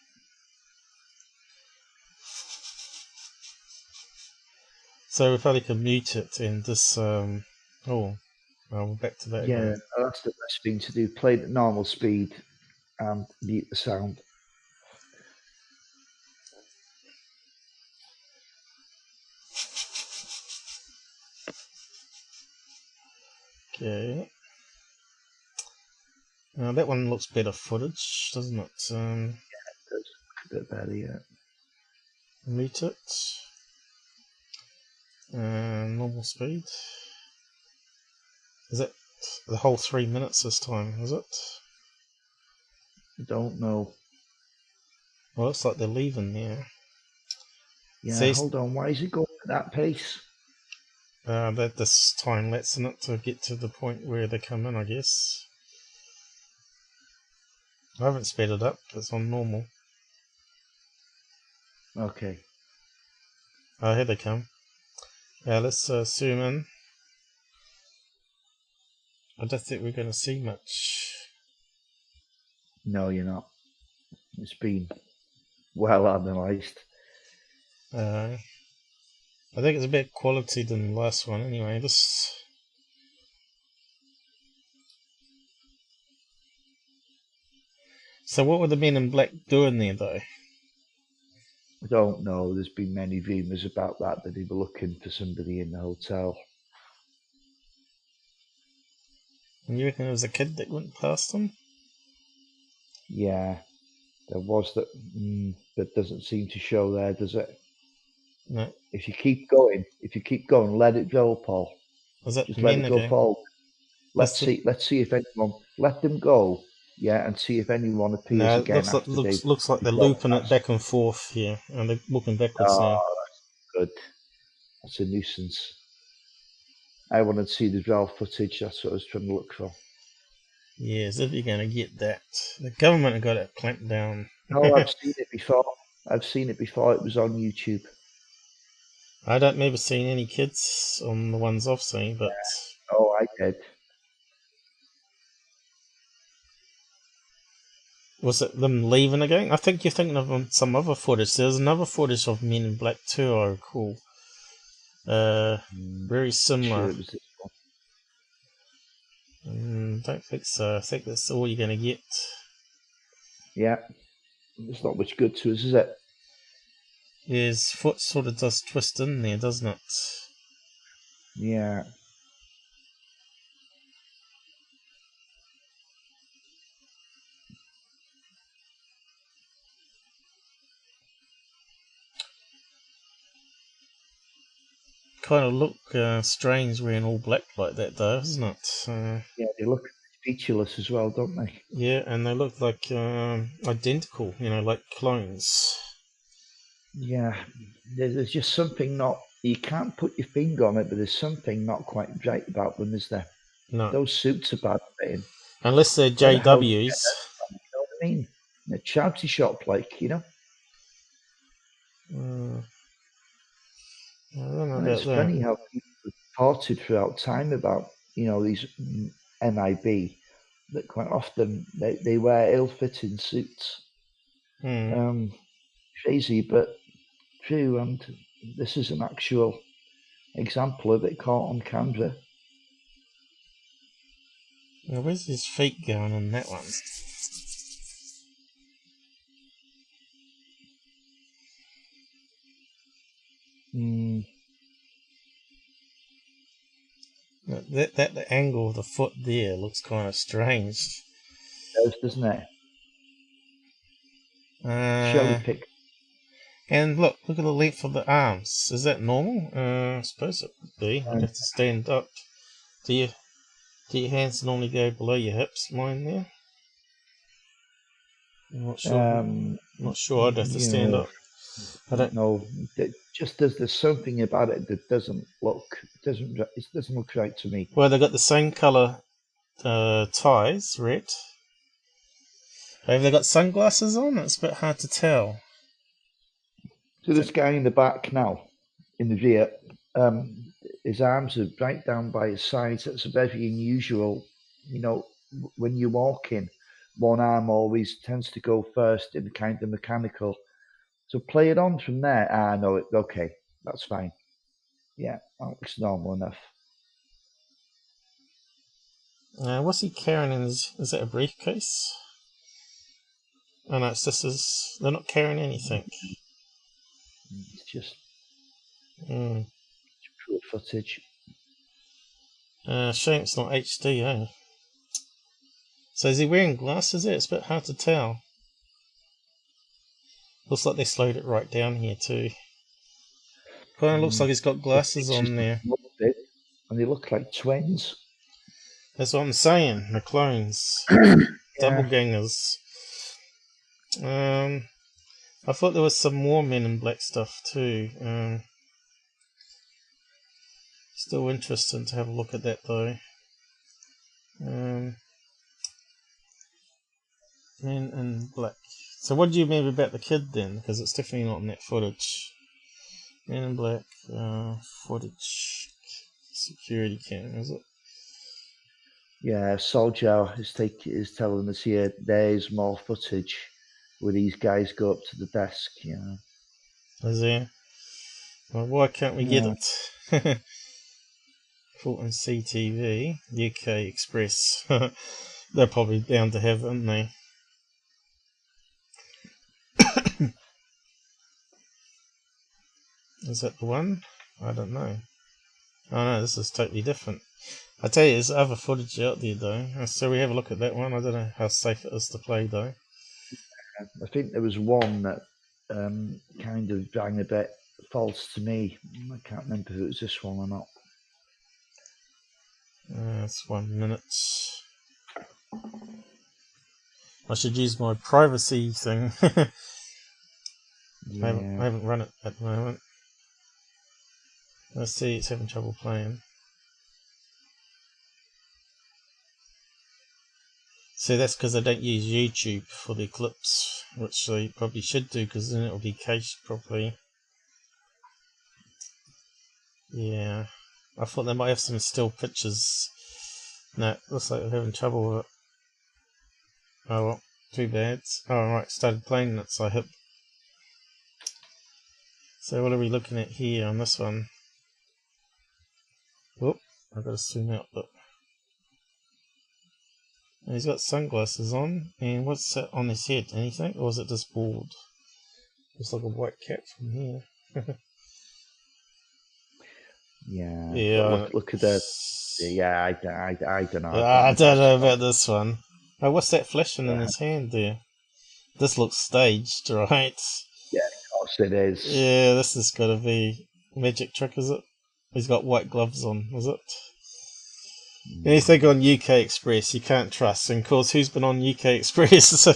So if I can mute it and this, we're back to that. Yeah, again. that's the best thing to do. Play it at normal speed and mute the sound. Okay. That one looks better footage, doesn't it? Yeah, it does look a bit better, yeah. Mute it. Normal speed. Is it the whole 3 minutes this time, is it? I don't know. Well, looks like they're leaving there. Yeah, hold on. Why is it going at that pace? That this time lapsing it to get to the point where they come in, I guess. I haven't sped it up, it's on normal. Okay. Oh, here they come. Let's zoom in. I don't think we're going to see much. No, you're not. It's been well analysed. I think it's a better quality than the last one anyway. So what were the Men in Black doing there though? I don't know. There's been many rumours about that they were looking for somebody in the hotel. And you reckon there was a kid that went past them? Yeah, there was that. That doesn't seem to show there, does it? No. If you keep going, let it go, Paul. Was that just let it go forward. Let's see if anyone let them go. Yeah, and see if anyone appears again. Looks like they're looping it back and forth here, and they're looking backwards now. That's good. That's a nuisance. I wanted to see the raw footage. That's what I was trying to look for. Yes, if you're going to get that. The government have got it clamped down. No, I've seen it before. It was on YouTube. I don't remember seeing any kids on the ones I've seen, but... Yeah. Oh, I did. Was it them leaving again? I think you're thinking of some other footage. There's another footage of Men in Black 2, I recall. Very similar. Sure it was this one. Don't think so. I think that's all you're going to get. Yeah. It's not much good to us, is it? His foot sort of does twist in there, doesn't it? Yeah. Kind of look strange wearing all black like that, though, isn't it? Yeah, they look featureless as well, don't they? Yeah, and they look like identical, like clones. Yeah, there's just something not. You can't put your finger on it, but there's something not quite right about them, is there? No. Those suits are bad fitting. Unless they're JWs. You know what I mean? In a charity shop, I don't know it's funny how people reported throughout time about these MiB that quite often they wear ill-fitting suits. Crazy, but true, and this is an actual example of it caught on camera. Now, where's his feet going on that one? That angle of the foot there looks kind of strange. It does, doesn't it? Shelly pick. And look at the length of the arms. Is that normal? I suppose it would be. I'd have to stand up. Do your hands normally go below your hips? Mine there. I'm not sure. Not sure. I'd have to stand up. I don't know. Just there's something about it that doesn't look right to me. Well, they got the same colour ties, red. Have they got sunglasses on? It's a bit hard to tell. So this guy in the back now, in the rear, his arms are right down by his sides. That's very unusual. You know, when you're walking, one arm always tends to go first in kind of mechanical. So play it on from there. No, okay, that's fine. Yeah, that looks normal enough. What's he carrying in his... Is that a briefcase? Oh no, it's just they're not carrying anything. It's just pure footage. Shame it's not HD, eh? So is he wearing glasses there? It's a bit hard to tell. Looks like they slowed it right down here too. Kind of looks like he's got glasses on there. And they look like twins. That's what I'm saying. The clones. Double gangers. I thought there was some more Men in Black stuff too. Still interesting to have a look at that though. Men in Black. So what do you mean about the kid then? Because it's definitely not in that footage. Men in Black footage. Security cam, is it? Yeah, Soldier is telling us here there's more footage where these guys go up to the desk, you know. Is there? Well, why can't we get it? Fulton CTV, UK Express. They're probably bound to have it, aren't they? Is that the one? I don't know. Oh no, this is totally different. I tell you, there's other footage out there though. So we have a look at that one. I don't know how safe it is to play though. I think there was one that kind of rang a bit false to me. I can't remember if it was this one or not. It's 1 minute. I should use my privacy thing. I haven't run it at the moment. Let's see, it's having trouble playing. So that's because they don't use YouTube for the clips, which they probably should do, because then it'll be cached properly. Yeah, I thought they might have some still pictures. No, looks like they're having trouble with it. Oh well, too bad. Oh right, started playing it, so I hit. So what are we looking at here on this one? Whoop, I've got to zoom out, but he's got sunglasses on, and what's that on his head? Anything, or is it just bald? Looks like a white cap from here. Yeah. Look at that. Yeah, I don't know. I don't know about this one. Oh, what's that flashing in his hand there? This looks staged, right? Yeah, of course it is. Yeah, this has got to be a magic trick, is it? He's got white gloves on, is it? Anything on UK Express you can't trust. And of course, who's been on UK Express?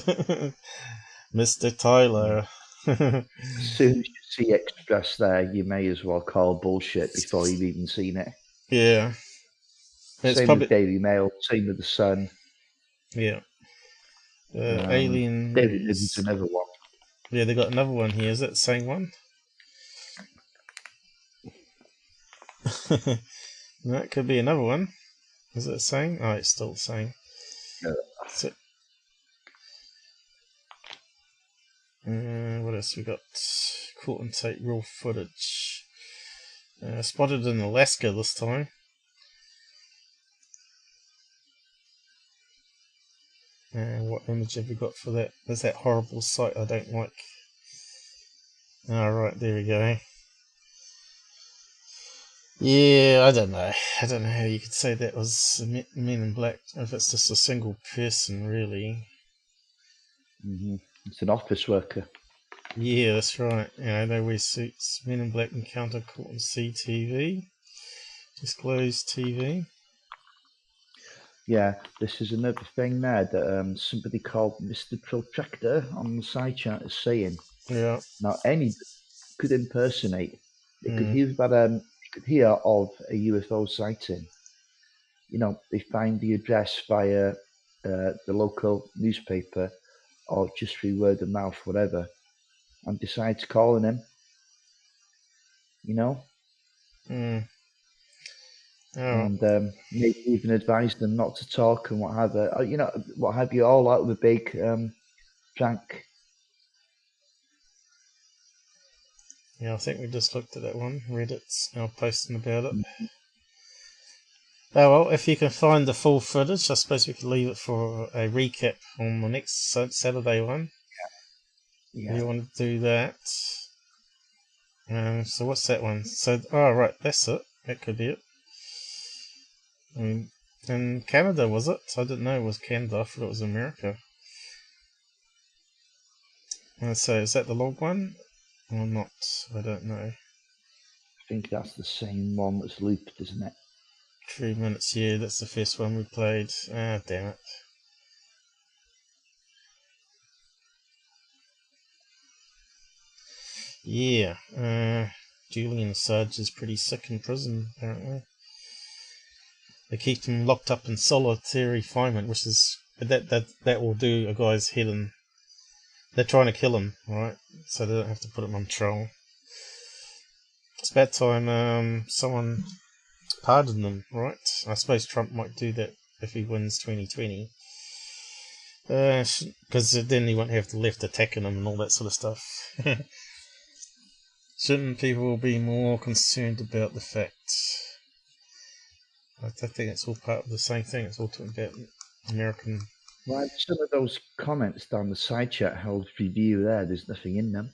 Mr. Tyler. As soon as you see Express there, you may as well call bullshit before you've even seen it. Yeah. Same with Daily Mail, same with The Sun. Yeah. Alien. There's another one. Yeah, they got another one here. Is that the same one? No, it could be another one. Is it the same? Oh, it's still the same. Yeah. So, what else we got? Caught and take raw footage. Spotted in Alaska this time. what image have we got for that? There's that horrible site I don't like. Alright, there we go. Yeah, I don't know. I don't know how you could say that was Men in Black, if it's just a single person, really. It's an office worker. Yeah, that's right. You know, they wear suits. Men in Black encounter caught on CTV. Disclosed TV. Yeah, this is another thing there that somebody called Mr. Protractor on the side chat is saying. Yeah. Now, any could impersonate. They could hear about you could hear of a UFO sighting. You know, they find the address via the local newspaper or just through word of mouth, whatever, and decides calling him. You know, Mm. Oh. and maybe even advise them not to talk and what have you. You know, what have you, all out of a big prank. Yeah, I think we just looked at that one. Reddit's now posting about it. Oh well, if you can find the full footage, I suppose we could leave it for a recap on the next Saturday one. Yeah. You want to do that? So what's that one? So, oh right, that's it. That could be it. I mean, in Canada, was it? I didn't know it was Canada. I thought it was America. So is that the log one or not? I don't know. I think that's the same one that's looped, isn't it? 3 minutes, yeah, that's the first one we played. Ah, damn it. Yeah, Julian Assange is pretty sick in prison, apparently. They keep him locked up in solitary confinement, which is that will do a guy's head in. They're trying to kill him, right? So they don't have to put him on trial. It's about time someone pardoned him, right? I suppose Trump might do that if he wins 2020. Because then he won't have the left attacking him and all that sort of stuff. Shouldn't people be more concerned about the facts? I think it's all part of the same thing. It's all talking about American. Like some of those comments down the side chat held review there's nothing in them.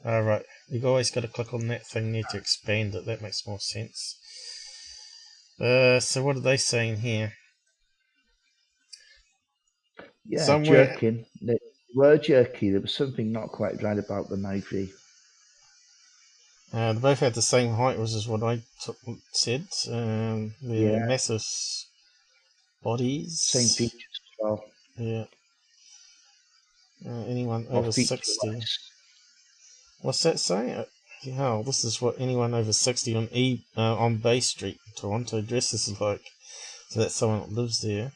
Right. You've always got to click on that thing there to expand it. That makes more sense. So what are they saying here? Yeah, Somewhere... jerking. They were jerky. There was something not quite right about the MiB. they both had the same height, which is what I said. They're massive bodies. Same features as well. Yeah. Anyone over 60. What's that say? Hell, this is what anyone over 60 on Bay Street, Toronto, dresses like. So that's someone that lives there.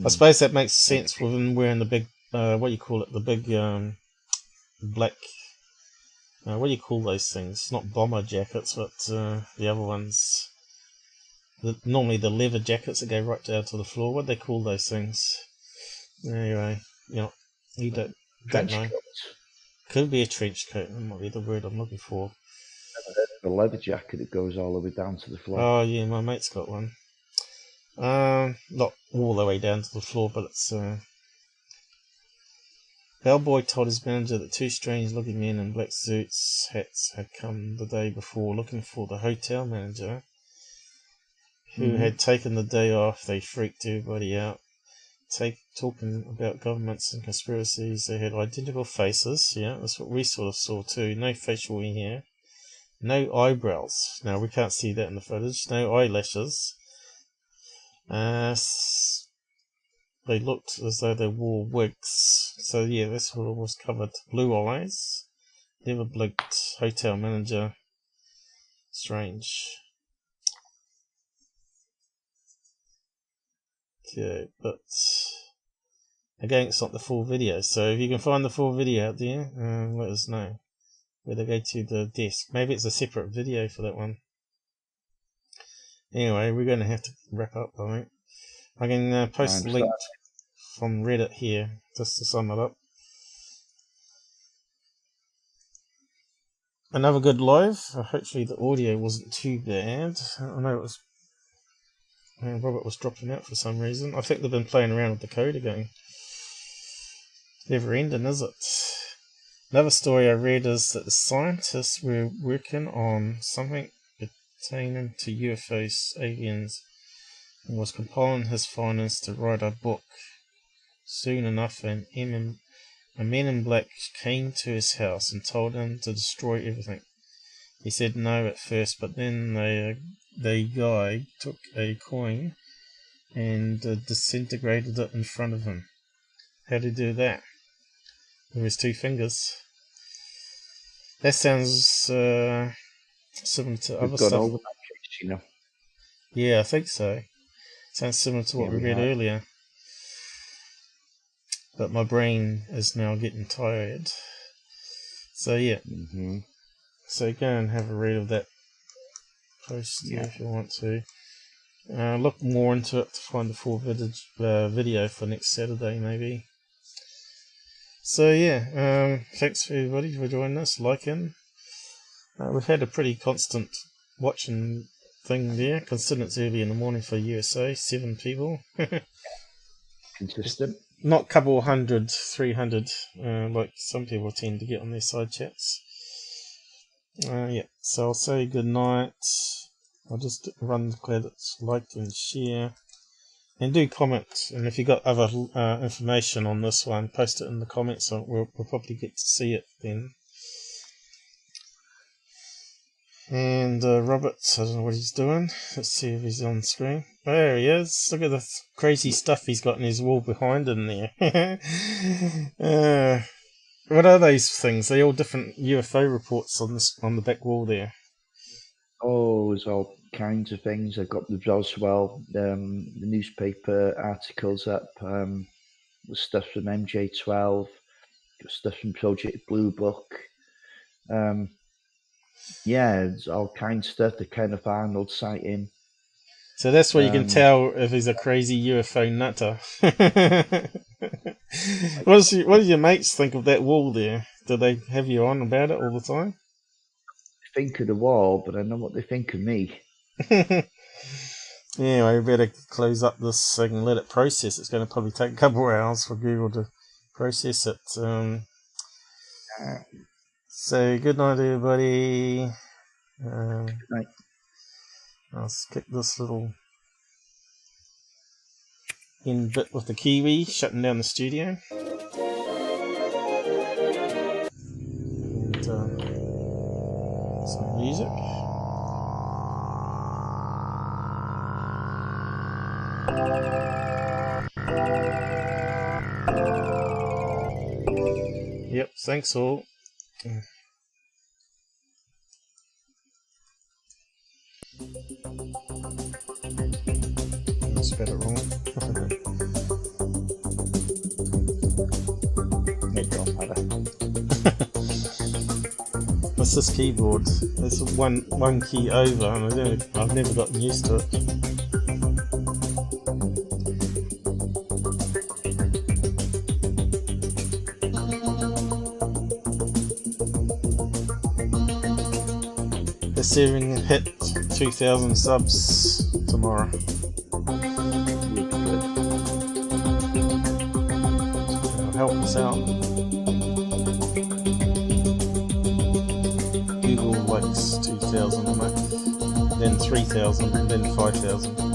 I suppose that makes sense with him wearing the big, what do you call it? The big black. What do you call those things? Not bomber jackets, but the other ones. Normally the leather jackets that go right down to the floor. What do they call those things? Anyway, you don't know. Could be a trench coat. That might be the word I'm looking for. The leather jacket that goes all the way down to the floor. Oh yeah, my mate's got one. Not all the way down to the floor, but it's. Bellboy told his manager that two strange-looking men in black suits, hats, had come the day before looking for the hotel manager, who had taken the day off. They freaked everybody out. Talking about governments and conspiracies. They had identical faces. Yeah, that's what we sort of saw too. No facial hair. No eyebrows. Now, we can't see that in the footage. No eyelashes. They looked as though they wore wigs. So, yeah, that's what it was covered. Blue eyes. Never blinked. Hotel manager. Strange. Okay, but... Again, it's not the full video. So, if you can find the full video out there, let us know. Where they go to the desk. Maybe it's a separate video for that one. Anyway, we're going to have to wrap up, I think. I can post the link from Reddit here, just to sum it up. Another good live. Hopefully the audio wasn't too bad. I know it was Robert was dropping out for some reason. I think they've been playing around with the code again. Never ending, is it? Another story I read is that the scientists were working on something pertaining to UFOs, aliens, and was compiling his findings to write a book. Soon enough, a man in black came to his house and told him to destroy everything. He said no at first, but then the guy took a coin and disintegrated it in front of him. How did he do that? With his 2 fingers. That sounds similar to other stuff. Over that case, you know. Yeah, I think so. Sounds similar to what we read earlier. But my brain is now getting tired. So yeah. So go and have a read of that post if you want to. Look more into it to find the full video for next Saturday maybe. So yeah, thanks for everybody for joining us, liking. We've had a pretty constant watching thing there, considering it's early in the morning for USA, 7 people. Consistent. Not a couple 100, 300, like some people tend to get on their side chats. Yeah, so I'll say good night. I'll just run the credits, like and share. And do comment, and if you got other information on this one, post it in the comments, and we'll probably get to see it then. And Robert, I don't know what he's doing. Let's see if he's on screen. There he is. Look at the crazy stuff he's got in his wall behind him there. What are those things? They're all different UFO reports on the back wall there. Oh, there's all kinds of things. I've got the Roswell, the newspaper articles up, stuff from MJ12, got stuff from Project Blue Book. Yeah, it's all kinds of stuff. The Kenneth Arnold sighting. So that's where you can tell if he's a crazy UFO nutter. What do your mates think of that wall there? Do they have you on about it all the time? I think of the wall, but I know what they think of me. Anyway, we better close up this thing and let it process. It's going to probably take a couple of hours for Google to process it. So good night, everybody. Good night. I'll skip this little end bit with the Kiwi shutting down the studio. And some music. Yep, thanks all. I spelled it wrong. What's this keyboard? There's one key over, and I've never gotten used to it. They're saving hit 2,000 subs tomorrow. It'll help us out. Google likes 2,000 a month, then 3,000, and then 5,000.